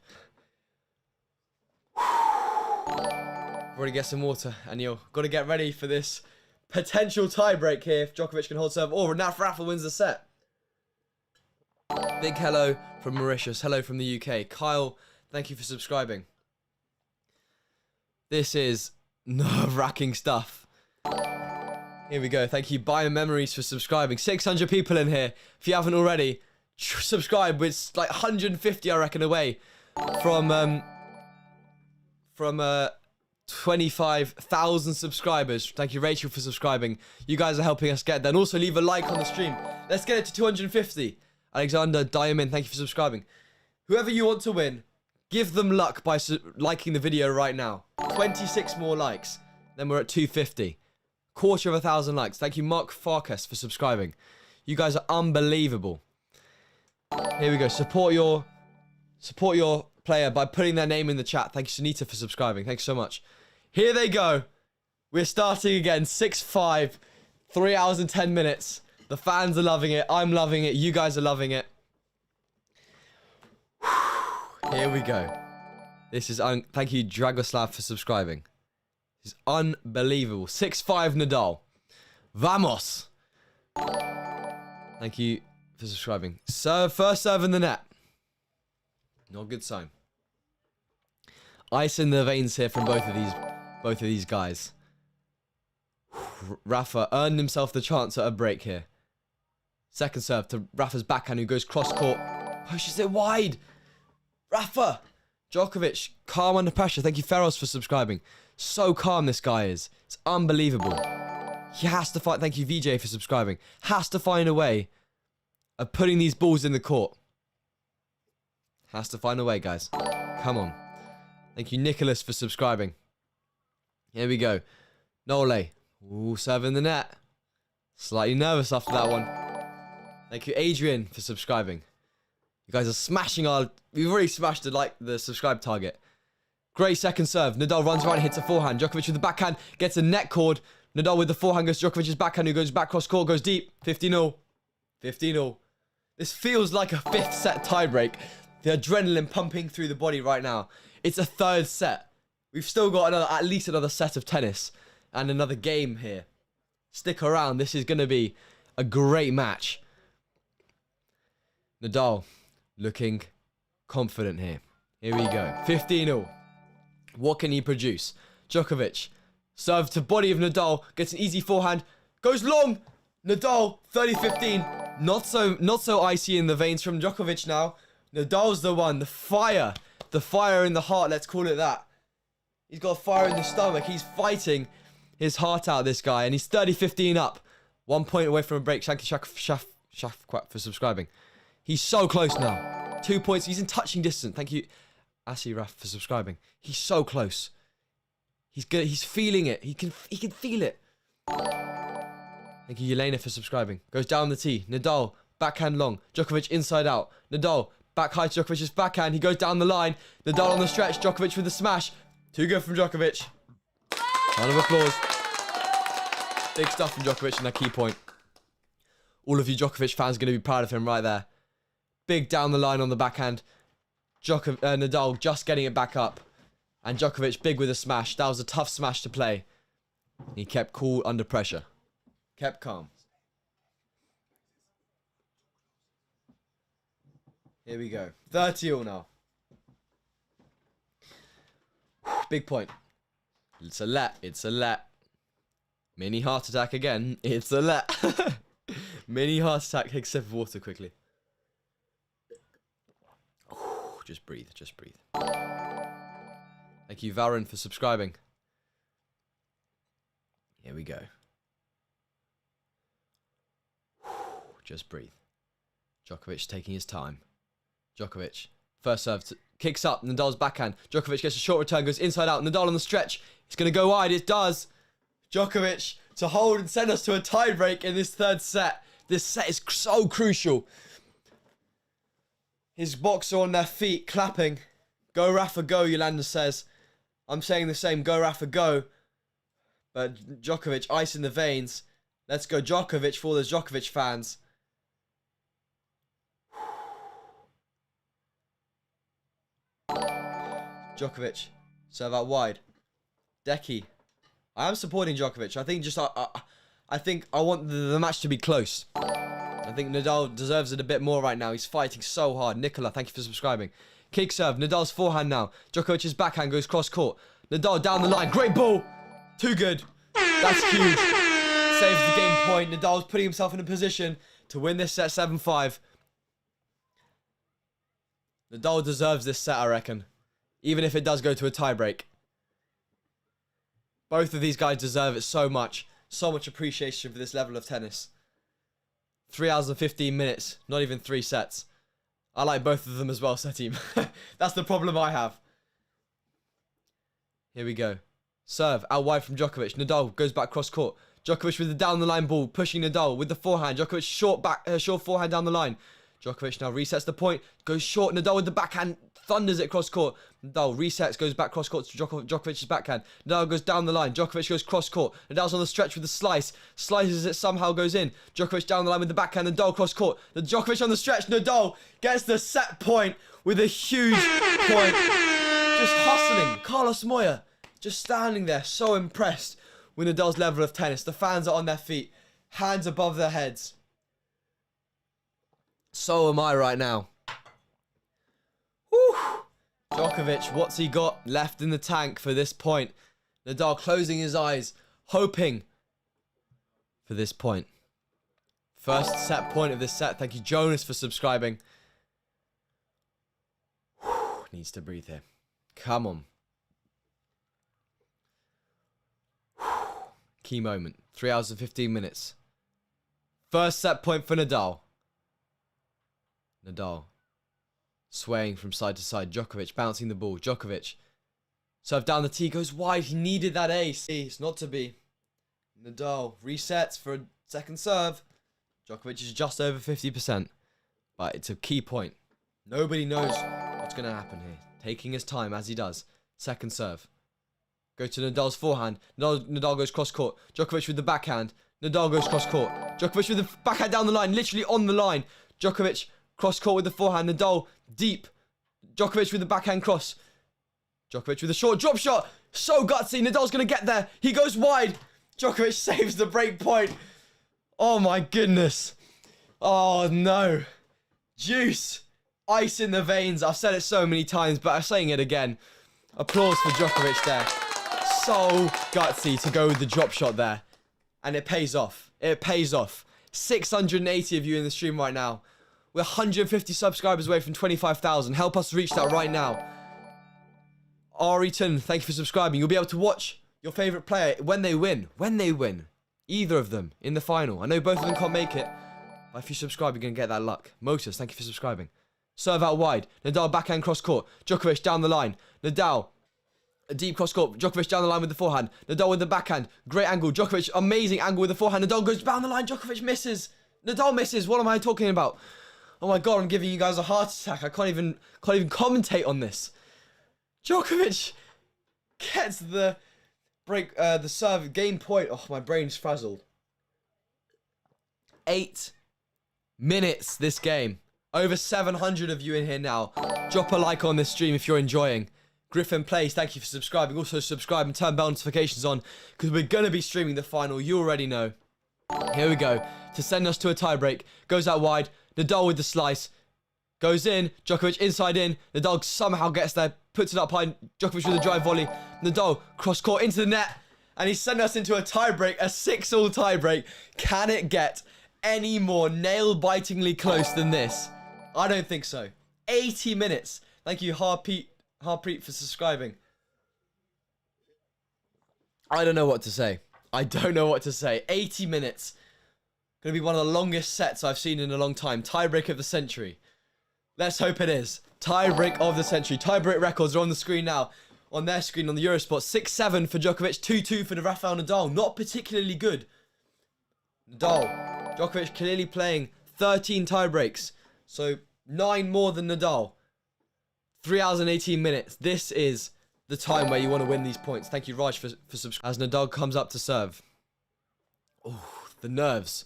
Already get some water, and you've got to get ready for this potential tie break here if Djokovic can hold serve. Or Rafa wins the set. Big hello from Mauritius. Hello from the UK. Kyle, thank you for subscribing. This is nerve-wracking stuff. Here we go. Thank you, Biomemories, for subscribing. 600 people in here. If you haven't already, subscribe. It's like 150, I reckon, away from 25,000 subscribers. Thank you, Rachel, for subscribing. You guys are helping us get there. And also leave a like on the stream. Let's get it to 250. Alexander Diamond, thank you for subscribing. Whoever you want to win, give them luck by liking the video right now. 26 more likes. Then we're at 250. 250 likes. Thank you, Mark Farkas, for subscribing. You guys are unbelievable. Here we go. Support your player by putting their name in the chat. Thank you, Sunita, for subscribing. Thanks so much. Here they go. We're starting again. 6-5. 3 hours and 10 minutes. The fans are loving it. I'm loving it. You guys are loving it. Here we go. This is thank you, Dragoslav, for subscribing. This is unbelievable. 6-5 Nadal. Vamos. Thank you for subscribing. First serve in the net. Not a good sign. Ice in the veins here from both of these guys. Rafa earned himself the chance at a break here. Second serve to Rafa's backhand, who goes cross court. Pushes it wide. Rafa. Djokovic, calm under pressure. Thank you, Feroz, for subscribing. So calm this guy is. It's unbelievable. He has to fight. Thank you, VJ, for subscribing. Has to find a way of putting these balls in the court. Has to find a way, guys. Come on. Thank you, Nicholas, for subscribing. Here we go. Nole. Ooh, serve in the net. Slightly nervous after that one. Thank you, Adrian, for subscribing. You guys are smashing we've already smashed the subscribe target. Great second serve. Nadal runs right and hits a forehand. Djokovic with the backhand gets a net cord. Nadal with the forehand goes to Djokovic's backhand, who goes back cross court, goes deep. 15-0. 15-0. This feels like a 5th set tiebreak. The adrenaline pumping through the body right now. It's a 3rd set. We've still got at least another set of tennis and another game here. Stick around. This is going to be a great match. Nadal looking confident here. Here we go. 15-0. What can he produce? Djokovic. Serve to body of Nadal. Gets an easy forehand. Goes long. Nadal. 30-15. Not so icy in the veins from Djokovic now. Nadal's the one. The fire. The fire in the heart. Let's call it that. He's got fire in the stomach. He's fighting his heart out, this guy. And he's 30-15 up. 1 point away from a break. Thank you, Shafquat, for subscribing. He's so close now. 2 points. He's in touching distance. Thank you, Asiraf, for subscribing. He's so close. He's good. He's feeling it. He can feel it. Thank you, Yelena, for subscribing. Goes down the tee. Nadal, backhand long. Djokovic inside out. Nadal, back high to Djokovic's backhand. He goes down the line. Nadal on the stretch. Djokovic with the smash. Too good from Djokovic. Round of applause. Big stuff from Djokovic in that key point. All of you Djokovic fans are going to be proud of him right there. Big down the line on the backhand. Nadal just getting it back up. And Djokovic big with a smash. That was a tough smash to play. He kept cool under pressure. Kept calm. Here we go. 30-all now. Big point. It's a let. It's a let. Mini heart attack again. It's a let. Mini heart attack. Take a sip of water quickly. Just breathe. Just breathe. Thank you, Varun, for subscribing. Here we go. Just breathe. Djokovic taking his time. Djokovic. First serve. Kicks up. Nadal's backhand. Djokovic gets a short return. Goes inside out. Nadal on the stretch. It's going to go wide. It does. Djokovic to hold and send us to a tiebreak in this 3rd set. This set is so crucial. His boxer on their feet, clapping. Go Rafa, go, Yolanda says. I'm saying the same, go Rafa, go. But Djokovic, ice in the veins. Let's go Djokovic for all those Djokovic fans. Djokovic, serve out wide. Decky. I am supporting Djokovic. I think I think I want the match to be close. I think Nadal deserves it a bit more right now. He's fighting so hard. Nicola, thank you for subscribing. Kick serve. Nadal's forehand now. Djokovic's backhand goes cross court. Nadal down the line. Great ball. Too good. That's huge. Saves the game point. Nadal's putting himself in a position to win this set 7-5. Nadal deserves this set, I reckon. Even if it does go to a tiebreak. Both of these guys deserve it so much. So much appreciation for this level of tennis. 3 hours and 15 minutes. Not even 3 sets. I like both of them as well, Setim. That's the problem I have. Here we go. Serve out wide from Djokovic. Nadal goes back cross court. Djokovic with the down the line ball, pushing Nadal with the forehand. Djokovic short forehand down the line. Djokovic now resets the point, goes short. Nadal with the backhand, thunders it cross court. Nadal resets, goes back cross court to Djokovic's backhand. Nadal goes down the line. Djokovic goes cross court. Nadal's on the stretch with the slice. Slices it, somehow goes in. Djokovic down the line with the backhand. Nadal cross court. The Djokovic on the stretch. Nadal gets the set point with a huge point. Just hustling. Carlos Moya just standing there, so impressed with Nadal's level of tennis. The fans are on their feet, hands above their heads. So am I right now. Whew. Djokovic, what's he got left in the tank for this point? Nadal closing his eyes, hoping for this point. First set point of this set. Thank you, Jonas, for subscribing. Whew. Needs to breathe here. Come on. Key moment. 3 hours and 15 minutes. First set point for Nadal. Nadal swaying from side to side. Djokovic bouncing the ball. Djokovic serve down the tee, goes wide. He needed that ace. It's not to be. Nadal resets for a second serve. Djokovic is just over 50%, but it's a key point. Nobody knows what's going to happen here. Taking his time as he does. Second serve. Go to Nadal's forehand. Nadal goes cross court. Djokovic with the backhand. Nadal goes cross court. Djokovic with the backhand down the line, literally on the line. Djokovic cross court with the forehand. Nadal deep. Djokovic with the backhand cross. Djokovic with a short drop shot. So gutsy. Nadal's going to get there. He goes wide. Djokovic saves the break point. Oh my goodness. Oh no. Juice. Ice in the veins. I've said it so many times, but I'm saying it again. Applause for Djokovic there. So gutsy to go with the drop shot there. And it pays off. It pays off. 680 of you in the stream right now. We're 150 subscribers away from 25,000. Help us reach that right now. Ariton, thank you for subscribing. You'll be able to watch your favourite player when they win. When they win. Either of them in the final. I know both of them can't make it. But if you subscribe, you're going to get that luck. Motus, thank you for subscribing. Serve out wide. Nadal backhand cross court. Djokovic down the line. Nadal. A deep cross court. Djokovic down the line with the forehand. Nadal with the backhand. Great angle. Djokovic, amazing angle with the forehand. Nadal goes down the line. Djokovic misses. Nadal misses. What am I talking about? Oh my god, I'm giving you guys a heart attack. I can't even commentate on this. Djokovic gets the break, the serve game point. Oh, my brain's frazzled. 8 minutes this game. Over 700 of you in here now. Drop a like on this stream if you're enjoying. Griffin Plays, thank you for subscribing. Also subscribe and turn bell notifications on because we're going to be streaming the final. You already know. Here we go. To send us to a tiebreak. Goes out wide. Nadal with the slice. Goes in. Djokovic inside in. Nadal somehow gets there. Puts it up high. Djokovic with a drive volley. Nadal cross court into the net. And he's sending us into a tiebreak. A 6-all tiebreak. Can it get any more nail-bitingly close than this? I don't think so. 80 minutes. Thank you, Harpreet, for subscribing. I don't know what to say. I don't know what to say. 80 minutes. Going to be one of the longest sets I've seen in a long time. Tiebreak of the century. Let's hope it is. Tiebreak of the century. Tiebreak records are on the screen now. On their screen on the Eurosport. 6-7 for Djokovic. 2-2 for the Rafael Nadal. Not particularly good. Nadal. Djokovic clearly playing 13 tiebreaks. So 9 more than Nadal. 3 hours and 18 minutes. This is the time where you want to win these points. Thank you, Raj, for subscribing. As Nadal comes up to serve. Oh, the nerves.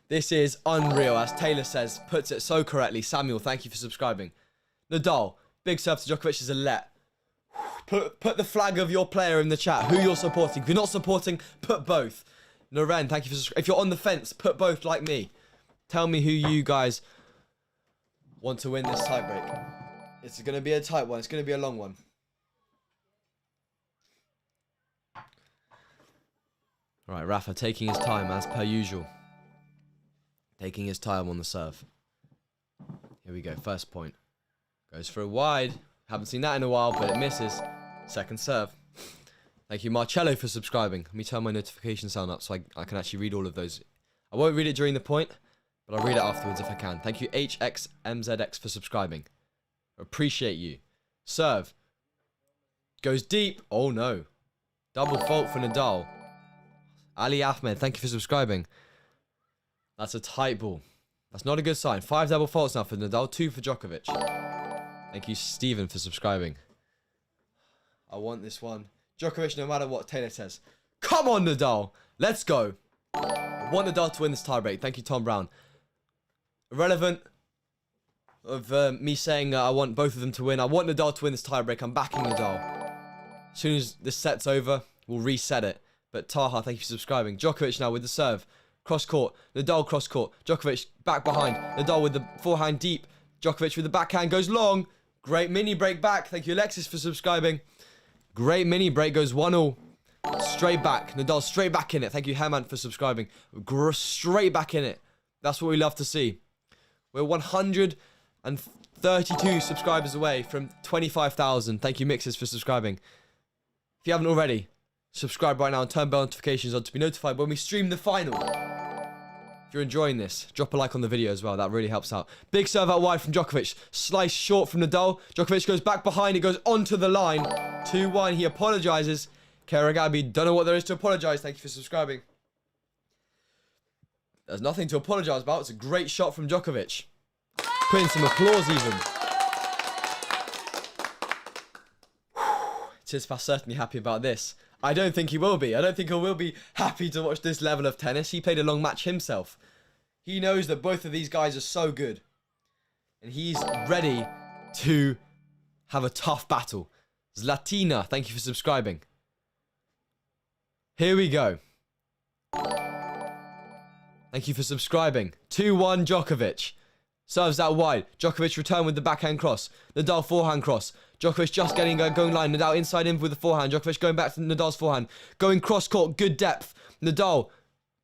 This is unreal, as Taylor says, puts it so correctly. Samuel, thank you for subscribing. Nadal, big serve to Djokovic is a let. Put the flag of your player in the chat, who you're supporting. If you're not supporting, put both. Naren, thank you for subscribing. If you're on the fence, put both like me. Tell me who you guys want to win this tiebreak. It's going to be a tight one. It's going to be a long one. Right, Rafa taking his time as per usual. Taking his time on the serve. Here we go. First point. Goes for a wide. Haven't seen that in a while, but it misses. Second serve. Thank you, Marcello, for subscribing. Let me turn my notification sound up so I can actually read all of those. I won't read it during the point, but I'll read it afterwards if I can. Thank you, HXMZX, for subscribing. Appreciate you. Serve. Goes deep. Oh, no. Double fault for Nadal. Ali Ahmed, thank you for subscribing. That's a tight ball. That's not a good sign. 5 double faults now for Nadal, 2 for Djokovic. Thank you, Steven, for subscribing. I want this one. Djokovic, no matter what Taylor says. Come on, Nadal. Let's go. I want Nadal to win this tiebreak. Thank you, Tom Brown. Irrelevant of me saying I want both of them to win. I want Nadal to win this tiebreak. I'm backing Nadal. As soon as this set's over, we'll reset it. But Taha, thank you for subscribing. Djokovic now with the serve. Cross court. Nadal cross court. Djokovic back behind. Nadal with the forehand deep. Djokovic with the backhand goes long. Great mini break back. Thank you, Alexis, for subscribing. Great mini break. Goes 1-1. Straight back. Nadal straight back in it. Thank you, Haman, for subscribing. Straight back in it. That's what we love to see. We're 132 subscribers away from 25,000. Thank you, Mixes, for subscribing. If you haven't already, subscribe right now and turn bell notifications on to be notified when we stream the final. If you're enjoying this, drop a like on the video as well. That really helps out. Big serve out wide from Djokovic. Slice short from Nadal. Djokovic goes back behind. It goes onto the line. 2-1. He apologizes. Karagabi, don't know what there is to apologize. Thank you for subscribing. There's nothing to apologize about. It's a great shot from Djokovic. Putting some applause even. Tsitsipas certainly happy about this. I don't think he will be. I don't think he will be happy to watch this level of tennis. He played a long match himself. He knows that both of these guys are so good. And he's ready to have a tough battle. Zlatina, thank you for subscribing. Here we go. Thank you for subscribing. 2-1 Djokovic. Serves out wide. Djokovic return with the backhand cross. Nadal forehand cross. Djokovic just getting going line. Nadal inside in with the forehand. Djokovic going back to Nadal's forehand. Going cross court. Good depth. Nadal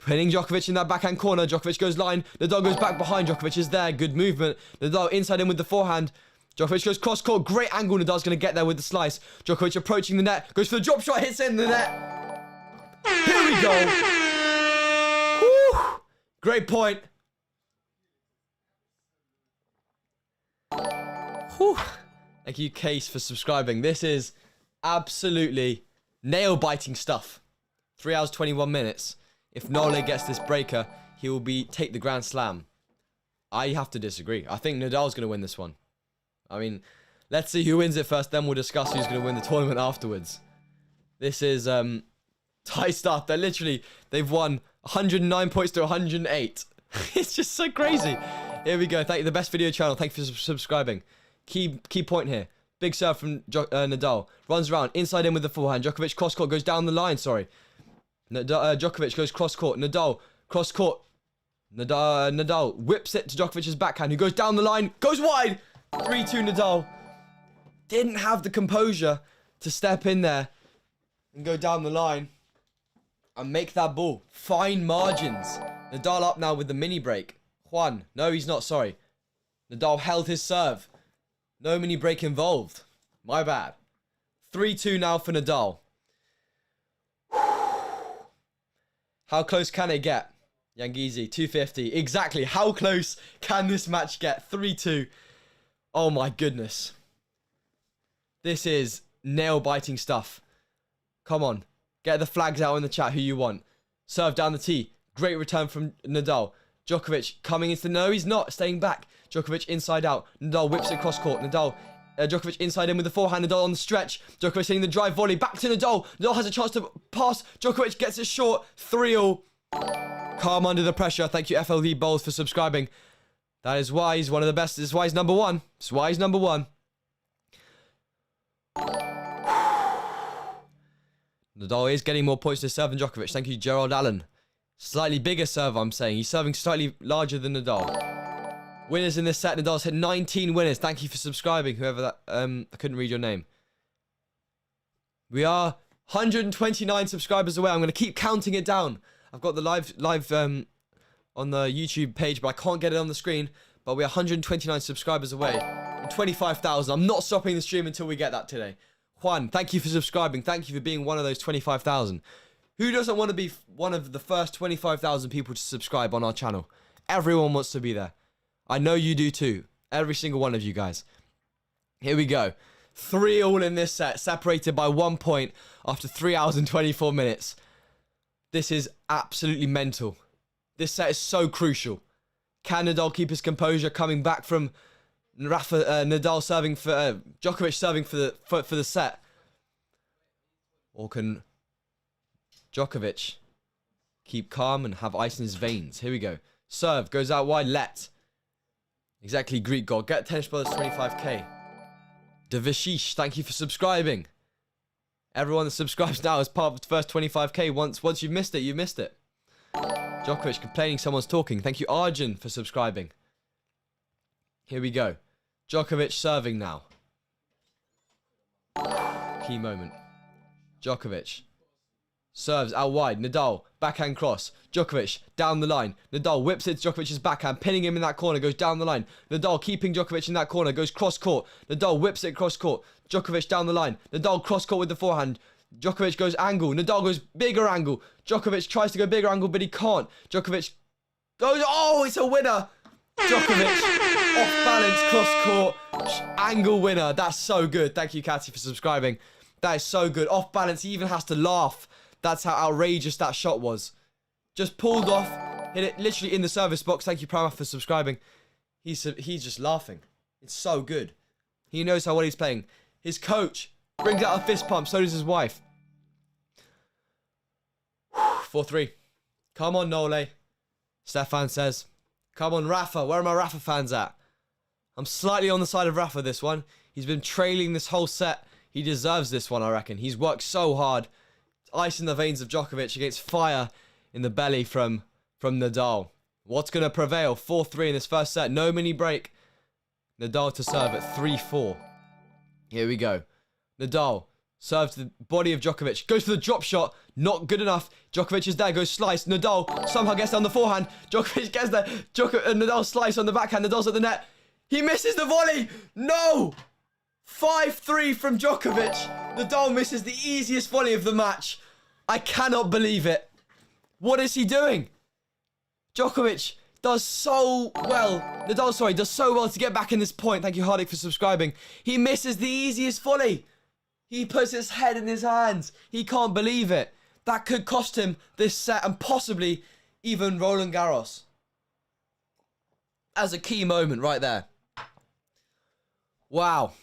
pinning Djokovic in that backhand corner. Djokovic goes line. Nadal goes back behind. Djokovic is there. Good movement. Nadal inside in with the forehand. Djokovic goes cross court. Great angle. Nadal's going to get there with the slice. Djokovic approaching the net. Goes for the drop shot. Hits in the net. Here we go. Woo. Great point. Whew. Thank you, Case, for subscribing. This is absolutely nail-biting stuff. 3 hours, 21 minutes. If Nole gets this breaker, he will take the Grand Slam. I have to disagree. I think Nadal's going to win this one. I mean, let's see who wins it first, then we'll discuss who's going to win the tournament afterwards. This is tight stuff. They've won 109 points to 108. It's just so crazy. Here we go. Thank you. The best video channel. Thank you for subscribing. Key point here. Big serve from Nadal. Runs around. Inside in with the forehand. Djokovic cross court. Goes down the line. Sorry. Djokovic goes cross court. Nadal cross court. Nadal whips it to Djokovic's backhand, who goes down the line. Goes wide. 3-2 Nadal. Didn't have the composure to step in there and go down the line and make that ball. Fine margins. Nadal up now with the mini break. Juan. No, he's not. Sorry. Nadal held his serve. No mini break involved. My bad. 3-2 now for Nadal. How close can it get? Yangizi, 250. Exactly. How close can this match get? 3-2. Oh my goodness. This is nail-biting stuff. Come on. Get the flags out in the chat who you want. Serve down the tee. Great return from Nadal. Djokovic coming into... No, he's not. Staying back. Djokovic inside out. Nadal whips it cross court. Djokovic inside in with the forehand. Nadal on the stretch. Djokovic hitting the drive volley. Back to Nadal. Nadal has a chance to pass. Djokovic gets it short. 3-all. Calm under the pressure. Thank you, FLV Bowls, for subscribing. That is why he's one of the best. This is why he's number one. This is why he's number one. Nadal is getting more points to serve than Djokovic. Thank you, Gerald Allen. Slightly bigger serve, I'm saying. He's serving slightly larger than Nadal. Winners in this set. Nadal's hit 19 winners. Thank you for subscribing, whoever that... I couldn't read your name. We are 129 subscribers away. I'm going to keep counting it down. I've got the live on the YouTube page, but I can't get it on the screen. But we're 129 subscribers away. 25,000. I'm not stopping the stream until we get that today. Juan, thank you for subscribing. Thank you for being one of those 25,000. Who doesn't want to be one of the first 25,000 people to subscribe on our channel? Everyone wants to be there. I know you do too. Every single one of you guys. Here we go. 3-all in this set, separated by 1 point after 3 hours and 24 minutes. This is absolutely mental. This set is so crucial. Can Nadal keep his composure coming back from Nadal serving for Djokovic serving for the set? Or can Djokovic keep calm and have ice in his veins? Here we go. Serve goes out wide. Let. Exactly, Greek God. Get Tennis Brothers 25k. Devishish, thank you for subscribing. Everyone that subscribes now is part of the first 25k. Once you've missed it, you've missed it. Djokovic complaining someone's talking. Thank you, Arjun, for subscribing. Here we go. Djokovic serving now. Key moment. Djokovic serves out wide. Nadal, backhand cross. Djokovic, down the line. Nadal whips it to Djokovic's backhand, pinning him in that corner, goes down the line. Nadal keeping Djokovic in that corner, goes cross court. Nadal whips it cross court. Djokovic down the line. Nadal cross court with the forehand. Djokovic goes angle. Nadal goes bigger angle. Djokovic tries to go bigger angle, but he can't. Djokovic goes, oh, it's a winner. Djokovic, off balance, cross court, angle winner. That's so good. Thank you, Cathy, for subscribing. That is so good. Off balance, he even has to laugh. That's how outrageous that shot was. Just pulled off, hit it literally in the service box. Thank you, Prama, for subscribing. He's just laughing. It's so good. He knows how well he's playing. His coach brings out a fist pump. So does his wife. 4-3. Come on, Nole. Stefan says. Come on, Rafa. Where are my Rafa fans at? I'm slightly on the side of Rafa this one. He's been trailing this whole set. He deserves this one, I reckon. He's worked so hard. Ice in the veins of Djokovic against fire in the belly from Nadal. What's going to prevail? 4-3 in this first set. No mini break. Nadal to serve at 3-4. Here we go. Nadal serves to the body of Djokovic. Goes for the drop shot. Not good enough. Djokovic is there. Goes slice. Nadal somehow gets down the forehand. Djokovic gets there. Nadal slice on the backhand. Nadal's at the net. He misses the volley. No! 5-3 from Djokovic. Nadal misses the easiest volley of the match. I cannot believe it. What is he doing? Djokovic does so well. Nadal, sorry, does so well to get back in this point. Thank you, Hardik, for subscribing. He misses the easiest volley. He puts his head in his hands. He can't believe it. That could cost him this set and possibly even Roland Garros. As a key moment right there. Wow.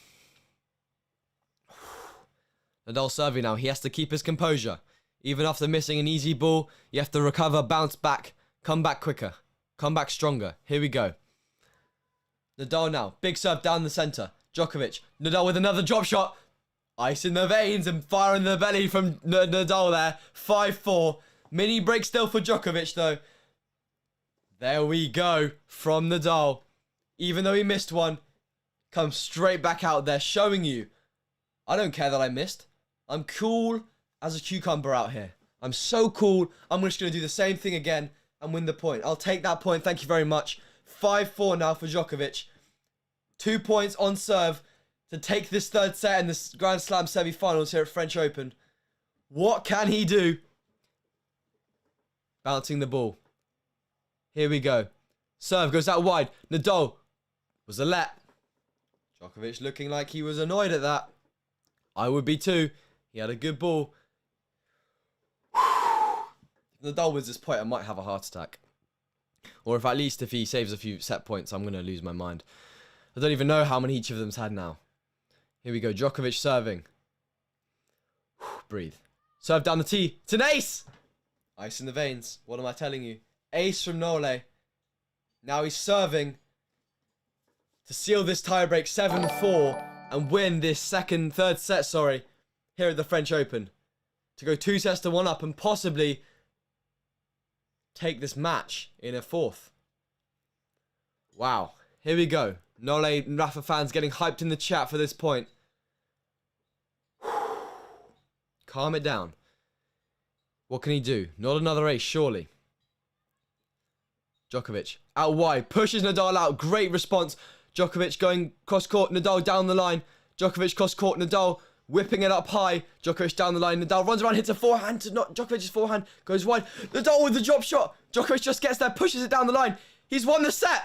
Nadal serving now. He has to keep his composure. Even after missing an easy ball, you have to recover, bounce back, come back quicker, come back stronger. Here we go. Nadal now. Big serve down the center. Djokovic. Nadal with another drop shot. Ice in the veins and fire in the belly from Nadal there. 5-4. Mini break still for Djokovic though. There we go from Nadal. Even though he missed one, comes straight back out there showing you, I don't care that I missed. I'm cool as a cucumber out here. I'm so cool. I'm just going to do the same thing again and win the point. I'll take that point. Thank you very much. 5-4 now for Djokovic. 2 points on serve to take this third set in the Grand Slam semi-finals here at French Open. What can he do? Bouncing the ball. Here we go. Serve goes out wide. Nadal was a let. Djokovic looking like he was annoyed at that. I would be too. He had a good ball. If Nadal wins this point, I might have a heart attack. Or if at least if he saves a few set points, I'm going to lose my mind. I don't even know how many each of them's had now. Here we go. Djokovic serving. Breathe. Serve down the tee. It's an ace! Ice in the veins. What am I telling you? Ace from Nole. Now he's serving to seal this tiebreak 7-4 and win this third set, here at the French Open. To go 2 sets to 1 up and possibly take this match in a fourth. Wow. Here we go. Nole and Rafa fans getting hyped in the chat for this point. Calm it down. What can he do? Not another ace, surely. Djokovic out wide. Pushes Nadal out. Great response. Djokovic going cross-court. Nadal down the line. Djokovic cross-court. Nadal whipping it up high. Djokovic down the line. Nadal runs around, hits a forehand to not Djokovic's forehand. Goes wide. Nadal with the drop shot. Djokovic just gets there. Pushes it down the line. He's won the set.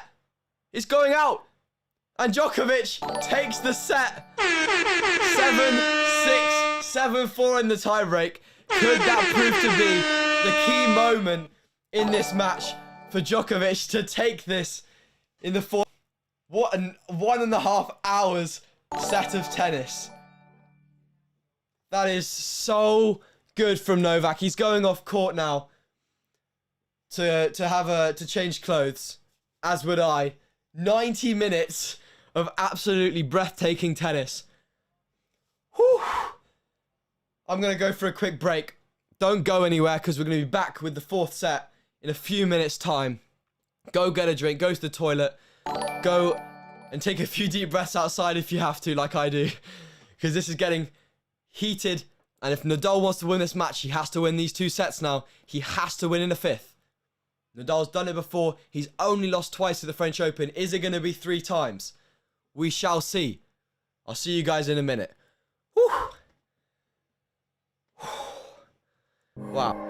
It's going out. And Djokovic takes the set. 7-6. 7-4 in the tiebreak. Could that prove to be the key moment in this match for Djokovic to take this in the fourth? What an 1.5 hours set of tennis. That is so good from Novak. He's going off court now to change clothes, as would I. 90 minutes of absolutely breathtaking tennis. Whew. I'm going to go for a quick break. Don't go anywhere because we're going to be back with the fourth set in a few minutes' time. Go get a drink, go to the toilet, go and take a few deep breaths outside if you have to, like I do. Because this is getting heated. And if Nadal wants to win this match, he has to win these 2 sets now. He has to win in a fifth. Nadal's done it before. He's only lost twice at the French Open. Is it going to be 3 times? We shall see. I'll see you guys in a minute. Whew. Wow.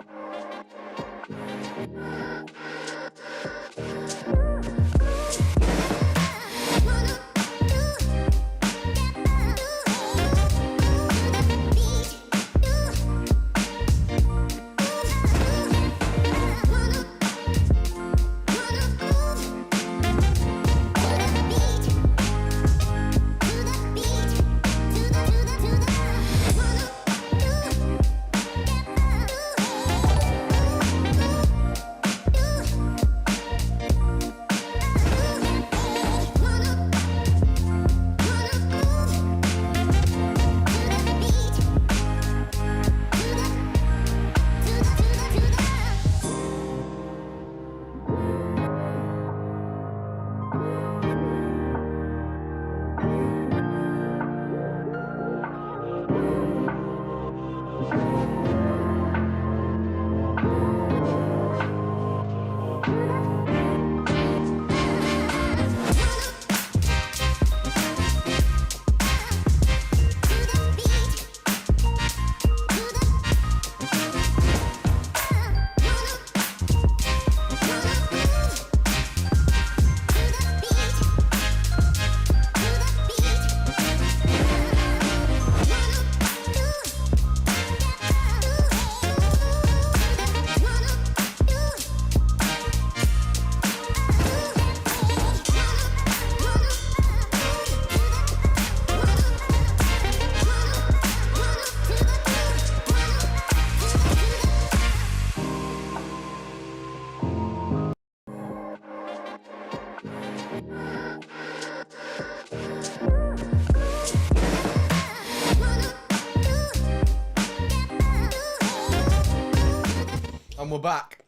And we're back.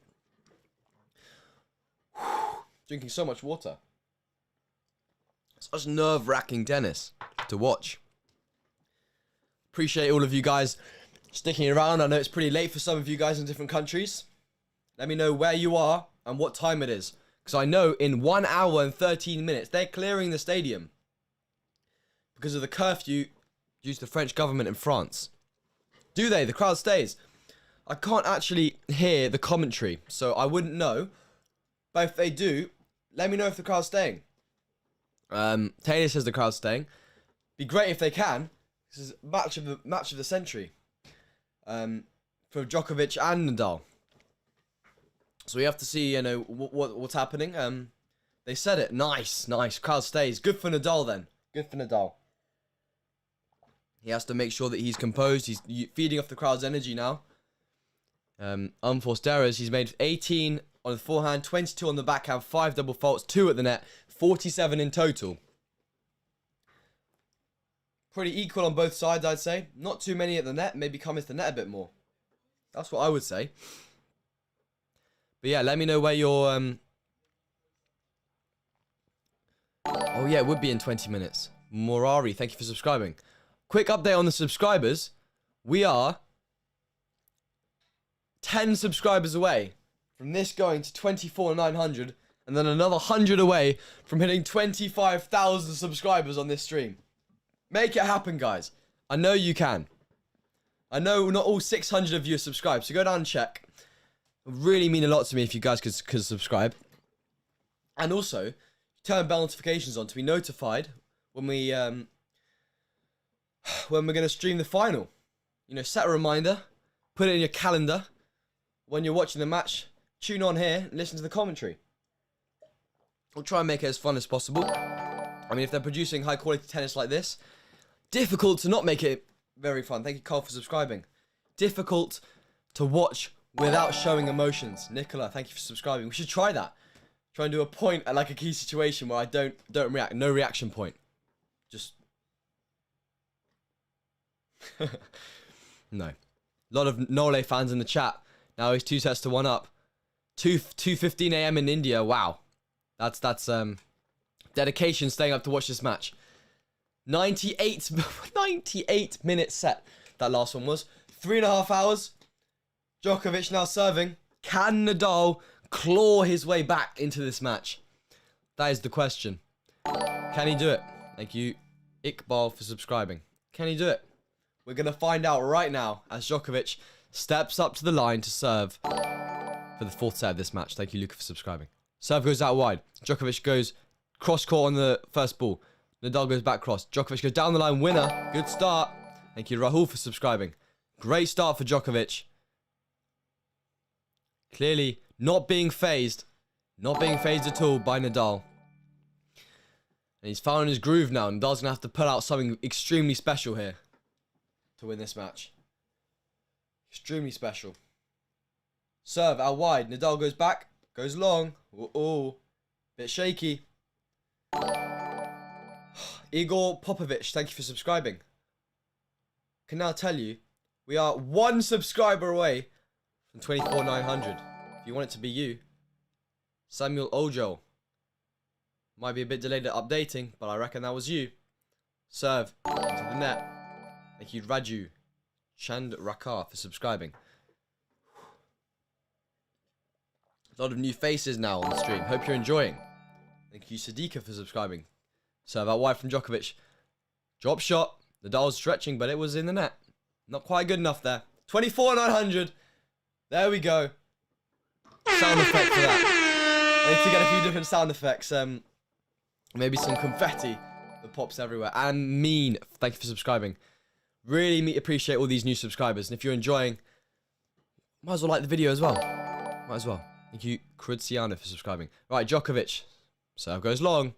Drinking so much water. Such nerve-wracking tennis to watch. Appreciate all of you guys sticking around. I know it's pretty late for some of you guys in different countries. Let me know where you are and what time it is. Because I know in 1 hour and 13 minutes, they're clearing the stadium. Because of the curfew due to the French government in France. Do they? The crowd stays. I can't actually hear the commentary, so I wouldn't know. But if they do, let me know if the crowd's staying. Taylor says the crowd's staying. Be great if they can. This is match of the century. For Djokovic and Nadal. So we have to see, you know, what's happening. They said it. Nice. Crowd stays. Good for Nadal then. Good for Nadal. He has to make sure that he's composed. He's feeding off the crowd's energy now. Unforced errors. He's made 18 on the forehand, 22 on the backhand, 5 double faults, 2 at the net, 47 in total. Pretty equal on both sides, I'd say. Not too many at the net. Maybe come into the net a bit more. That's what I would say. But yeah, let me know where your... Oh yeah, it would be in 20 minutes. Morari, thank you for subscribing. Quick update on the subscribers. We are 10 subscribers away from this going to 24,900, and then another 100 away from hitting 25,000 subscribers on this stream. Make it happen, guys. I know you can. I know not all 600 of you are subscribed, so go down and check. It would really mean a lot to me if you guys could subscribe. And also, turn bell notifications on to be notified when we're going to stream the final. You know, set a reminder, put it in your calendar. When you're watching the match, tune on here and listen to the commentary. We'll try and make it as fun as possible. I mean, if they're producing high quality tennis like this, difficult to not make it very fun. Thank you, Carl, for subscribing. Difficult to watch without showing emotions. Nicola, thank you for subscribing. We should try that. Try and do a point at like a key situation where I don't react. No reaction point. Just... No. A lot of Nole fans in the chat. Now he's 2 sets to 1 up. 2:15 a.m. in India. Wow. That's dedication staying up to watch this match. 98 minute set. That last one was 3.5 hours. Djokovic now serving. Can Nadal claw his way back into this match? That is the question. Can he do it? Thank you, Iqbal, for subscribing. Can he do it? We're going to find out right now as Djokovic steps up to the line to serve for the 4th set of this match. Thank you, Luca, for subscribing. Serve goes out wide. Djokovic goes cross-court on the first ball. Nadal goes back cross. Djokovic goes down the line. Winner. Good start. Thank you, Rahul, for subscribing. Great start for Djokovic. Clearly not being phased. Not being phased at all by Nadal. And he's found his groove now. Nadal's going to have to pull out something extremely special here to win this match. Extremely special. Serve out wide. Nadal goes back. Goes long. Oh, bit shaky. Igor Popovich, thank you for subscribing. Can now tell you, we are 1 subscriber away from 24,900. If you want it to be you, Samuel Ojo. Might be a bit delayed at updating, but I reckon that was you. Serve into the net. Thank you, Raju Chandrakar, for subscribing. A lot of new faces now on the stream. Hope you're enjoying. Thank you, Sadika, for subscribing. Serve out wide from Djokovic. Drop shot. Nadal's stretching, but it was in the net. Not quite good enough there. 24,900. There we go. Sound effect for that. I need to get a few different sound effects. Maybe some confetti that pops everywhere. And Mean, thank you for subscribing. Really appreciate all these new subscribers. And if you're enjoying, might as well like the video as well. Might as well. Thank you, Crudziano, for subscribing. Right, Djokovic. Serve goes long.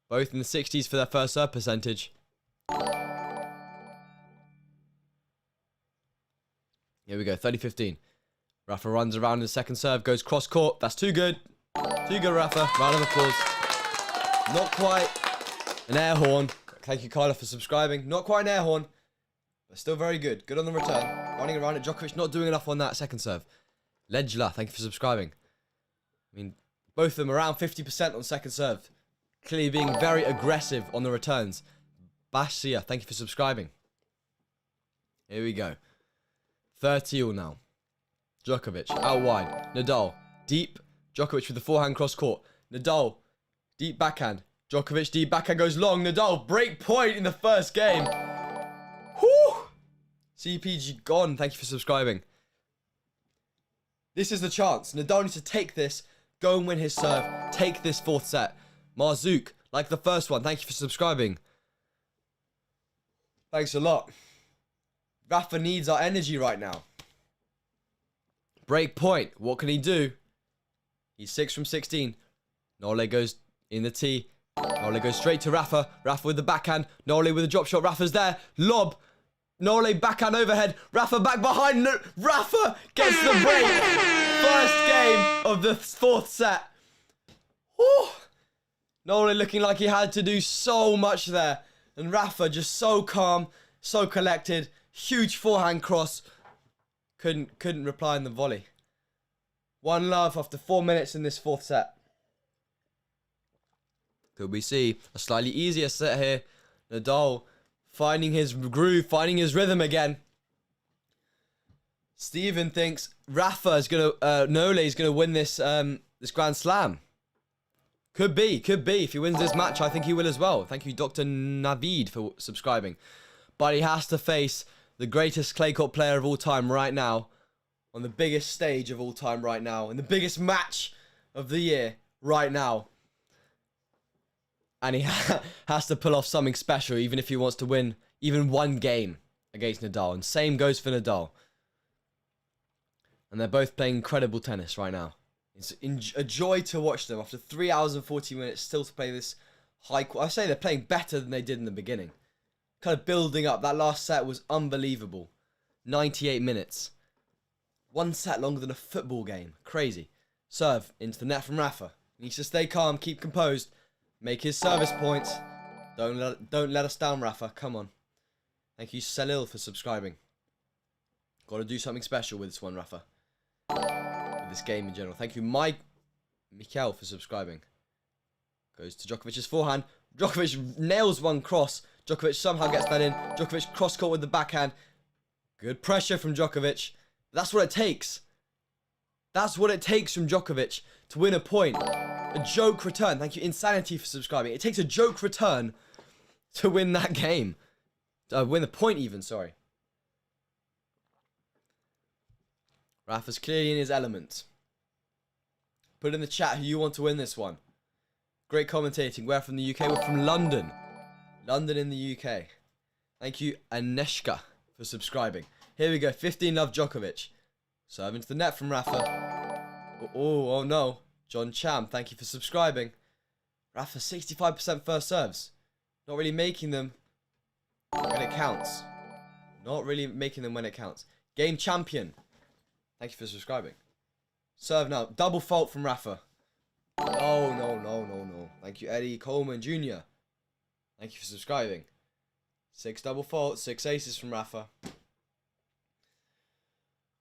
Both in the 60s for their first serve percentage. Here we go, 30-15. Rafa runs around in the second serve, goes cross court. That's too good. Too good, Rafa. Round of applause. Not quite an air horn. Thank you, Carla, for subscribing. Not quite an air horn, but still very good. Good on the return. Running around it. Djokovic not doing enough on that second serve. Ledgela, thank you for subscribing. I mean, both of them around 50% on second serve. Clearly being very aggressive on the returns. Bashia, thank you for subscribing. Here we go. 30 all now. Djokovic, out wide. Nadal, deep. Djokovic with the forehand cross court. Nadal, deep backhand. Djokovic, deep backhand goes long. Nadal, break point in the first game. Whew! CPG gone, thank you for subscribing. This is the chance. Nadal needs to take this, go and win his serve, take this 4th set. Marzouk, like the first one, thank you for subscribing. Thanks a lot. Rafa needs our energy right now. Break point. What can he do? He's 6 from 16. Nole goes in the tee. Nole goes straight to Rafa. Rafa with the backhand. Nole with a drop shot. Rafa's there. Lob. Nole backhand overhead. Rafa back behind. Rafa gets the break. First game of the fourth set. Whew. Nole looking like he had to do so much there. And Rafa just so calm, so collected. Huge forehand cross. Couldn't reply in the volley. 1-love after 4 minutes in this fourth set. Could we see a slightly easier set here? Nadal finding his groove, finding his rhythm again. Steven thinks Rafa is gonna, Nole is gonna win this this Grand Slam. Could be. If he wins this match, I think he will as well. Thank you, Dr. Navid, for subscribing. But he has to face the greatest clay court player of all time right now, on the biggest stage of all time right now, in the biggest match of the year right now. And he has to pull off something special, even if he wants to win even one game against Nadal. And same goes for Nadal. And they're both playing incredible tennis right now. It's a joy to watch them after 3 hours and 40 minutes still to play this high quality. I say they're playing better than they did in the beginning. Kind of building up. That last set was unbelievable. 98 minutes. One set longer than a football game. Crazy. Serve into the net from Rafa. Needs to stay calm, keep composed, make his service points. Don't let us down, Rafa. Come on. Thank you, Salil, for subscribing. Got to do something special with this one, Rafa. This game in general. Thank you, Mikel, for subscribing. Goes to Djokovic's forehand. Djokovic nails one cross. Djokovic somehow gets that in. Djokovic cross-court with the backhand. Good pressure from Djokovic. That's what it takes. That's what it takes from Djokovic to win a point. A joke return. Thank you, Insanity, for subscribing. It takes a joke return to win that game. Win the point even, sorry. Rafa's clearly in his element. Put in the chat who you want to win this one. Great commentating. We're from the UK. We're from London. London in the UK. Thank you, Aneshka, for subscribing. Here we go. 15-love Djokovic. Serve into the net from Rafa. Oh no. John Cham, thank you for subscribing. Rafa, 65% first serves. Not really making them when it counts. Not really making them when it counts. Game champion. Thank you for subscribing. Serve now. Double fault from Rafa. Oh, no. Thank you, Eddie Coleman Jr. Thank you for subscribing. 6 double faults, 6 aces from Rafa.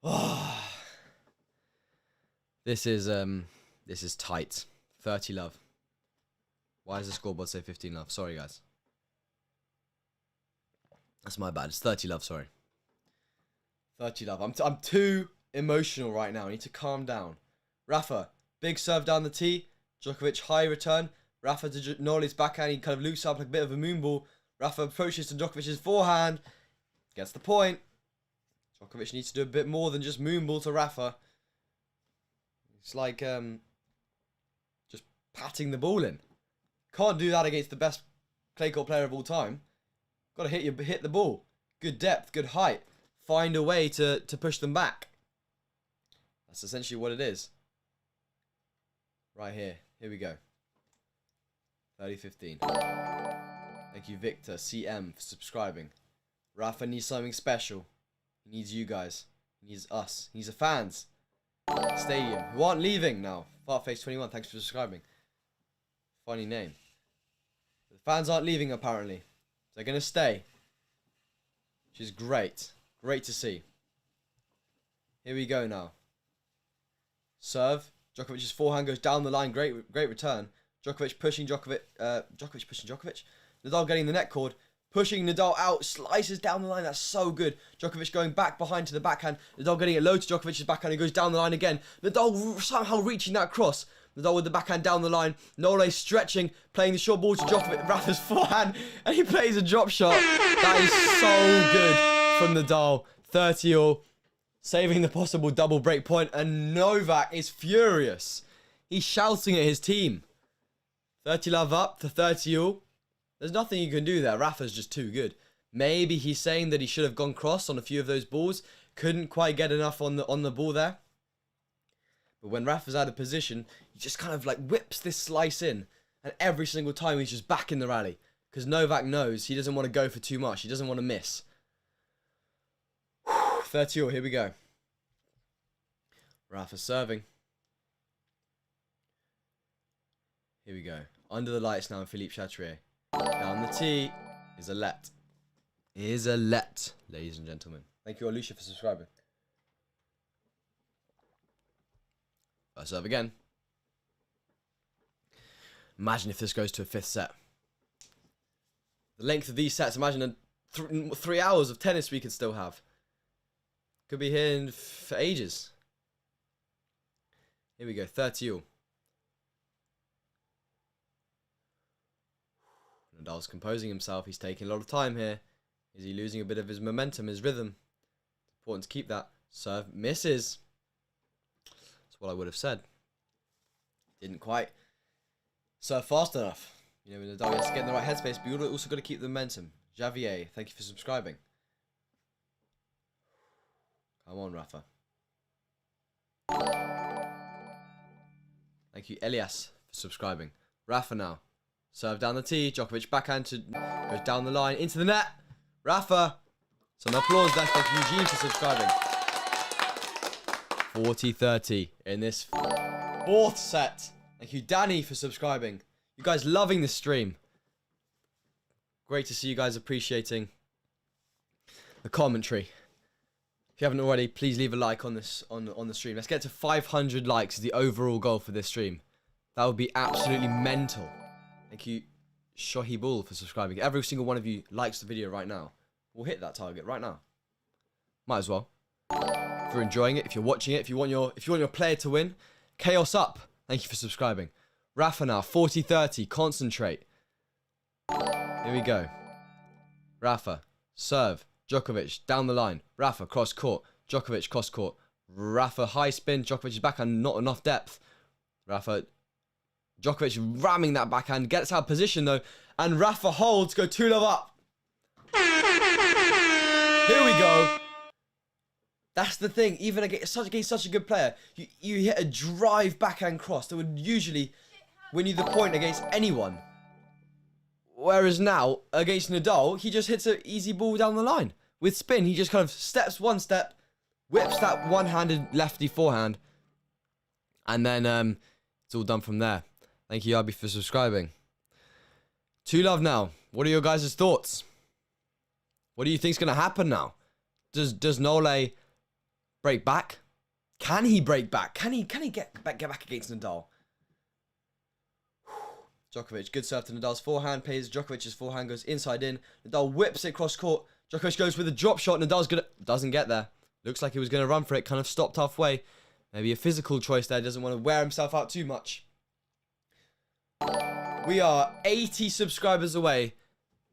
Oh. This is tight. 30 love. Why does the scoreboard say 15 love? Sorry, guys. That's my bad. It's 30 love, sorry. 30 love. I'm too emotional right now. I need to calm down. Rafa, big serve down the tee. Djokovic, high return. Rafa to Nole's backhand. He kind of loops up like a bit of a moonball. Rafa approaches to Djokovic's forehand. Gets the point. Djokovic needs to do a bit more than just moonball to Rafa. It's like just patting the ball in. Can't do that against the best clay court player of all time. Got to hit the ball. Good depth, good height. Find a way to push them back. That's essentially what it is. Right here. Here we go. 30-15. Thank you, Victor CM, for subscribing. Rafa needs something special. He needs you guys. He needs us. He needs the fans. Stadium, who aren't leaving now. Fartface21, thanks for subscribing. Funny name. The fans aren't leaving apparently. They're going to stay. Which is great. Great to see. Here we go now. Serve. Djokovic's forehand goes down the line. Great return. Djokovic pushing Djokovic. Djokovic pushing Djokovic. Nadal getting the net cord. Pushing Nadal out. Slices down the line. That's so good. Djokovic going back behind to the backhand. Nadal getting it low to Djokovic's backhand. He goes down the line again. Nadal somehow reaching that cross. Nadal with the backhand down the line. Nole stretching. Playing the short ball to Djokovic. Rafa's forehand. And he plays a drop shot. That is so good from Nadal. 30-all. Saving the possible double break point. And Novak is furious. He's shouting at his team. 30 love up to 30-all. There's nothing you can do there. Rafa's just too good. Maybe he's saying that he should have gone cross on a few of those balls. Couldn't quite get enough on the ball there. But when Rafa's out of position, he just kind of like whips this slice in, and every single time he's just back in the rally. Because Novak knows he doesn't want to go for too much. He doesn't want to miss. 30-all, here we go. Rafa serving. Here we go. Under the lights now, Philippe Chatrier. Down the tee is a let. Is a let, ladies and gentlemen. Thank you, Alicia, for subscribing. I serve again. Imagine if this goes to a 5th set. The length of these sets, imagine 3 hours of tennis we could still have. Could be here for ages. Here we go, 30-all. Nadal's composing himself. He's taking a lot of time here. Is he losing a bit of his momentum, his rhythm? It's important to keep that. Serve misses. That's what I would have said. Didn't quite serve fast enough. You know, Nadal has to get in the right headspace, but you've also got to keep the momentum. Javier, thank you for subscribing. Come on, Rafa. Thank you, Elias, for subscribing. Rafa now. Serve down the tee. Djokovic backhand to goes down the line into the net. Rafa. Some applause there. Thank you, Eugene, for subscribing. 40-30 in this 4th set. Thank you, Danny, for subscribing. You guys loving this stream. Great to see you guys appreciating the commentary. If you haven't already, please leave a like on this on the stream. Let's get to 500 likes, is the overall goal for this stream. That would be absolutely mental. Thank you, Shohibul, for subscribing. Every single one of you likes the video right now. We'll hit that target right now. Might as well. If you're enjoying it, if you're watching it, if you want your player to win, chaos up. Thank you for subscribing. Rafa now, 40-30. Concentrate. Here we go. Rafa, serve. Djokovic, down the line. Rafa, cross court. Djokovic, cross court. Rafa, high spin. Djokovic's backhand, not enough depth. Rafa, Djokovic ramming that backhand. Gets out of position, though. And Rafa holds, go 2-love up. Here we go. That's the thing. Even against such a good player, you hit a drive backhand cross that would usually win you the point against anyone. Whereas now, against Nadal, he just hits an easy ball down the line. With spin, he just kind of steps one step, whips that one-handed lefty forehand, and then it's all done from there. Thank you, Yabi, for subscribing. 2-love now. What are your guys' thoughts? What do you think's going to happen now? Does Nole break back? Can he break back? Can he get back against Nadal? Djokovic, good serve to Nadal's forehand. Pays Djokovic's forehand, goes inside in. Nadal whips it cross court. Djokovic goes with a drop shot. Nadal's doesn't get there. Looks like he was gonna run for it. Kind of stopped halfway. Maybe a physical choice there. Doesn't want to wear himself out too much. We are 80 subscribers away.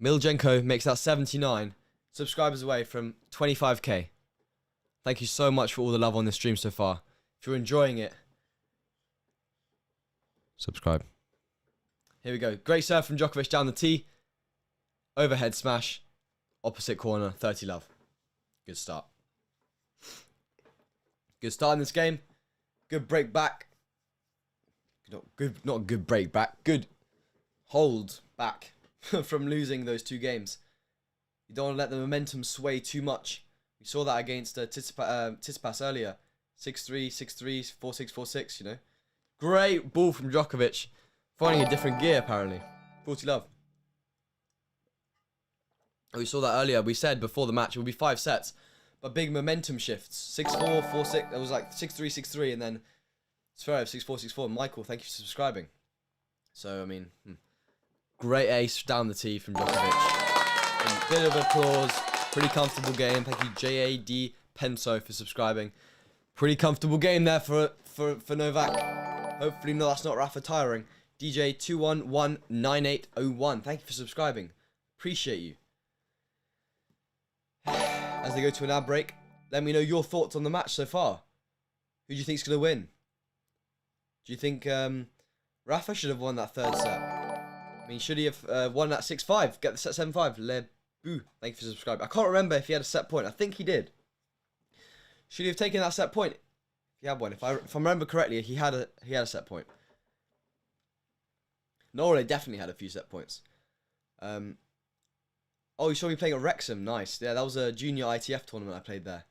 Miljenko makes that 79 subscribers away from 25k. Thank you so much for all the love on this stream so far. If you're enjoying it, subscribe. Here we go. Great serve from Djokovic down the tee. Overhead smash. Opposite corner. 30-love. Good start. Good start in this game. Good break back. Not good break back. Good hold back from losing those 2 games. You don't want to let the momentum sway too much. We saw that against Tsitsipas earlier. 6-3, 6-3, 4-6, 4-6, you know. Great ball from Djokovic. Finding a different gear, apparently. 40-love. We saw that earlier. We said before the match it would be 5 sets. But big momentum shifts. 6-4, 4-6. It was like 6-3, 6-3. And then Zverev, 6-4, 6-4. Michael, thank you for subscribing. So, I mean, great ace down the tee from Djokovic. A bit of applause. Pretty comfortable game. Thank you, JAD Penso, for subscribing. Pretty comfortable game there for Novak. Hopefully, no, that's not Rafa tiring. DJ2119801. Thank you for subscribing. Appreciate you. As they go to an ad break, let me know your thoughts on the match so far. Who do you think's going to win? Do you think Rafa should have won that 3rd set? I mean, should he have won that 6-5? Get the set 7-5? Le Boo. Thank you for subscribing. I can't remember if he had a set point. I think he did. Should he have taken that set point? If he had one. If I remember correctly, he had a set point. Nole definitely had a few set points. Oh, you saw me playing at Wrexham. Nice. Yeah, that was a junior ITF tournament I played there.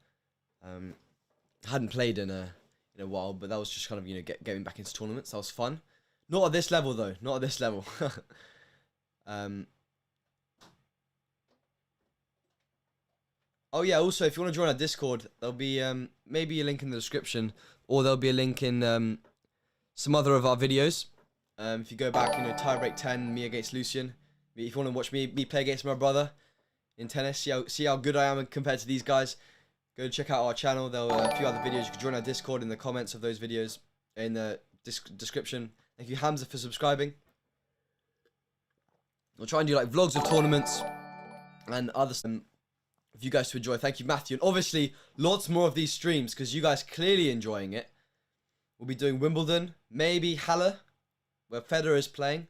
Hadn't played in a while, but that was just kind of, you know, getting back into tournaments. That was fun. Not at this level though. Not at this level. Oh yeah. Also, if you want to join our Discord, there'll be maybe a link in the description, or there'll be a link in some other of our videos. If you go back, you know, tiebreak 10, me against Lucian. If you want to watch me play against my brother in tennis, see how good I am compared to these guys, go and check out our channel. There are a few other videos. You can join our Discord in the comments of those videos in the description. Thank you, Hamza, for subscribing. We'll try and do like vlogs of tournaments and other stuff for you guys to enjoy. Thank you, Matthew. And obviously, lots more of these streams because you guys clearly enjoying it. We'll be doing Wimbledon, maybe Halle, where Federer is playing.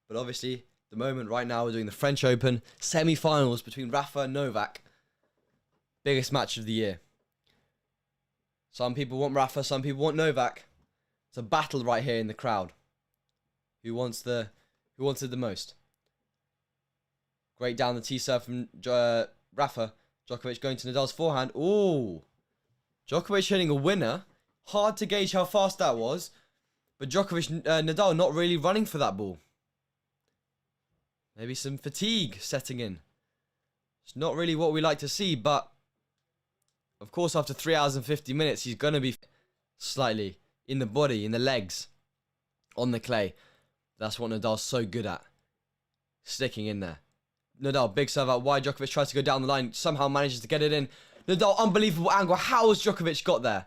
But obviously, the moment right now, we're doing the French Open semi-finals between Rafa and Novak. Biggest match of the year. Some people want Rafa, some people want Novak. It's a battle right here in the crowd. Who wants it the most? Great down the tee serve from Rafa. Djokovic going to Nadal's forehand. Ooh. Djokovic hitting a winner. Hard to gauge how fast that was. But Djokovic, Nadal not really running for that ball. Maybe some fatigue setting in. It's not really what we like to see, but of course after 3 hours and 50 minutes, he's going to be slightly in the body, in the legs, on the clay. That's what Nadal's so good at. Sticking in there. Nadal, big serve out wide. Djokovic tries to go down the line, somehow manages to get it in. Nadal, unbelievable angle. How has Djokovic got there?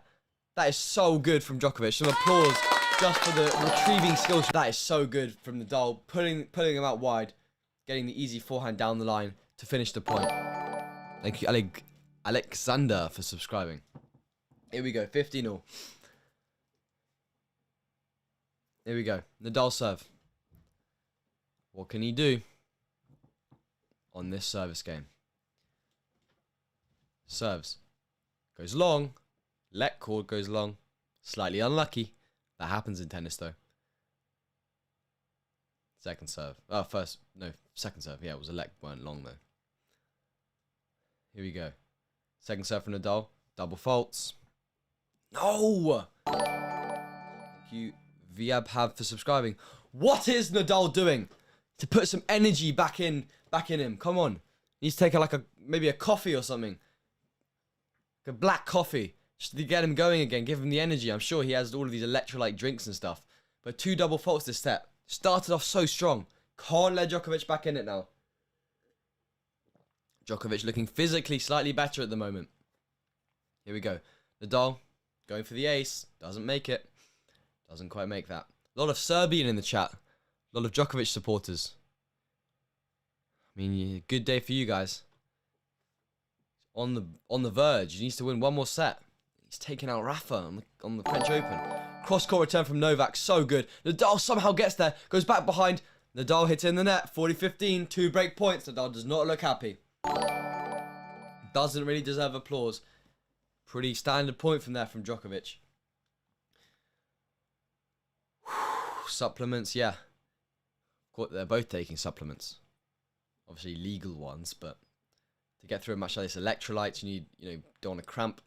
That is so good from Djokovic. Some applause just for the retrieving skills. That is so good from Nadal, pulling him out wide. Getting the easy forehand down the line to finish the point. Thank you, Alexander, for subscribing. Here we go, 15-0. Here we go, Nadal serve. What can he do on this service game? Serves. Goes long. Let cord goes long. Slightly unlucky. That happens in tennis, though. Second serve. Oh, second serve. Yeah, it was a leg, weren't long though. Here we go. Second serve from Nadal. Double faults. No! Thank you, Viabhab, for subscribing. What is Nadal doing to put some energy back in him? Come on. He needs to take maybe a coffee or something. Like a black coffee. Just to get him going again. Give him the energy. I'm sure he has all of these electrolyte drinks and stuff. But 2 double faults this set. Started off so strong. Can't let Djokovic back in it now. Djokovic looking physically slightly better at the moment. Here we go. Nadal going for the ace. Doesn't make it. Doesn't quite make that. A lot of Serbian in the chat. A lot of Djokovic supporters. I mean, good day for you guys. On the verge. He needs to win one more set. He's taking out Rafa on the French Open. Cross-court return from Novak, so good. Nadal somehow gets there, goes back behind. Nadal hits in the net, 40-15, 2 break points. Nadal does not look happy. Doesn't really deserve applause. Pretty standard point from there from Djokovic. Supplements, yeah. They're both taking supplements. Obviously legal ones, but to get through a match like this, electrolytes, you need, don't want to cramp.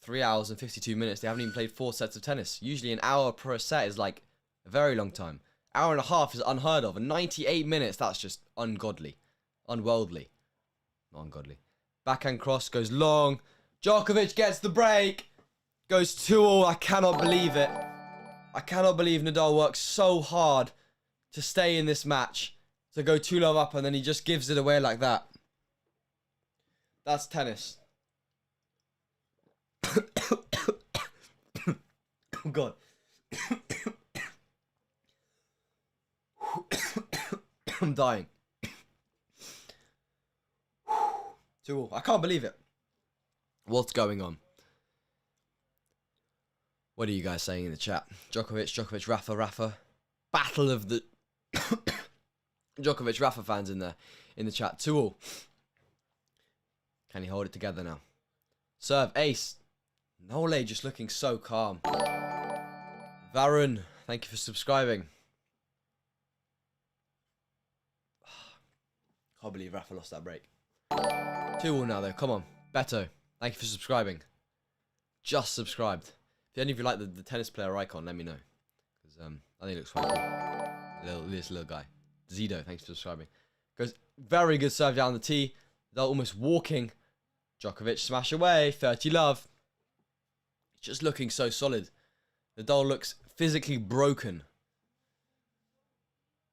3 hours and 52 minutes. They haven't even played 4 sets of tennis. Usually an hour per set is like a very long time. Hour and a half is unheard of. And 98 minutes, that's just ungodly. Unworldly. Not ungodly. Backhand cross goes long. Djokovic gets the break. Goes 2-all. I cannot believe it. I cannot believe Nadal works so hard to stay in this match. To go 2-love up and then he just gives it away like that. That's tennis. Oh God. I'm dying. 2-all. I can't believe it. What's going on? What are you guys saying in the chat? Djokovic, Rafa. Battle of the Djokovic, Rafa fans in the chat. 2-all. Can he hold it together now? Serve, ace. Nole just looking so calm. Varun, thank you for subscribing. Can't believe Rafa lost that break. 2-2 now though. Come on. Beto, thank you for subscribing. Just subscribed. If any of you like the tennis player icon, let me know. Because I think it looks quite cool. This little guy. Zido, thanks for subscribing. Goes very good serve down the tee. They're almost walking. Djokovic smash away. 30 love. Just looking so solid. Nadal looks physically broken.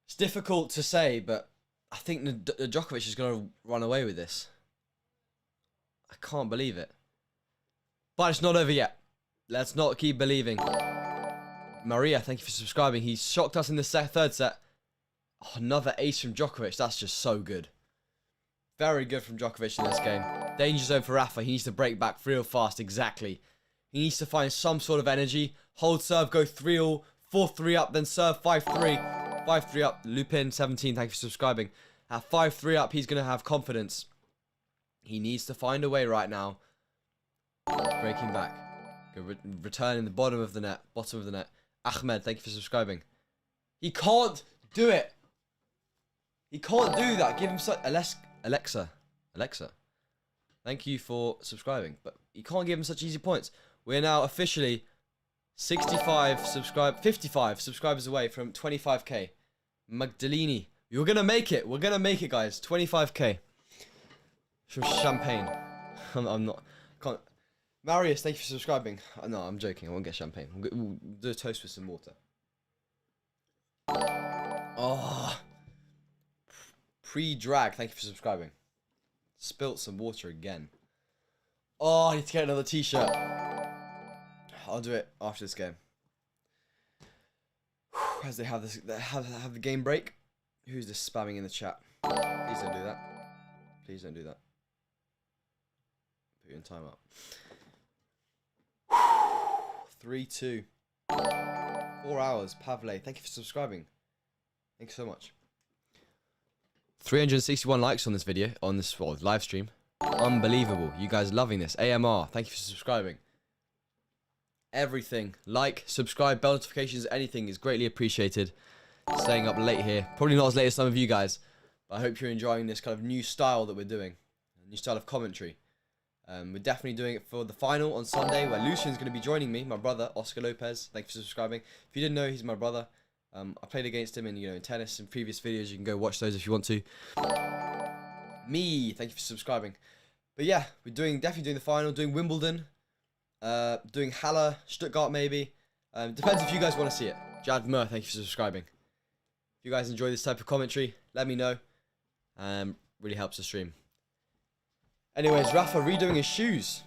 It's difficult to say, but I think Djokovic is going to run away with this. I can't believe it. But it's not over yet. Let's not keep believing. Maria, thank you for subscribing. He shocked us in the third set. Oh, another ace from Djokovic. That's just so good. Very good from Djokovic in this game. Danger zone for Rafa. He needs to break back real fast. Exactly. He needs to find some sort of energy. Hold serve, go 3-all. 4-3 up, then serve 5-3. 5-3 up. Lupin, 17, thank you for subscribing. At 5-3 up, he's going to have confidence. He needs to find a way right now. Breaking back. Go return in the bottom of the net. Bottom of the net. Ahmed, thank you for subscribing. He can't do it. He can't do that. Give him such... Alexa. Thank you for subscribing. But he can't give him such easy points. We're now officially 55 subscribers away from 25k. Magdalini. You're going to make it. We're going to make it, guys. 25k. Some champagne. I'm not... Can't... Marius, thank you for subscribing. No, I'm joking. I won't get champagne. We'll do a toast with some water. Oh. Pre-drag, thank you for subscribing. Spilt some water again. Oh, I need to get another t-shirt. I'll do it after this game. As they have this, have the game break. Who's this spamming in the chat? Please don't do that. Please don't do that. Put you in timeout. 3-2. 4 hours. Pavle, thank you for subscribing. Thank you so much. 361 likes on this video, on this live stream. Unbelievable. You guys loving this. AMR, thank you for subscribing. Everything. Like, subscribe, bell notifications, anything is greatly appreciated. Staying up late here. Probably not as late as some of you guys. But I hope you're enjoying this kind of new style that we're doing. A new style of commentary. We're definitely doing it for the final on Sunday, where Lucian's going to be joining me, my brother, Oscar Lopez. Thank you for subscribing. If you didn't know, he's my brother. I played against him in tennis in previous videos. You can go watch those if you want to. Me, thank you for subscribing. But yeah, we're definitely doing the final, doing Wimbledon, doing Halle, Stuttgart maybe. Depends if you guys want to see it. Jad Mur, thank you for subscribing. If you guys enjoy this type of commentary, let me know. Really helps the stream. Anyways, Rafa redoing his shoes.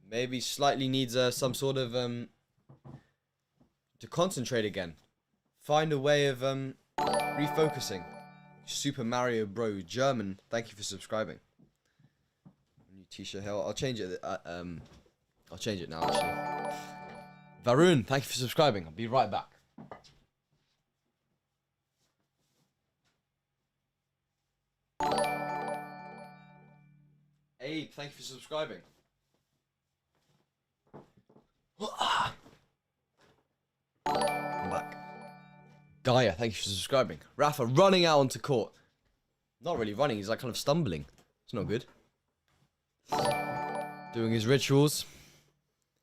Maybe slightly needs some sort of to concentrate again. Find a way of refocusing. Super Mario Bro German, thank you for subscribing. New t-shirt here. I'll change it. I'll change it now actually. Varun, thank you for subscribing. I'll be right back. Abe, thank you for subscribing. I'm back. Gaia, thank you for subscribing. Rafa running out onto court. Not really running, he's like kind of stumbling. It's not good. Doing his rituals.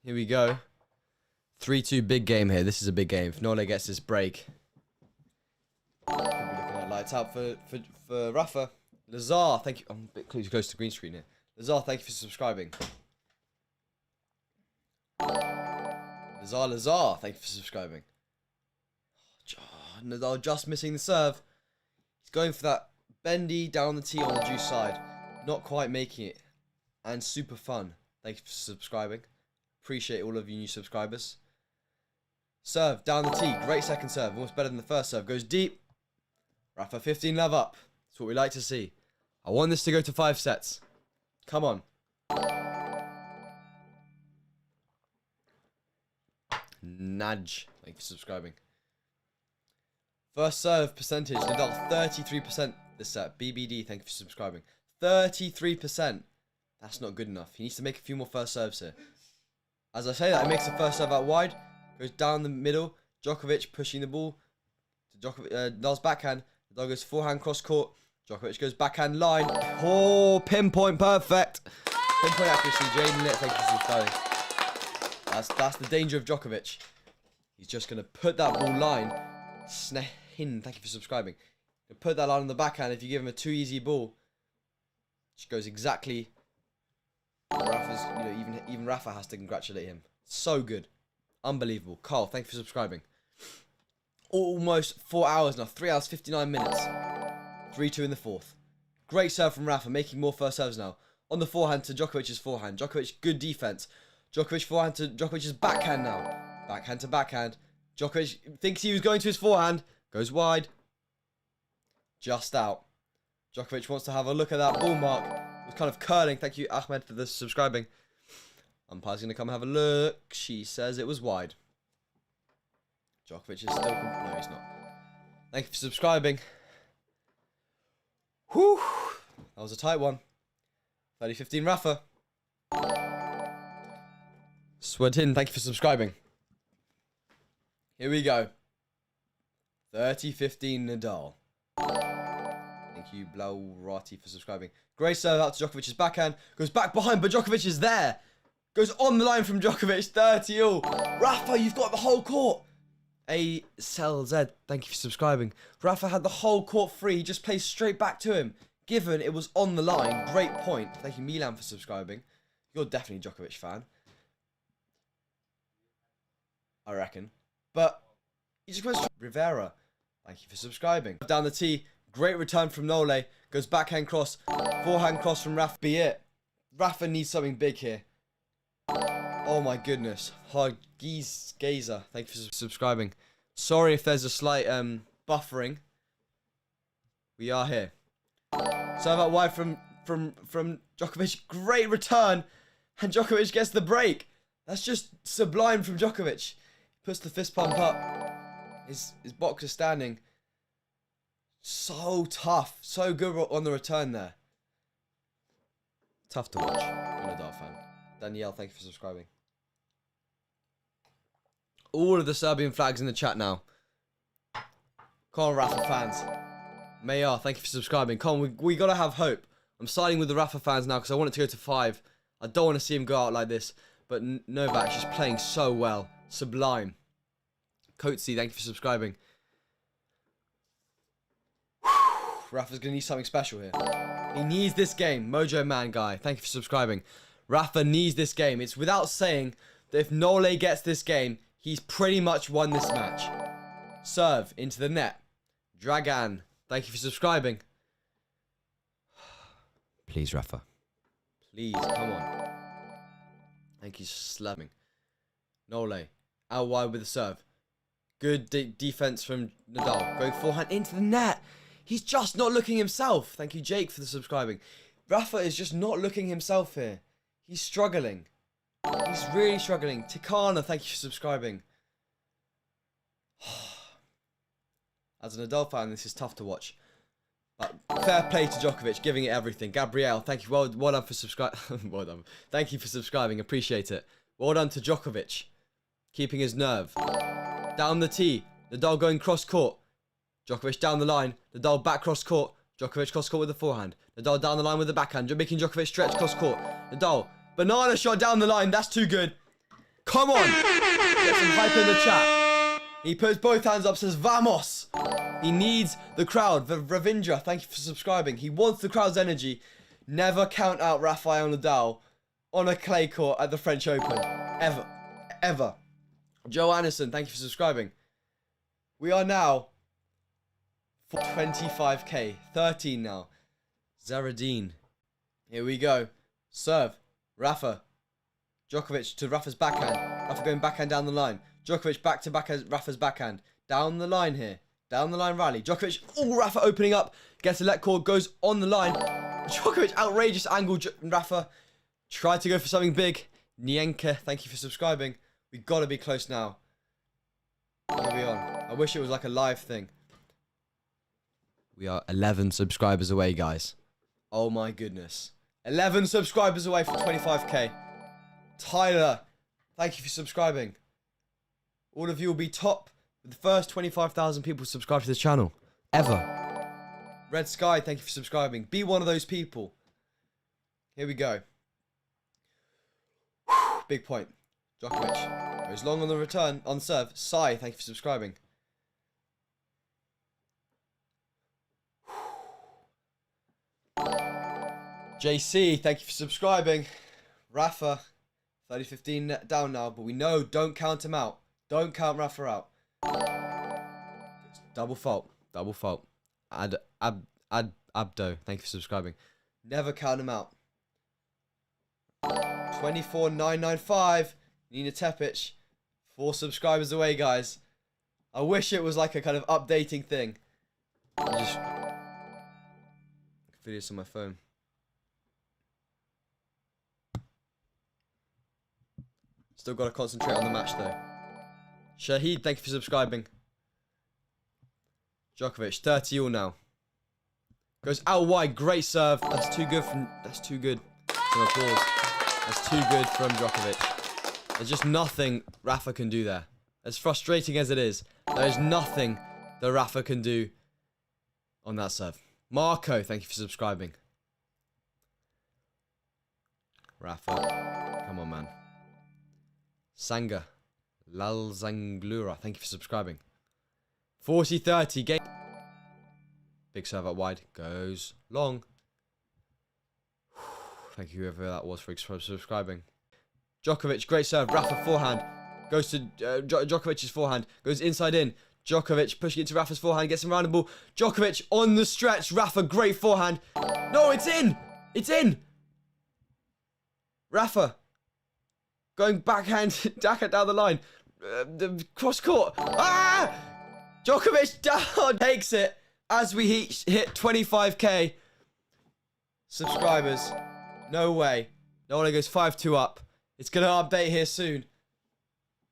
Here we go. 3-2 big game here. This is a big game. If Nole gets this break, could be looking at lights out for Rafa. Lazar, thank you. I'm a bit close to green screen here. Lazar, thank you for subscribing. Lazar, thank you for subscribing. Nadal just missing the serve. He's going for that bendy down the tee on the juice side. Not quite making it. And super fun. Thank you for subscribing. Appreciate all of you new subscribers. Serve down the tee. Great second serve. Almost better than the first serve. Goes deep. Rafa 15 love up. That's what we like to see. I want this to go to 5 sets. Come on. Nudge. Thank you for subscribing. First serve percentage, Nadal 33% this set. BBD, thank you for subscribing. 33%. That's not good enough. He needs to make a few more first serves here. As I say that, he makes the first serve out wide. Goes down the middle. Djokovic pushing the ball to Nadal's backhand. Nadal goes forehand cross court. Djokovic goes backhand line. Oh, pinpoint perfect. Pinpoint accuracy. Jaden Lit, thank you for subscribing. That's the danger of Djokovic. He's just going to put that ball line. Snehin, thank you for subscribing. Put that line on the backhand. If you give him a too easy ball, which goes exactly. Rafa's, even Rafa has to congratulate him. So good. Unbelievable. Carl, thank you for subscribing. Almost 4 hours now. 3 hours, 59 minutes. 3-2 in the fourth. Great serve from Rafa, making more first serves now. On the forehand to Djokovic's forehand. Djokovic, good defense. Djokovic forehand to Djokovic's backhand now. Backhand to backhand. Djokovic thinks he was going to his forehand. Goes wide. Just out. Djokovic wants to have a look at that ball mark. It was kind of curling. Thank you, Ahmed, for the subscribing. Umpire's going to come and have a look. She says it was wide. Djokovic is still... No, he's not. Thank you for subscribing. Whew. That was a tight one. 30-15 Rafa. Swadin, thank you for subscribing. Here we go. 30-15 Nadal. Thank you, Blaurati, for subscribing. Great serve out to Djokovic's backhand. Goes back behind, but Djokovic is there. Goes on the line from Djokovic. 30-all. Rafa, you've got the whole court. ACLZ, thank you for subscribing. Rafa had the whole court free. He just plays straight back to him. Given it was on the line. Great point. Thank you, Milan, for subscribing. You're definitely a Djokovic fan. I reckon. But he just goes to Rivera. Thank you for subscribing. Down the tee. Great return from Nole. Goes backhand cross. Forehand cross from Rafa. Be it. Rafa needs something big here. Oh my goodness. Hargiz Gazer. Thank you for subscribing. Sorry if there's a slight buffering. We are here. Serve out wide from Djokovic. Great return. And Djokovic gets the break. That's just sublime from Djokovic. Puts the fist pump up. His boxer standing. So tough. So good on the return there. Tough to watch. I'm a Nadal fan. Danielle, thank you for subscribing. All of the Serbian flags in the chat now. Come on, Rafa fans. Mayar, thank you for subscribing. Come on, we gotta have hope. I'm siding with the Rafa fans now because I want it to go to 5. I don't want to see him go out like this. But Novak's just playing so well. Sublime. Coatsy, thank you for subscribing. Rafa's going to need something special here. He needs this game. Mojo Man Guy, thank you for subscribing. Rafa needs this game. It's without saying that if Nole gets this game, he's pretty much won this match. Serve into the net. Dragan, thank you for subscribing. Please, Rafa. Please, come on. Thank you, slamming. Nole, out wide with the serve. Good defense from Nadal. Going forehand into the net. He's just not looking himself. Thank you, Jake, for the subscribing. Rafa is just not looking himself here. He's struggling. He's really struggling. Tikana, thank you for subscribing. As a Nadal fan, this is tough to watch. But fair play to Djokovic, giving it everything. Gabrielle, thank you. Well done for subscribing. Well done. Thank you for subscribing. Appreciate it. Well done to Djokovic. Keeping his nerve. Down the tee. Nadal going cross court. Djokovic down the line. Nadal back cross court. Djokovic cross court with the forehand. Nadal down the line with the backhand. Making Djokovic stretch cross court. Nadal. Banana shot down the line. That's too good. Come on. Get some hype in the chat. He puts both hands up, says Vamos. He needs the crowd. Ravindra, thank you for subscribing. He wants the crowd's energy. Never count out Rafael Nadal on a clay court at the French Open. Ever. Ever. Joe Anderson, thank you for subscribing. We are now for 25k. 13 now. Zaradine. Here we go. Serve. Rafa. Djokovic to Rafa's backhand. Rafa going backhand down the line. Djokovic back to back Rafa's backhand. Down the line here. Down the line rally. Djokovic. Oh, Rafa opening up. Gets a let call. Goes on the line. Djokovic. Outrageous angle. Rafa tried to go for something big. Nienke. Thank you for subscribing. We got to be close now. What are we on? I wish it was like a live thing. We are 11 subscribers away, guys. Oh my goodness. 11 subscribers away from 25k. Tyler, thank you for subscribing. All of you will be top with the first 25,000 people subscribe to this channel. Ever. Red Sky, thank you for subscribing. Be one of those people. Here we go. Big point. Djokovic goes long on the return, on serve. Sai, thank you for subscribing. JC, thank you for subscribing. Rafa, 30-15 down now, but we know don't count him out. Don't count Rafa out. Double fault. Double fault. Abdo, thank you for subscribing. Never count him out. 24,995. Nina Tepic. 4 subscribers away, guys. I wish it was like a kind of updating thing. Just videos on my phone. Still got to concentrate on the match though. Shahid, thank you for subscribing. Djokovic, 30 all now. Goes out wide, great serve. That's too good from. That's too good. Some applause. That's too good from Djokovic. There's just nothing Rafa can do there. As frustrating as it is, there is nothing that Rafa can do on that serve. Marco, thank you for subscribing. Rafa, come on, man. Sanga, Lalzanglura, thank you for subscribing. 40-30 game. Big serve out wide, goes long. Thank you whoever that was for subscribing. Djokovic, great serve. Rafa forehand. Goes to Djokovic's forehand. Goes inside in. Djokovic pushing it to Rafa's forehand. Gets him around the ball. Djokovic on the stretch. Rafa, great forehand. No, it's in. It's in. Rafa. Going backhand. Down the line. The cross court. Ah! Djokovic down. Takes it as we hit 25k subscribers. No way. No one goes 5-2 up. It's going to update here soon.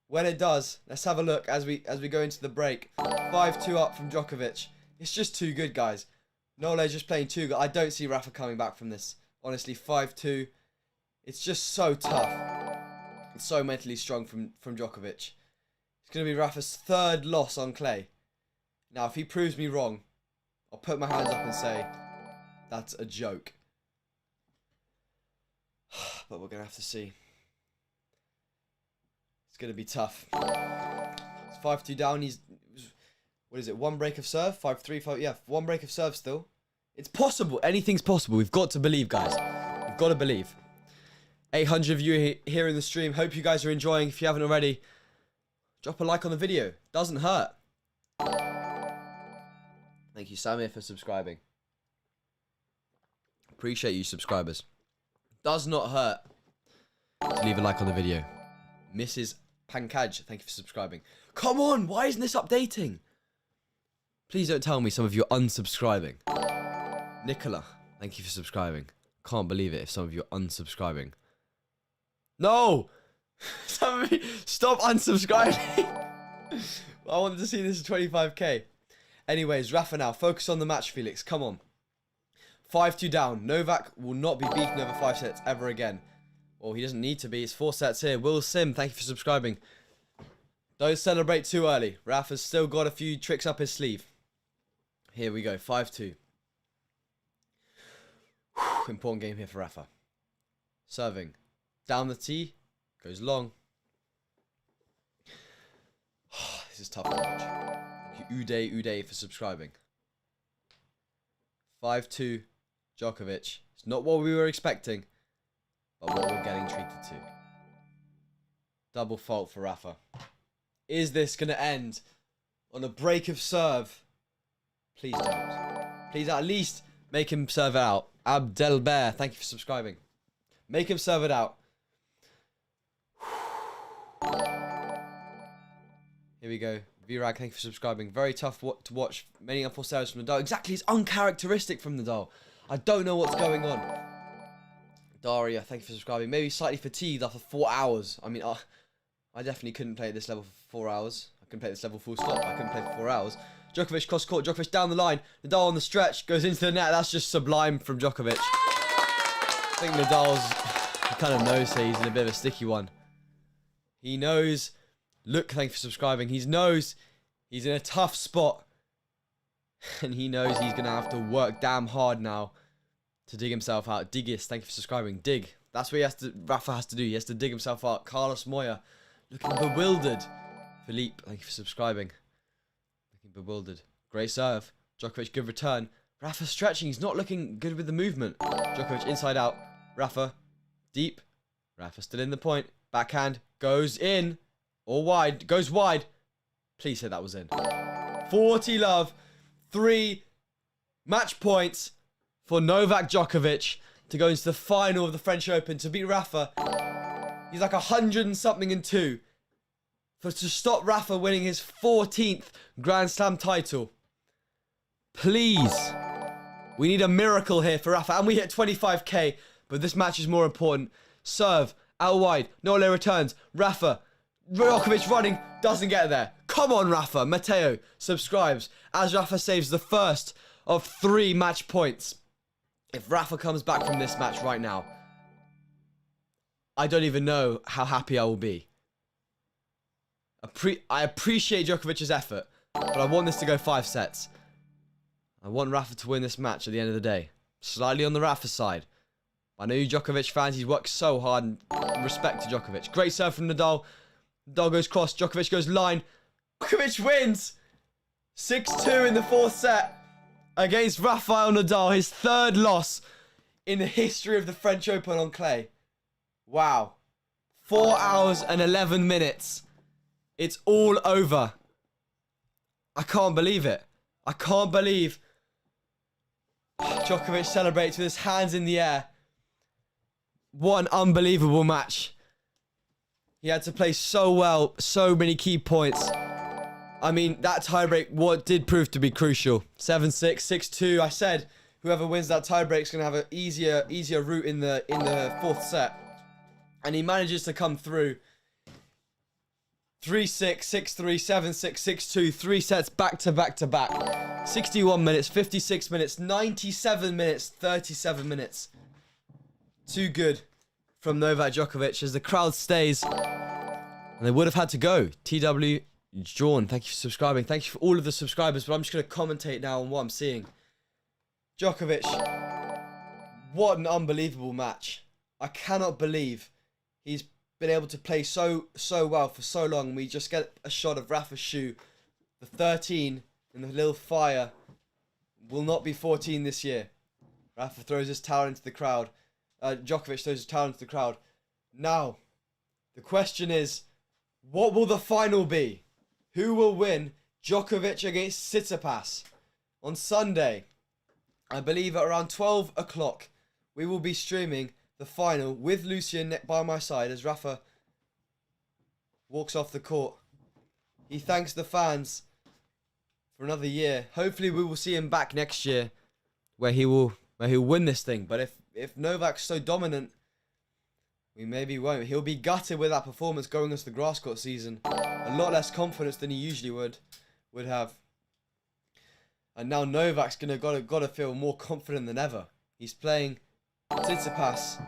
When it does, let's have a look as we go into the break. 5-2 up from Djokovic. It's just too good, guys. Nole's just playing too good. I don't see Rafa coming back from this. Honestly, 5-2. It's just so tough. It's so mentally strong from Djokovic. It's going to be Rafa's 3rd loss on clay. Now, if he proves me wrong, I'll put my hands up and say, that's a joke. But we're going to have to see. It's going to be tough. It's 5-2 down. He's, what is it, 1 break of serve? 5-3, 5, yeah, 1 break of serve still. It's possible. Anything's possible. We've got to believe, guys. We've got to believe. 800 of you here in the stream. Hope you guys are enjoying. If you haven't already, drop a like on the video. Doesn't hurt. Thank you, Samir, for subscribing. Appreciate you, subscribers. Does not hurt to leave a like on the video. Mrs. Pankaj, thank you for subscribing. Come on, why isn't this updating? Please don't tell me some of you are unsubscribing. Nicola, thank you for subscribing. Can't believe it if some of you are unsubscribing. No! Some of you, stop unsubscribing. I wanted to see this at 25k. Anyways, Rafa now. Focus on the match, Felix. Come on. 5-2 down. Novak will not be beaten over 5 sets ever again. Well, he doesn't need to be. It's 4 sets here. Will Sim, thank you for subscribing. Don't celebrate too early. Rafa's still got a few tricks up his sleeve. Here we go. 5-2. Important game here for Rafa. Serving. Down the tee. Goes long. This is tough to watch. Thank you, Uday for subscribing. 5-2. Djokovic. It's not what we were expecting, but what we're getting treated to. Double fault for Rafa. Is this going to end on a break of serve? Please don't. Please at least make him serve it out. Abdelber, thank you for subscribing. Make him serve it out. Here we go. Virag, thank you for subscribing. Very tough to watch. Many unforced errors from Nadal. Exactly, it's uncharacteristic from Nadal. I don't know what's going on. Daria, thank you for subscribing. Maybe slightly fatigued after 4 hours. I mean, I definitely couldn't play at this level for 4 hours. I couldn't play at this level full stop. I couldn't play for 4 hours. Djokovic cross court. Djokovic down the line. Nadal on the stretch. Goes into the net. That's just sublime from Djokovic. I think Nadal's... He kind of knows that he's in a bit of a sticky one. He knows... Look, thank you for subscribing. He knows he's in a tough spot. And he knows he's going to have to work damn hard now to dig himself out. Digis, thank you for subscribing. Dig. That's what Rafa has to do. He has to dig himself out. Carlos Moya, looking bewildered. Philippe, thank you for subscribing. Looking bewildered. Great serve. Djokovic, good return. Rafa stretching. He's not looking good with the movement. Djokovic, inside out. Rafa, deep. Rafa still in the point. Backhand, goes in. Or wide. Goes wide. Please say that was in. 40 love. 3 match points for Novak Djokovic to go into the final of the French Open to beat Rafa. He's like 100 and something and 2 to stop Rafa winning his 14th Grand Slam title. Please, we need a miracle here for Rafa, and we hit 25k, but this match is more important. Serve out wide, Nole returns. Rafa, Djokovic running, doesn't get there. Come on, Rafa. Matteo subscribes as Rafa saves the first of 3 match points. If Rafa comes back from this match right now, I don't even know how happy I will be. I appreciate Djokovic's effort, but I want this to go 5 sets. I want Rafa to win this match at the end of the day. Slightly on the Rafa side. I know you Djokovic fans, he's worked so hard, and respect to Djokovic. Great serve from Nadal. Nadal goes cross, Djokovic goes line. Djokovic wins! 6-2 in the 4th set against Rafael Nadal, his 3rd loss in the history of the French Open on clay. Wow. 4 hours and 11 minutes. It's all over. I can't believe it. I can't believe Djokovic celebrates with his hands in the air. What an unbelievable match. He had to play so well, so many key points. I mean, that tiebreak did prove to be crucial. 7-6, 6-2. I said whoever wins that tiebreak is going to have an easier route in the 4th set. And he manages to come through. 3-6, 6-3, 7-6, 6-2. 3 sets back to back to back. 61 minutes, 56 minutes, 97 minutes, 37 minutes. Too good from Novak Djokovic as the crowd stays. And they would have had to go. TW John, thank you for subscribing. Thank you for all of the subscribers, but I'm just going to commentate now on what I'm seeing. Djokovic, what an unbelievable match. I cannot believe he's been able to play so well for so long. We just get a shot of Rafa's shoe. The 13 and the little fire will not be 14 this year. Rafa throws his towel into the crowd. Djokovic throws his towel into the crowd. Now, the question is, what will the final be? Who will win Djokovic against Tsitsipas on Sunday? I believe at around 12 o'clock, we will be streaming the final with Lucien by my side as Rafa walks off the court. He thanks the fans for another year. Hopefully we will see him back next year where he'll win this thing. But if Novak's so dominant, we maybe won't. He'll be gutted with that performance going into the grass court season. A lot less confidence than he usually would have. And now Novak's gotta feel more confident than ever. He's playing Tsitsipas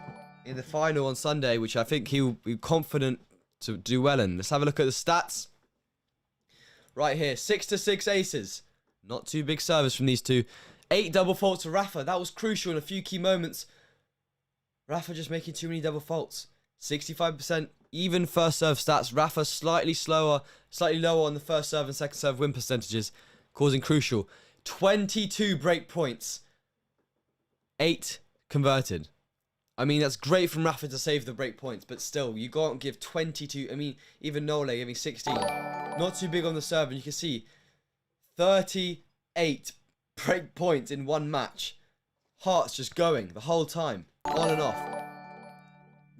in the final on Sunday, which I think he'll be confident to do well in. Let's have a look at the stats. Right here, 6-6 aces. Not too big service from these two. 8 double faults to Rafa. That was crucial in a few key moments. Rafa just making too many double faults. 65% even first serve stats. Rafa slightly lower on the first serve and second serve win percentages, causing crucial. 22 break points. 8 converted. I mean, that's great from Rafa to save the break points, but still, you can't give 22. I mean, even Nole giving 16. Not too big on the serve, and you can see 38 break points in one match. Hearts just going the whole time, on and off.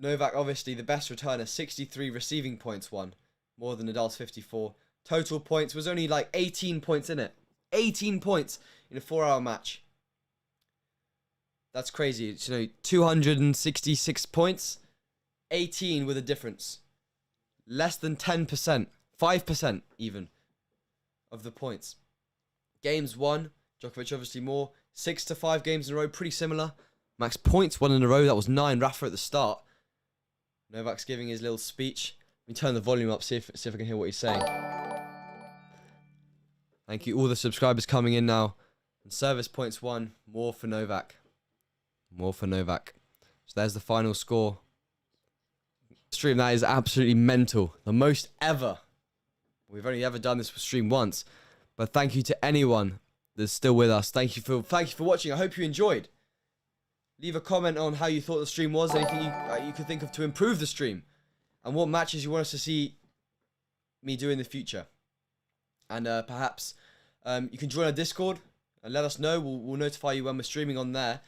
Novak, obviously, the best returner, 63 receiving points won, more than Nadal's 54. Total points was only like 18 points in it. 18 points in a 4-hour match. That's crazy. It's, 266 points, 18 with a difference. Less than 10%, 5% even, of the points. Games won, Djokovic obviously more. 6-5 games in a row, pretty similar. Max points won in a row, that was 9. Rafa at the start. Novak's giving his little speech. Let me turn the volume up, see if I can hear what he's saying. Thank you, all the subscribers coming in now. And service points won. More for Novak. More for Novak. So there's the final score. Stream, that is absolutely mental. The most ever. We've only ever done this stream once. But thank you to anyone that's still with us. Thank you for watching. I hope you enjoyed. Leave a comment on how you thought the stream was. Anything you could think of to improve the stream. And what matches you want us to see me do in the future. And perhaps you can join our Discord and let us know. We'll notify you when we're streaming on there.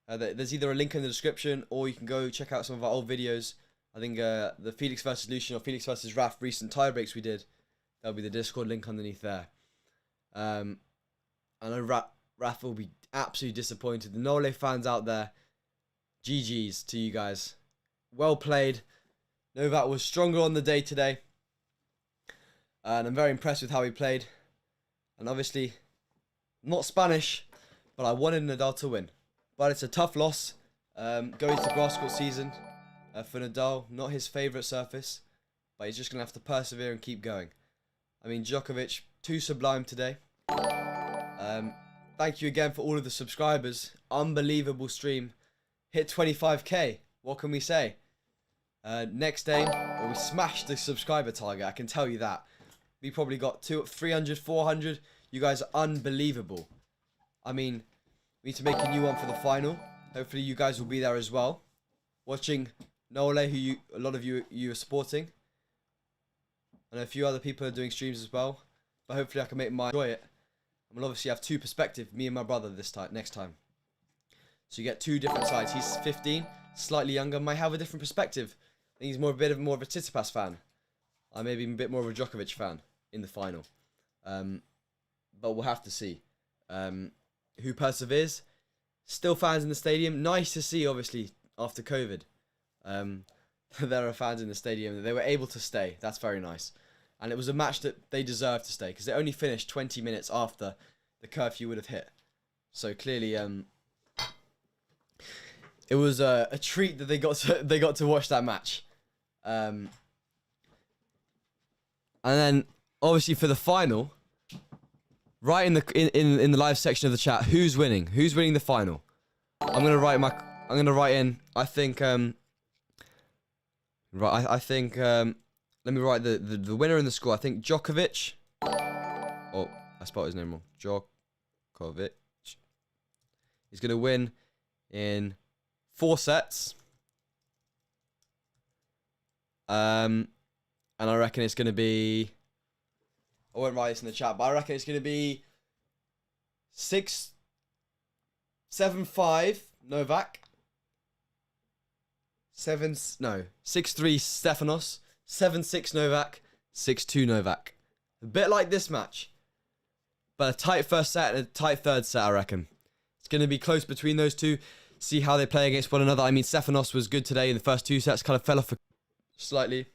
There's either a link in the description, or you can go check out some of our old videos. I think the Felix versus Lucian or Felix versus Raf recent tiebreaks we did. There'll be the Discord link underneath there. I know Raf will be absolutely disappointed. The Nole fans out there, GG's to you guys. Well played. Novak was stronger on the day today. And I'm very impressed with how he played. And obviously, not Spanish, but I wanted Nadal to win. But it's a tough loss going to grass court season for Nadal. Not his favourite surface, but he's just going to have to persevere and keep going. I mean, Djokovic, too sublime today. Thank you again for all of the subscribers. Unbelievable stream. Hit 25k. What can we say? Next day, we smashed the subscriber target. I can tell you that. We probably got 300, 400. You guys are unbelievable. I mean, we need to make a new one for the final. Hopefully you guys will be there as well. Watching Nole, who a lot of you are supporting. And a few other people are doing streams as well. But hopefully I can make mine enjoy it. And we'll obviously have two perspectives, me and my brother next time. So you get two different sides. He's 15, slightly younger, might have a different perspective. I think he's a bit more of a Tsitsipas fan. I maybe a bit more of a Djokovic fan in the final. But we'll have to see who perseveres. Still fans in the stadium. Nice to see, obviously, after COVID. There are fans in the stadium. They were able to stay. That's very nice. And it was a match that they deserved to stay, because they only finished 20 minutes after the curfew would have hit. So clearly, it was a treat that they got to watch that match. And then obviously for the final, right in the live section of the chat, who's winning? Who's winning the final? I'm gonna write in. I think let me write the winner and the score. I think Djokovic. Oh, I spelled his name wrong. Djokovic. He's gonna win in 4 sets. And I reckon it's gonna be. I won't write this in the chat, but I reckon it's gonna be 6-7-5 Novak. 6-3 Stefanos. 7-6 Novak. 6-2 Novak. A bit like this match, but a tight first set and a tight third set. I reckon it's gonna be close between those two. See how they play against one another. I mean, Stefanos was good today in the first 2 sets. Kind of fell off slightly,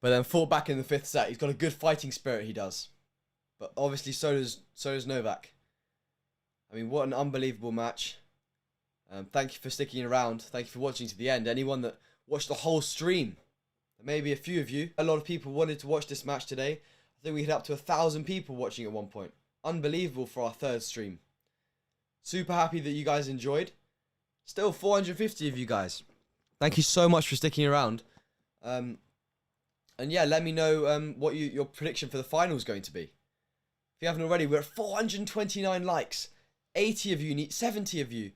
but then fought back in the 5th set. He's got a good fighting spirit, he does. But obviously so does Novak. I mean, what an unbelievable match. Thank you for sticking around. Thank you for watching to the end. Anyone that watched the whole stream. There may be a few of you. A lot of people wanted to watch this match today. I think we hit up to 1,000 people watching at one point. Unbelievable for our 3rd stream. Super happy that you guys enjoyed. Still 450 of you guys. Thank you so much for sticking around. And yeah, let me know what your prediction for the final is going to be. If you haven't already, we're at 429 likes. 70 of you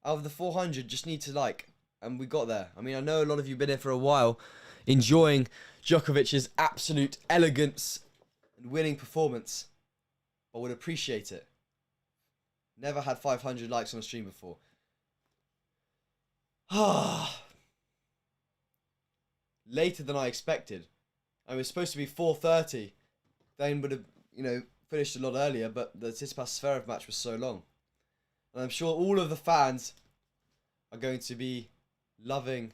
out of the 400 just need to like. And we got there. I mean, I know a lot of you have been here for a while, enjoying Djokovic's absolute elegance and winning performance. I would appreciate it. Never had 500 likes on a stream before. Later than I expected. I was supposed to be 4:30. Then would have, finished a lot earlier, but the Tsitsipas Zverev match was so long. And I'm sure all of the fans are going to be loving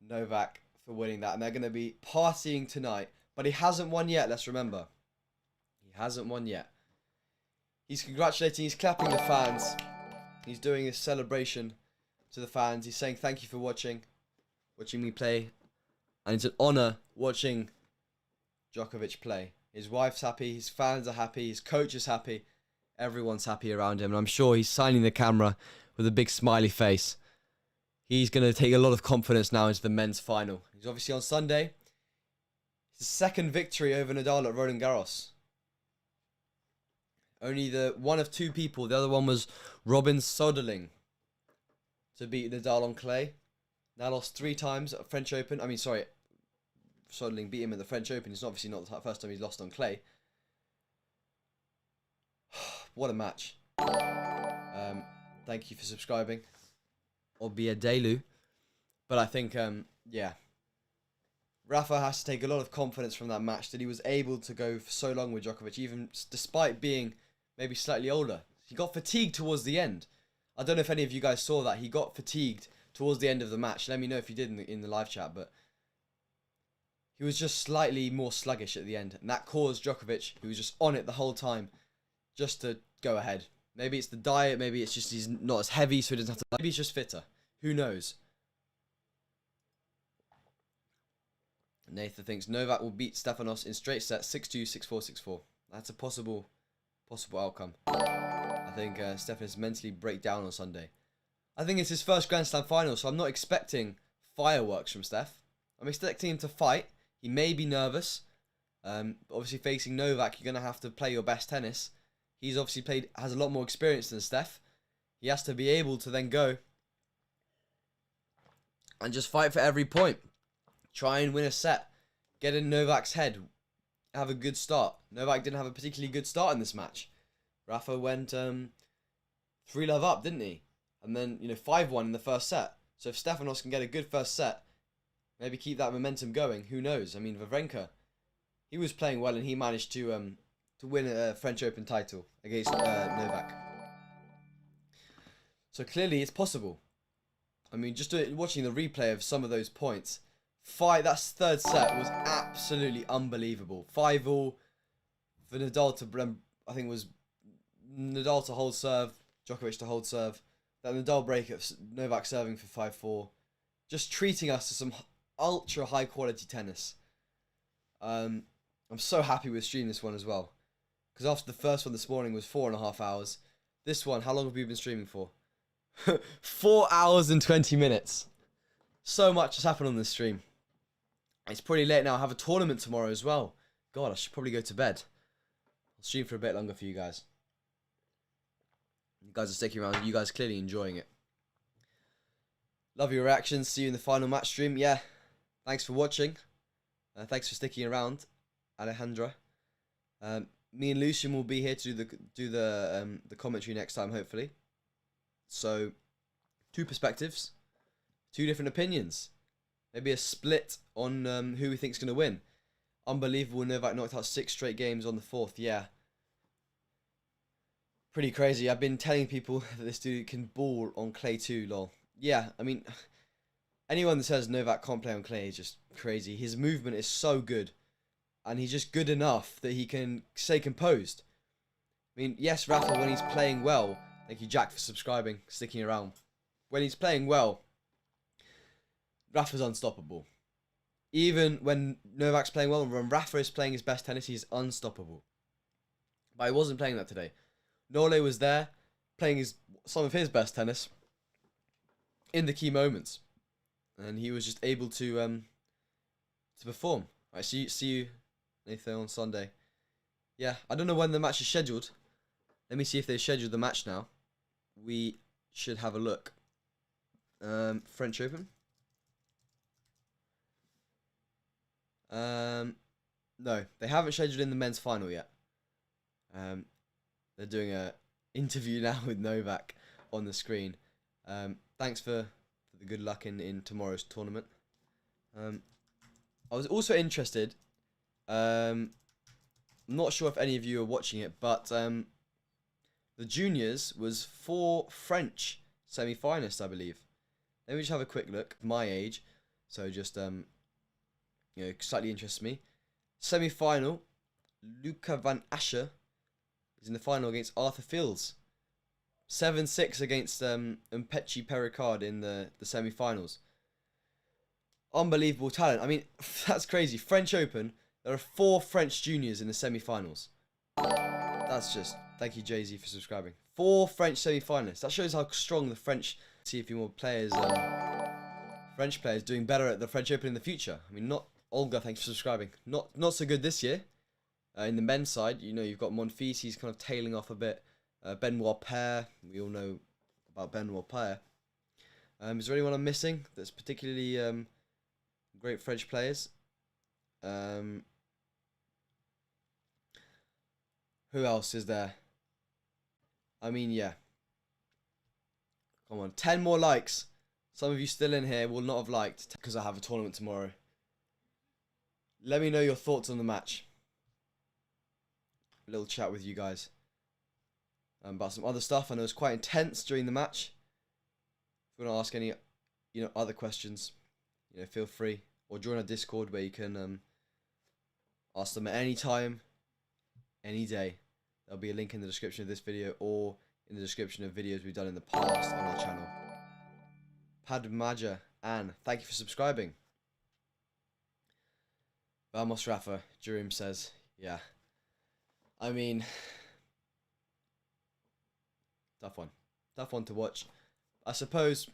Novak for winning that. And they're going to be partying tonight. But he hasn't won yet, let's remember. He hasn't won yet. He's congratulating, he's clapping the fans. He's doing a celebration to the fans. He's saying thank you for watching me play. And it's an honour watching Djokovic play. His wife's happy, his fans are happy, his coach is happy. Everyone's happy around him, and I'm sure he's signing the camera with a big smiley face. He's going to take a lot of confidence now into the men's final. He's obviously on Sunday. His second victory over Nadal at Roland Garros. Only the one of two people. The other one was Robin Soderling to beat Nadal on clay. Now lost 3 times at French Open. I mean, sorry, Soderling beat him at the French Open. It's obviously not the first time he's lost on clay. What a match. Thank you for subscribing. Or be a Delu. But I think, yeah. Rafa has to take a lot of confidence from that match that he was able to go for so long with Djokovic, even despite being maybe slightly older. He got fatigued towards the end. I don't know if any of you guys saw that. He got fatigued towards the end of the match. Let me know if you did in the live chat, but he was just slightly more sluggish at the end. And that caused Djokovic, who was just on it the whole time, just to go ahead. Maybe it's the diet, maybe it's just he's not as heavy, so he doesn't have to... Maybe he's just fitter. Who knows? Nathan thinks Novak will beat Stefanos in straight sets 6-2, 6-4, 6-4. That's a possible outcome. I think Stefanos mentally break down on Sunday. I think it's his first Grand Slam final, so I'm not expecting fireworks from Steph. I'm expecting him to fight. He may be nervous. Obviously, facing Novak, you're going to have to play your best tennis. He's obviously has a lot more experience than Steph. He has to be able to then go and just fight for every point. Try and win a set. Get in Novak's head. Have a good start. Novak didn't have a particularly good start in this match. Rafa went 3-love up, didn't he? And then, 5-1 in the first set. So if Stefanos can get a good first set, maybe keep that momentum going, who knows? I mean, Wawrinka, he was playing well and he managed to win a French Open title against Novak. So clearly it's possible. I mean, just watching the replay of some of those points, that third set was absolutely unbelievable. 5-all for Nadal to, I think it was Nadal to hold serve, Djokovic to hold serve. That Nadal break of Novak serving for 5-4. Just treating us to some ultra high quality tennis. I'm so happy with streaming this one as well. Because after the first one this morning was 4.5 hours. This one, how long have we been streaming for? 4 hours and 20 minutes. So much has happened on this stream. It's pretty late now. I have a tournament tomorrow as well. God, I should probably go to bed. I'll stream for a bit longer for you guys. You guys are sticking around. You guys are clearly enjoying it. Love your reactions. See you in the final match stream. Yeah. Thanks for watching. Thanks for sticking around, Alejandra. Me and Lucian will be here to do the commentary next time, hopefully. So, 2 perspectives, 2 different opinions. Maybe a split on who we think's going to win. Unbelievable, Novak knocked out 6 straight games on the 4th, yeah. Pretty crazy. I've been telling people that this dude can ball on clay too, lol. Yeah, I mean, anyone that says Novak can't play on clay is just crazy. His movement is so good. And he's just good enough that he can stay composed. I mean, yes, Rafa, when he's playing well, thank you, Jack, for subscribing, sticking around. When he's playing well, Rafa's unstoppable. Even when Novak's playing well, when Rafa is playing his best tennis, he's unstoppable. But he wasn't playing that today. Nole was there, playing some of his best tennis in the key moments. And he was just able to perform. Right, see you, Nathan, on Sunday. Yeah, I don't know when the match is scheduled. Let me see if they scheduled the match now. We should have a look. French Open. No, they haven't scheduled in the men's final yet. They're doing a interview now with Novak on the screen. Thanks for the good luck in tomorrow's tournament. I was also interested. I'm not sure if any of you are watching it, but the juniors was 4 French semi-finalists, I believe. Let me just have a quick look. My age, so just slightly interests me. Semi-final, Luca van Ascher is in the final against Arthur Fields. 7-6 against Umpechi Pericard in the semi-finals. Unbelievable talent. I mean, that's crazy. French Open, there are 4 French juniors in the semi-finals. That's just Thank you, Jay-Z, for subscribing. 4 French semi-finalists. That shows how strong the French. See a few more players, French players doing better at the French Open in the future. I mean, not Olga. Thanks for subscribing. Not so good this year. In the men's side, you know, you've got Monfils. He's kind of tailing off a bit. Benoit Paire. We all know about Benoit Paire. Is there anyone I'm missing that's particularly great French players? Who else is there? I mean, yeah. Come on, 10 more likes. Some of you still in here will not have liked because I have a tournament tomorrow. Let me know your thoughts on the match. A little chat with you guys about some other stuff. I know it's quite intense during the match. If you want to ask any, other questions, feel free, or join our Discord where you can ask them at any time, any day. There'll be a link in the description of this video or in the description of videos we've done in the past on our channel. Padmaja Anne, thank you for subscribing. Vamos Rafa, Jurim says, yeah. I mean, tough one. Tough one to watch. I suppose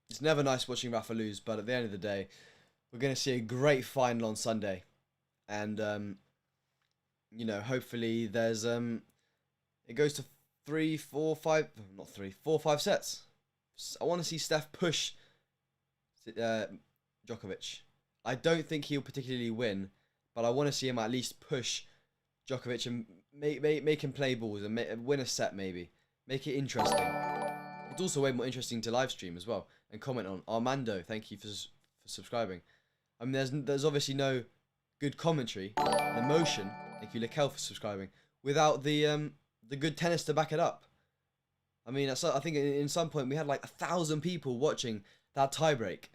it's never nice watching Rafa lose, but at the end of the day, we're going to see a great final on Sunday. And, hopefully there's, it goes to 4, 5 sets. I want to see Steph push Djokovic. I don't think he'll particularly win, but I want to see him at least push Djokovic and make him play balls and win a set maybe. Make it interesting. It's also way more interesting to live stream as well and comment on. Armando, thank you for subscribing. I mean, there's obviously no good commentary and emotion. Thank you, Lakel, for subscribing. Without the good tennis to back it up. I mean, I think in some point we had like 1,000 people watching that tiebreak.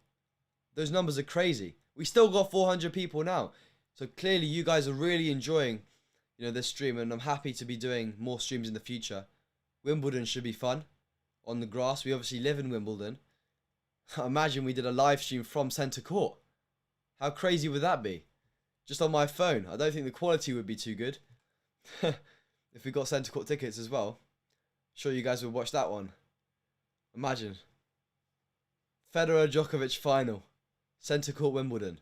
Those numbers are crazy. We still got 400 people now. So clearly you guys are really enjoying, this stream, and I'm happy to be doing more streams in the future. Wimbledon should be fun. On the grass, we obviously live in Wimbledon. Imagine we did a live stream from centre court. How crazy would that be? Just on my phone. I don't think the quality would be too good. If we got centre court tickets as well. Sure you guys would watch that one. Imagine. Federer Djokovic final. Centre court Wimbledon.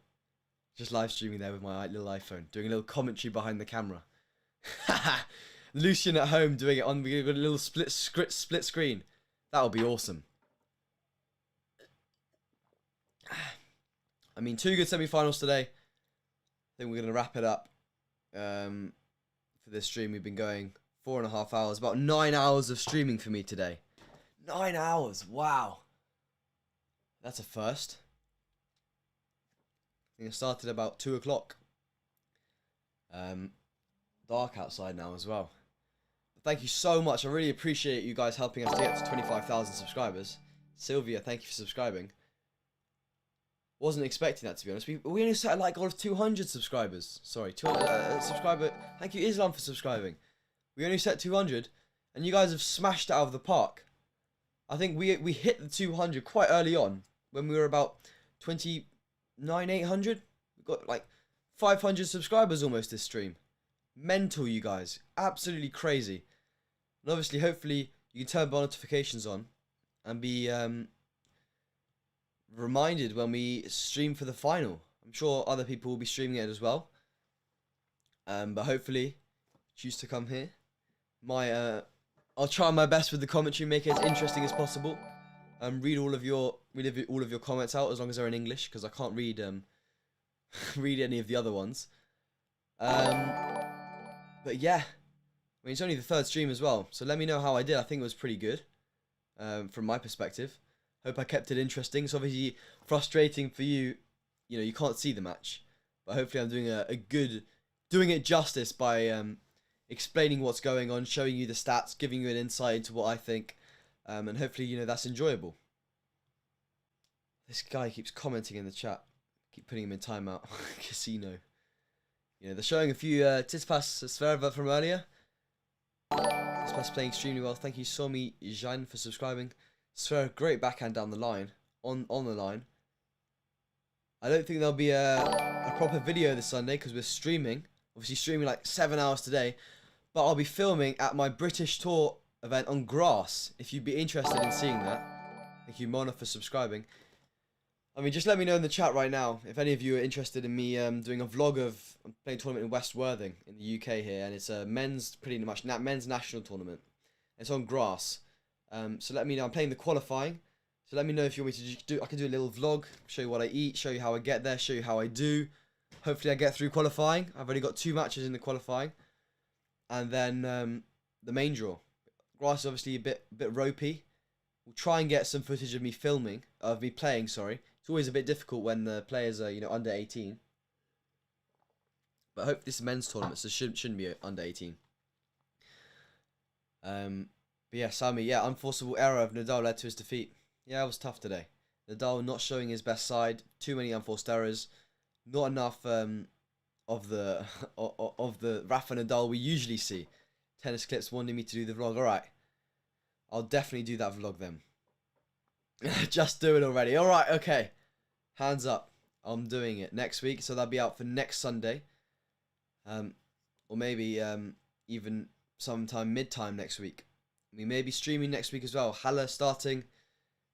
Just live streaming there with my little iPhone. Doing a little commentary behind the camera. Lucian at home doing it on a little split screen. That would be awesome. I mean, 2 good semi-finals today. I think we're going to wrap it up for this stream. We've been going 4.5 hours. About 9 hours of streaming for me today. 9 hours. Wow. That's a first. I think it started about 2 o'clock. Dark outside now as well. Thank you so much. I really appreciate you guys helping us to get to 25,000 subscribers. Sylvia, thank you for subscribing. Wasn't expecting that, to be honest. We only set a like goal of 200 subscribers. Sorry, 200 subscriber. Thank you, Islam, for subscribing. We only set 200, and you guys have smashed it out of the park. I think we hit the 200 quite early on when we were about 29,800. We got like 500 subscribers almost this stream. Mental, you guys. Absolutely crazy. And obviously, hopefully, you can turn notifications on and be reminded when we stream for the final. I'm sure other people will be streaming it as well. But hopefully, choose to come here. I'll try my best with the commentary, make it as interesting as possible. Read all of your comments out as long as they're in English, because I can't read read any of the other ones. But yeah, I mean, it's only the 3rd stream as well, so let me know how I did. I think it was pretty good, from my perspective. Hope I kept it interesting. It's obviously frustrating for you, you can't see the match, but hopefully I'm doing it justice by explaining what's going on, showing you the stats, giving you an insight into what I think, and hopefully, that's enjoyable. This guy keeps commenting in the chat. Keep putting him in timeout. Casino. They're showing a few Tsitsipas Zverev from earlier. Tsitsipas playing extremely well. Thank you, Somi Jan, for subscribing. Zverev, great backhand down the line. On the line. I don't think there'll be a proper video this Sunday because we're streaming. Obviously streaming like 7 hours today. But I'll be filming at my British Tour event on grass, if you'd be interested in seeing that. Thank you, Mona, for subscribing. I mean, just let me know in the chat right now if any of you are interested in me doing a vlog of playing a tournament in West Worthing in the UK here, and it's a pretty much men's national tournament. It's on grass, so let me know. I'm playing the qualifying, so let me know if you want me to do. I can do a little vlog, show you what I eat, show you how I get there, show you how I do. Hopefully, I get through qualifying. I've only got 2 matches in the qualifying, and then the main draw. Grass is obviously a bit ropey. We'll try and get some footage of me playing. Sorry. It's always a bit difficult when the players are, under 18. But I hope this is a men's tournament, so shouldn't be under 18. But yeah, Sami, unforceable error of Nadal led to his defeat. Yeah, it was tough today. Nadal not showing his best side. Too many unforced errors. Not enough of the Rafa Nadal we usually see. Tennis Clips wanting me to do the vlog. Alright. I'll definitely do that vlog then. Just do it already. Alright, okay. Hands up. I'm doing it next week, so that'll be out for next Sunday. Or maybe even sometime mid-time next week. We may be streaming next week as well. Halle starting.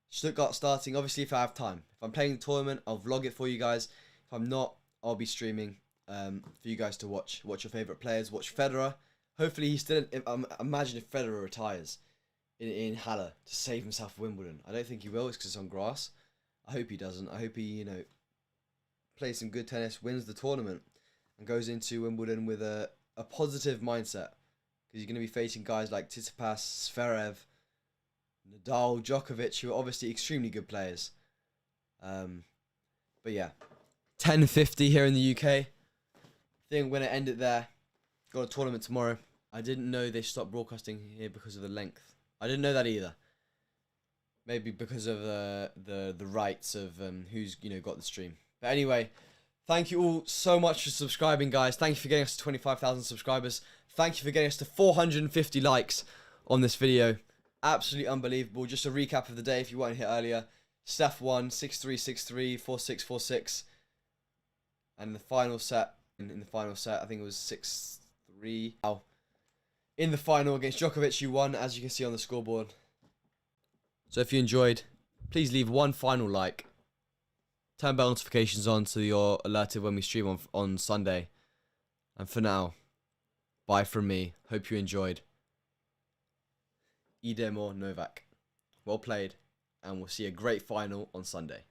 Stuttgart starting. Obviously, if I have time. If I'm playing the tournament, I'll vlog it for you guys. If I'm not, I'll be streaming for you guys to watch. Watch your favourite players. Watch Federer. Hopefully, he's still... imagine if Federer retires in Halle to save himself Wimbledon. I don't think he will. It's because it's on grass. I hope he doesn't. I hope he, plays some good tennis, wins the tournament, and goes into Wimbledon with a positive mindset. Because you're going to be facing guys like Tsitsipas, Zverev, Nadal, Djokovic, who are obviously extremely good players. But yeah, 10:50 here in the UK. I think I'm going to end it there. Got a tournament tomorrow. I didn't know they stopped broadcasting here because of the length. I didn't know that either. Maybe because of the rights of who's got the stream. But anyway, thank you all so much for subscribing, guys. Thank you for getting us to 25,000 subscribers. Thank you for getting us to 450 likes on this video. Absolutely unbelievable. Just a recap of the day if you weren't here earlier. Steph won 6-3, 6-3, 4-6, 4-6. And in the final set, I think it was 6-3. Wow. In the final against Djokovic, you won, as you can see on the scoreboard. So if you enjoyed, please leave one final like. Turn bell notifications on so you're alerted when we stream on Sunday. And for now, bye from me. Hope you enjoyed. Idemo Novak. Well played. And we'll see a great final on Sunday.